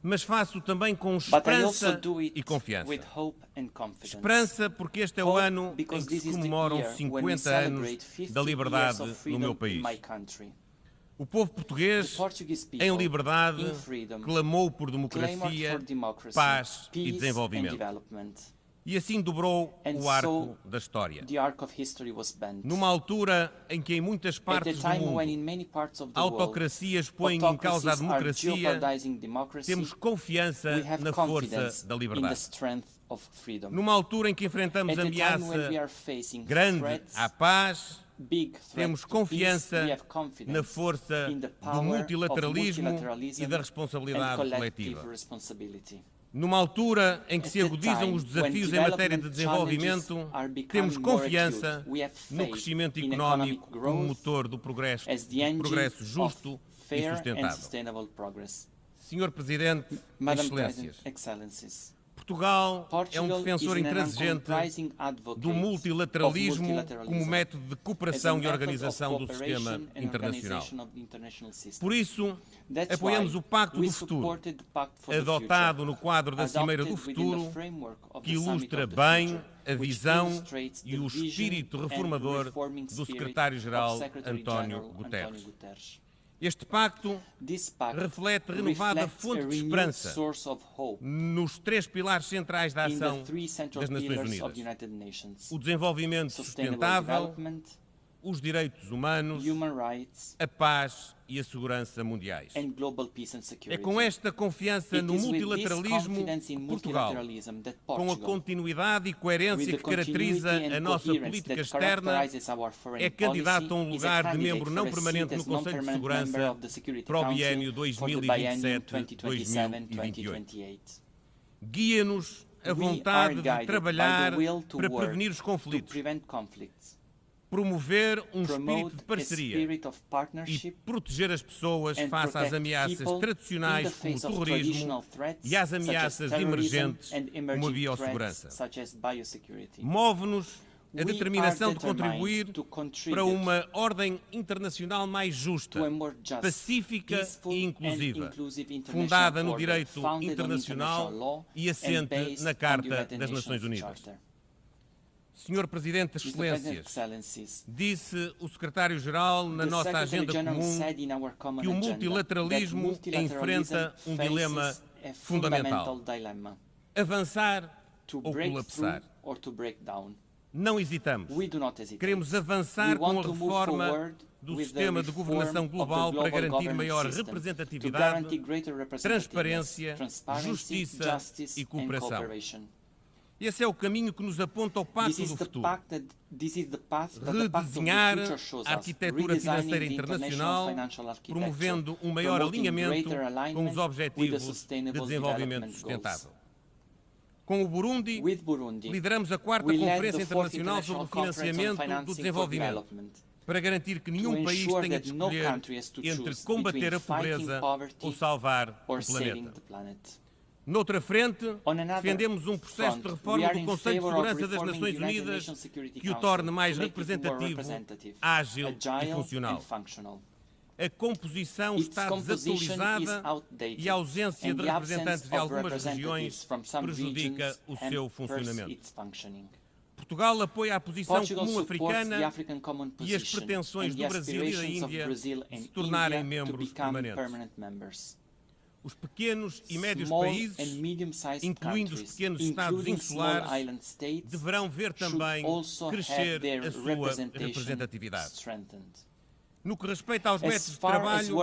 Mas faço também com esperança e confiança. Esperança porque este é o ano em que se comemoram 50 anos da liberdade no meu país. O povo português, em liberdade, clamou por democracia, paz e desenvolvimento. E assim dobrou o arco da história. Numa altura em que em muitas partes do mundo autocracias põem em causa a democracia, temos confiança na força da liberdade. Numa altura em que enfrentamos ameaça grande à paz, temos confiança na força do multilateralismo e da responsabilidade coletiva. Numa altura em que se agudizam os desafios em matéria de desenvolvimento, temos confiança no crescimento económico como motor do progresso justo e sustentável. Senhor Presidente, Excelências, Portugal é um defensor intransigente do multilateralismo como método de cooperação e organização do sistema internacional. Por isso, apoiamos o Pacto do Futuro, adotado no quadro da Cimeira do Futuro, que ilustra bem a visão e o espírito reformador do Secretário-Geral António Guterres. Este pacto reflete renovada fonte de esperança nos três pilares centrais da ação das Nações Unidas: o desenvolvimento sustentável, os direitos humanos, a paz e a segurança mundiais. É com esta confiança no multilateralismo que Portugal, com a continuidade e coerência que caracteriza a nossa política externa, é candidato a um lugar de membro não permanente no Conselho de Segurança para o biênio 2027-2028. Guia-nos a vontade de trabalhar para prevenir os conflitos, promover um espírito de parceria e proteger as pessoas face às ameaças tradicionais como o terrorismo e às ameaças emergentes como a biossegurança. Move-nos a determinação de contribuir para uma ordem internacional mais justa, pacífica e inclusiva, fundada no direito internacional e assente na Carta das Nações Unidas. Senhor Presidente das Excelências, disse o Secretário-Geral na nossa agenda comum que o multilateralismo enfrenta um dilema fundamental: avançar ou colapsar. Não hesitamos. Queremos avançar com a reforma do sistema de governação global para garantir maior representatividade, transparência, justiça e cooperação. Esse é o caminho que nos aponta o Pacto do Futuro. Redesenhar a arquitetura financeira internacional, promovendo um maior alinhamento com os objetivos de desenvolvimento sustentável. Com o Burundi, lideramos a 4ª Conferência Internacional sobre o Financiamento do Desenvolvimento, para garantir que nenhum país tenha de escolher entre combater a pobreza ou salvar o planeta. Noutra frente, defendemos um processo de reforma do Conselho de Segurança das Nações Unidas que o torne mais representativo, ágil e funcional. A composição está desatualizada e a ausência de representantes de algumas regiões prejudica o seu funcionamento. Portugal apoia a posição comum africana e as pretensões do Brasil e da Índia de se tornarem membros permanentes. Os pequenos e médios países, incluindo os pequenos Estados insulares, deverão ver também crescer a sua representatividade. No que respeita aos métodos de trabalho,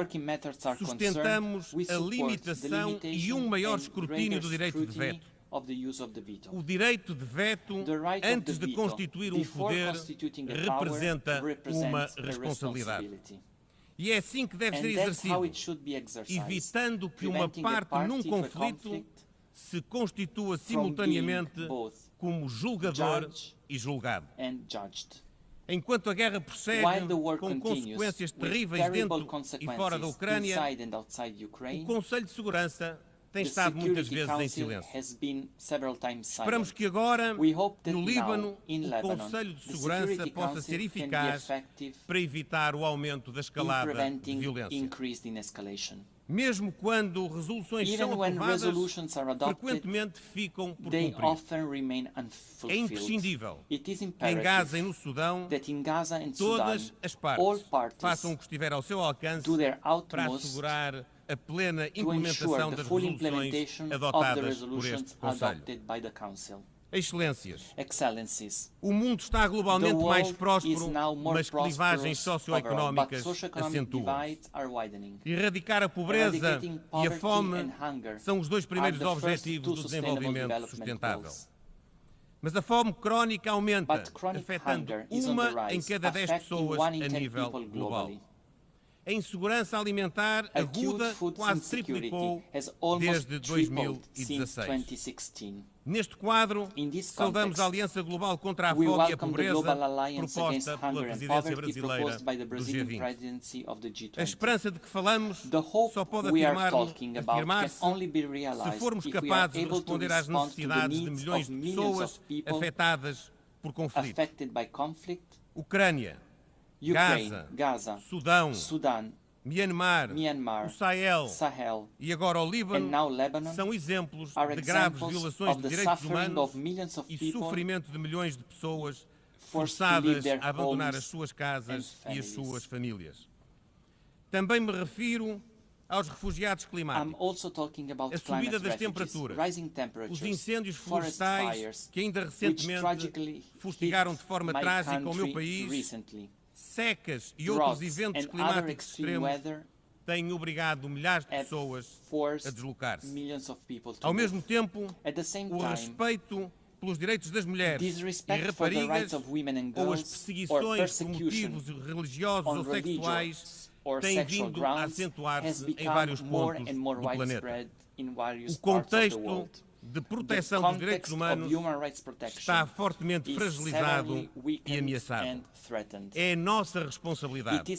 sustentamos a limitação e um maior escrutínio do direito de veto. O direito de veto, antes de constituir um poder, representa uma responsabilidade. E é assim que deve ser exercido, evitando que uma parte num conflito se constitua simultaneamente como julgador e julgado. Enquanto a guerra prossegue, com consequências terríveis dentro e fora da Ucrânia, o Conselho de Segurança tem estado muitas vezes em silêncio. Esperamos que agora, no Líbano, o Conselho de Segurança possa ser eficaz para evitar o aumento da escalada de violência. Mesmo quando resoluções são aprovadas, frequentemente ficam por cumprir. É imprescindível que em Gaza e no Sudão, todas as partes façam o que estiver ao seu alcance para assegurar a plena implementação das resoluções adotadas por este Conselho. Excelências, o mundo está globalmente mais próspero, mas clivagens socioeconómicas acentuam-se. Erradicar a pobreza e a fome são os dois primeiros objetivos do desenvolvimento sustentável. Mas a fome crónica aumenta, afetando uma em cada 10 pessoas a nível global. A insegurança alimentar aguda quase triplicou desde 2016. Neste quadro, saudamos a Aliança Global contra a Fome e a Pobreza, proposta pela presidência brasileira do G20. A esperança de que falamos só pode afirmar-se se formos capazes de responder às necessidades de milhões de pessoas afetadas por conflito. Ucrânia, Gaza, Sudão, Myanmar, o Sahel e agora o Líbano são exemplos de graves violações de direitos humanos e sofrimento de milhões de pessoas forçadas a abandonar as suas casas e as suas famílias. Também me refiro aos refugiados climáticos, a subida das temperaturas, os incêndios florestais que ainda recentemente fustigaram de forma trágica o meu país, secas e outros eventos climáticos extremos têm obrigado milhares de pessoas a deslocar-se. Ao mesmo tempo, o respeito pelos direitos das mulheres e raparigas ou as perseguições por motivos religiosos ou sexuais têm vindo a acentuar-se em vários pontos do planeta. O contexto de proteção dos direitos humanos está fortemente fragilizado e ameaçado. É nossa responsabilidade.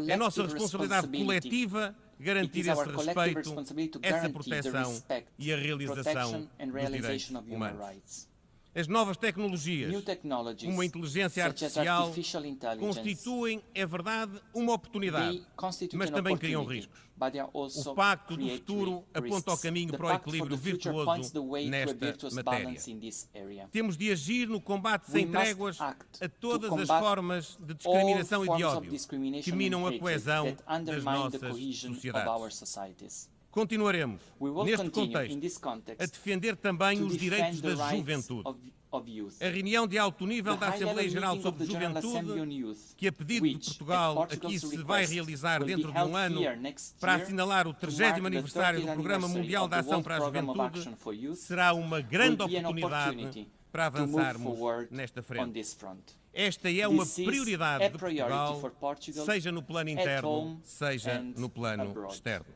É nossa responsabilidade coletiva garantir esse respeito, essa proteção e a realização dos direitos humanos. As novas tecnologias, como a inteligência artificial, constituem, é verdade, uma oportunidade, mas também criam riscos. O Pacto do Futuro aponta o caminho para o equilíbrio virtuoso nesta matéria. Temos de agir no combate sem tréguas a todas as formas de discriminação e de ódio que minam a coesão das nossas sociedades. Continuaremos, neste contexto, a defender também os direitos da juventude. A reunião de alto nível da Assembleia Geral sobre Juventude, que a pedido de Portugal aqui se vai realizar dentro de um ano para assinalar o 30º aniversário do Programa Mundial de Ação para a Juventude, será uma grande oportunidade para avançarmos nesta frente. Esta é uma prioridade de Portugal, seja no plano interno, seja no plano externo.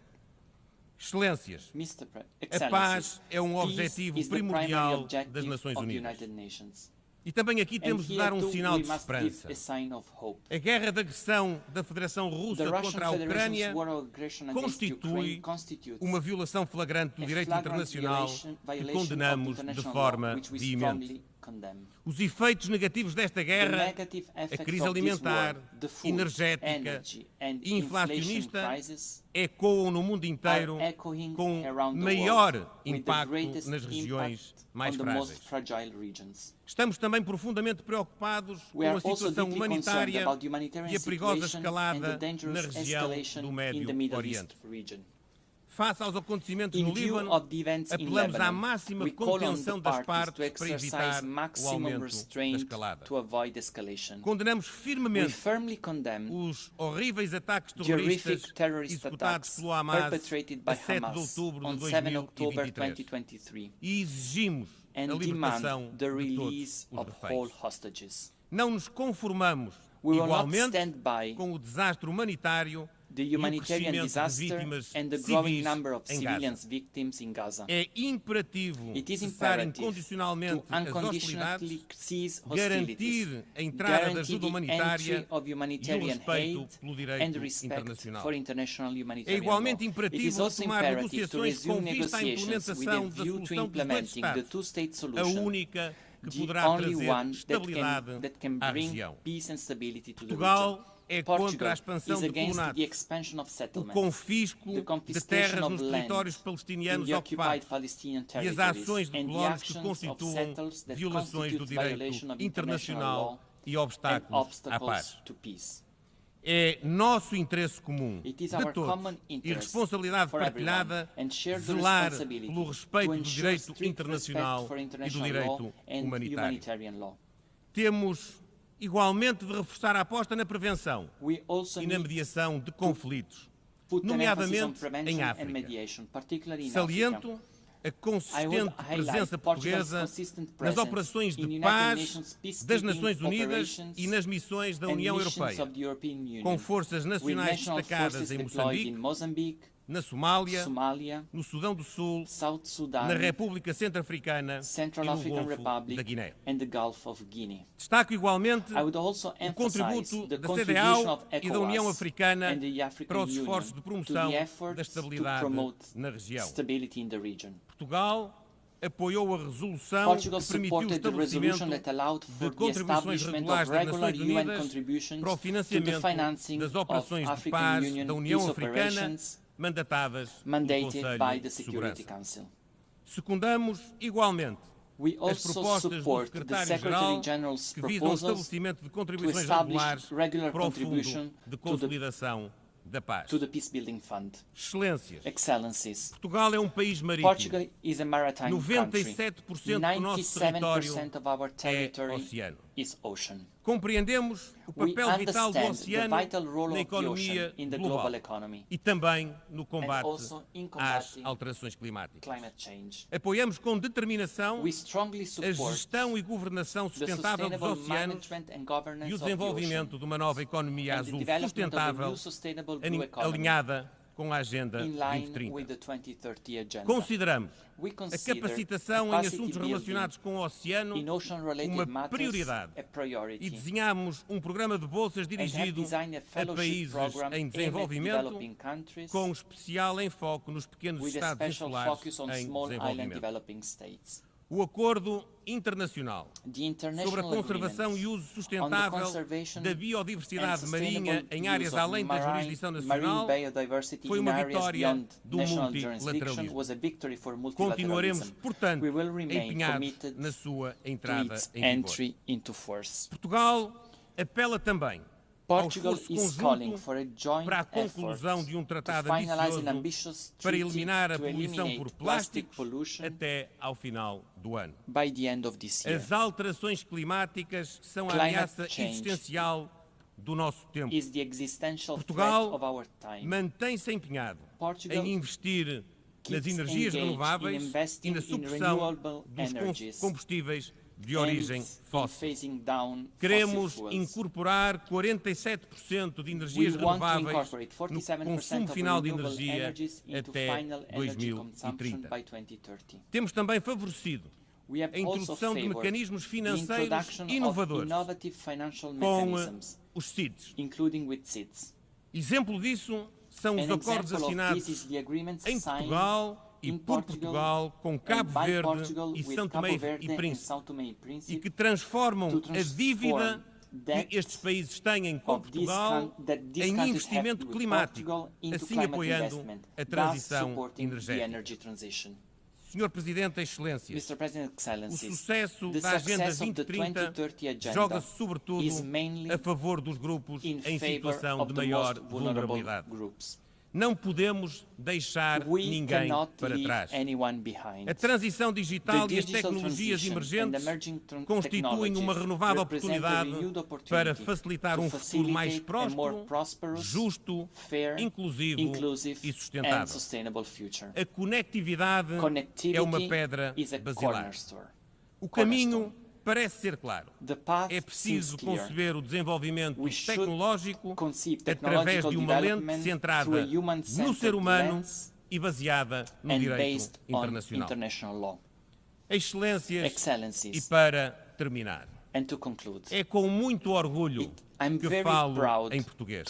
Excelências, a paz é um objetivo primordial das Nações Unidas. E também aqui temos de dar um sinal de esperança. A guerra de agressão da Federação Russa contra a Ucrânia constitui uma violação flagrante do direito internacional que condenamos de forma veemente. Os efeitos negativos desta guerra, a crise alimentar, energética e inflacionista, ecoam no mundo inteiro com maior impacto nas regiões mais frágeis. Estamos também profundamente preocupados com a situação humanitária e a perigosa escalada na região do Médio Oriente. Face aos acontecimentos no Líbano, apelamos à máxima contenção das partes para evitar o aumento da escalada. Condenamos firmemente os horríveis ataques terroristas executados pelo Hamas a 7 de outubro de 2023 e exigimos a libertação de todos os reféns. Não nos conformamos igualmente com o desastre humanitário the humanitarian disaster and the growing number of civilians victims in Gaza. É imperativo cessar incondicionalmente as hostilidades, garantir a entrada da ajuda humanitária e o respeito pelo direito internacional. É igualmente imperativo retomar negociações com vista à implementação da solução dos dois Estados, a única que poderá trazer estabilidade à região. Portugal é contra a expansão de colonatos, o confisco de terras nos territórios palestinianos ocupados e as ações de colonos que constituam violações do direito internacional e obstáculos à paz. É nosso interesse comum, de todos, e responsabilidade partilhada, zelar pelo respeito do direito internacional e do direito humanitário. Temos igualmente de reforçar a aposta na prevenção e na mediação de conflitos, nomeadamente em África. Saliento a consistente presença portuguesa nas operações de paz das Nações Unidas e nas missões da União Europeia, com forças nacionais destacadas em Moçambique, na Somália, no Sudão do Sul, na República Centro-Africana e no Golfo da Guiné. Destaco igualmente o contributo da CEDEAO e da União Africana para os esforços de promoção da estabilidade na região. Portugal apoiou a resolução que permitiu o estabelecimento de contribuições regulares das Nações Unidas para o financiamento das operações de paz da União Africana mandatadas pelo Conselho de Segurança. Secundamos igualmente as propostas do Secretário-Geral que visam o estabelecimento de contribuições regulares para o Fundo de Consolidação da Paz. Excelências, Portugal é um país marítimo. 97% do nosso território é oceano. Compreendemos o papel vital do oceano na economia global e também no combate às alterações climáticas. Apoiamos com determinação a gestão e governação sustentável dos oceanos e o desenvolvimento de uma nova economia azul sustentável alinhada com a Agenda 2030. Consideramos a capacitação em assuntos relacionados com o oceano uma prioridade e desenhamos um programa de bolsas dirigido a países em desenvolvimento, com especial enfoque nos pequenos estados insulares em desenvolvimento. O Acordo Internacional sobre a Conservação e Uso Sustentável da Biodiversidade Marinha em áreas além da jurisdição nacional foi uma vitória do multilateralismo. Continuaremos, portanto, empenhados na sua entrada em vigor. Portugal apela também ao esforço conjunto para a conclusão de um tratado ambicioso para eliminar a poluição por plásticos até ao final do ano. As alterações climáticas são a ameaça existencial do nosso tempo. Portugal mantém-se empenhado em investir nas energias renováveis e na supressão dos combustíveis de origem fóssil. Queremos incorporar 47% de energias renováveis no consumo final de energia até 2030. Temos também favorecido a introdução de mecanismos financeiros inovadores, com os CIDs. Exemplo disso são os acordos assinados em Portugal e por Portugal, com Cabo Verde e São Tomé e Príncipe, e que transformam a dívida que estes países têm com Portugal em investimento climático, assim apoiando a transição energética. Senhor Presidente, Excelências, o sucesso da Agenda 2030 joga-se sobretudo a favor dos grupos em situação de maior vulnerabilidade. Não podemos deixar ninguém para trás. A transição digital e as tecnologias emergentes constituem uma renovada oportunidade para facilitar um futuro mais próspero, justo, inclusivo e sustentável. A conectividade é uma pedra basilar. O caminho parece ser claro. É preciso conceber o desenvolvimento tecnológico através de uma lente centrada no ser humano e baseada no direito internacional. Excelências, e para terminar, é com muito orgulho que falo em português.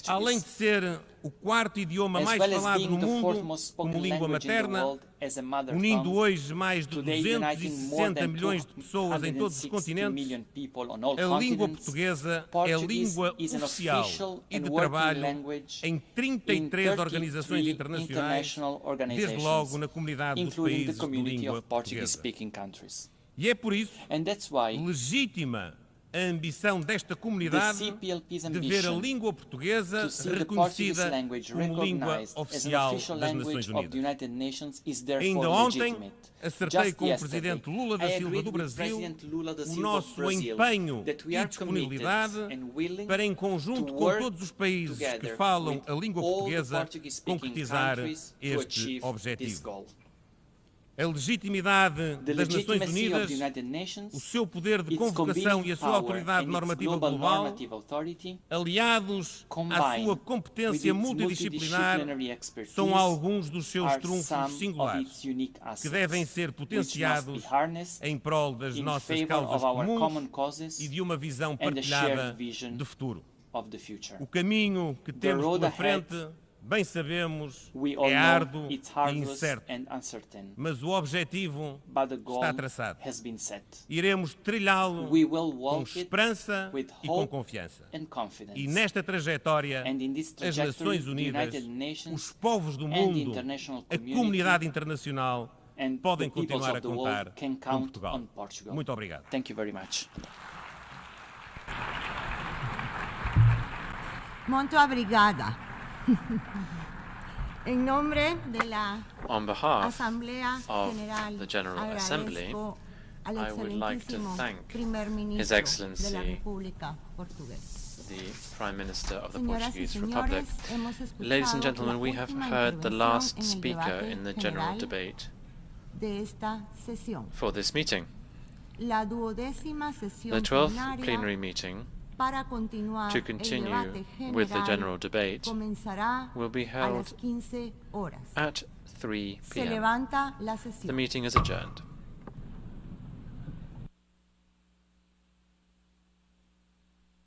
Além de ser o quarto idioma mais falado no mundo como língua materna, unindo hoje mais de 260 milhões de pessoas em todos os continentes, a língua portuguesa é a língua oficial e de trabalho em 33 organizações internacionais, desde logo na comunidade dos países de língua portuguesa. E é por isso legítima a ambição desta comunidade de ver a língua portuguesa reconhecida como língua oficial das Nações Unidas. Ainda ontem acertei com o Presidente Lula da Silva do Brasil o nosso empenho e disponibilidade para, em conjunto com todos os países que falam a língua portuguesa, concretizar este objetivo. A legitimidade das Nações Unidas, o seu poder de convocação e a sua autoridade normativa global, aliados à sua competência multidisciplinar, são alguns dos seus trunfos singulares, que devem ser potenciados em prol das nossas causas comuns e de uma visão partilhada de futuro. O caminho que temos pela frente, bem sabemos, é árduo e incerto, mas o objetivo está traçado. Iremos trilhá-lo com esperança e com confiança. E nesta trajetória, as Nações Unidas, os povos do mundo, a comunidade internacional podem continuar a contar com Portugal. Muito obrigado. Muito obrigada. On behalf of the General Assembly, I would like to thank His Excellency, the Prime Minister of the Portuguese Republic. Ladies and gentlemen, we have heard the last speaker in the general debate for this meeting. The 12th plenary meeting to continue with the general debate will be held at 3 p.m. The meeting is adjourned.